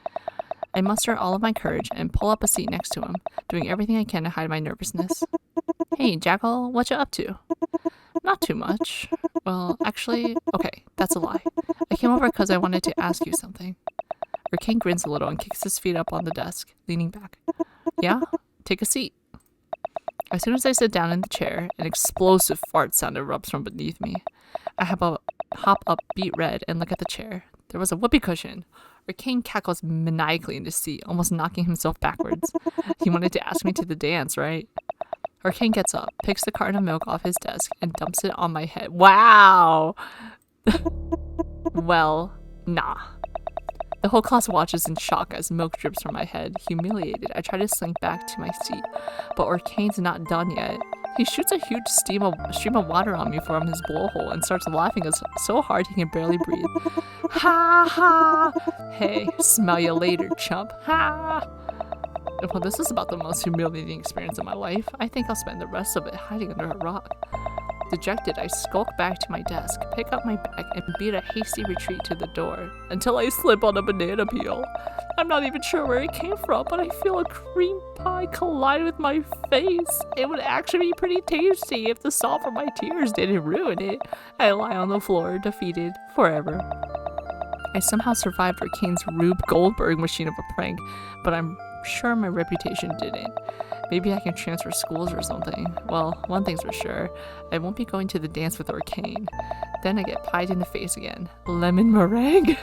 I muster all of my courage and pull up a seat next to him, doing everything I can to hide my nervousness. Hey, Jackal, what you up to? Not too much. Well, actually, okay, that's a lie. I came over because I wanted to ask you something. Arcane grins a little and kicks his feet up on the desk, leaning back. Yeah? Take a seat. As soon as I sit down in the chair, an explosive fart sound erupts from beneath me. I hop up beet red and look at the chair. There was a whoopee cushion. Arcane cackles maniacally in his seat, almost knocking himself backwards. He wanted to ask me to the dance, right? Arcane gets up, picks the carton of milk off his desk, and dumps it on my head. Wow! Well, nah. The whole class watches in shock as milk drips from my head. Humiliated, I try to slink back to my seat, but Arcane's not done yet. He shoots a huge stream of water on me from his blowhole and starts laughing so hard he can barely breathe. Ha ha! Hey, smell you later, chump. Ha! Well, this is about the most humiliating experience of my life. I think I'll spend the rest of it hiding under a rock. Dejected, I skulk back to my desk, pick up my bag, and beat a hasty retreat to the door, until I slip on a banana peel. I'm not even sure where it came from, but I feel a cream pie collide with my face. It would actually be pretty tasty if the salt from my tears didn't ruin it. I lie on the floor, defeated, forever. I somehow survived Arcane's Rube Goldberg machine of a prank, but I'm sure my reputation didn't. Maybe I can transfer schools or something. Well, one thing's for sure, I won't be going to the dance with Arcane. Then I get pied in the face again. Lemon meringue?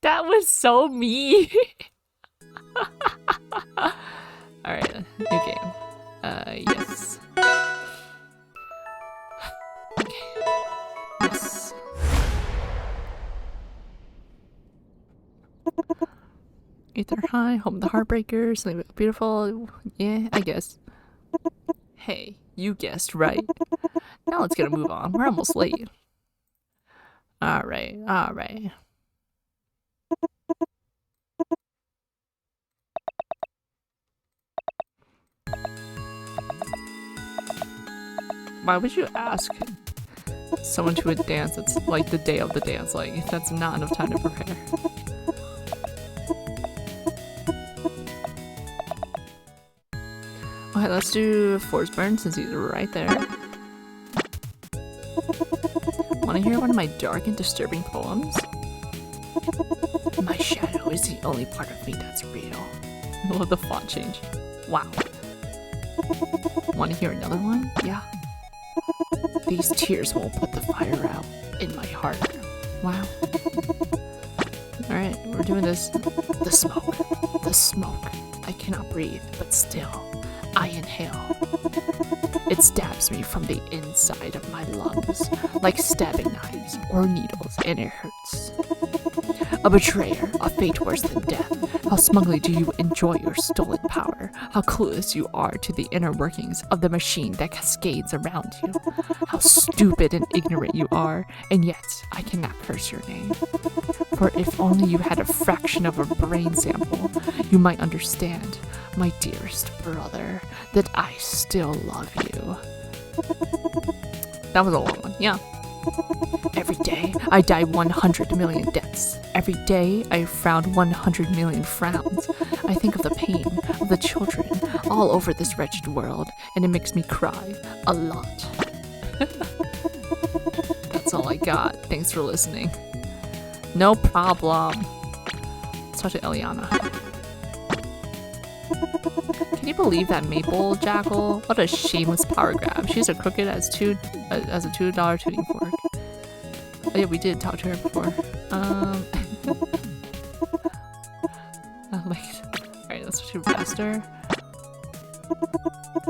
That was so mean. Alright, new game. Yes. Okay. Yes. Aether high, home of the heartbreakers, something beautiful. Yeah, I guess. Hey, you guessed right. Now let's get a move on. We're almost late. Alright, alright. Why would you ask someone to a dance that's like the day of the dance? Like, that's not enough time to prepare. Okay, let's do Forsburn since he's right there. Wanna hear one of my dark and disturbing poems? My shadow is the only part of me that's real. Oh, the font change. Wow. Wanna hear another one? Yeah. These tears won't put the fire out in my heart. Wow. Alright, we're doing this. The smoke. The smoke. I cannot breathe, but still, I inhale. It stabs me from the inside of my lungs, like stabbing knives or needles, and it hurts. A betrayer, a fate worse than death. How smugly do you enjoy your stolen power? How clueless you are to the inner workings of the machine that cascades around you. How stupid and ignorant you are, and yet I cannot curse your name. For if only you had a fraction of a brain sample, you might understand, my dearest brother, that I still love you. That was a long one, yeah. Every day, I die 100 million deaths. Every day, I frown 100 million frowns. I think of the pain of the children all over this wretched world, and it makes me cry a lot. That's all I got. Thanks for listening. No problem. Let's talk to Eliana. Can you believe that Maple Jackal? What a shameless power grab. She's as crooked as a $2 tuning fork. Oh yeah, we did talk to her before. Alright, let's do Master.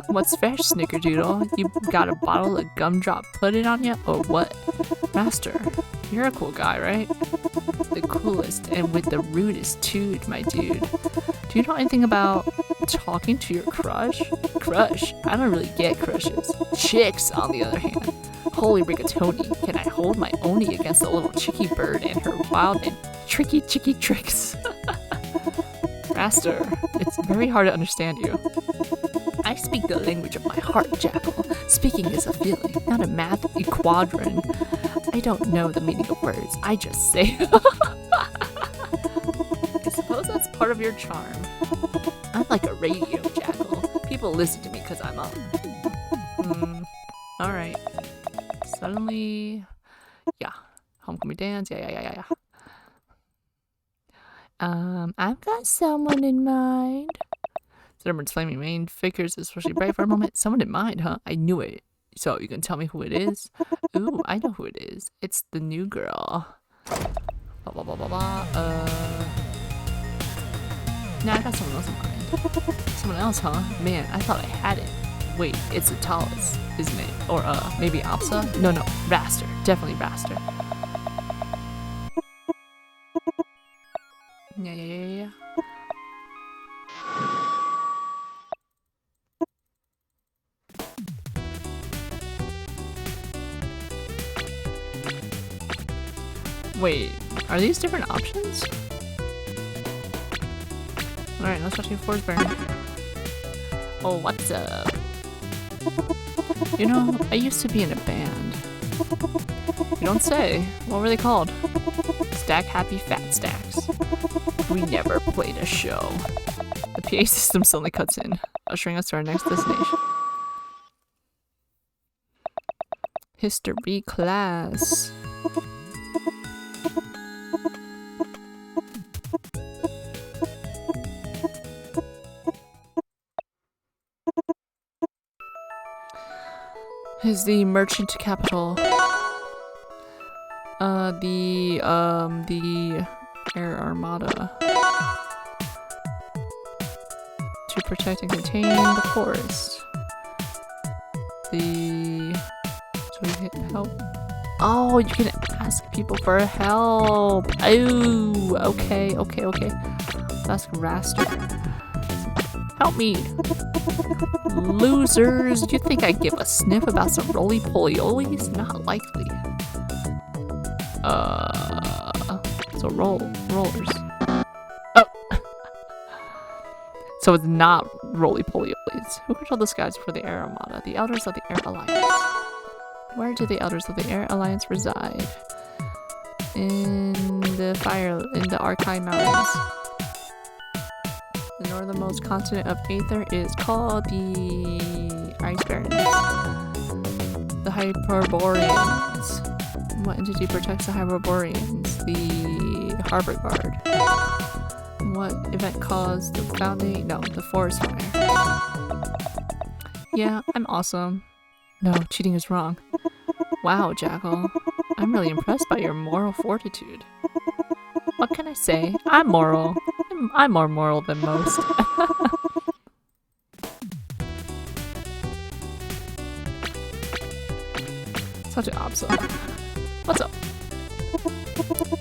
What's fresh, Snickerdoodle? You got a bottle of gumdrop pudding on you, or what? Master, You're a cool guy, right? The coolest and with the rudest dude, my dude. Do you know anything about talking to your crush? Crush? I don't really get crushes. Chicks, on the other hand. Holy rigatoni, can I hold my Oni against the little chicky bird and her wild and tricky chicky tricks? Raster, it's very hard to understand you. I speak the language of my heart, Jackal. Speaking is a feeling, not a math quadrant. I don't know the meaning of words, I just say. I suppose that's part of your charm. I'm like a radio, Jackal. People listen to me because I'm up. Alright. Suddenly... Yeah. Homecoming dance, yeah. I've got someone in mind. Zimmerman's flaming main figures especially bright for a moment. Someone in mind, huh? I knew it. So, you can tell me who it is? Ooh, I know who it is. It's the new girl. Nah, I got someone else in mind. Someone else, huh? Man, I thought I had it. Wait, it's Atalis, isn't it? Or, maybe Apsa? No, Raster. Definitely Raster. Yeah. Wait, are these different options? Alright, let's watch you Force Burn. Oh, what's up? You know, I used to be in a band. You don't say. What were they called? Stack Happy Fat Stacks. We never played a show. The PA system suddenly cuts in, ushering us to our next destination. History class. Is the merchant capital. The Air Armada. To protect and contain the forest. So we hit help. Oh, you can ask people for help. Oh, okay. Ask Raster. Help me. Losers, do you think I'd give a sniff about some roly-poly-olies? Not likely. So rollers. Oh! So it's not roly-poly-olies. Who controlled the skies for the Air Armada? The Elders of the Air Alliance. Where do the Elders of the Air Alliance reside? In the Archive Mountains. The northernmost continent of Aether is called the Ice Barrens. The Hyperboreans. What entity protects the Hyperboreans? The Harbor Guard. What event caused the founding? No, the forest fire. Yeah, I'm awesome. No, cheating is wrong. Wow, Jackal. I'm really impressed by your moral fortitude. What can I say? I'm moral. I'm more moral than most. Such an obso. What's up?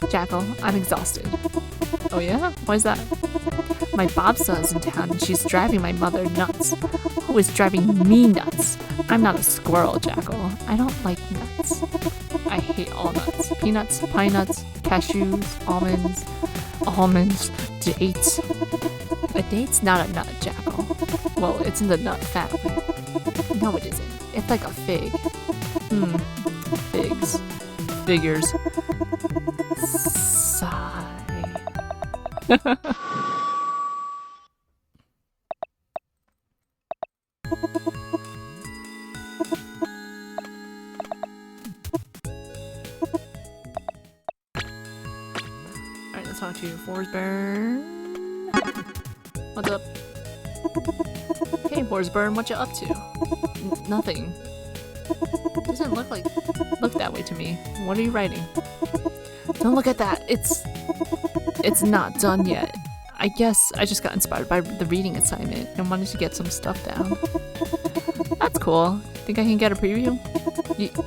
Jackal, I'm exhausted. Oh yeah? Why is that? My Bobsa is in town and she's driving my mother nuts. Who is driving me nuts? I'm not a squirrel, Jackal. I don't like nuts. I hate all nuts. Peanuts, pine nuts, cashews, almonds, dates. A date's not a nut, Jackal. Well, it's in the nut family. No, it isn't. It's like a fig. Figs. Figures. Sigh. Alright, let's talk to Forsburn. What's up? Hey, Forsburn, what you up to? Nothing. Doesn't look that way to me. What are you writing? Don't look at that. It's not done yet. I guess I just got inspired by the reading assignment and wanted to get some stuff down. That's cool. Think I can get a preview?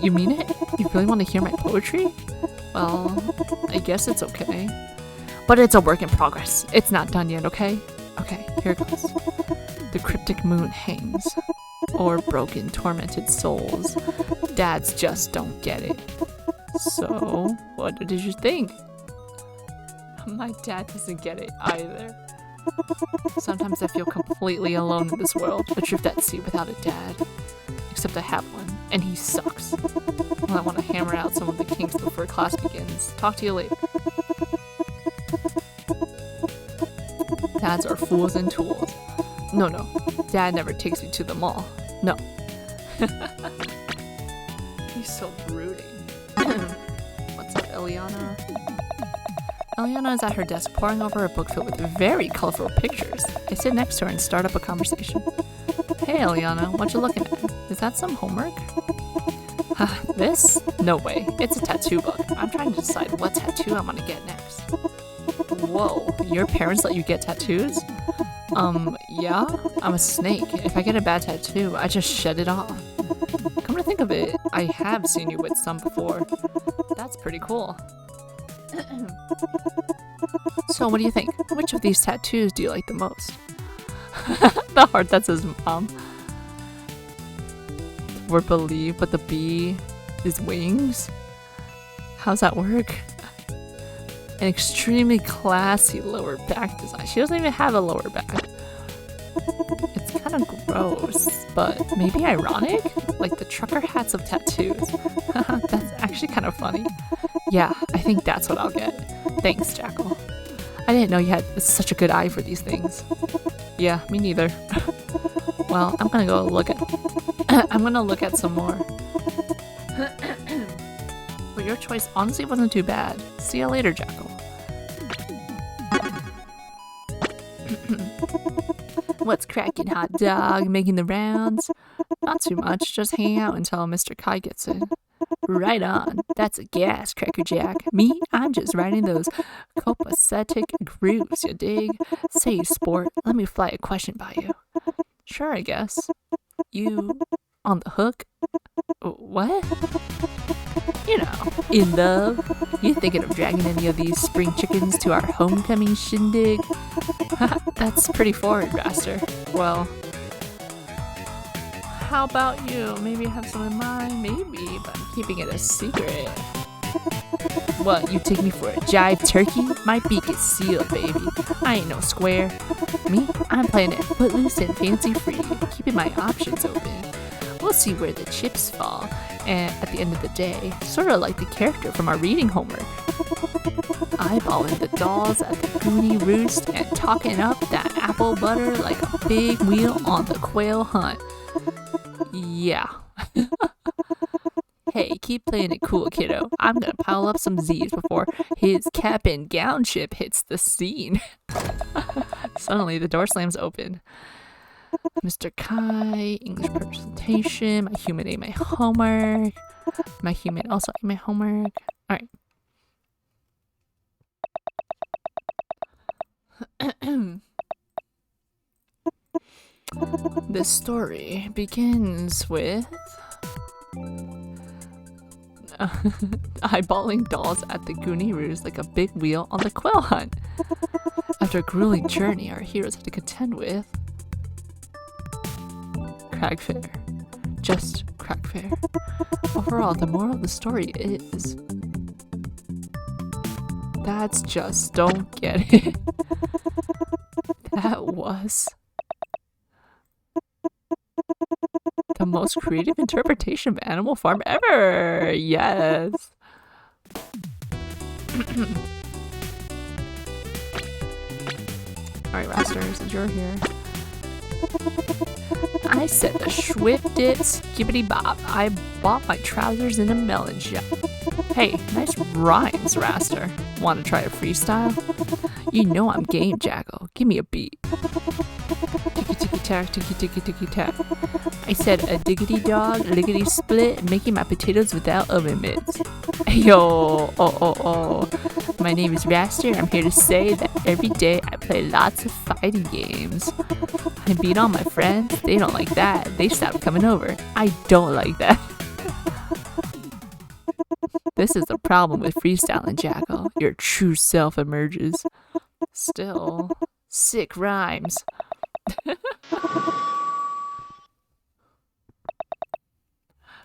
You mean it? You really want to hear my poetry? Well, I guess it's okay. But it's a work in progress. It's not done yet, okay? Okay, here goes. The cryptic moon hangs. Or broken, tormented souls. Dads just don't get it. So, what did you think? My dad doesn't get it either. Sometimes I feel completely alone in this world, adrift at sea without a dad. Except I have one, and he sucks. Well, I want to hammer out some of the kinks before class begins. Talk to you later. Dads are fools and tools. No, Dad never takes me to the mall. No. He's so brooding. What's up, Eliana? Eliana is at her desk pouring over a book filled with very colorful pictures. I sit next to her and start up a conversation. Hey Eliana, what you looking at? Is that some homework? This? No way. It's a tattoo book. I'm trying to decide what tattoo I'm gonna get next. Whoa, your parents let you get tattoos? Yeah? I'm a snake. If I get a bad tattoo, I just shed it off. Come to think of it, I have seen you with some before. That's pretty cool. So what do you think? Which of these tattoos do you like the most? The heart that says mom. The word believe, but the B is wings? How's that work? An extremely classy lower back design. She doesn't even have a lower back. It's kind of gross, but maybe ironic? Like the trucker hats of tattoos. That's actually kind of funny. Yeah, I think that's what I'll get. Thanks, Jackal. I didn't know you had such a good eye for these things. Yeah, me neither. Well, I'm gonna go look at some more. But your choice honestly wasn't too bad. See you later, Jackal. What's cracking, hot dog? Making the rounds? Not too much, just hanging out until Mr. Kai gets in. Right on. That's a gas, Cracker Jack. Me? I'm just riding those copacetic grooves, you dig? Say, sport, let me fly a question by you. Sure, I guess. You on the hook? What? You know, in love? You thinking of dragging any of these spring chickens to our homecoming shindig? That's pretty forward, Raster. Well, how about you? Maybe you have some in mind? Maybe, but I'm keeping it a secret. What, you take me for a jive turkey? My beak is sealed, baby. I ain't no square. Me? I'm playing it footloose and fancy free, keeping my options open. We'll see where the chips fall, and at the end of the day, sort of like the character from our reading homework. Eyeballing the dolls at the Goonie Roost and talking up that apple butter like a big wheel on the quail hunt. Yeah. Hey, keep playing it cool, kiddo. I'm gonna pile up some Z's before his cap and gown ship hits the scene. Suddenly, the door slams open. Mr. Kai, English presentation, my human ate my homework. My human also ate my homework. Alright. This story begins with eyeballing dolls at the Goonie Roost like a big wheel on the quail hunt. After a grueling journey, our heroes had to contend with Cragfair. Just Cragfair. Overall, the moral of the story is dads just don't get it. That was the most creative interpretation of Animal Farm ever. Yes. Alright, Raster, since you're here. I said the Schwift it, skibbity bop. I bought my trousers in a melon shop. Hey, nice rhymes, Raster. Want to try a freestyle? You know I'm game, Jackal. Give me a beat. Ticky ticky tack, ticky ticky ticky tack. I said a diggity dog, liggity split, making my potatoes without oven mitts. Yo, oh. My name is Raster. I'm here to say that every day I play lots of fighting games. I beat all my friends. They don't like that. They stopped coming over. I don't like that. This is the problem with freestyling, Jackal. Your true self emerges. Still, sick rhymes.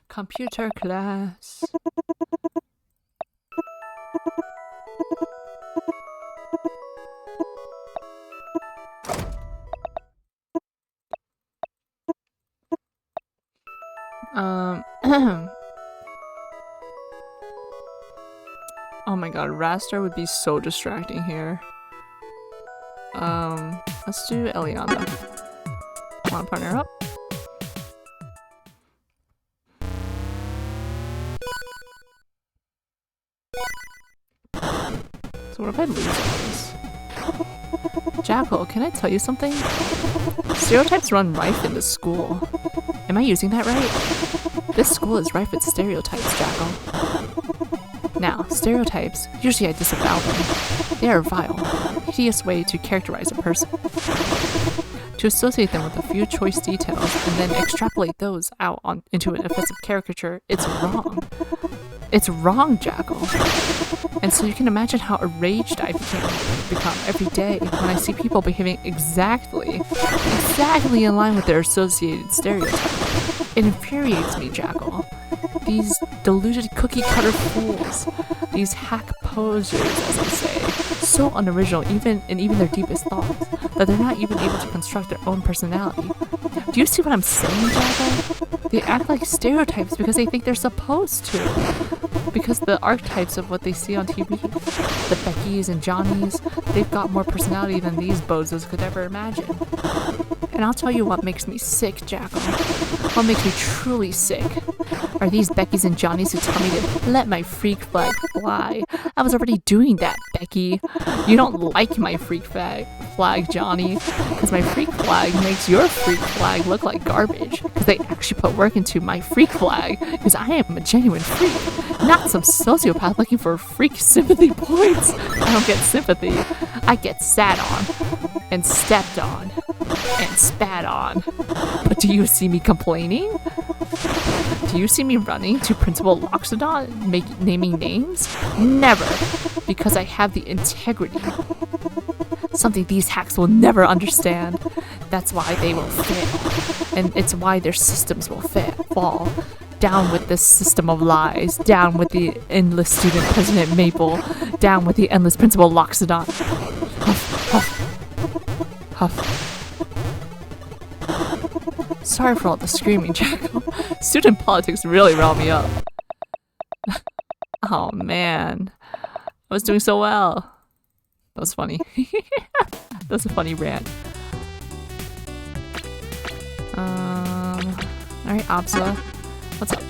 Computer class. Oh my god, Raster would be so distracting here. Let's do Eliana. Wanna partner up? So what if I lose all this? Jackal, can I tell you something? Stereotypes run rife in this school. Am I using that right? This school is rife with stereotypes, Jackal. Now, stereotypes, usually I disavow them. They are a vile, hideous way to characterize a person. To associate them with a few choice details and then extrapolate those out into an offensive caricature, it's wrong. It's wrong, Jackal. And so you can imagine how enraged I become every day when I see people behaving exactly in line with their associated stereotype. It infuriates me, Jackal. These deluded cookie-cutter fools. These hack posers, as they say. So unoriginal, even their deepest thoughts, that they're not even able to construct their own personality. Do you see what I'm saying, Jackal? They act like stereotypes because they think they're supposed to. Because the archetypes of what they see on TV, the Beckys and Johnnies, they've got more personality than these bozos could ever imagine. And I'll tell you what makes me sick, Jackal. What makes me truly sick are these Beckys and Johnnies who tell me to let my freak flag fly. I was already doing that, Becky. You don't like my freak flag, Johnny, because my freak flag makes your freak flag look like garbage. Because they actually put work into my freak flag, because I am a genuine freak, not some sociopath looking for freak sympathy points. I don't get sympathy. I get sat on, and stepped on, and spat on. But do you see me complaining? Do you see me running to Principal Loxodon, naming names? Never, because I have the integrity. Something these hacks will never understand. That's why they will fail, and it's why their systems will fall. Down with this system of lies. Down with the endless student President Maple. Down with the endless Principal Loxodon. Huff, huff, huff. Sorry for all the screaming, Jackal. Student politics really riled me up. Oh man, I was doing so well. That was funny. That was a funny rant. Alright, Absa. What's up?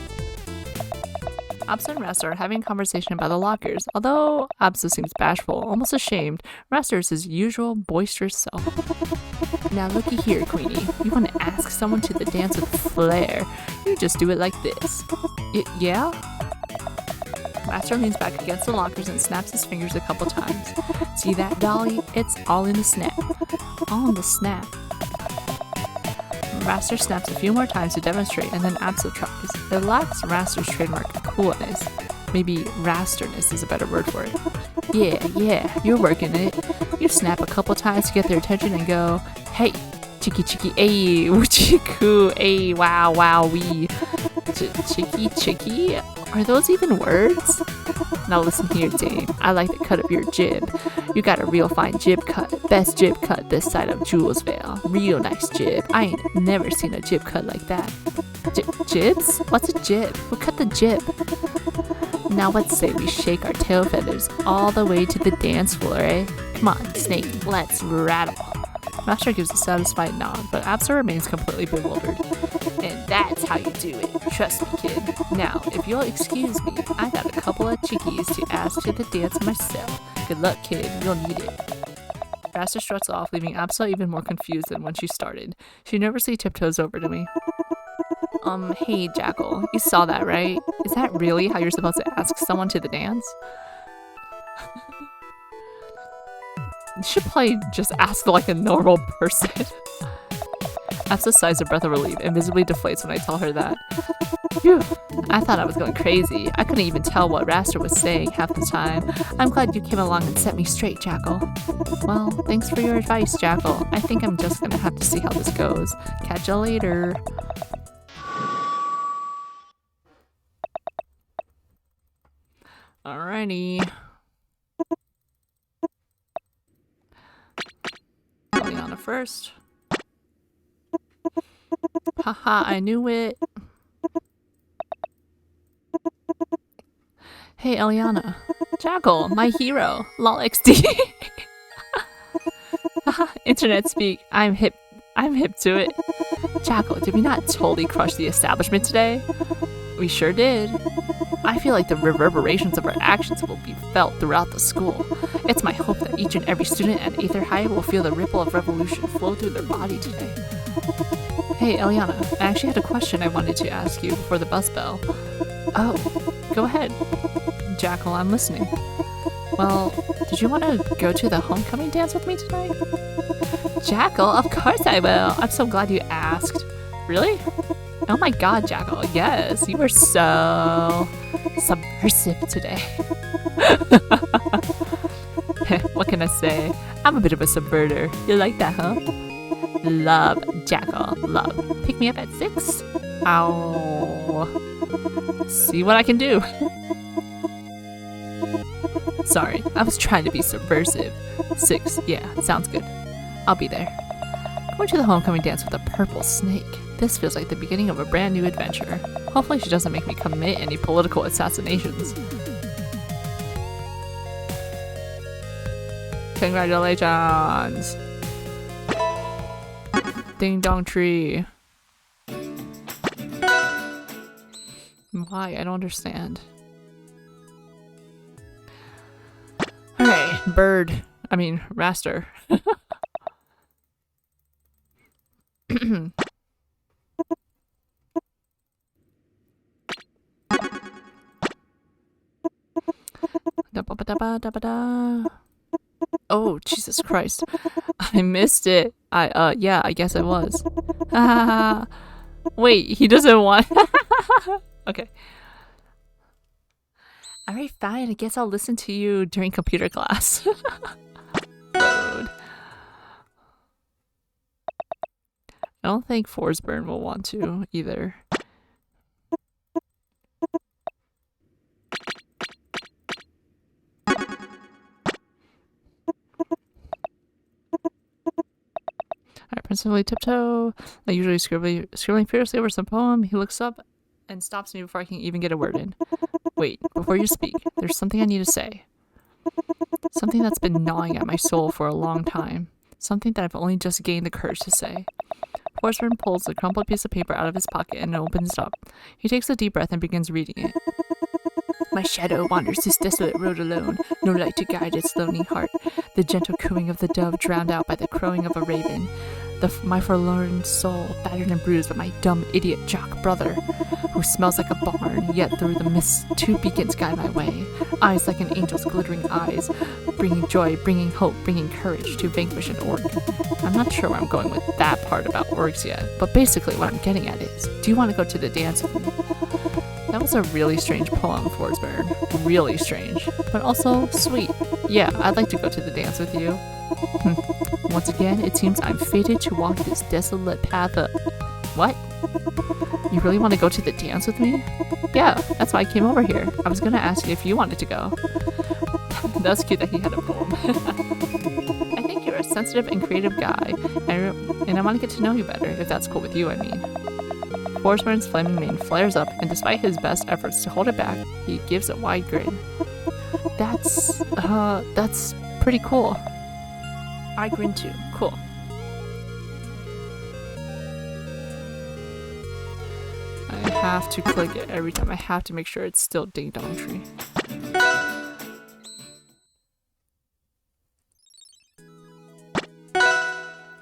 Absa and Raster are having a conversation about the lockers. Although Absa seems bashful, almost ashamed, Raster is his usual boisterous self. Now looky here, Queenie. You want to ask someone to the dance with flair. You just do it like this. Yeah? Raster leans back against the lockers and snaps his fingers a couple times. See that, Dolly? It's all in the snap. All in the snap. Raster snaps a few more times to demonstrate, and then Absa tries. It lacks Raster's trademark coolness. Maybe Rasterness is a better word for it. Yeah, you're working it. You snap a couple times to get their attention and go, hey, chicky, ayy, woochie-coo, ayy, wow, wee. Chicky? Are those even words? Now listen here, dame. I like the cut of your jib. You got a real fine jib cut. Best jib cut this side of Julesvale. Real nice jib. I ain't never seen a jib cut like that. Jibs? What's a jib? Who cut the jib? Now let's say we shake our tail feathers all the way to the dance floor, eh? Come on, Snake, let's rattle. Master gives a satisfied nod, but Absa remains completely bewildered. And that's how you do it. Trust me, kid. Now, if you'll excuse me, I got a couple of chickies to ask to the dance myself. Good luck, kid. You'll need it. Raster struts off, leaving Absa even more confused than when she started. She nervously tiptoes over to me. Hey, Jackal. You saw that, right? Is that really how you're supposed to ask someone to the dance? You should probably just ask like a normal person. Absa sighs a breath of relief and visibly deflates when I tell her that. Phew, I thought I was going crazy. I couldn't even tell what Raster was saying half the time. I'm glad you came along and set me straight, Jackal. Well, thanks for your advice, Jackal. I think I'm just gonna have to see how this goes. Catch you later. Alrighty. Eliana first. Haha, I knew it. Hey, Eliana. Jackal, my hero. Lol XD. Haha, internet speak. I'm hip to it. Jackal, did we not totally crush the establishment today? We sure did. I feel like the reverberations of our actions will be felt throughout the school. It's my hope that each and every student at Aether High will feel the ripple of revolution flow through their body today. Hey, Eliana, I actually had a question I wanted to ask you before the bus bell. Oh, go ahead. Jackal, I'm listening. Well, did you want to go to the homecoming dance with me tonight? Jackal, of course I will. I'm so glad you asked. Really? Oh my god, Jackal, yes, you were so subversive today. What can I say? I'm a bit of a subverter. You like that, huh? Love, Jackal, love. Pick me up at 6? Ow. See what I can do. Sorry, I was trying to be subversive. 6, yeah, sounds good. I'll be there. Going to the homecoming dance with a purple snake. This feels like the beginning of a brand new adventure. Hopefully she doesn't make me commit any political assassinations. Congratulations! Ding dong tree. Why? I don't understand. Alright, bird. I mean, Raster. Oh, Jesus Christ. I missed it. Yeah, I guess I was. Wait, he doesn't want... Okay. Alright, fine. I guess I'll listen to you during computer class. Load. I don't think Forsburn will want to either. Alright, principally tiptoe. I usually scribbling fiercely over some poem. He looks up and stops me before I can even get a word in. Wait, before you speak, there's something I need to say. Something that's been gnawing at my soul for a long time. Something that I've only just gained the courage to say. Forsburn pulls a crumpled piece of paper out of his pocket and opens it up. He takes a deep breath and begins reading it. My shadow wanders this desolate road alone, no light to guide its lonely heart. The gentle cooing of the dove drowned out by the crowing of a raven. My forlorn soul, battered and bruised by my dumb idiot jock brother, who smells like a barn, yet through the mist 2 beacons guide my way. Eyes like an angel's glittering eyes, bringing joy, bringing hope, bringing courage to vanquish an orc. I'm not sure where I'm going with that part about orcs yet, but basically what I'm getting at is, do you want to go to the dance with me? That was a really strange poem, Forsburn. Really strange, but also sweet. Yeah, I'd like to go to the dance with you. Once again, it seems I'm fated to walk this desolate path up. What? You really want to go to the dance with me? Yeah, that's why I came over here. I was gonna ask you if you wanted to go. That's cute that he had a poem. I think you're a sensitive and creative guy, and I want to get to know you better, if that's cool with you, I mean. Forsburn's flaming mane flares up, and despite his best efforts to hold it back, he gives a wide grin. That's pretty cool. I grin too. Cool. I have to click it every time. I have to make sure it's still Ding Dong Tree.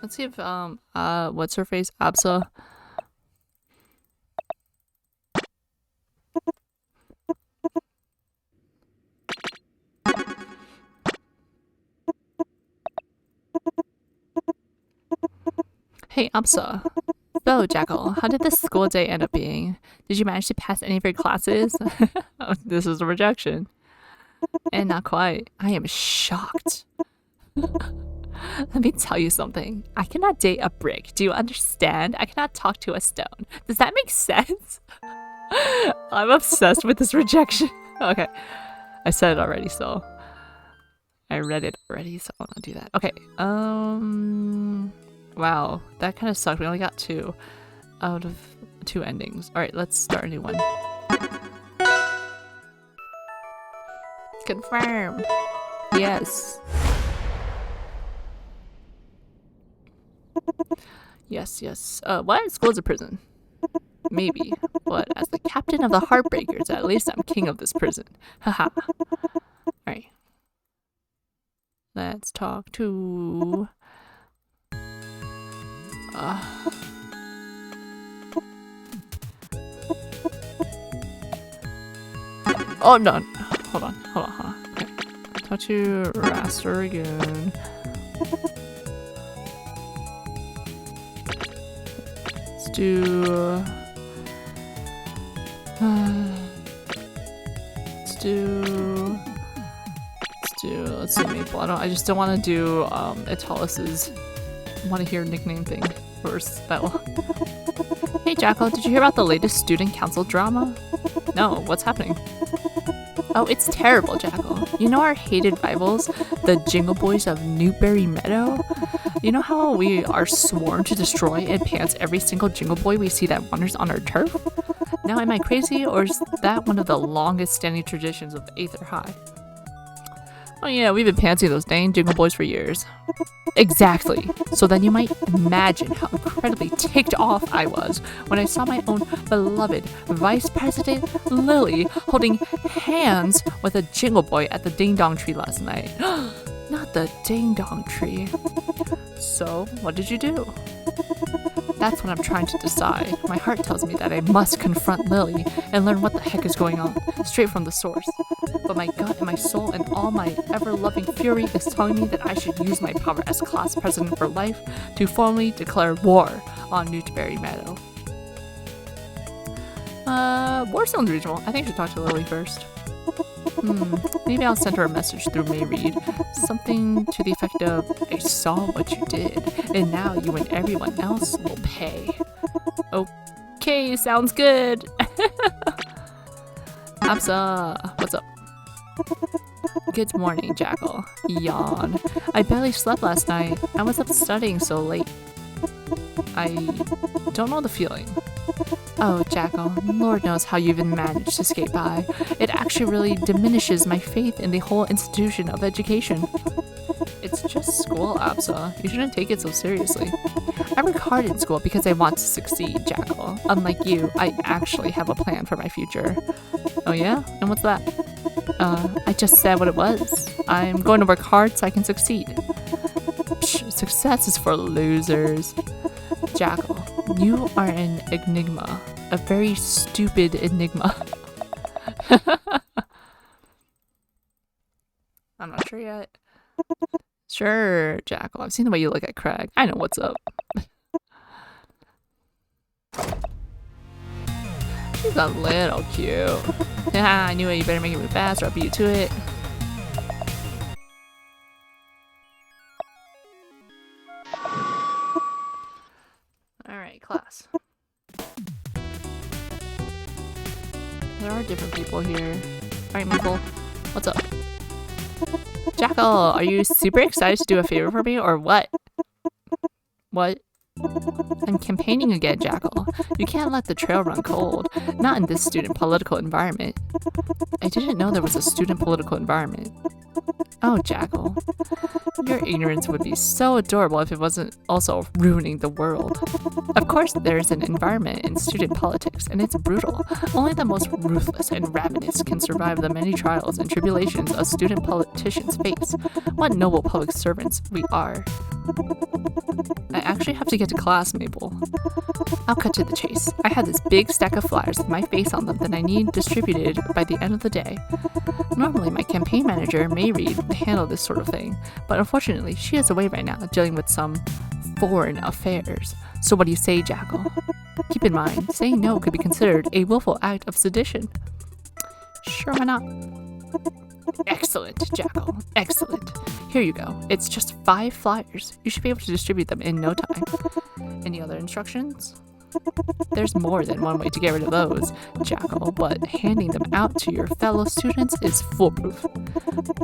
Let's see if, what's her face? Absa. Hey, Absa. So, Jackal, how did this school day end up being? Did you manage to pass any of your classes? Oh, this is a rejection. And not quite. I am shocked. Let me tell you something. I cannot date a brick. Do you understand? I cannot talk to a stone. Does that make sense? I'm obsessed with this rejection. Okay. I said it already, so I read it already, so I'll not do that. Okay. Wow, that kind of sucked. We only got 2 out of 2 endings. All right, let's start a new one. Confirm. Yes. Yes. What? School is a prison. Maybe. But as the captain of the Heartbreakers, at least I'm king of this prison. Haha. Alright. Let's talk to... Oh, no. Hold on. Okay. Talk to Raster again. Let's do... Let's do Maple. I just don't want to do Italus's want to hear nickname thing first. Hey Jackal, did you hear about the latest student council drama? No, what's happening? Oh, it's terrible, Jackal. You know our hated rivals, the Jingle Boys of Newberry Meadow? You know how we are sworn to destroy and pants every single Jingle Boy we see that wanders on our turf? Now, am I crazy, or is that one of the longest standing traditions of Aether High? Oh yeah, we've been pantsing those dang Jingle Boys for years. Exactly. So then you might imagine how incredibly ticked off I was when I saw my own beloved Vice President Lily holding hands with a Jingle Boy at the Ding Dong Tree last night. Not the Ding Dong Tree. So, what did you do? That's what I'm trying to decide. My heart tells me that I must confront Lily and learn what the heck is going on, straight from the source. But my gut and my soul and all my ever-loving fury is telling me that I should use my power as class president for life to formally declare war on Newberry Meadow. War sounds reasonable. I think I should talk to Lily first. Maybe I'll send her a message through Mayread. Something to the effect of, I saw what you did, and now you and everyone else will pay. Okay, sounds good. Absa, what's up? Good morning, Jackal. Yawn. I barely slept last night. I was up studying so late. I don't know the feeling. Oh, Jackal, Lord knows how you even managed to skate by. It actually really diminishes my faith in the whole institution of education. It's just school, Absa. You shouldn't take it so seriously. I work hard in school because I want to succeed, Jackal. Unlike you, I actually have a plan for my future. Oh yeah? And what's that? I just said what it was. I'm going to work hard so I can succeed. Psh, success is for losers. Jackal, you are an enigma. A very stupid enigma. I'm not sure yet. Sure, Jackal. I've seen the way you look at Craig. I know what's up. She's a little cute. Yeah, I knew it. You better make it move fast or I'll beat you to it. Alright, class. There are different people here. Alright, Maple. What's up? Jackal, are you super excited to do a favor for me or what? What? I'm campaigning again, Jackal. You can't let the trail run cold. Not in this student political environment. I didn't know there was a student political environment. Oh, Jackal. Your ignorance would be so adorable if it wasn't also ruining the world. Of course, there's an environment in student politics, and it's brutal. Only the most ruthless and ravenous can survive the many trials and tribulations a student politicians face. What noble public servants we are. I actually have to get to class, Maple. I'll cut to the chase. I had this big stack of flyers with my face on them that I need distributed by the end of the day. Normally, my campaign manager, Mayread, would handle this sort of thing, but unfortunately, she is away right now dealing with some foreign affairs. So what do you say, Jackal? Keep in mind, saying no could be considered a willful act of sedition. Sure, why not? Excellent, Jackal. Excellent. Here you go. It's just 5 flyers. You should be able to distribute them in no time. Any other instructions? There's more than one way to get rid of those, Jackal, but handing them out to your fellow students is foolproof.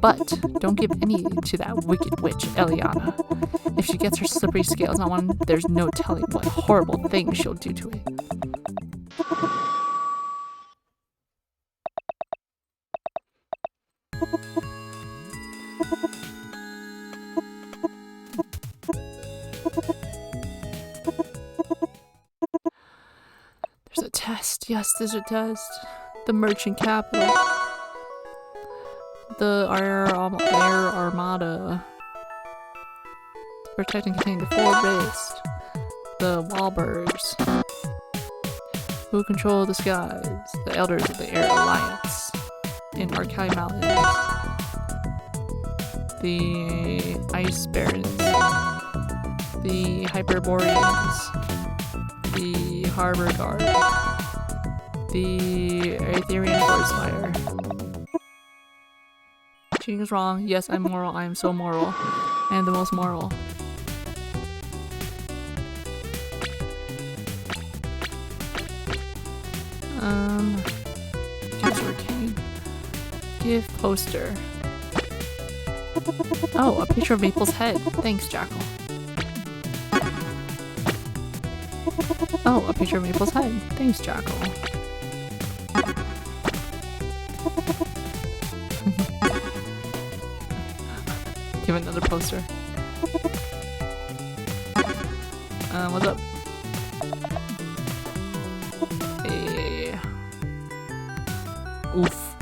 But don't give any to that wicked witch, Eliana. If she gets her slippery scales on one, there's no telling what horrible things she'll do to it. There's a test. Yes, there's a test. The merchant capital. The air armada. Protect and contain the forest. The Walburgs. Who control the skies? The elders of the Air Alliance. In Arcai Mountains. The Ice Barons. The Hyperboreans. The Harbor Guard. The Aetherian Forest Fire. Cheating is wrong. Yes, I'm moral. I am so moral. I am the most moral. Gives retain. Give poster. Oh, a picture of Maple's head. Thanks, Jackal. Oh, a picture of Maple's head. Thanks, Jackal. Give another poster. What's up? Hey. Oof.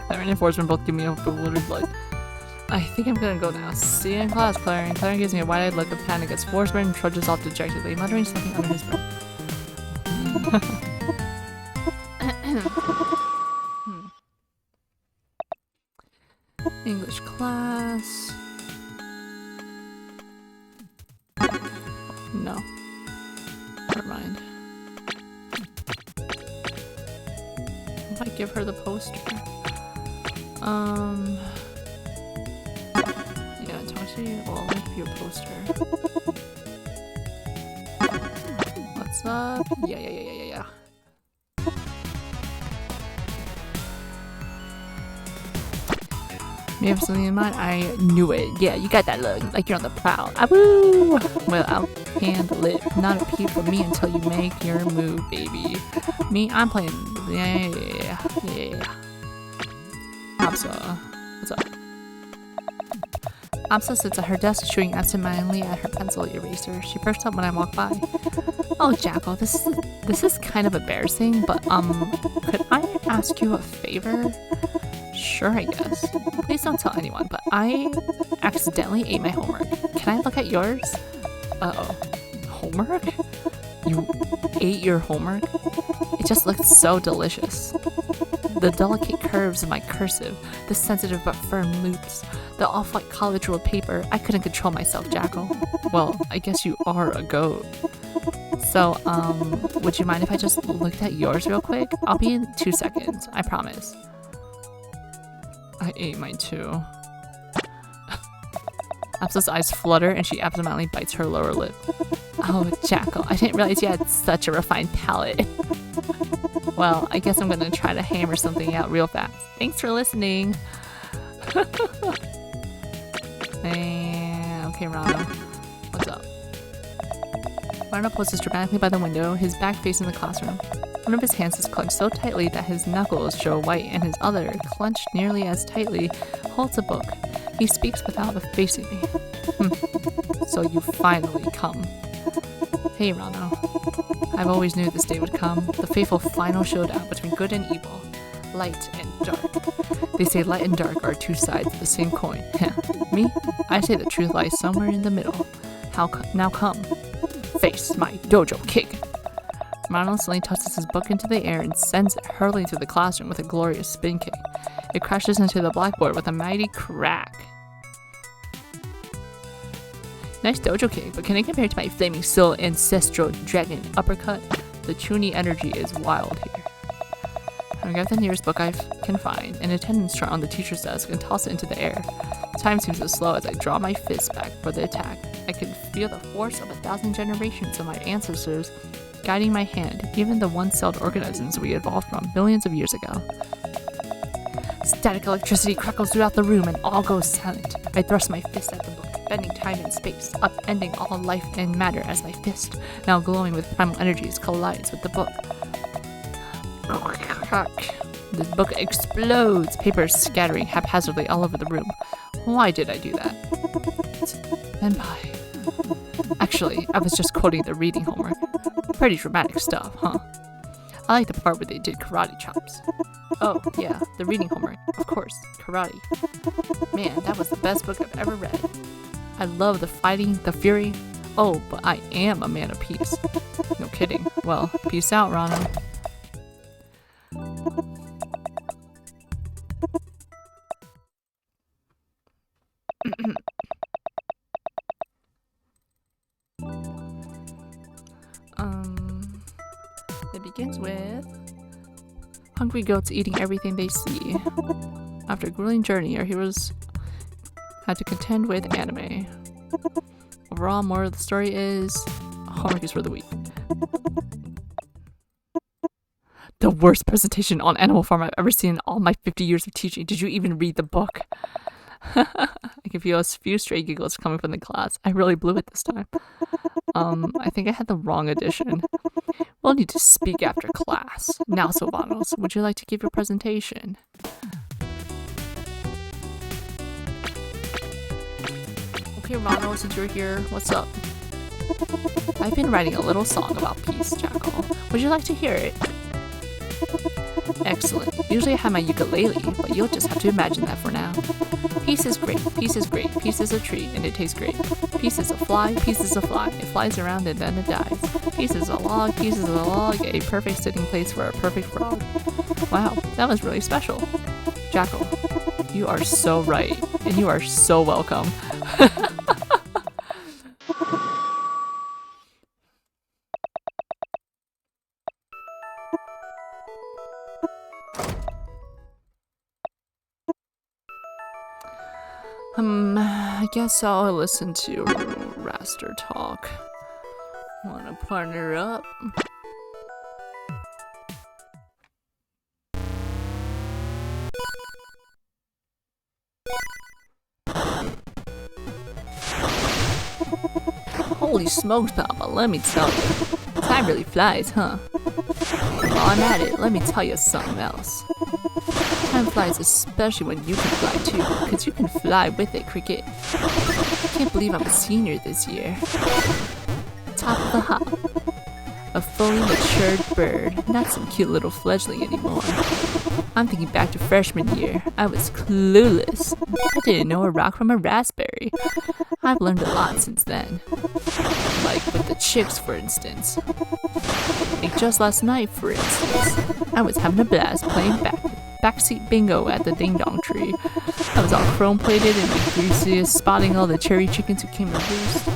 Claire and Enforcement both give me a bewildered look. I think I'm gonna go now. See you in class, Claire. And Claire gives me a wide-eyed look of panic as Enforcement trudges off dejectedly, muttering something under his breath. English class. No. Never mind. If I give her the poster. Yeah, talk to you. Well, I'll give you a poster. What's up? Yeah. You have something in mind? I knew it. Yeah, you got that look. Like you're on the prowl. Woo! Well, I'll handle it. Not a peep from me until you make your move, baby. Me, I'm playing. Yeah. Absa. What's up? Absa sits at her desk, chewing absentmindedly at her pencil eraser. She perks up when I walk by. Oh, Jackal, this is kind of embarrassing, but could I ask you a favor? Sure, I guess. Please don't tell anyone, but I accidentally ate my homework. Can I look at yours? Uh-oh. Homework? You ate your homework? It just looked so delicious. The delicate curves of my cursive, the sensitive but firm loops, the off-white college ruled paper. I couldn't control myself, Jackal. Well, I guess you are a goat. So, would you mind if I just looked at yours real quick? I'll be in 2 seconds, I promise. I ate mine too. Absa's eyes flutter and she absentmindedly bites her lower lip. Oh, Jackal, I didn't realize you had such a refined palate. Well, I guess I'm gonna try to hammer something out real fast. Thanks for listening. And, okay, Rana. What's up? Rana poses dramatically by the window, his back facing the classroom. One of his hands is clenched so tightly that his knuckles show white, and his other, clenched nearly as tightly, holds a book. He speaks without facing me. So you finally come. Hey, Rano. I've always knew this day would come. The fateful final showdown between good and evil. Light and dark. They say light and dark are 2 sides of the same coin. Me? I say the truth lies somewhere in the middle. Now come. Face my dojo kick. Ronald suddenly tosses his book into the air and sends it hurtling through the classroom with a glorious spin kick. It crashes into the blackboard with a mighty crack. Nice dojo kick, but can I compare it to my flaming soul ancestral dragon uppercut? The Chuni energy is wild here. I grab the nearest book I can find, an attendance chart on the teacher's desk, and toss it into the air. Time seems to slow as I draw my fist back for the attack. I can feel the force of 1,000 generations of my ancestors guiding my hand, even the one-celled organisms we evolved from millions of years ago. Static electricity crackles throughout the room and all goes silent. I thrust my fist at the book, bending time and space, upending all life and matter as my fist, now glowing with primal energies, collides with the book. The book explodes, paper scattering haphazardly all over the room. Why did I do that? And bye. Actually, I was just quoting the reading homework. Pretty dramatic stuff, huh? I like the part where they did karate chops. Oh, yeah, the reading homework. Of course, karate. Man, that was the best book I've ever read. I love the fighting, the fury. Oh, but I am a man of peace. No kidding. Well, peace out, Rana. It begins with hungry goats eating everything they see. After a grueling journey, our heroes had to contend with anime. Overall, moral of the story is homework is for the weak. The worst presentation on Animal Farm I've ever seen in all my 50 years of teaching. Did you even read the book? I can feel a few stray giggles coming from the class. I really blew it this time. I think I had the wrong edition. We'll need to speak after class. Now, Sylvanos, would you like to give your presentation? Okay, Rano, since you're here, what's up? I've been writing a little song about peace, Jackal. Would you like to hear it? Excellent. Usually I have my ukulele, but you'll just have to imagine that for now. Peace is great, peace is great, peace is a treat, and it tastes great. Peace is a fly, peace is a fly. It flies around and then it dies. Peace is a log, a perfect sitting place for a perfect frog. Wow, that was really special. Jackal, you are so right, and you are so welcome. I guess I'll listen to Raster talk. Wanna partner up? Holy smokes, Papa, let me tell you. Time really flies, huh? While I'm at it, let me tell you something else. Time flies, especially when you can fly too, because you can fly with it, Cricket. I can't believe I'm a senior this year. Top of the hop. A fully matured bird, not some cute little fledgling anymore. I'm thinking back to freshman year. I was clueless. I didn't know a rock from a raspberry. I've learned a lot since then. Like with the chicks, for instance. Like just last night, for instance. I was having a blast playing backseat bingo at the Ding Dong Tree. I was all chrome-plated and the greasiest, spotting all the cherry chickens who came to roost.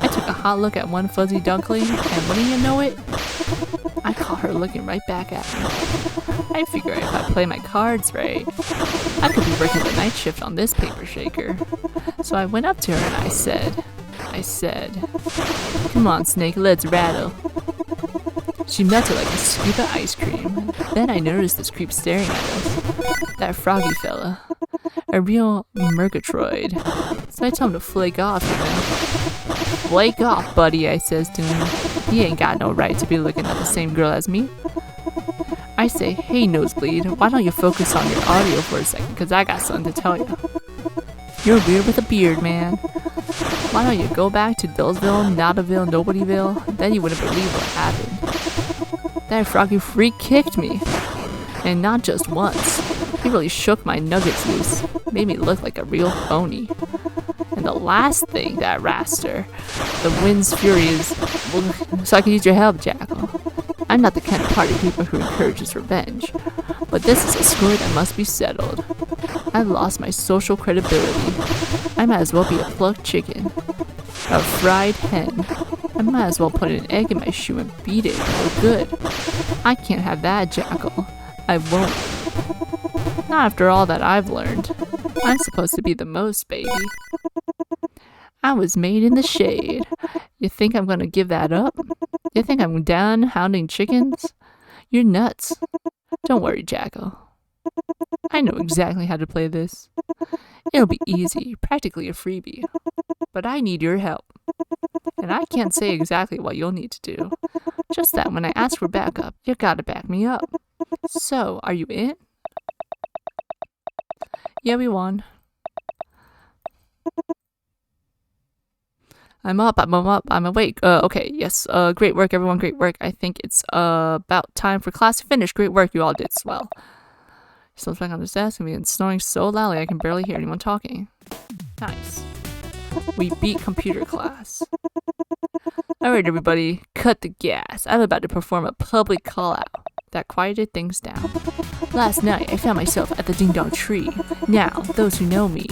I took a hot look at one fuzzy duckling, and wouldn't you know it? I caught her looking right back at me. I figured if I play my cards right, I could be working the night shift on this paper shaker. So I went up to her and I said, "Come on, Snake, let's rattle." She melted like a scoop of ice cream. Then I noticed this creep staring at us. That froggy fella. A real Murgatroyd. So I told him to flake off, you know. "Flake off, buddy," I says to him. "He ain't got no right to be looking at the same girl as me." I say, "Hey, Nosebleed, why don't you focus on your audio for a second, because I got something to tell you. You're weird with a beard, man. Why don't you go back to Dillsville, Notaville, Nobodyville? Then you wouldn't believe what happened. That froggy freak kicked me. And not just once. He really shook my nuggets loose. Made me look like a real pony. And the last thing, that raster. The wind's fury is... Well, so I can use your help, Jackal. I'm not the kind of party people who encourages revenge. But this is a score that must be settled. I've lost my social credibility. I might as well be a plucked chicken. A fried hen. I might as well put an egg in my shoe and beat it for good. I can't have that, Jackal. I won't. Not after all that I've learned. I'm supposed to be the most, baby. I was made in the shade. You think I'm gonna give that up? You think I'm done hounding chickens? You're nuts. Don't worry, Jackal. I know exactly how to play this. It'll be easy, practically a freebie. But I need your help. And I can't say exactly what you'll need to do. Just that when I ask for backup, you gotta back me up. So, are you in? Yeah, we won. I'm up, I'm awake. Okay, yes, great work, everyone, great work. I think it's, about time for class to finish. Great work, you all did swell. He slips back on his desk and begins snoring so loudly I can barely hear anyone talking. Nice. We beat computer class. Alright, everybody, cut the gas. I'm about to perform a public call-out. That quieted things down. Last night, I found myself at the Ding Dong Tree. Now, those who know me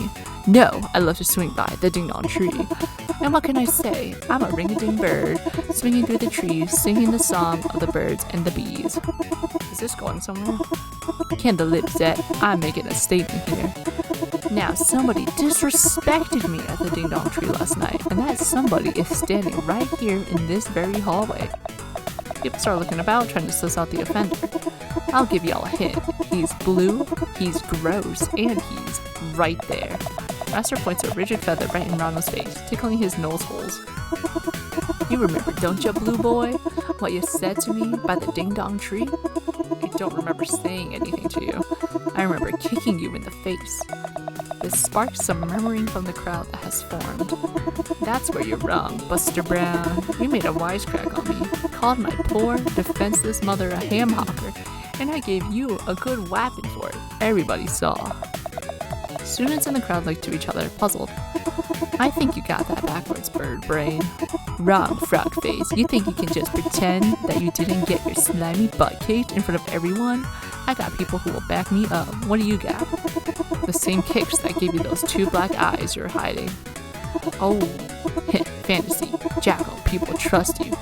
know I love to swing by the Ding Dong Tree. And what can I say? I'm a ring-a-ding bird, swinging through the trees, singing the song of the birds and the bees. Is this going somewhere? Candle lip set, I'm making a statement here. Now, somebody disrespected me at the Ding Dong Tree last night, and that somebody is standing right here in this very hallway. People start looking about, trying to suss out the offender. I'll give y'all a hint. He's blue, he's gross, and he's right there. Master points a rigid feather right in Ronald's face, tickling his nose holes. You remember, don't you, blue boy? What you said to me by the Ding Dong Tree? I don't remember saying anything to you. I remember kicking you in the face. This sparks some murmuring from the crowd that has formed. That's where you're wrong, Buster Brown. You made a wisecrack on me, called my poor, defenseless mother a ham hocker, and I gave you a good whapping for it. Everybody saw. Students in the crowd looked to each other, puzzled. I think you got that backwards, bird brain. Wrong, frog face. You think you can just pretend that you didn't get your slimy butt kicked in front of everyone? I got people who will back me up. What do you got? The same kicks that gave you those two black eyes you're hiding. Oh, fantasy. Jackal, people trust you.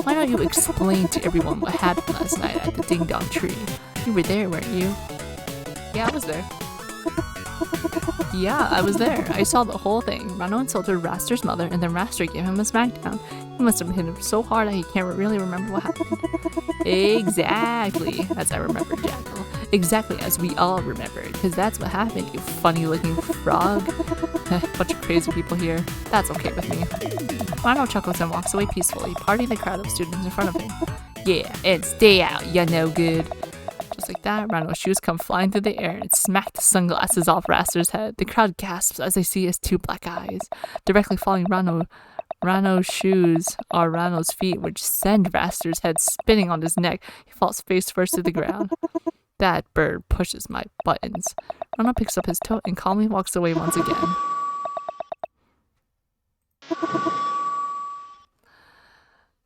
Why don't you explain to everyone what happened last night at the Ding Dong Tree? You were there, weren't you? Yeah, I was there. Yeah, I was there. I saw the whole thing. Rano insulted Raster's mother, and then Raster gave him a smackdown. He must have hit him so hard that he can't really remember what happened. Exactly as I remember, Jackal. Exactly as we all remembered, because that's what happened, you funny-looking frog. Bunch of crazy people here. That's okay with me. Rano chuckles and walks away peacefully, parting the crowd of students in front of him. Yeah, and stay out, you no good. Just like that, Rano's shoes come flying through the air and smack the sunglasses off Raster's head. The crowd gasps as they see his two black eyes, directly following Rano's shoes are Rano's feet, which send Raster's head spinning on his neck. He falls face first to the ground. That bird pushes my buttons. Rano picks up his tote and calmly walks away once again.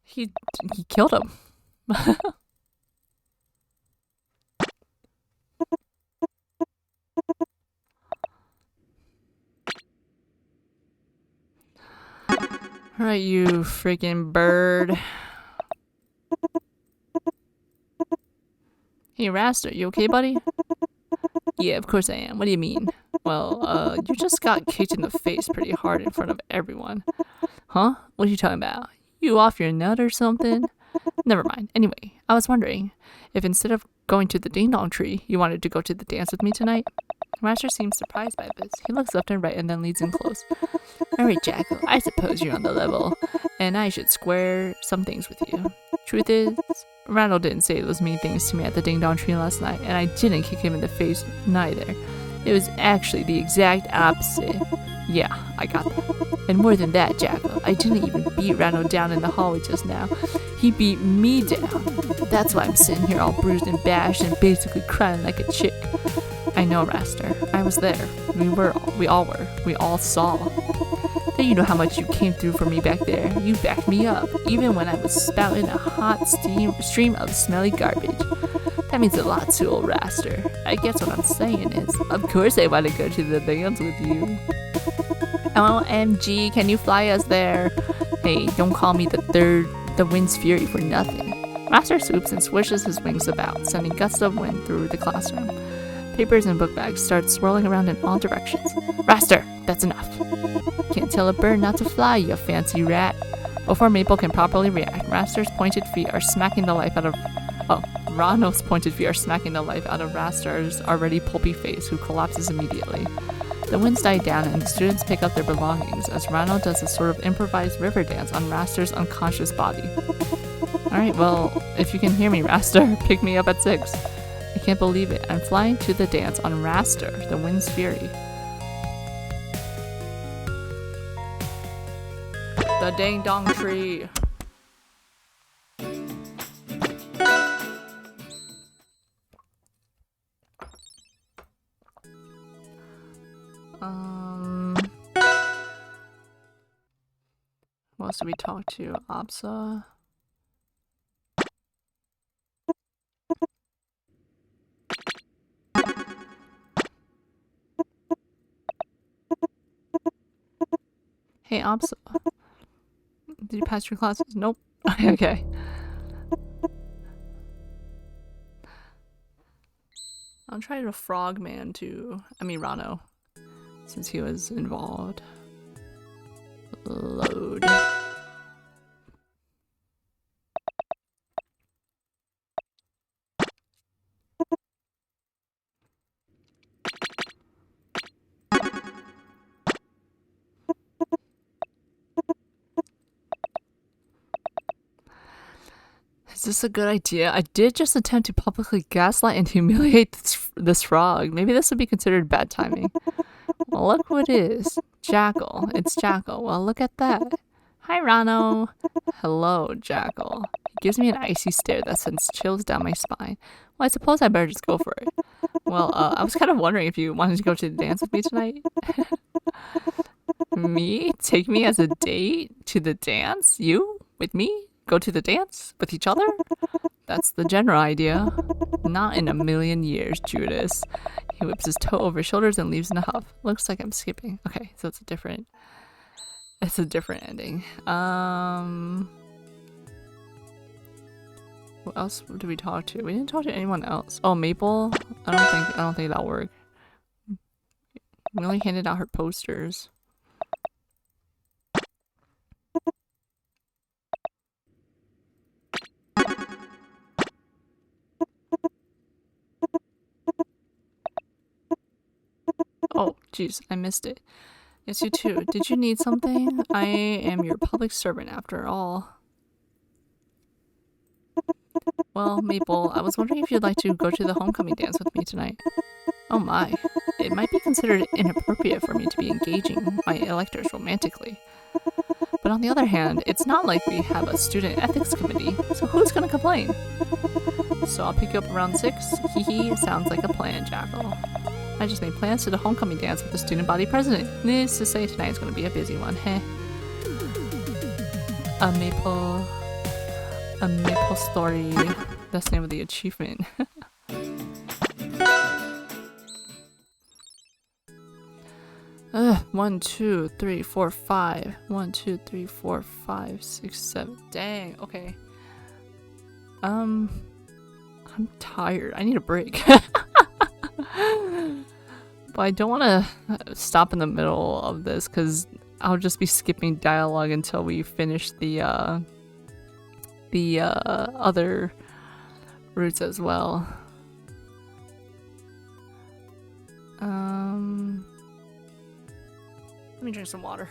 He killed him. Alright, you freaking bird. Hey, Raster, you okay, buddy? Yeah, of course I am. What do you mean? Well, you just got kicked in the face pretty hard in front of everyone. Huh? What are you talking about? You off your nut or something? Never mind. Anyway, I was wondering if instead of going to the Ding Dong Tree, you wanted to go to the dance with me tonight? Raster seems surprised by this. He looks left and right and then leads in close. Alright, Jackal, I suppose you're on the level, and I should square some things with you. Truth is, Randall didn't say those mean things to me at the Ding Dong Tree last night, and I didn't kick him in the face neither. It was actually the exact opposite. Yeah, I got that. And more than that, Jackal, I didn't even beat Randall down in the hallway just now. He beat me down. That's why I'm sitting here all bruised and bashed and basically crying like a chick. I know, Raster. I was there. We all saw. Then you know how much you came through for me back there. You backed me up, even when I was spouting a hot stream of smelly garbage. That means a lot to old Raster. I guess what I'm saying is, of course I want to go to the dance with you. OMG, can you fly us there? Hey, don't call me the wind's fury for nothing. Raster swoops and swishes his wings about, sending gusts of wind through the classroom. Papers and book bags start swirling around in all directions. Raster, that's enough. Can't tell a bird not to fly, you fancy rat. Before Maple can properly react, Raster's pointed feet are smacking the life out of... Oh, Rano's pointed feet are smacking the life out of Raster's already pulpy face, who collapses immediately. The winds die down and the students pick up their belongings as Rano does a sort of improvised river dance on Raster's unconscious body. Alright, well, if you can hear me, Raster, pick me up at 6. I can't believe it. I'm flying to the dance on Raster, the wind's fury. The ding dong tree. Who else did we talk to? Absa? Hey, Absa. Did you pass your classes? Nope. Okay. I'll try to frogman too. I mean Rano, since he was involved. Load. Is this a good idea? I did just attempt to publicly gaslight and humiliate this frog. Maybe this would be considered bad timing. Well, look who it is. Jackal. It's Jackal. Well, look at that. Hi, Rano. Hello, Jackal. He gives me an icy stare that sends chills down my spine. Well, I suppose I better just go for it. Well, I was kind of wondering if you wanted to go to the dance with me tonight. Me? Take me as a date to the dance? You? With me? Go to the dance? With each other? That's the general idea. Not in a million years, Judas. He whips his toe over his shoulders and leaves in a huff. Looks like I'm skipping. Okay, so it's a different ending. Who else did we talk to? We didn't talk to anyone else. Oh, Maple? I don't think that'll work. We only handed out her posters. Oh, jeez, I missed it. Yes, you too. Did you need something? I am your public servant after all. Well, Maple, I was wondering if you'd like to go to the homecoming dance with me tonight. Oh my. It might be considered inappropriate for me to be engaging my electors romantically. But on the other hand, it's not like we have a student ethics committee, so who's gonna complain? So I'll pick you up around 6? Hee sounds like a plan, Jackal. I just made plans to the homecoming dance with the student body president. Needless to say, tonight's gonna be a busy one, heh. A maple story. That's the name of the achievement. 1, 2, 3, 4, 5. 1, 2, 3, 4, 5, 6, 7. Dang, okay. I'm tired. I need a break. But I don't want to stop in the middle of this because I'll just be skipping dialogue until we finish the other routes as well. Let me drink some water.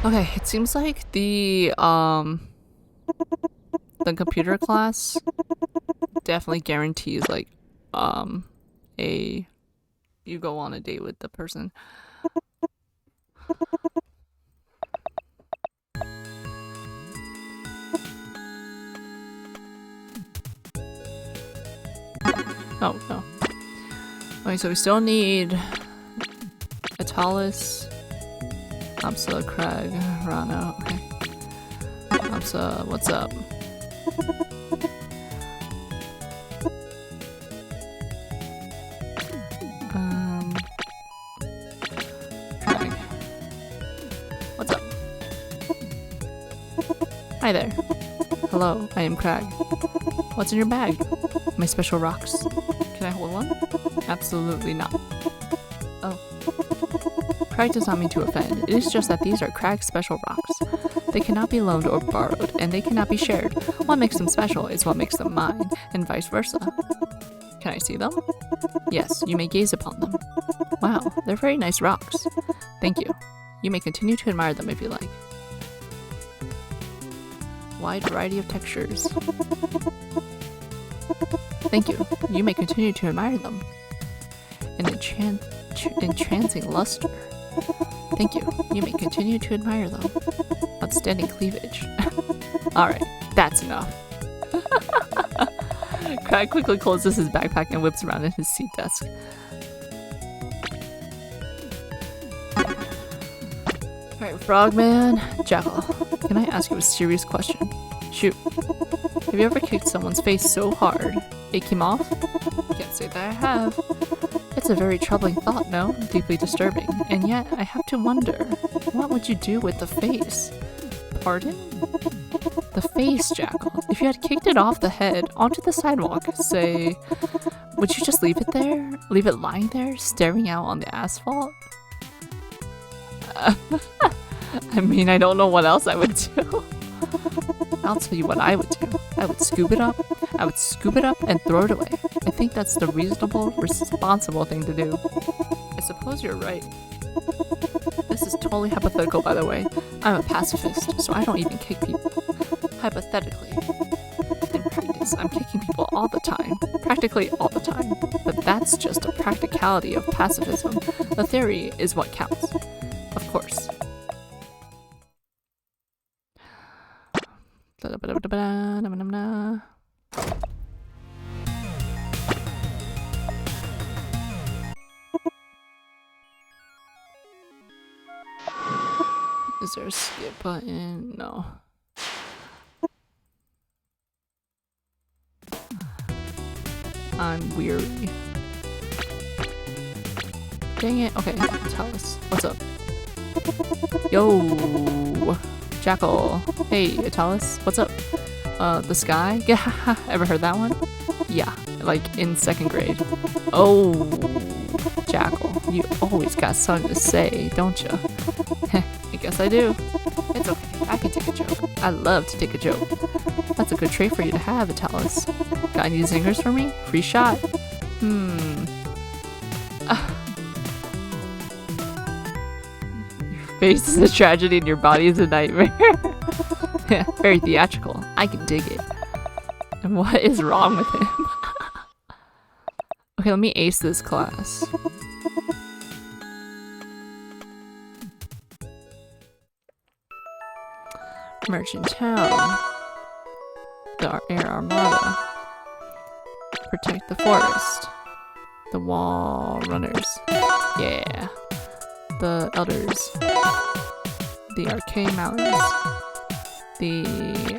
Okay, it seems like the computer class definitely guarantees like you go on a date with the person. Oh no. Okay, so we still need Atalis Amsa, Craig, Rano. Okay. Amsa, what's up? Craig. What's up? Hi there. Hello, I am Craig. What's in your bag? My special rocks. Can I hold one? Absolutely not. Oh. Crag does not mean to offend. It is just that these are Crag's special rocks. They cannot be loaned or borrowed, and they cannot be shared. What makes them special is what makes them mine, and vice versa. Can I see them? Yes, you may gaze upon them. Wow, they're very nice rocks. Thank you. You may continue to admire them if you like. Wide variety of textures. Thank you. You may continue to admire them. An entrancing luster. Thank you. You may continue to admire them. Outstanding cleavage. Alright, that's enough. Crag quickly closes his backpack and whips around in his seat desk. Alright, Frogman, Jackal, can I ask you a serious question? Shoot. Have you ever kicked someone's face so hard it came off? Can't say that I have. It's a very troubling thought, no? Deeply disturbing. And yet, I have to wonder, what would you do with the face? Pardon? The face, Jackal. If you had kicked it off the head onto the sidewalk, say, would you just leave it there? Leave it lying there, staring out on the asphalt? I mean, I don't know what else I would do. I'll tell you what I would do. I would scoop it up. I would scoop it up and throw it away. I think that's the reasonable, responsible thing to do. I suppose you're right. This is totally hypothetical, by the way. I'm a pacifist, so I don't even kick people. Hypothetically. In practice, I'm kicking people all the time. Practically all the time. But that's just a practicality of pacifism. The theory is what counts. Of course. Is there a skip button? No. I'm weary. Dang it. Okay, tell us. What's up? Yo! Jackal. Hey, Italis. What's up? The sky? Yeah, ever heard that one? Yeah, like in 2nd grade. Oh, Jackal. You always got something to say, don't you? I guess I do. It's okay. I can take a joke. I love to take a joke. That's a good trait for you to have, Italis. Got any zingers for me? Free shot. Your face is a tragedy and your body is a nightmare. Yeah, very theatrical. I can dig it. And what is wrong with him? Okay, let me ace this class. Merchant Town. The Air Armada. Protect the forest. The Wall Runners. Yeah. The Elders. The Arcane Mountains. The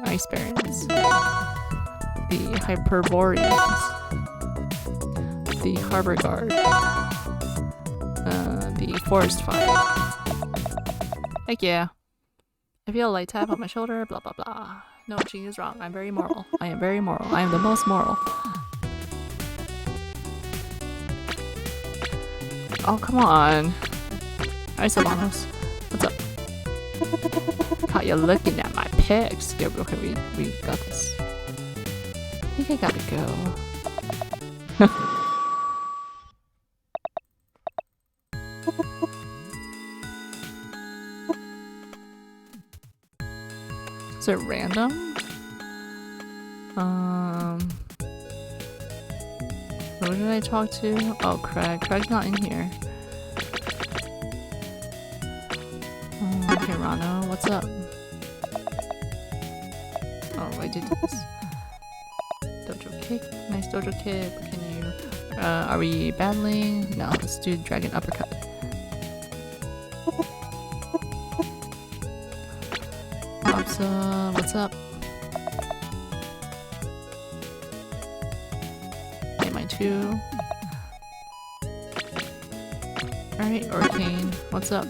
Ice Barons. The Hyperboreans. The Harbor Guard. The Forest Fire. Heck yeah. I feel a light tap on my shoulder, blah blah blah. No, cheating is wrong. I'm very moral. I am very moral. I am the most moral. Oh, come on. Hi, Sylvanos. What's up? Caught you looking at my pics. Yeah, okay, we got this. I think I gotta go. Is it random? Who did I talk to? Oh, Craig. Craig's not in here. Okay, Rano, what's up? Oh, I did this. Dojo kick. Nice dojo kick. Can you... are we battling? No, let's do dragon uppercut. So, what's up? Okay, mine too. Alright, Arcane, what's up?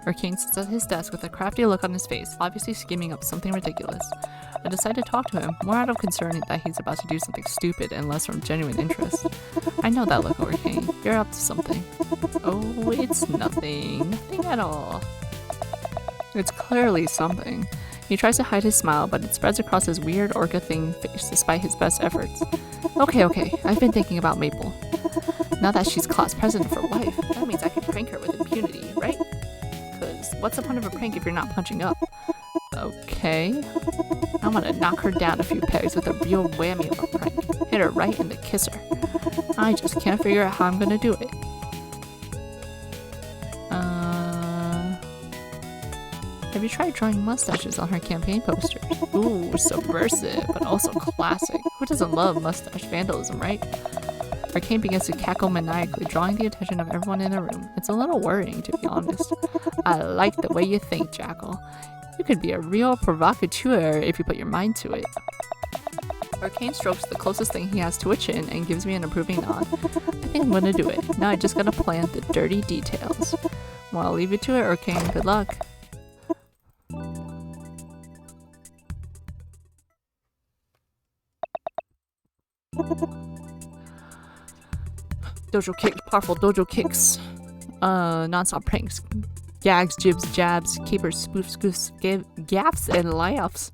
Arcane sits at his desk with a crafty look on his face, obviously scheming up something ridiculous. I decide to talk to him, more out of concern that he's about to do something stupid and less from genuine interest. I know that look, Arcane. You're up to something. Oh, it's nothing. Nothing at all. It's clearly something. He tries to hide his smile, but it spreads across his weird orca thing face despite his best efforts. Okay, I've been thinking about Maple. Now that she's class president for life, that means I can prank her with impunity, right? Because what's the point of a prank if you're not punching up? Okay. I'm gonna knock her down a few pegs with a real whammy of a prank. Hit her right in the kisser. I just can't figure out how I'm gonna do it. Have you tried drawing mustaches on her campaign posters? Ooh, subversive, but also classic. Who doesn't love mustache vandalism, right? Arcane begins to cackle maniacally, drawing the attention of everyone in the room. It's a little worrying, to be honest. I like the way you think, Jackal. You could be a real provocateur if you put your mind to it. Arcane strokes the closest thing he has to a chin and gives me an approving nod. I think I'm gonna do it. Now I just gotta plan the dirty details. Well, I'll leave you to it, Arcane. Good luck. Dojo kick, powerful dojo kicks. Non-stop pranks. Gags, jibs, jabs, capers, spoofs, goofs, gaffs, and laughs.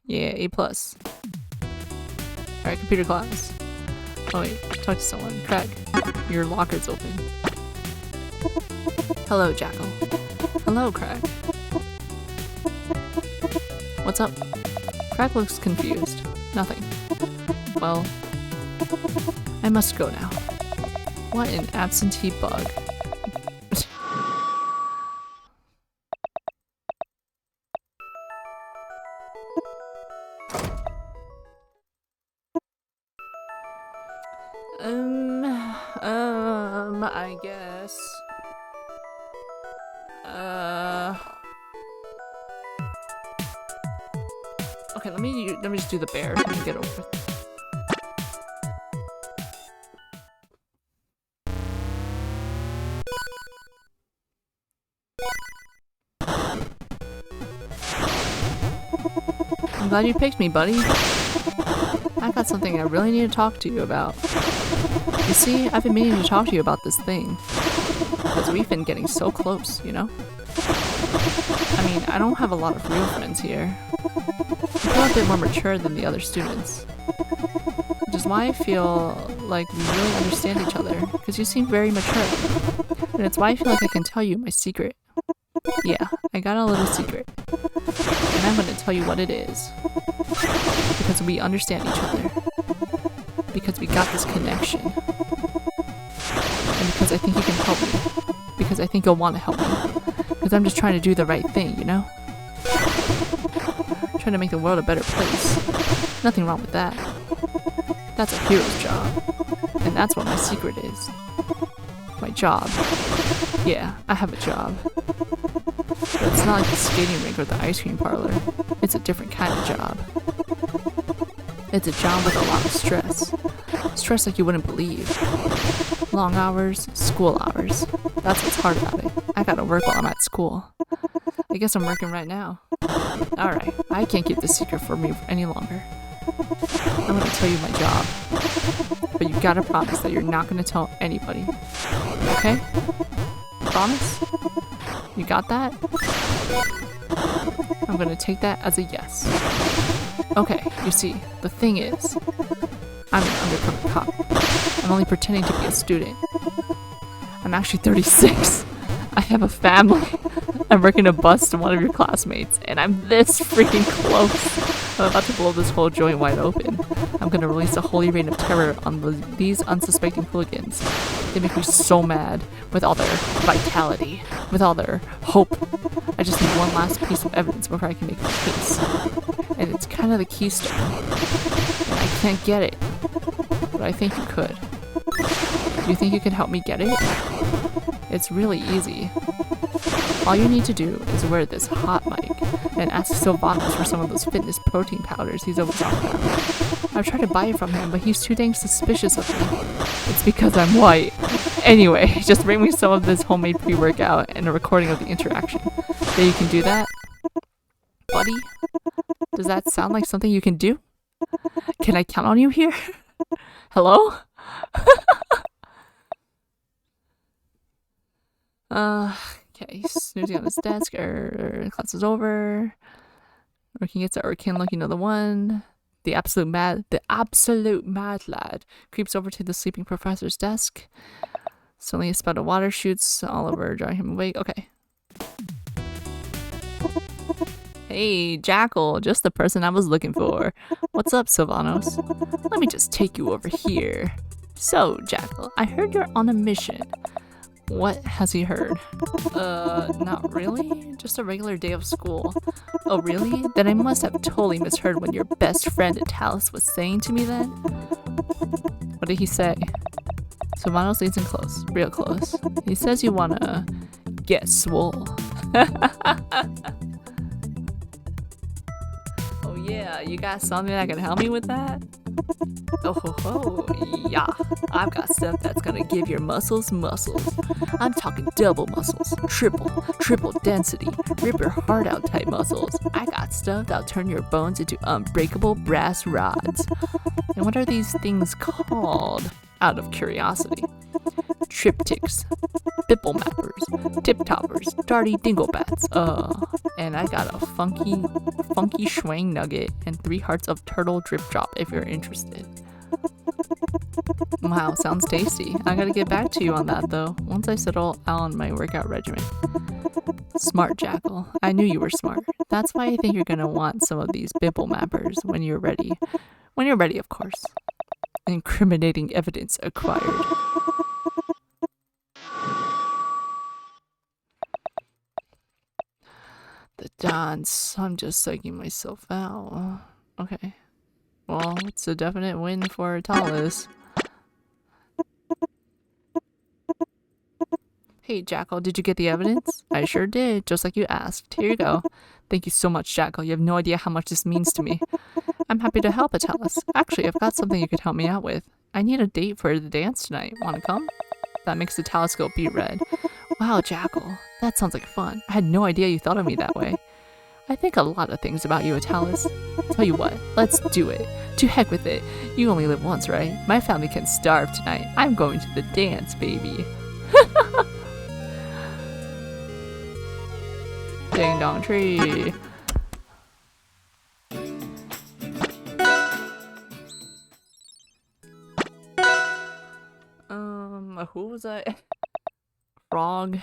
Yeah, A+. Alright, computer class. Oh wait, talk to someone. Craig, your locker's open. Hello, Jackal. Hello, Craig. What's up? Craig looks confused. Nothing. Well, I must go now. What an absentee bug. I guess. Okay, let me just do the bear and get over it. I'm glad you picked me, buddy. I got something I really need to talk to you about. You see, I've been meaning to talk to you about this thing. Because we've been getting so close, you know? I mean, I don't have a lot of real friends here. I feel a bit more mature than the other students. Which is why I feel like we really understand each other, because you seem very mature. And it's why I feel like I can tell you my secret. Yeah, I got a little secret. And I'm gonna tell you what it is. Because we understand each other. Because we got this connection. And because I think you can help me. Because I think you'll want to help me. Because I'm just trying to do the right thing, you know? Trying to make the world a better place. Nothing wrong with that. That's a hero's job. And that's what my secret is. My job. Yeah, I have a job. But it's not like the skating rink or the ice cream parlor. It's a different kind of job. It's a job with a lot of stress. Stress like you wouldn't believe. Long hours, school hours. That's what's hard about it. I gotta work while I'm at school. I guess I'm working right now. Alright, I can't keep this secret from me any longer. I'm gonna tell you my job. But you gotta promise that you're not gonna tell anybody. Okay? Promise? You got that? I'm gonna take that as a yes. Okay, you see, the thing is, I'm an undercover cop. I'm only pretending to be a student. I'm actually 36. I have a family. I'm working a bus to one of your classmates, and I'm this freaking close. I'm about to blow this whole joint wide open. I'm gonna release a holy rain of terror on these unsuspecting hooligans. They make me so mad with all their vitality, with all their hope. I just need one last piece of evidence before I can make my case. And it's kind of the keystone. And I can't get it, but I think you could. Do you think you can help me get it? It's really easy. All you need to do is wear this hot mic and ask Sylvanas for some of those fitness protein powders he's always talking about. I've tried to buy it from him, but he's too dang suspicious of me. It's because I'm white. Anyway, just bring me some of this homemade pre-workout and a recording of the interaction. Then you can do that? Buddy? Does that sound like something you can do? Can I count on you here? Hello? Okay, snoozing on his desk, class is over. Working gets or can look, you know the one. The absolute mad lad creeps over to the sleeping professor's desk. Suddenly a spout of water shoots all over, drawing him awake. Okay. Hey, Jackal, just the person I was looking for. What's up, Sylvanos? Let me just take you over here. So, Jackal, I heard you're on a mission. What has he heard? Not really. Just a regular day of school. Oh, really? Then I must have totally misheard what your best friend Atalis was saying to me then. What did he say? Sylvanos leans in close, real close. He says you wanna get swole. Oh yeah, you got something that can help me with that? Oh ho ho, yeah. I've got stuff that's gonna give your muscles muscles. I'm talking double muscles, triple density, rip your heart out type muscles. I got stuff that'll turn your bones into unbreakable brass rods. And what are these things called? Out of curiosity. Triptychs, bipple mappers, tip toppers, darty dinglebats. And I got a funky schwang nugget and 3 hearts of turtle drip drop if you're interested. Wow, sounds tasty. I gotta get back to you on that though, once I settle on my workout regimen. Smart, Jackal. I knew you were smart. That's why I think you're gonna want some of these bipple mappers when you're ready. When you're ready, of course. Incriminating evidence acquired. The dance. I'm just psyching myself out. Okay. Well, it's a definite win for Talis. Hey, Jackal, did you get the evidence? I sure did, just like you asked. Here you go. Thank you so much, Jackal. You have no idea how much this means to me. I'm happy to help, Atalis. Actually, I've got something you could help me out with. I need a date for the dance tonight. Wanna come? That makes the telescope beat red. Wow, Jackal. That sounds like fun. I had no idea you thought of me that way. I think a lot of things about you, Atalis. Tell you what, let's do it. To heck with it. You only live once, right? My family can starve tonight. I'm going to the dance, baby. Ding dong tree. Who was I? Frog.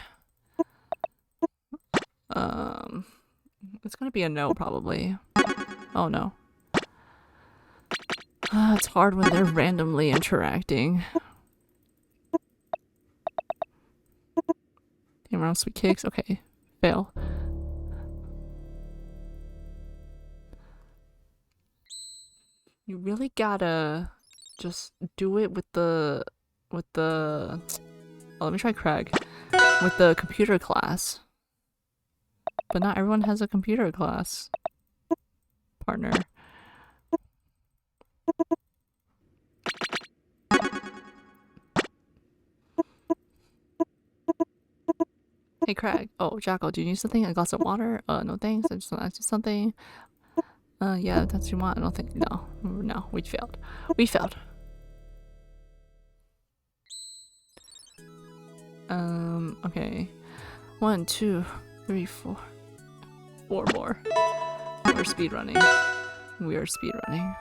It's gonna be a no, probably. Oh no. It's hard when they're randomly interacting. Damn, around sweet kicks. Okay, fail. You really gotta just do it with the oh, let me try Craig. With the computer class. But not everyone has a computer class partner. Hey Craig. Oh, Jackal, do you need something? A glass of water? No thanks. I just want to ask you something. Yeah, that's what you want. I don't think. No, we failed. We failed. Okay. 1, 2, 3, 4. 4 more. We're speedrunning. We are speedrunning.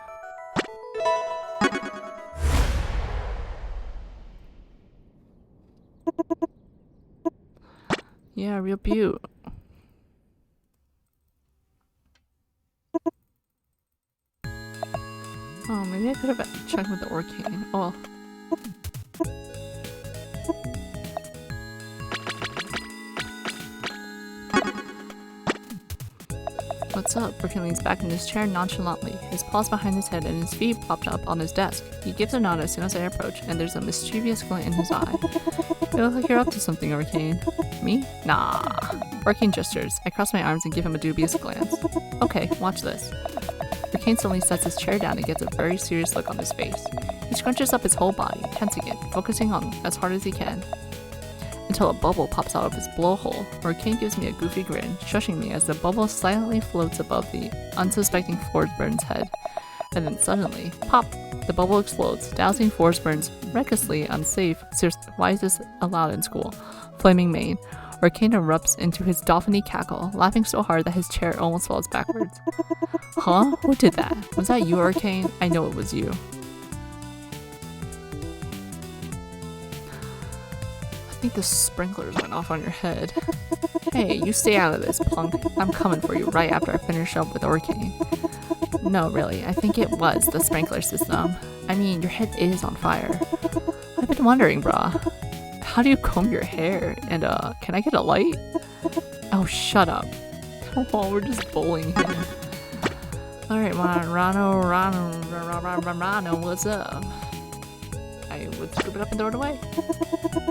Yeah, real beaut. Oh, maybe I could have checked with the Orcane. Oh. what's up? Hurricane leans back in his chair nonchalantly, his paws behind his head and his feet propped up on his desk. He gives a nod as soon as I approach, and there's a mischievous glint in his eye. You look like you're up to something, Hurricane. Me? Nah. Hurricane gestures. I cross my arms and give him a dubious glance. Okay, watch this. Hurricane suddenly sets his chair down and gets a very serious look on his face. He scrunches up his whole body, tensing it, focusing on as hard as he can, until a bubble pops out of his blowhole. Hurricane gives me a goofy grin, shushing me as the bubble silently floats above the unsuspecting Forsburn's head. And then suddenly, pop! The bubble explodes, dousing Forsburn's recklessly unsafe, why is this allowed in school? Flaming mane. Hurricane erupts into his dolphiny cackle, laughing so hard that his chair almost falls backwards. Huh? Who did that? Was that you, Hurricane? I know it was you. I think the sprinklers went off on your head. Hey, you stay out of this, punk. I'm coming for you right after I finish up with Hurricane. No, really, I think it was the sprinkler system. I mean, your head is on fire. I've been wondering, brah. How do you comb your hair? And, can I get a light? Oh, shut up. Come on, we're just bowling here. Alright, Rano, what's up? I would scoop it up and throw it away.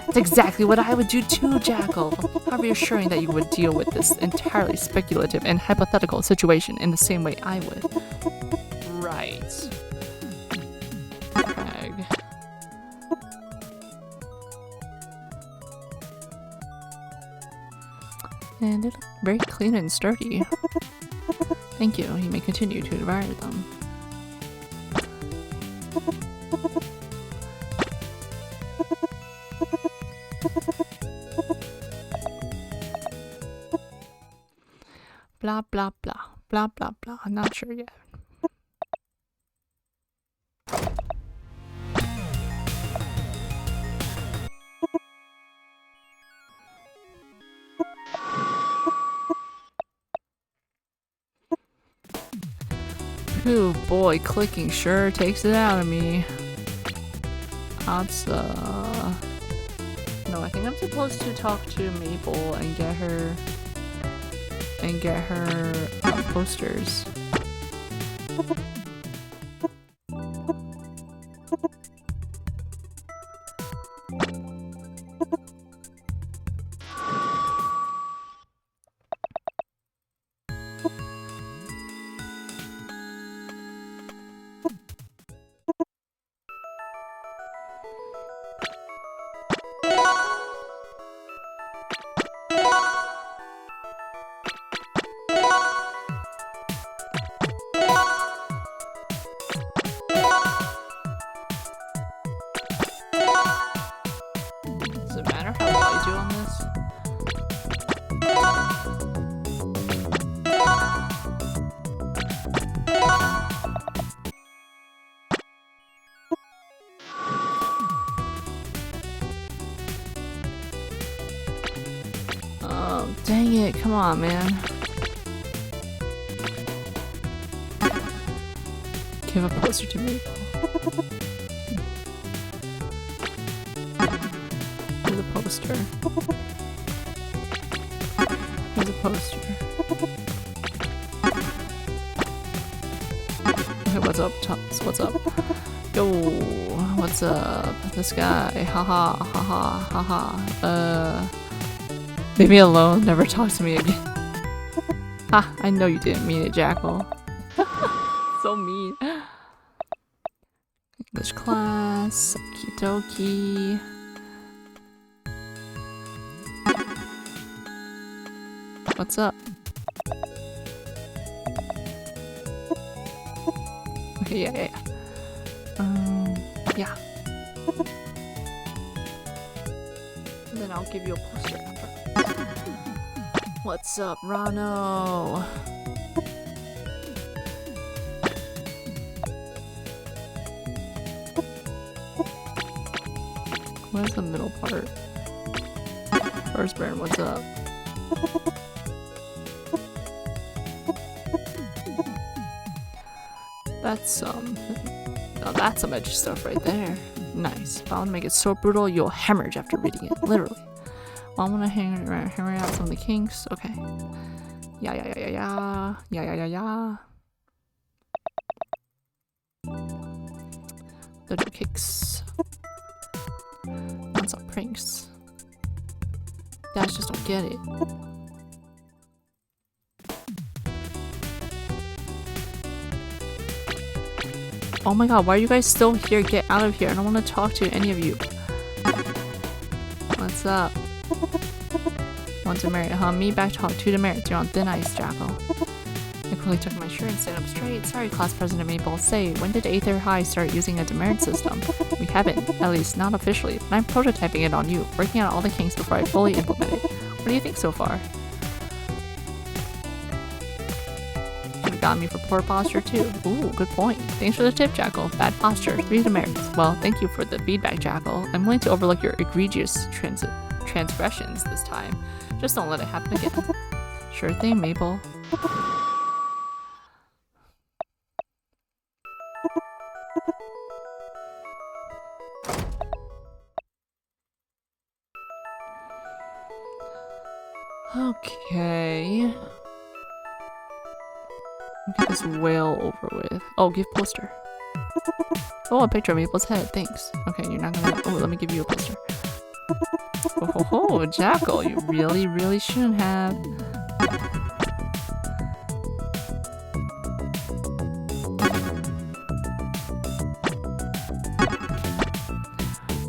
That's exactly what I would do too, Jackal. How reassuring that you would deal with this entirely speculative and hypothetical situation in the same way I would. Right. Crag. And it looked very clean and sturdy. Thank you. You may continue to admire them. Blah blah blah. Blah blah blah. I'm not sure yet. Ooh boy, clicking sure takes it out of me. That's no, I think I'm supposed to talk to Maple and get her posters. Does it matter how well I do on this? Oh, dang it, come on, man. Give a poster to Maple. Here's a poster. Here's a poster. Okay, what's up, Tops? What's up? Yo, what's up? This guy. Haha, haha, haha. Leave me alone. Never talk to me again. Ha, I know you didn't mean it, Jackal. So mean. English class. Okie dokie. What's up? Okay, yeah. Yeah. And then I'll give you a poster after. What's up, Rano? What is the middle part? Forsburn, what's up? That's some edgy stuff right there. Nice. But I want to make it so brutal you'll hemorrhage after reading it, literally. Well, I'm gonna hammer out some of the kinks. Okay. Yeah. Dojo kicks. Non-stop pranks. Dads just don't get it. Oh my god, why are you guys still here? Get out of here. I don't want to talk to any of you. What's up? Want to marry? Me back talk to the merits. You're on thin ice, Jackal. I quickly took my shirt and stood up straight. Sorry, class president Maple. Say, when did Aether High start using a demerit system? We haven't, at least not officially, but I'm prototyping it on you, working out all the kinks before I fully implement it. What do you think so far? Could've gotten me for poor posture too. Ooh, good point. Thanks for the tip, Jackal. Bad posture, 3 demerits. Well, thank you for the feedback, Jackal. I'm willing to overlook your egregious transgressions this time. Just don't let it happen again. Sure thing, Maple. Okay. Get this whale over with. Oh, give poster. Oh, a picture of Maple's head. Thanks. Okay, you're not gonna. Oh, let me give you a poster. Oh, Jackal, you really shouldn't have.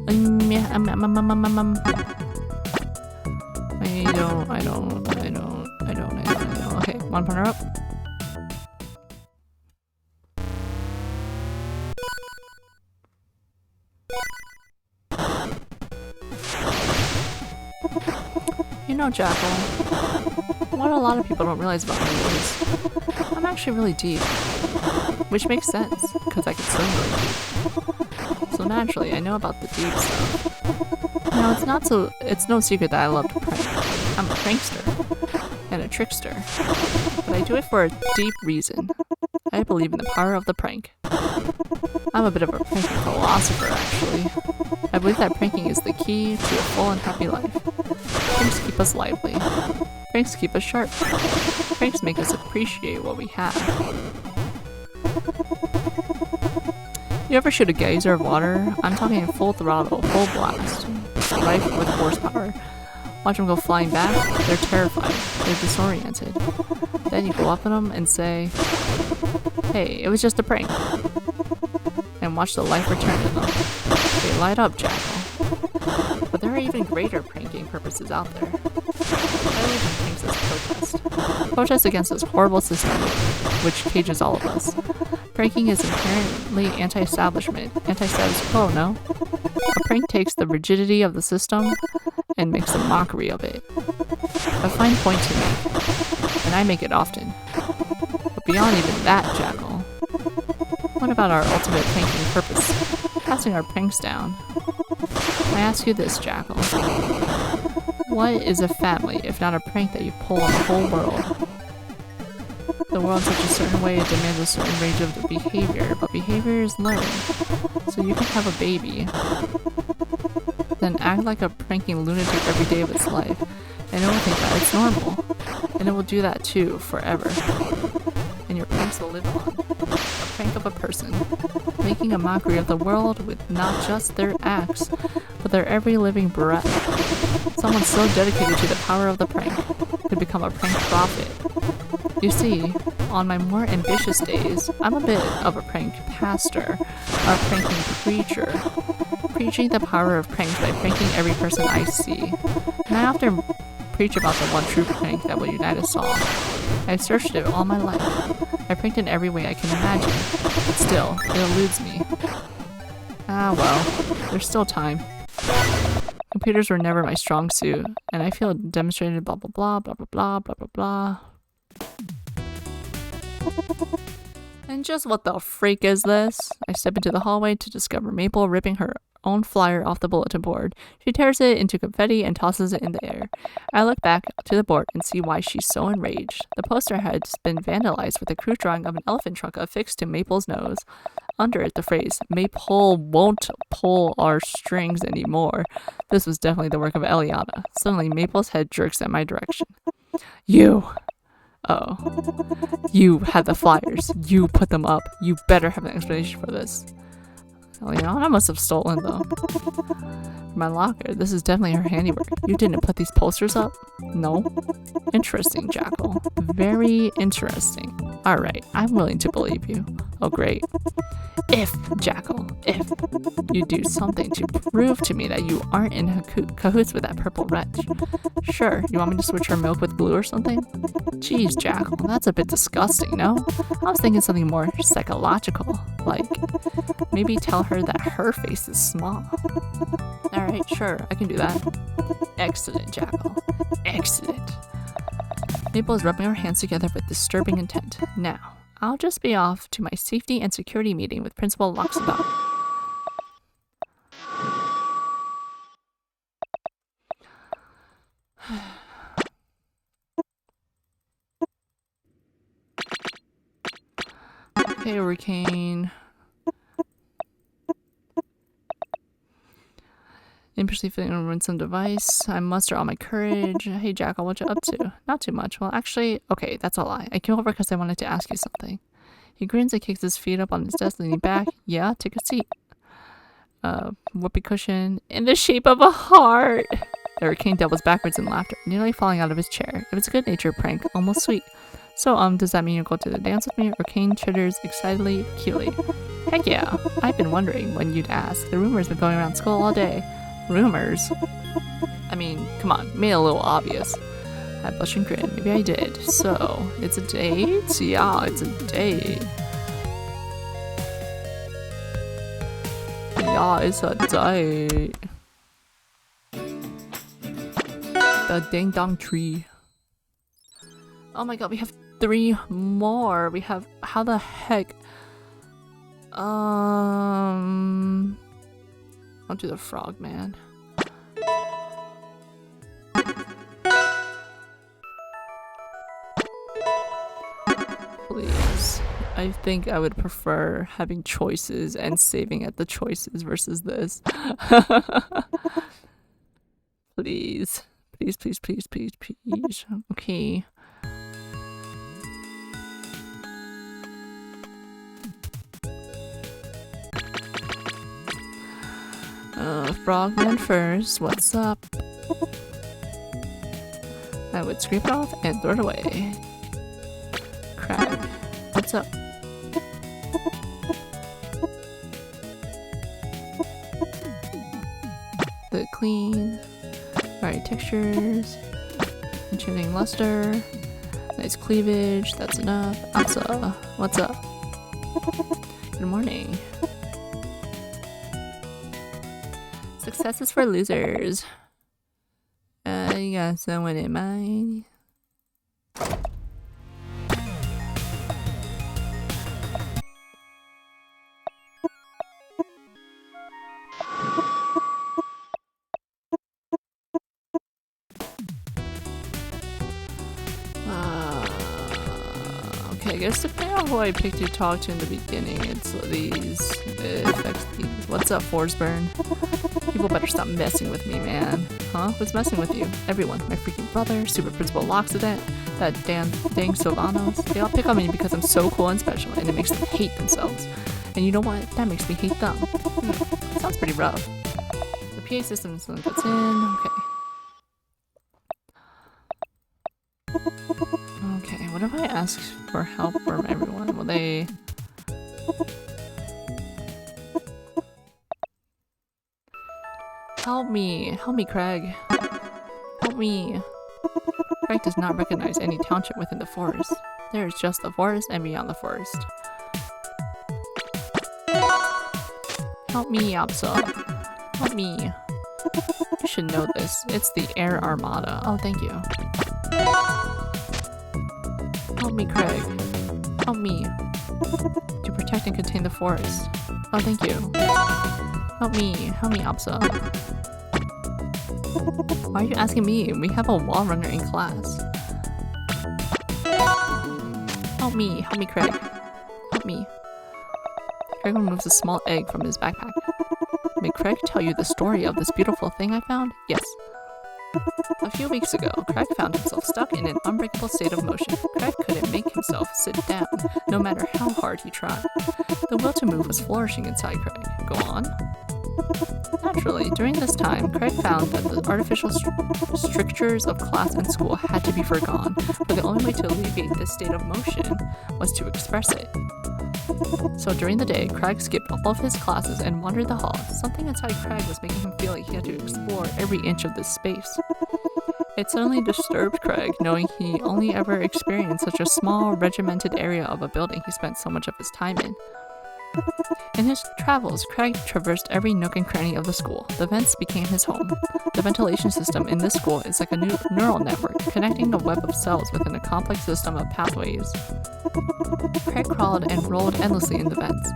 I don't. Okay, one pointer up. You know, Jackal, what a lot of people don't realize about me is I'm actually really deep. Which makes sense, because I can swim really deep. So naturally, I know about the deep stuff. Now, it's no secret that I love to prank. I'm a prankster and a trickster, but I do it for a deep reason. I believe in the power of the prank. I'm a bit of a pranking philosopher, actually. I believe that pranking is the key to a full and happy life. Pranks keep us lively. Pranks keep us sharp. Pranks make us appreciate what we have. You ever shoot a geyser of water? I'm talking full throttle, full blast. Right with horsepower. Watch them go flying back. They're terrified. They're disoriented. Then you go up on them and say, hey, it was just a prank. And watch the life return to them. They light up, Jackal. But there are even greater pranking purposes out there. I believe in pranks as protest. Protest against this horrible system which cages all of us. Pranking is inherently anti-establishment, anti-status quo, no? A prank takes the rigidity of the system and makes a mockery of it. A fine point to make, and I make it often. But beyond even that, Jackal, what about our ultimate pranking purpose? Passing our pranks down. I ask you this, Jackal. What is a family if not a prank that you pull on the whole world? The world's such a certain way, it demands a certain range of the behavior, but behavior is learned. So you can have a baby, then act like a pranking lunatic every day of its life, and it will think that it's normal. And it will do that too, forever. And your pranks will live on. A prank of a person, making a mockery of the world with not just their acts, but their every living breath. Someone so dedicated to the power of the prank could become a prank prophet. You see, on my more ambitious days, I'm a bit of a prank pastor, a pranking preacher, preaching the power of pranks by pranking every person I see. And I often preach about the one true prank that will unite us all. I've searched it all my life. I pranked in every way I can imagine, but still, it eludes me. Ah well, there's still time. Computers were never my strong suit, and I feel demonstrated blah blah blah blah blah blah blah blah blah. And just what the freak is this? I step into the hallway to discover Maple ripping her own flyer off the bulletin board. She tears it into confetti and tosses it in the air. I look back to the board and see why she's so enraged. The poster had been vandalized with a crude drawing of an elephant trunk affixed to Maple's nose. Under it, the phrase, Maple won't pull our strings anymore. This was definitely the work of Eliana. Suddenly, Maple's head jerks in my direction. You! Oh. You had the flyers. You put them up. You better have an explanation for this. Eliana must have stolen them. My locker. This is definitely her handiwork. You didn't put these posters up? No? Interesting, Jackal. Very interesting. Alright, I'm willing to believe you. Oh, great. If, Jackal, if you do something to prove to me that you aren't in cahoots with that purple wretch. Sure, you want me to switch her milk with glue or something? Jeez, Jackal, that's a bit disgusting, no? I was thinking something more psychological, like maybe tell her that her face is small. Alright, sure, I can do that. Excellent, Jackal. Excellent. Maple is rubbing her hands together with disturbing intent. Now, I'll just be off to my safety and security meeting with Principal Loxabout. Okay, Hurricane. Impulsively feeling to ruin some device. I muster all my courage. Hey, Jackal, what you up to? Not too much. Well, actually, okay, that's a lie. I came over because I wanted to ask you something. He grins and kicks his feet up on his desk, leaning back. Yeah, take a seat. Whoopee cushion in the shape of a heart. Hurricane doubles backwards in laughter, nearly falling out of his chair. If it's a good-natured prank, almost sweet. So, does that mean you'll go to the dance with me? Hurricane chitters excitedly, cutely. Heck yeah. I've been wondering when you'd ask. The rumor's been going around school all day. Rumors? I mean, come on, made it a little obvious. I blush and grin. Maybe I did. So, it's a date? Yeah, it's a date. Yeah, it's a date. The ding dong tree. Oh my god, we have 3 more. We have, how the heck? I'll do the frog man. Please. I think I would prefer having choices and saving at the choices versus this. Please. Please, please, please, please, please. Okay. Frogman first. What's up? I would scrape it off and throw it away. Crab. What's up? The clean. Alright, textures. Enchanting luster. Nice cleavage. That's enough. Asa. What's up? Good morning. Success is for losers. You got someone in mind? Okay, I guess depending on who I picked to talk to in the beginning, it's these. It affects these. What's up, Forsburn? People better stop messing with me, man. Huh? Who's messing with you? Everyone. My freaking brother, Super Principal Loxabout, that dang Sylvanos. They all pick on me because I'm so cool and special, and it makes them hate themselves. And you know what? That makes me hate them. Sounds pretty rough. The PA system gets in. Okay. Okay, what if I ask for help from everyone? Will they... Help me, Craig. Help me. Craig does not recognize any township within the forest. There is just the forest and beyond the forest. Help me, Apsa. Help me. You should know this. It's the Air Armada. Oh, thank you. Help me, Craig. Help me. To protect and contain the forest. Oh, thank you. Help me, Apsa. Why are you asking me? We have a wall runner in class. Help me, Craig. Help me. Craig removes a small egg from his backpack. May Craig tell you the story of this beautiful thing I found? Yes. A few weeks ago, Craig found himself stuck in an unbreakable state of motion. Craig couldn't make himself sit down, no matter how hard he tried. The will to move was flourishing inside Craig. Go on. Naturally, during this time, Craig found that the artificial strictures of class and school had to be forgone, but the only way to alleviate this state of motion was to express it. So during the day, Craig skipped all of his classes and wandered the halls. Something inside Craig was making him feel like he had to explore every inch of this space. It suddenly disturbed Craig, knowing he only ever experienced such a small, regimented area of a building he spent so much of his time in. In his travels, Craig traversed every nook and cranny of the school. The vents became his home. The ventilation system in this school is like a new neural network, connecting a web of cells within a complex system of pathways. Craig crawled and rolled endlessly in the vents,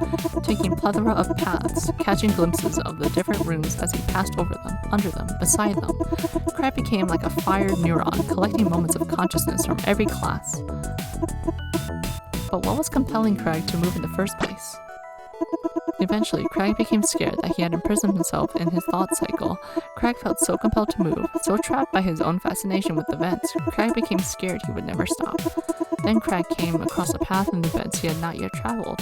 taking plethora of paths, catching glimpses of the different rooms as he passed over them, under them, beside them. Craig became like a fired neuron, collecting moments of consciousness from every class. But what was compelling Craig to move in the first place? Eventually, Craig became scared that he had imprisoned himself in his thought cycle. Craig felt so compelled to move, so trapped by his own fascination with the vents, Craig became scared he would never stop. Then Craig came across a path in the vents he had not yet traveled.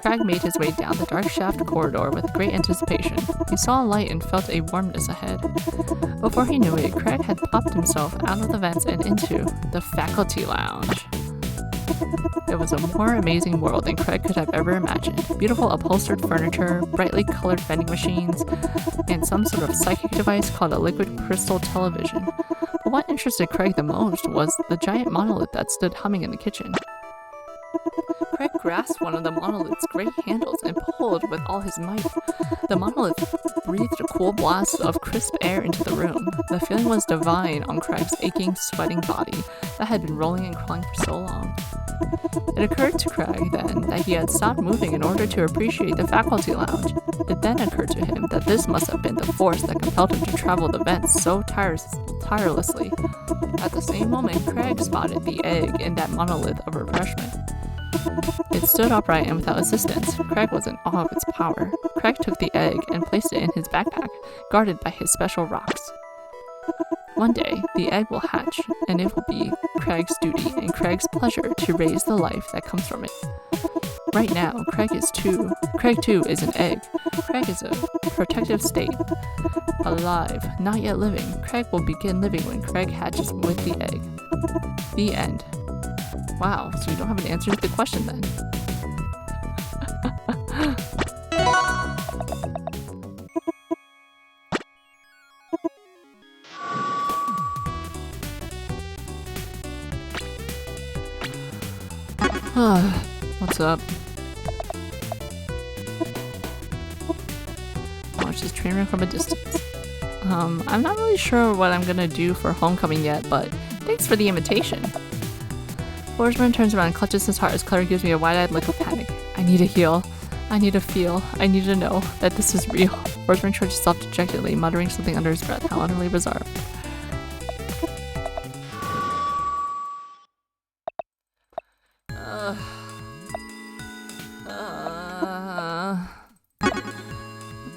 Craig made his way down the dark shaft corridor with great anticipation. He saw a light and felt a warmness ahead. Before he knew it, Craig had popped himself out of the vents and into the faculty lounge. It was a more amazing world than Craig could have ever imagined. Beautiful upholstered furniture, brightly colored vending machines, and some sort of psychic device called a liquid crystal television. But what interested Craig the most was the giant monolith that stood humming in the kitchen. Craig grasped one of the monolith's great handles and pulled with all his might. The monolith breathed a cool blast of crisp air into the room. The feeling was divine on Craig's aching, sweating body that had been rolling and crawling for so long. It occurred to Craig then that he had stopped moving in order to appreciate the faculty lounge. It then occurred to him that this must have been the force that compelled him to travel the vents so tirelessly. At the same moment, Craig spotted the egg in that monolith of refreshment. It stood upright and without assistance. Craig was in awe of its power. Craig took the egg and placed it in his backpack, guarded by his special rocks. One day, the egg will hatch, and it will be Craig's duty and Craig's pleasure to raise the life that comes from it. Right now, Craig too is an egg. Craig is a protective state. Alive, not yet living. Craig will begin living when Craig hatches with the egg. The end. Wow, so you don't have an answer to the question then. What's up? Watch this train run from a distance. I'm not really sure what I'm gonna do for homecoming yet, but thanks for the invitation. Forsman turns around and clutches his heart as Claire gives me a wide-eyed look of panic. I need to heal. I need to feel. I need to know that this is real. Forsman stretches himself dejectedly, muttering something under his breath. How utterly bizarre.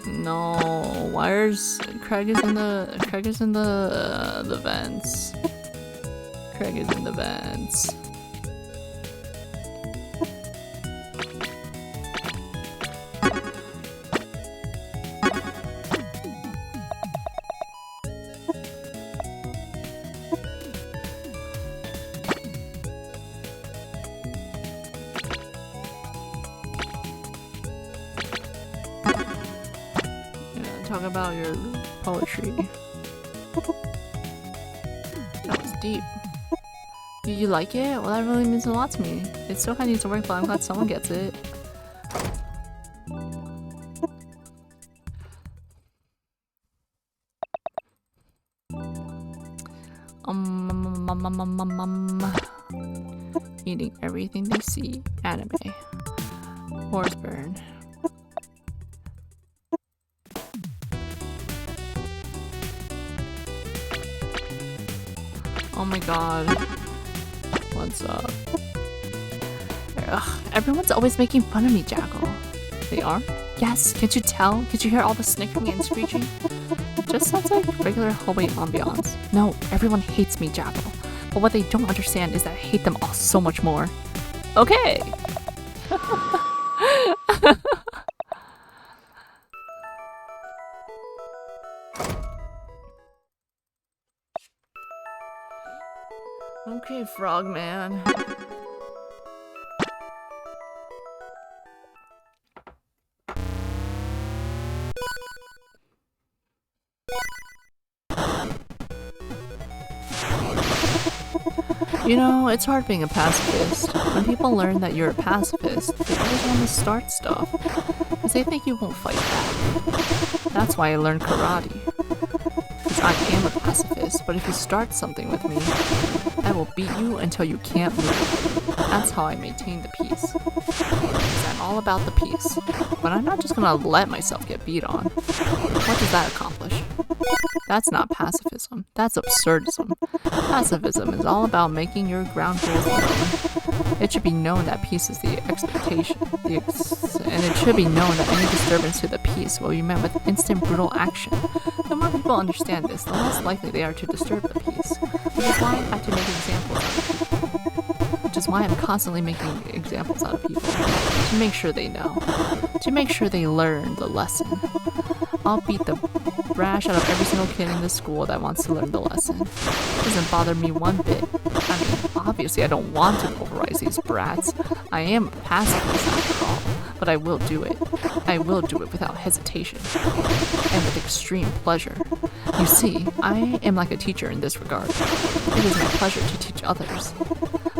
No, wires. Craig is in the vents. Craig is in the vents. Talk about your poetry. That was deep. You like it? Well, that really means a lot to me. It still kind of needs to work, but I'm glad someone gets it. Eating everything they see. Anime. Horse burn. Oh my god. What's up? Ugh, everyone's always making fun of me, Jackal. They are? Yes, can't you tell? Can't you hear all the snickering and screeching? just sounds like regular hallway ambiance. No, everyone hates me, Jackal. But what they don't understand is that I hate them all so much more. Okay! Okay, Frogman. You know, it's hard being a pacifist. When people learn that you're a pacifist, they always want to start stuff, because they think you won't fight back. That's why I learned karate. Because I am a pacifist, but if you start something with me, I will beat you until you can't move. That's how I maintain the peace. Because I'm all about the peace. But I'm not just gonna let myself get beat on. What does that accomplish? That's not pacifism. That's absurdism. Pacifism is all about making your ground rules known. It should be known that peace is the expectation, and it should be known that any disturbance to the peace will be met with instant brutal action. The more people understand this, the less likely they are to disturb the peace, which is why I have to make examples out of people. Which is why I'm constantly making examples out of people, to make sure they know, to make sure they learn the lesson. I'll beat the brash out of every single kid in this school that wants to learn the lesson. It doesn't bother me one bit. I mean, obviously I don't want to pulverize these brats. I am a pacifist after all, but I will do it. I will do it without hesitation, and with extreme pleasure. You see, I am like a teacher in this regard. It is my pleasure to teach others.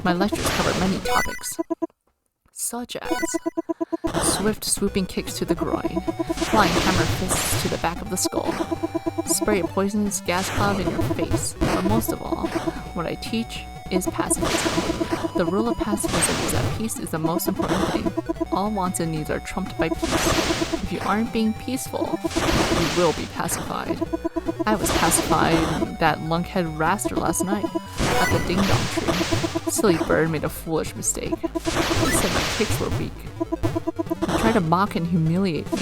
My lectures cover many topics, such as swift swooping kicks to the groin, flying hammer fists to the back of the skull, spray a poisonous gas cloud in your face, but most of all, what I teach is pacifism. The rule of pacifism is that peace is the most important thing. All wants and needs are trumped by peace. If you aren't being peaceful, you will be pacified. I was pacified that lunkhead Raster last night at the ding dong tree. Silly bird made a foolish mistake. He said my kicks were weak. He tried to mock and humiliate me.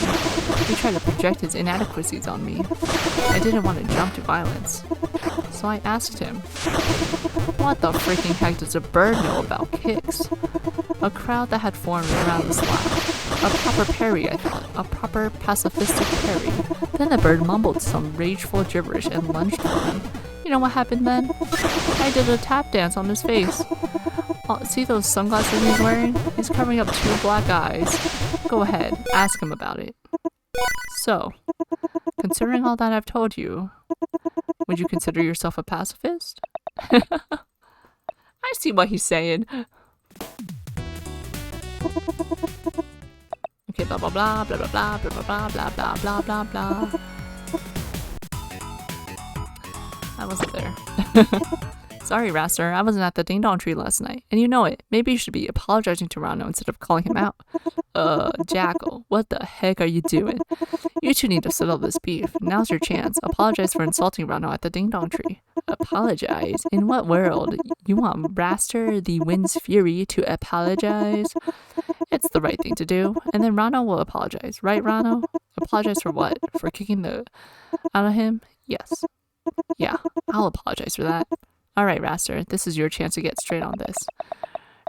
He tried to project his inadequacies on me. I didn't want to jump to violence. So I asked him, what the freaking heck does a bird know about kicks? A crowd that had formed around this laugh. A proper parry, I thought. A proper pacifistic parry. Then the bird mumbled some rageful gibberish and lunged for me. You know what happened then? I did a tap dance on his face. Oh, see those sunglasses he's wearing? He's covering up 2 black eyes. Go ahead, ask him about it. So, considering all that I've told you, would you consider yourself a pacifist? I see what he's saying. Okay, blah blah blah blah blah blah blah blah blah blah blah blah blah. I wasn't there. Sorry, Raster, I wasn't at the ding dong tree last night, and you know it. Maybe you should be apologizing to Rano instead of calling him out. Jackal, what the heck are you doing? You two need to settle this beef. Now's your chance. Apologize for insulting Rano at the ding dong tree. Apologize? In what world? You want Raster, the wind's fury, to apologize? It's the right thing to do, and then Rano will apologize. Right, Rano? Apologize for what? For kicking the out of him? Yes. Yeah, I'll apologize for that. Alright, Raster, this is your chance to get straight on this.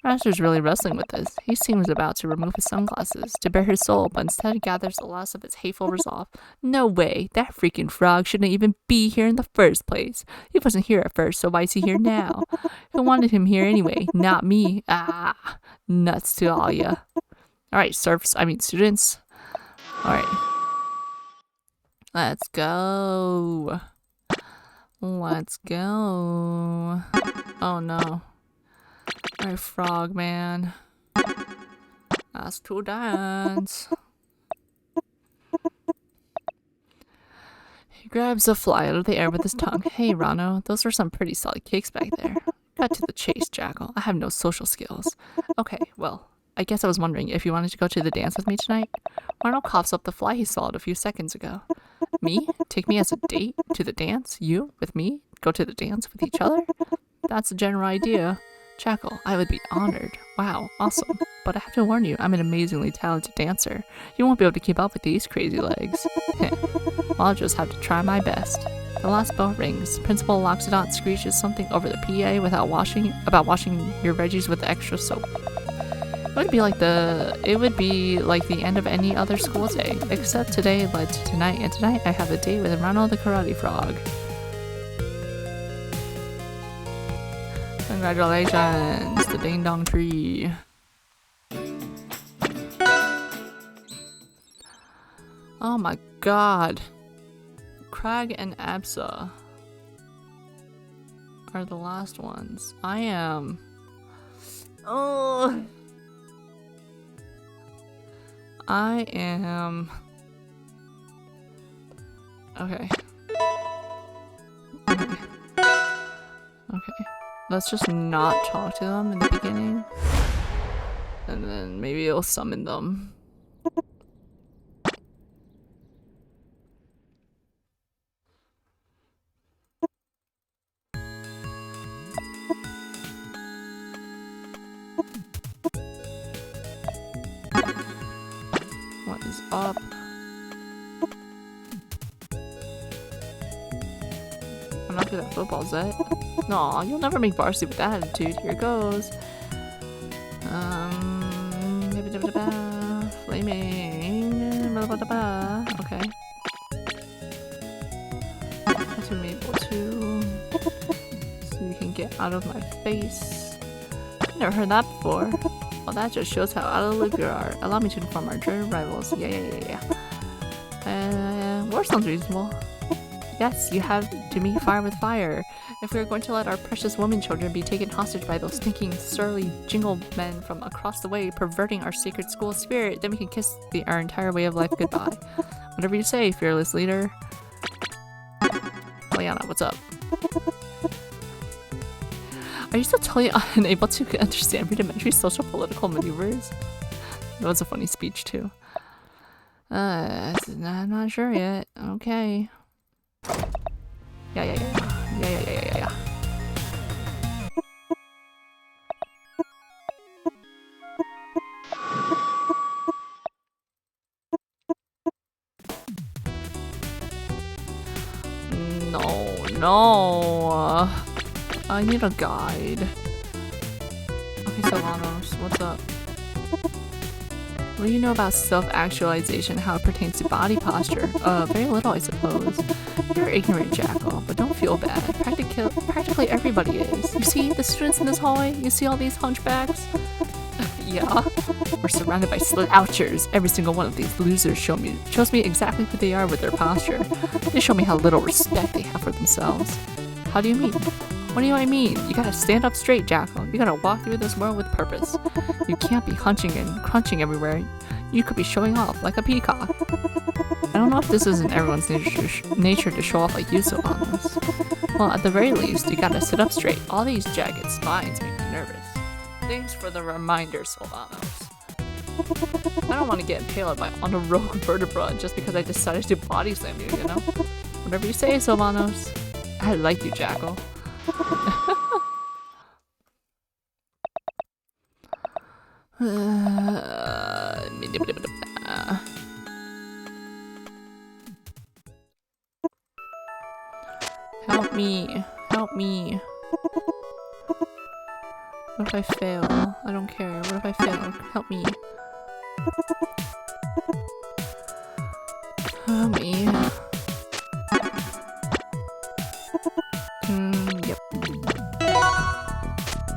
Raster's really wrestling with this. He seems about to remove his sunglasses to bare his soul, but instead gathers the last of his hateful resolve. No way! That freaking frog shouldn't even be here in the first place. He wasn't here at first, so why is he here now? Who wanted him here anyway? Not me. Ah, nuts to all ya. Alright, students. Alright. Let's go. Let's go. Oh no. Alright, Frogman. Ask to dance. He grabs a fly out of the air with his tongue. Hey, Rano, those are some pretty solid cakes back there. Cut to the chase, Jackal. I have no social skills. Okay, well, I guess I was wondering if you wanted to go to the dance with me tonight. Rano coughs up the fly he swallowed a few seconds ago. Me? Take me as a date? To the dance? You? With me? Go to the dance with each other? That's the general idea. Jackal, I would be honored. Wow, awesome. But but I have to warn you, I'm an amazingly talented dancer. You won't be able to keep up with these crazy legs. Well, I'll just have to try my best. The last bell rings. Principal Loxodont screeches something over the PA about washing your veggies with extra soap. It would be like the end of any other school day, except today led to tonight, and tonight I have a date with Ronald the Karate Frog. Congratulations, the Ding Dong Tree. Oh my god. Crag and Absa are the last ones. I am... Oh... I am... Okay. Okay. Let's just not talk to them in the beginning. And then maybe it'll summon them. What is up? I'm not good at football, Zet. Aw, you'll never make varsity with that attitude. Here goes. Flaming. Okay. That's what I'm able to. So you can get out of my face. Never heard that before. Well, that just shows how out of the loop you are. Allow me to inform our German rivals. Yeah. War sounds reasonable. Yes, you have to meet fire with fire. If we are going to let our precious women children be taken hostage by those stinking, surly jingle men from across the way, perverting our sacred school spirit, then we can kiss our entire way of life goodbye. Whatever you say, fearless leader. Liana, what's up? Are you still totally unable to understand rudimentary social political maneuvers? That was a funny speech too. I'm not sure yet. Okay. Yeah. No. I need a guide. Okay, Sylvanos, what's up? What do you know about self-actualization and how it pertains to body posture? Very little, I suppose. You're ignorant, Jackal, but don't feel bad. Practically everybody is. You see the students in this hallway? You see all these hunchbacks? Yeah. We're surrounded by slouchers. Every single one of these losers shows me exactly who they are with their posture. They show me how little respect they have for themselves. How do you mean? What do I mean? You gotta stand up straight, Jackal. You gotta walk through this world with purpose. You can't be hunching and crunching everywhere. You could be showing off like a peacock. I don't know if this is in everyone's nature to show off like you, Sylvanos. Well, at the very least, you gotta sit up straight. All these jagged spines make me nervous. Thanks for the reminder, Sylvanos. I don't want to get impaled on a rogue vertebra just because I decided to body slam you, you know? Whatever you say, Sylvanos. I like you, Jackal. Help me. Help me. What if I fail? I don't care. What if I fail? Help me. Help me. Yep.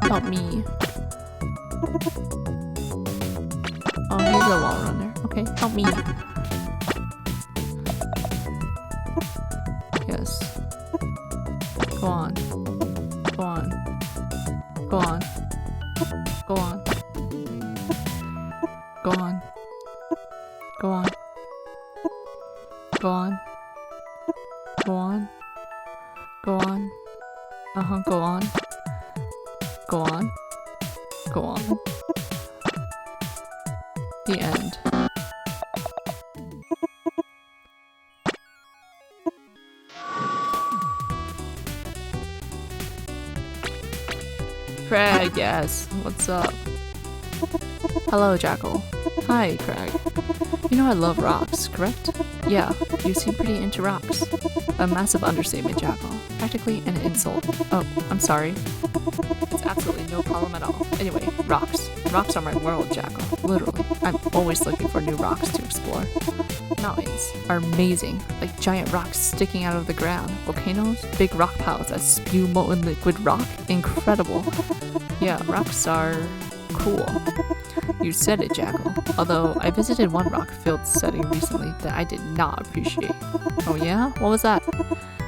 Help me. Oh, he's a wall runner. Okay, help me. Yes. Go on. Go on. Go on. Go on. Go on. Go on. Go on. Go on. Go on. Go on. Go on. Go on. The end. Craig, yes. What's up? Hello, Jackal. Hi, Craig. You know I love rocks, correct? Yeah, you seem pretty into rocks. A massive understatement, Jackal. Practically an insult. Oh, I'm sorry. It's absolutely no problem at all. Anyway, rocks. Rocks are my world, Jackal. Literally. I'm always looking for new rocks to explore. Mountains are amazing, like giant rocks sticking out of the ground. Volcanoes, big rock piles that spew molten liquid rock. Incredible. Yeah, rocks are cool. You said it, Jackal. Although I visited one rock-filled setting recently that I did not appreciate. Oh yeah? What was that?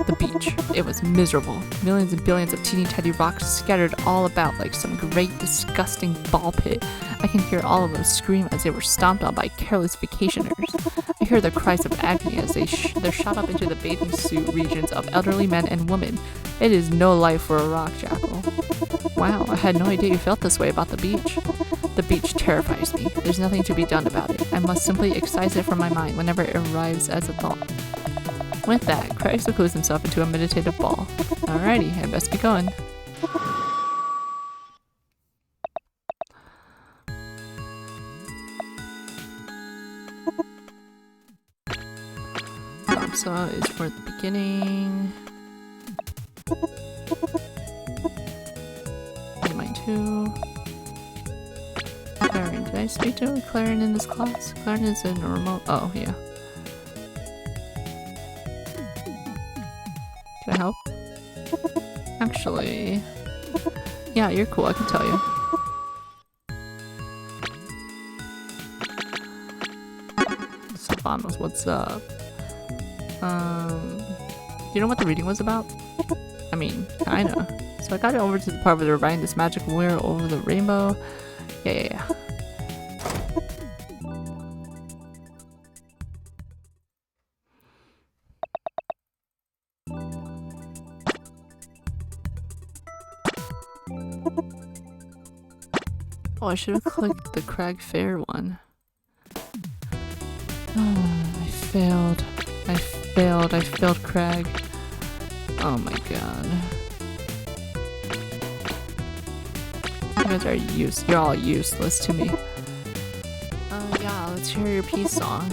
The beach. It was miserable. Millions and billions of teeny tiny rocks scattered all about like some great disgusting ball pit. I can hear all of them scream as they were stomped on by careless vacationers. I hear their cries of agony as they're shot up into the bathing suit regions of elderly men and women. It is no life for a rock, Jackal. Wow, I had no idea you felt this way about the beach. The beach terrifies me. There's nothing to be done about it. I must simply excise it from my mind whenever it arrives as a thought. With that, Craig secludes himself into a meditative ball. Alrighty, I best be going. So is for the beginning. Mine too. Clarin, did I speak to Clarin in this class? Clarin is a normal. Oh, yeah. Can I help? Actually, yeah, you're cool. I can tell you. Stephanos, what's up? Do you know what the reading was about? I mean, kinda. So I got it over to the part where they're riding this magic wheel over the rainbow. Yeah. Oh, I should have clicked the Crag Fair one. Oh, I failed. I failed Crag. Oh my god. You guys are you're all useless to me. Yeah, let's hear your peace song.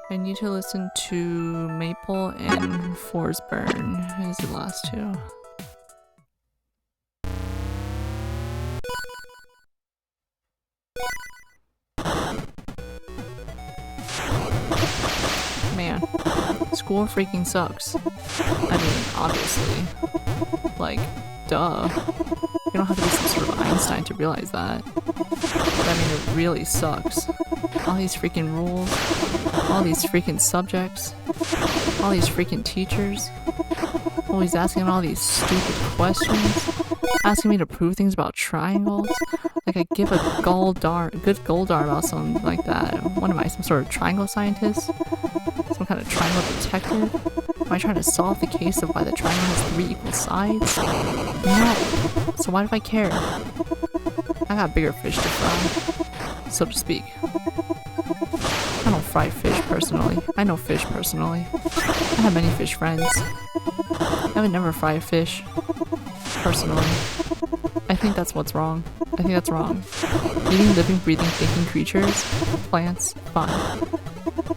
I need to listen to Maple and Forsburn is the last two. Man, school freaking sucks. I mean, obviously. Like, duh. You don't have to be some sort of Einstein to realize that. But I mean, it really sucks. All these freaking rules, all these freaking subjects, all these freaking teachers, always asking all these stupid questions, asking me to prove things about triangles. Like I give a good gold darn about something like that. What am I, some sort of triangle scientist? Some kind of triangle detective? Am I trying to solve the case of why the triangle has 3 equal sides? No. So why do I care? I got bigger fish to fry, so to speak. I don't fry fish personally. I know fish personally. I have many fish friends. I would never fry a fish personally. I think that's what's wrong. I think that's wrong. Eating living, breathing, thinking creatures, plants, fine.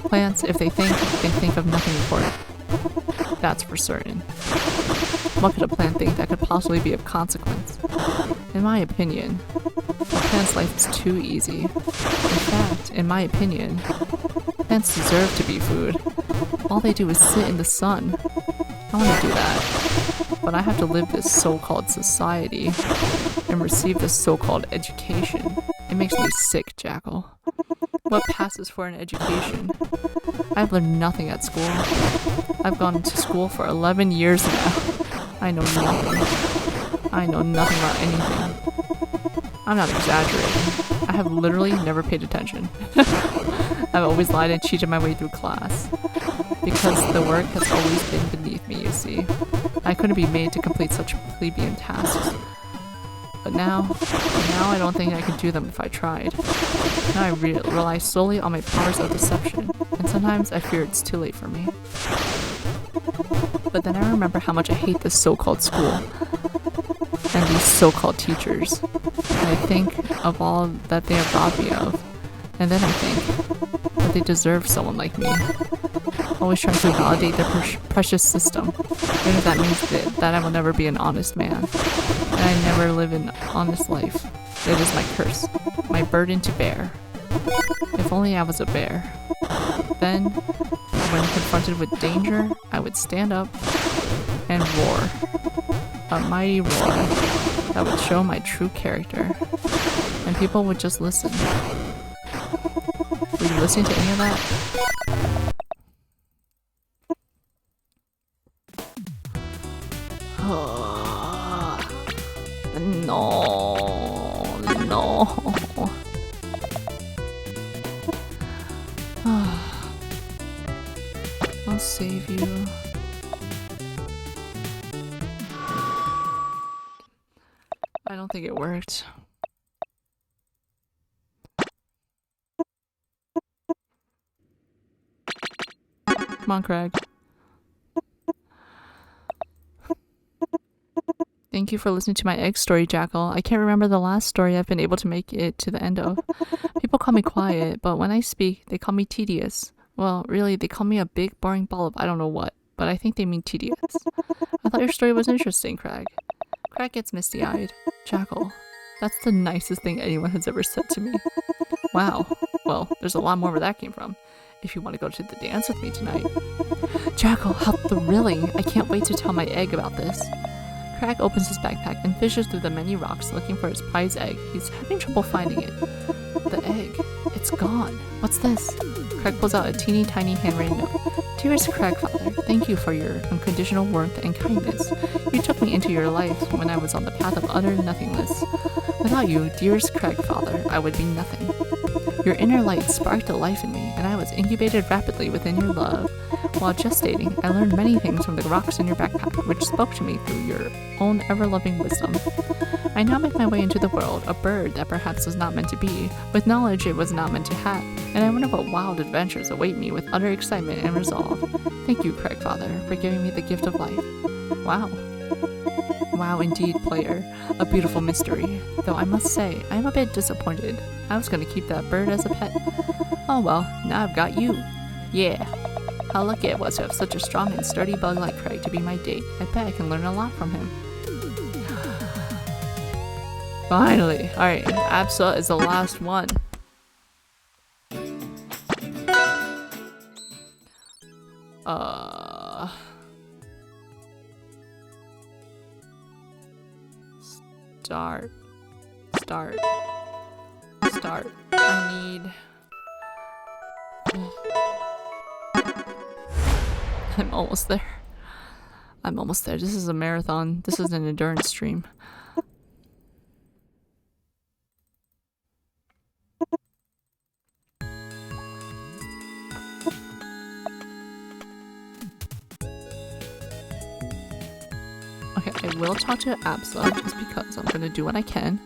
Plants, if they think of nothing important. That's for certain. What could a plant think that could possibly be of consequence? In my opinion, a plant's life is too easy. In fact, in my opinion, plants deserve to be food. All they do is sit in the sun. I want to do that. But I have to live this so-called society and receive this so-called education. It makes me sick, Jackal. What passes for an education? I've learned nothing at school. I've gone to school for 11 years now. I know nothing. I know nothing about anything. I'm not exaggerating. I have literally never paid attention. I've always lied and cheated my way through class. Because the work has always been beneath me, you see. I couldn't be made to complete such plebeian tasks. But now I don't think I could do them if I tried. Now I rely solely on my powers of deception, and sometimes I fear it's too late for me. But then I remember how much I hate this so-called school and these so-called teachers. And I think of all that they have robbed me of, and then I think that they deserve someone like me. Always trying to validate their precious system, even if that means that I will never be an honest man, and I never live an honest life. It is my curse, my burden to bear. If only I was a bear. Then, when confronted with danger, I would stand up and roar. A mighty roar that would show my true character, and people would just listen. Were you listening to any of that? No. I'll save you. I don't think it worked. Come on, Craig. Thank you for listening to my egg story, Jackal. I can't remember the last story I've been able to make it to the end of. People call me quiet, but when I speak, they call me tedious. Well, really, they call me a big, boring ball of I don't know what, but I think they mean tedious. I thought your story was interesting, Craig. Craig gets misty-eyed. Jackal, that's the nicest thing anyone has ever said to me. Wow. Well, there's a lot more where that came from. If you want to go to the dance with me tonight. Jackal, how thrilling! I can't wait to tell my egg about this. Craig opens his backpack and fishes through the many rocks looking for his prize egg. He's having trouble finding it. The egg. It's gone. What's this? Craig pulls out a teeny tiny handwritten note. Dearest Cragfather, thank you for your unconditional warmth and kindness. You took me into your life when I was on the path of utter nothingness. Without you, dearest Cragfather, I would be nothing. Your inner light sparked a life in me, and I was incubated rapidly within your love. While gestating, I learned many things from the rocks in your backpack, which spoke to me through your own ever-loving wisdom. I now make my way into the world, a bird that perhaps was not meant to be, with knowledge it was not meant to have, and I wonder what wild adventures await me with utter excitement and resolve. Thank you, Cragfather, for giving me the gift of life. Wow. Wow, indeed, player. A beautiful mystery. Though I must say, I am a bit disappointed. I was going to keep that bird as a pet. Oh well, now I've got you. Yeah. How lucky I was to have such a strong and sturdy bug like Craig to be my date. I bet I can learn a lot from him. Finally. Alright, Absa is the last one. Start. I need... I'm almost there. This is a marathon. This is an endurance stream. Okay, I will talk to Absa just because I'm gonna do what I can.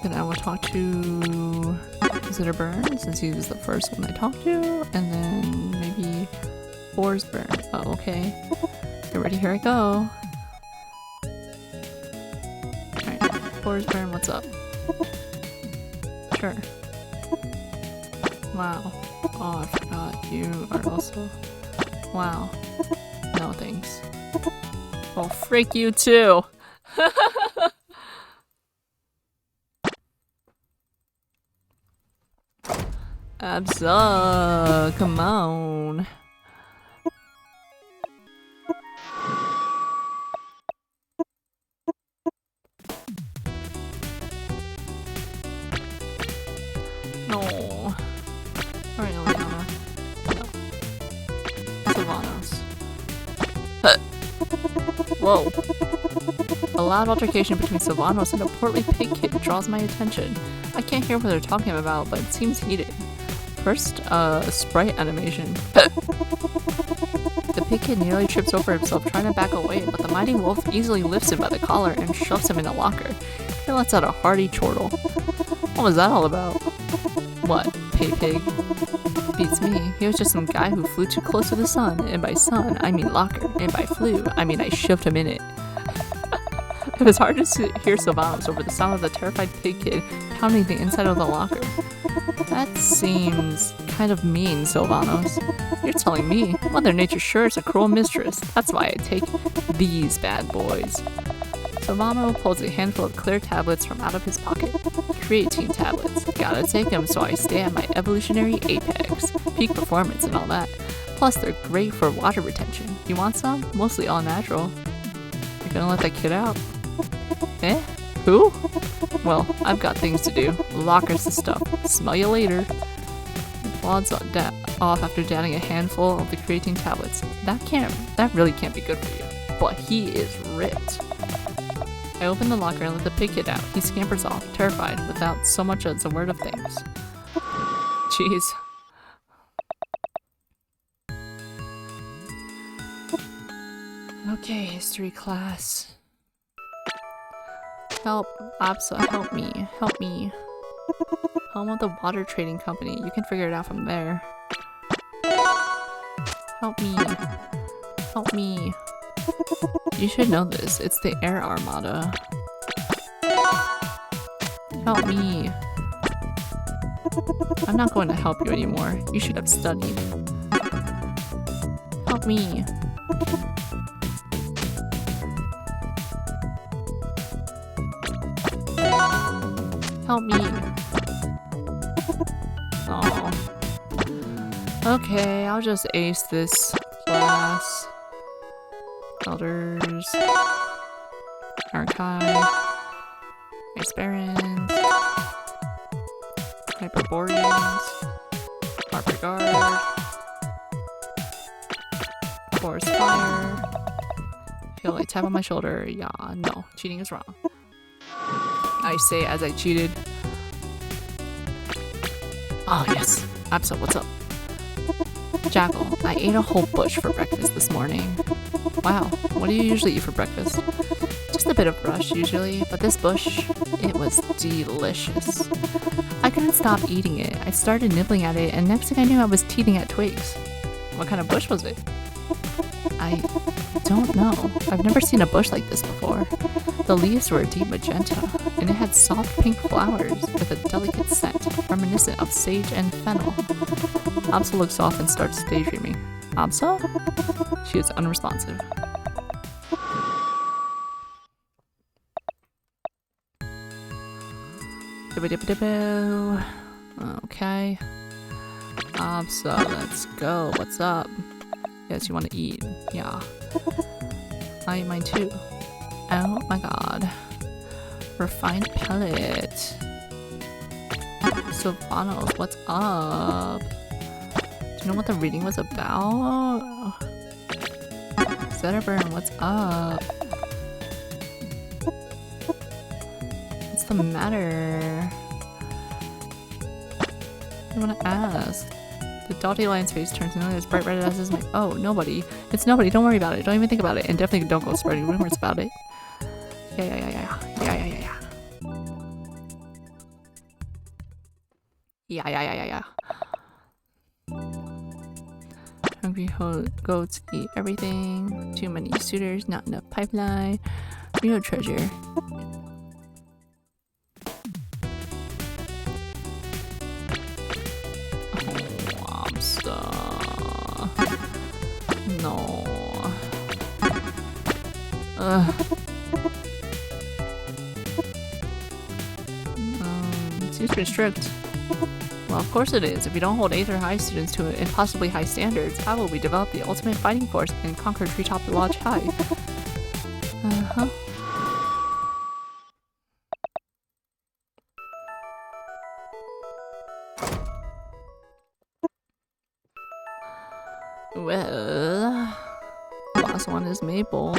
Then I will talk to Visitor Burn since he was the first one I talked to, and then maybe Forest Burn. Oh, okay. Get ready, here I go. Alright, Forest Burn, what's up? Sure. Wow. Oh, I forgot you are also... Wow. No thanks. Oh, freak you too! Absa, come on. No. Alright, Eliana. No. Sylvanos. Whoa. A loud altercation between Sylvanos and a portly pig kid draws my attention. I can't hear what they're talking about, but it seems heated. First, sprite animation. The pig kid nearly trips over himself trying to back away, but the mighty wolf easily lifts him by the collar and shoves him in a locker. He lets out a hearty chortle. What was that all about? What? Pay pig? Beats me. He was just some guy who flew too close to the sun, and by sun, I mean locker, and by flew, I mean I shoved him in it. It was hard to hear Sylvanas over the sound of the terrified pig kid pounding the inside of the locker. That seems kind of mean, Sylvanos. You're telling me Mother Nature sure is a cruel mistress. That's why I take these bad boys. Sylvano pulls a handful of clear tablets from out of his pocket. Creatine tablets. Gotta take them so I stay at my evolutionary apex. Peak performance and all that. Plus they're great for water retention. You want some? Mostly all natural. You're gonna let that kid out? Eh? Who? Well, I've got things to do. Lockers and stuff. Smell you later. Plods off after downing a handful of the creatine tablets. That really can't be good for you. But he is ripped. I open the locker and let the pig kid out. He scampers off, terrified, without so much as a word of thanks. Jeez. Okay, history class. Help, Absa, help me, help me. Home of the water trading company. You can figure it out from there. Help me. Help me. You should know this. It's the Air Armada. Help me. I'm not going to help you anymore. You should have studied. Help me. Help me. Oh. Okay, I'll just ace this class. Elders. Archive. Experiment. Hyperboreans. Harper Guard. Forest Fire. Feel a tap on my shoulder. Yeah, no. Cheating is wrong. I say as I cheated. Oh yes. Absa, what's up? Jackal, I ate a whole bush for breakfast this morning. Wow, what do you usually eat for breakfast? Just a bit of brush usually, but this bush, it was delicious. I couldn't stop eating it. I started nibbling at it, and next thing I knew I was teething at twigs. What kind of bush was it? I don't know. I've never seen a bush like this before. The leaves were a deep magenta, and it had soft pink flowers with a delicate scent, reminiscent of sage and fennel. Absa looks off and starts daydreaming. Absa? She is unresponsive. Okay. Absa, let's go. What's up? Yes, you want to eat. Yeah. I eat mine too. Oh my god. Refined pellet. Sylvanos, what's up? Do you know what the reading was about? Zetterburn, what's up? What's the matter? I want to ask. The dotty lion's face turns nearly as bright red as his mic. Oh, nobody. It's nobody. Don't worry about it. Don't even think about it. And definitely don't go spreading rumors about it. Yeah. Hungry goats eat everything. Too many suitors, not enough pipeline. Real treasure. No. Seems pretty strict. Well, of course it is. If you don't hold Aether High students to impossibly high standards, how will we develop the ultimate fighting force and conquer Treetop Lodge High? Uh-huh. Well, the last one is Maple.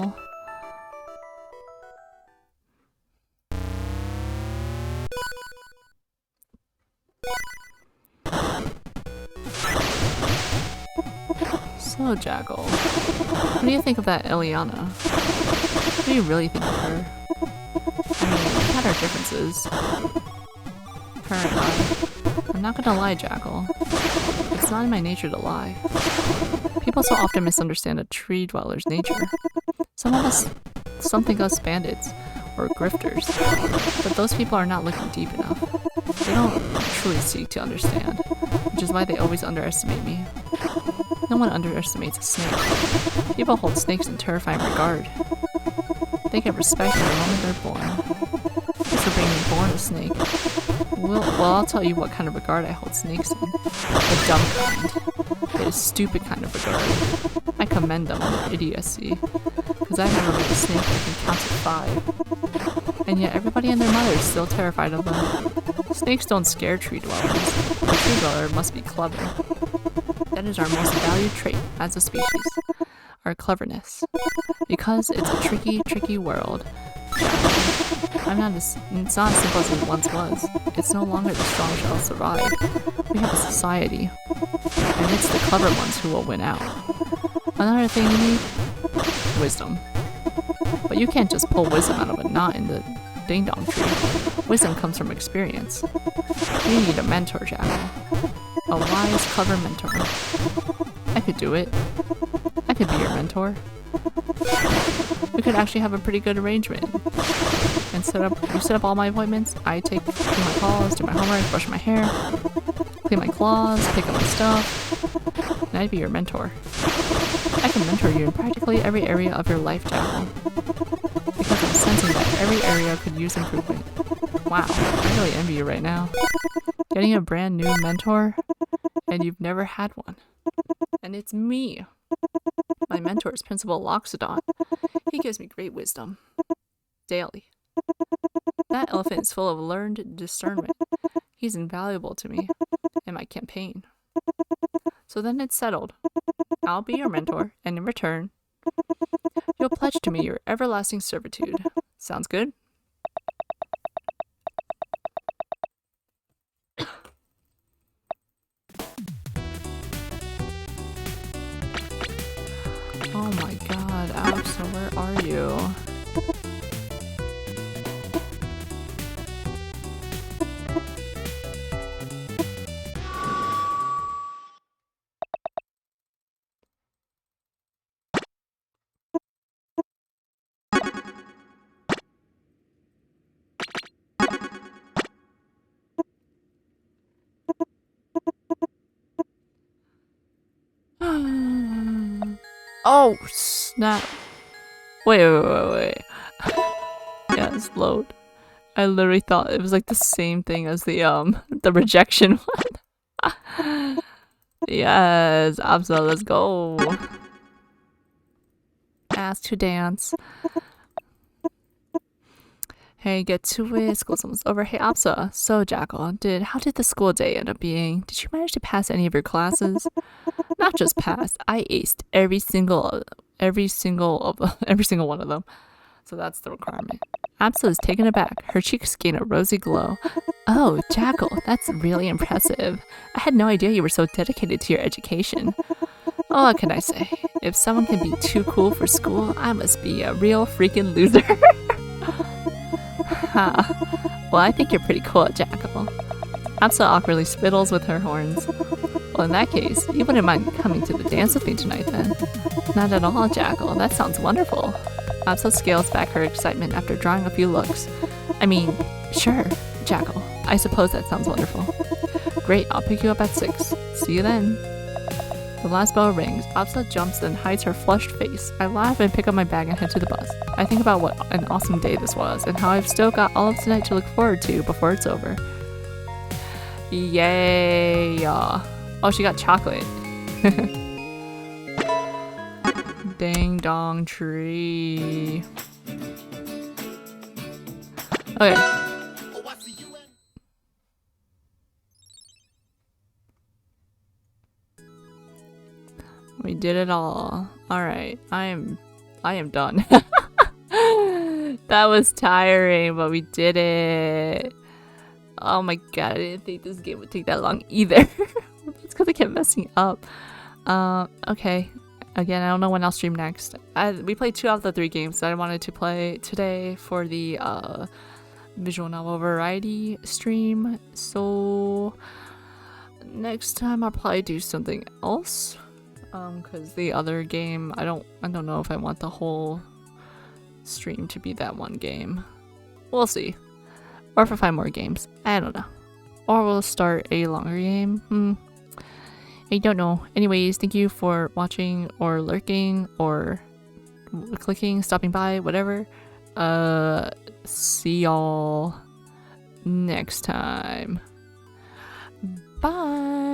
So, Jackal, what do you think of that Eliana? What do you really think of her? I mean, we had our differences. Her and I. I'm not gonna lie, Jackal. It's not in my nature to lie. People so often misunderstand a tree dweller's nature. Some think us bandits or grifters, but those people are not looking deep enough. They don't truly seek to understand, which is why they always underestimate me. No one underestimates a snake. People hold snakes in terrifying regard. They get respect from the moment they're born. Just for being born a snake. Well, I'll tell you what kind of regard I hold snakes in. The dumb kind. The stupid kind of regard. I commend them on their idiocy. Because I've never met a snake that can count to 5. And yet everybody and their mother is still terrified of them. Snakes don't scare tree dwellers. A tree dweller must be clever. That is our most valued trait as a species. Our cleverness. Because it's a tricky, tricky world. It's not as simple as it once was. It's no longer the strong shall survive. We have a society. And it's the clever ones who will win out. Another thing you need? Wisdom. But you can't just pull wisdom out of a knot in the ding-dong tree. Wisdom comes from experience. You need a mentor, Jackal. A wise, clever mentor. I could do it. I could be your mentor. We could actually have a pretty good arrangement. And you set up all my appointments, I do my calls, do my homework, brush my hair, clean my claws, pick up my stuff, and I'd be your mentor. I can mentor you in practically every area of your life, Jackal. Because I'm sensing that every area could use improvement. Wow, I really envy you right now. Getting a brand new mentor, and you've never had one. And it's me. My mentor is Principal Loxodon. He gives me great wisdom. Daily. That elephant is full of learned discernment. He's invaluable to me in my campaign. So then it's settled. I'll be your mentor, and in return, you'll pledge to me your everlasting servitude. Sounds good? Oh my god, Alexa, where are you? Oh, snap. Wait. Yes, load. I literally thought it was like the same thing as the rejection one. Yes, Absa, let's go. Ask to dance. Hey, get to it. School's almost over. Hey, Absa. So, Jackal, how did the school day end up being? Did you manage to pass any of your classes? Not just passed. I aced every single one of them. So that's the requirement. Absa is taken aback. Her cheeks gain a rosy glow. Oh, Jackal, that's really impressive. I had no idea you were so dedicated to your education. Oh, what can I say? If someone can be too cool for school, I must be a real freaking loser. Well, I think you're pretty cool, Jackal. Absa awkwardly spittles with her horns. Well, in that case, you wouldn't mind coming to the dance with me tonight, then? Not at all, Jackal. That sounds wonderful. Absa scales back her excitement after drawing a few looks. I mean, sure, Jackal. I suppose that sounds wonderful. Great, I'll pick you up at 6. See you then. The last bell rings. Absa jumps and hides her flushed face. I laugh and pick up my bag and head to the bus. I think about what an awesome day this was and how I've still got all of tonight to look forward to before it's over. Yay! Oh, she got chocolate. Ding dong tree. Okay. We did it all. Alright, I am done. That was tiring, but we did it. Oh my god, I didn't think this game would take that long either. It's because I kept messing up. Okay. Again, I don't know when I'll stream next. We played 2 out of the 3 games that I wanted to play today for the visual novel variety stream. So next time I'll probably do something else. Because the other game, I don't know if I want the whole stream to be that one game. We'll see. Or if I find more games. I don't know. Or we'll start a longer game. I don't know. Anyways, thank you for watching or lurking or clicking, stopping by, whatever. See y'all next time. Bye.